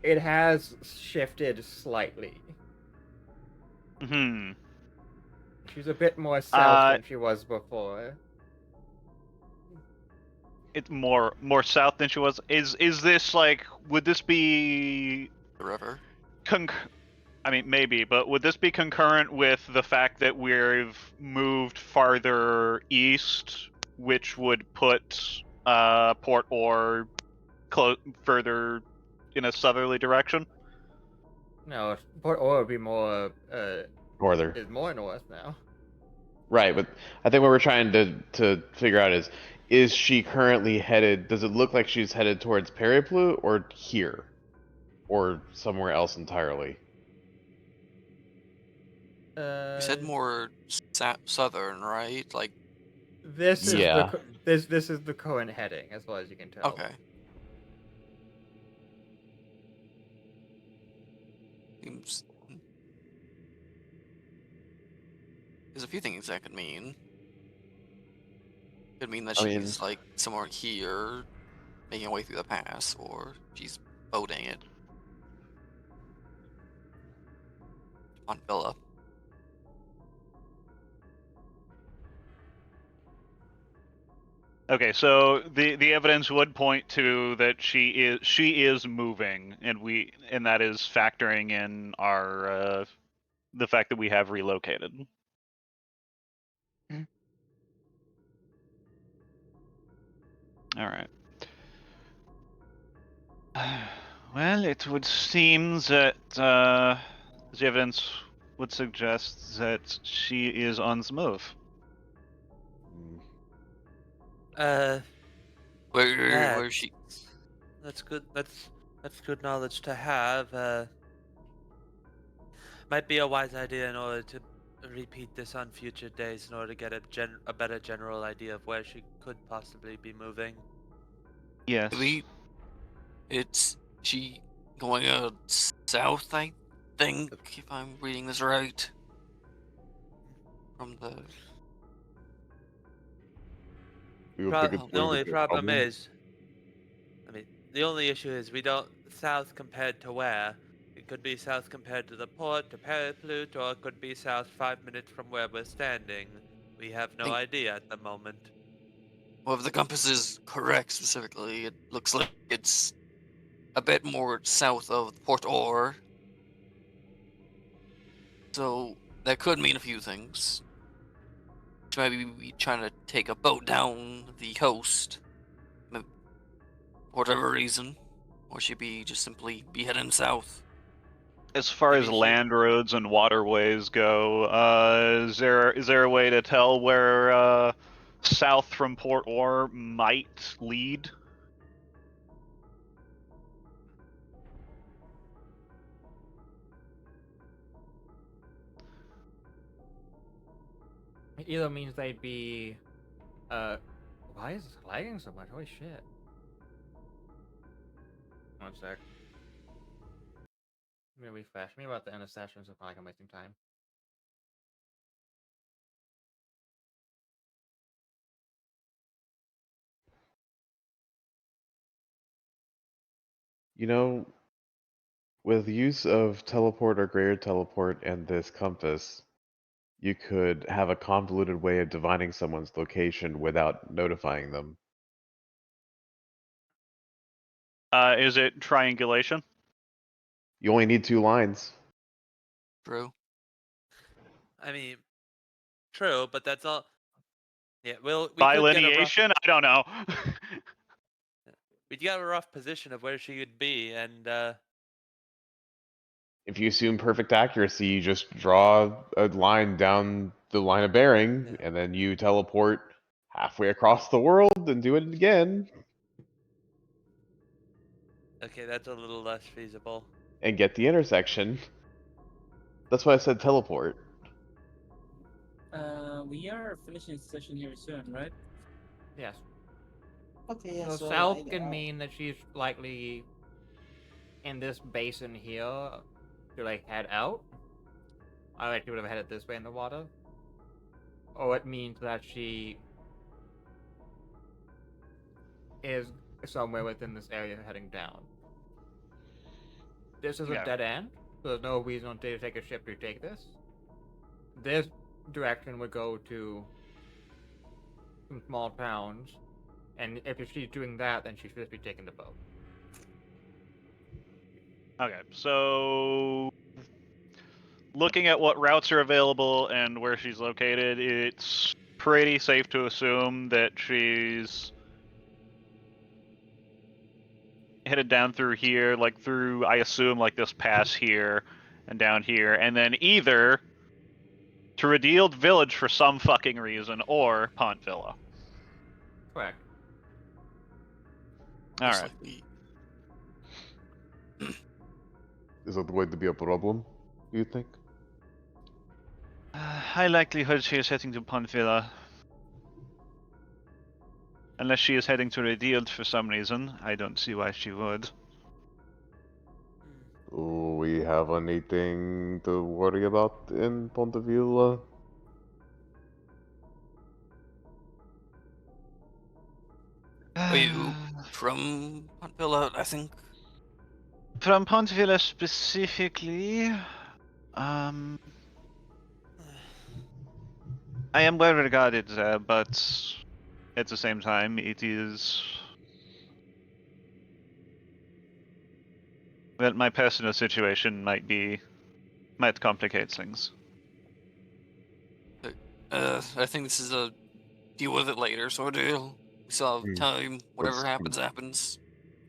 it has shifted slightly. Hmm. She's a bit more south than she was before. It's more south than she was. Is this like? Would this be The river. I mean, maybe, but would this be concurrent with the fact that we've moved farther east, which would put Port Ore further in a southerly direction? No, Port Ore would be more Norther. is more north now. Right, but I think what we're trying to figure out is she currently headed? Does it look like she's headed towards Periplu or here, or somewhere else entirely? You said more southern, right? Like, This is Yeah. this is the current heading, as far as you can tell. okay. Seems. There's a few things that could mean. Could mean that I mean- she's like somewhere here, making her way through the pass, or she's boating it on Villa. Okay, so the evidence would point to that she is moving, and that is factoring in our the fact that we have relocated. All right. Well, it would seem that the evidence would suggest that she is on the move. Mm. Where is she? That's good. That's good knowledge to have. Might be a wise idea in order to repeat this on future days in order to get a better general idea of where she could possibly be moving. Yes. It's she going south, I think, if I'm reading this right. From the The only problem is, I mean, the only issue is we don't south compared to where. It could be south compared to the port, to Periplut, or it could be south 5 minutes from where we're standing. We have no Think- idea at the moment. well, if the compass is correct specifically, it looks like it's a bit more south of Port Ore. So that could mean a few things. she might be trying to take a boat down the coast, for whatever reason, or she'd be just simply be heading south. As far as Maybe she- land roads and waterways go, is there a way to tell where south from Port Ore might lead? It either means they'd be, why is this lagging so much? Holy shit. One sec. I'm gonna refresh. Me about the end of session, so it's not like I'm wasting time. You know, with use of teleport or greater teleport and this compass, you could have a convoluted way of divining someone's location without notifying them. Is it triangulation? You only need 2 lines. True. I mean, true, but that's all. Yeah, we could get a rough. Bilineation? I don't know. We'd get a rough position of where she would be, and If you assume perfect accuracy, you just draw a line down the line of bearing, Yeah. and then you teleport halfway across the world and do it again, okay, that's a little less feasible. and get the intersection. That's why I said teleport. We are finishing the session here soon, right? Yes. Okay, yeah. So So south can mean that she's likely in this basin here to like head out. I likely would have headed this way in the water. Or it means that she is somewhere within this area heading down. This is a Yeah. dead end, so there's no reason to take a ship to take this. This direction would go to some small towns, and if she's doing that, then she should be taking the boat. Okay, so looking at what routes are available and where she's located, it's pretty safe to assume that she's headed down through here, like through, I assume, like this pass here and down here, and then either to Redeeled Village for some fucking reason, or Pont Villa. Correct. Most Alright. likely. Is that going to be a problem, do you think? High likelihood she is heading to Pont Villa. Unless she is heading to Redeeled for some reason. I don't see why she would. Do we have anything to worry about in Pontevilla? Are you from Pontvilla, I think? From Pont Villa specifically, I am well regarded there, but at the same time, it is. Well, my personal situation might complicate things. I think this is a deal with it later sort of deal. We still have time. Whatever happens, happens.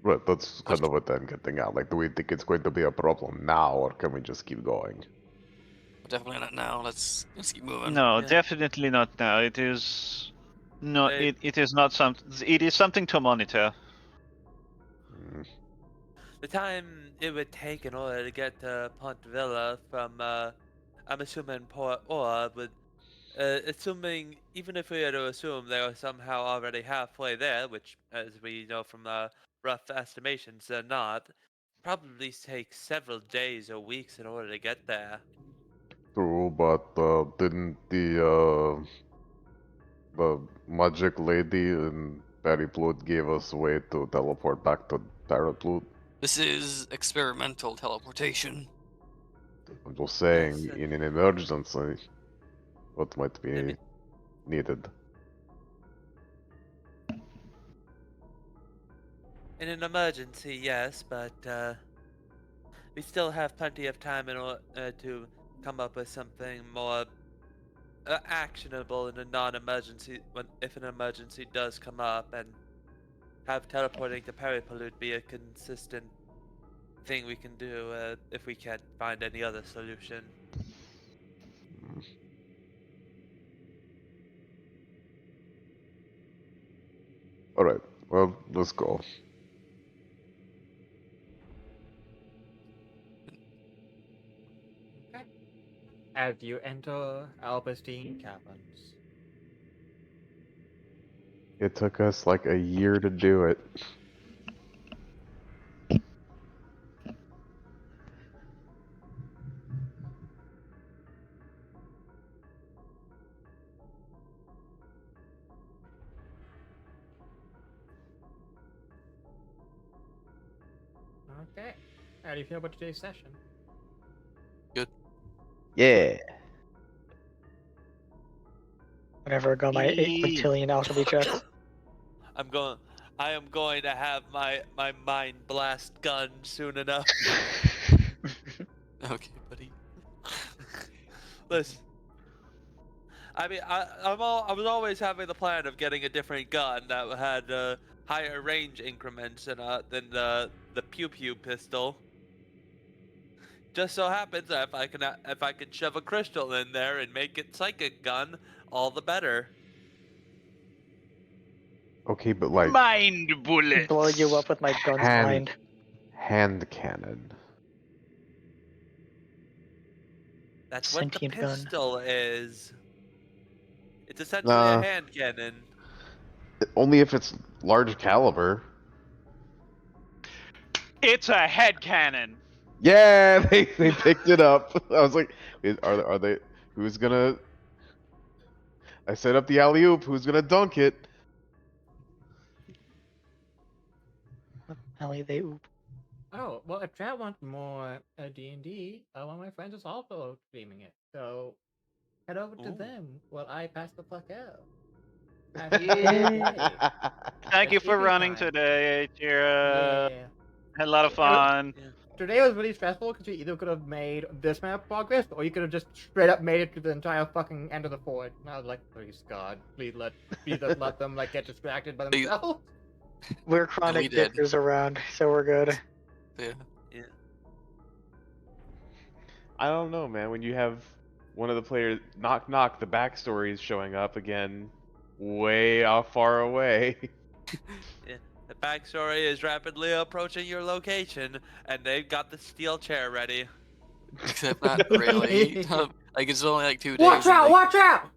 Right, that's kind of what I'm getting at. Like, do we think it's going to be a problem now, or can we just keep going? Definitely not now. Let's keep moving. No, Yeah. definitely not now. It is. No, Hey. it is not something. It is something to monitor. The time it would take in order to get to Pont Villa from, I'm assuming Port Or would, assuming, even if we were to assume they were somehow already halfway there, which, as we know from the rough estimations, they're not, probably take several days or weeks in order to get there. True, but didn't the magic lady in Periplut gave us a way to teleport back to Periplut? This is experimental teleportation. I'm just saying, Yes, in an emergency, what might be mean- needed. In an emergency, yes, but we still have plenty of time in order to come up with something more actionable in a non-emergency if an emergency does come up, and have teleporting to Peripollute be a consistent thing we can do if we can't find any other solution. All right. Well, let's go. Okay. As you enter Alberstein Caverns. It took us like a year to do it. Okay. How do you feel about today's session? Yeah. Whenever I got my 8 quintillion alchemy checks. I am going to have my mind blast gun soon enough. Okay, buddy. Listen, I mean, I was always having the plan of getting a different gun that had higher range increments than the pew pew pistol. Just so happens that if I can shove a crystal in there and make it psychic gun, all the better. Okay, but like Mind bullets. Blow you up with my gun's mind. hand cannon. That's what the Sentient gun. pistol is. It's essentially a hand cannon. Only if it's large caliber. It's a head cannon. Yeah, they picked it up. I was like, are they? Who's gonna? I set up the alley oop. Who's gonna dunk it? Alley they oop. Oh, well, if Chad wants more D&D, one of my friends is also streaming it. So head over to them while I pass the fuck out. Have a good day. Thank you for Sleeping running time. today, Tira. Yeah. Had a lot of fun. Today was really stressful because you either could have made this amount of progress or you could have just straight up made it to the entire fucking end of the fort. And I was like, please God, please let them like get distracted by themselves. We're chronic dickers around, so we're good. Yeah. I don't know, man. When you have one of the players, knock knock, the backstory is showing up again, way off far away. Yeah. The backstory is rapidly approaching your location, and they've got the steel chair ready. Except not really. Like it's only like 2 days. Watch out! Watch out!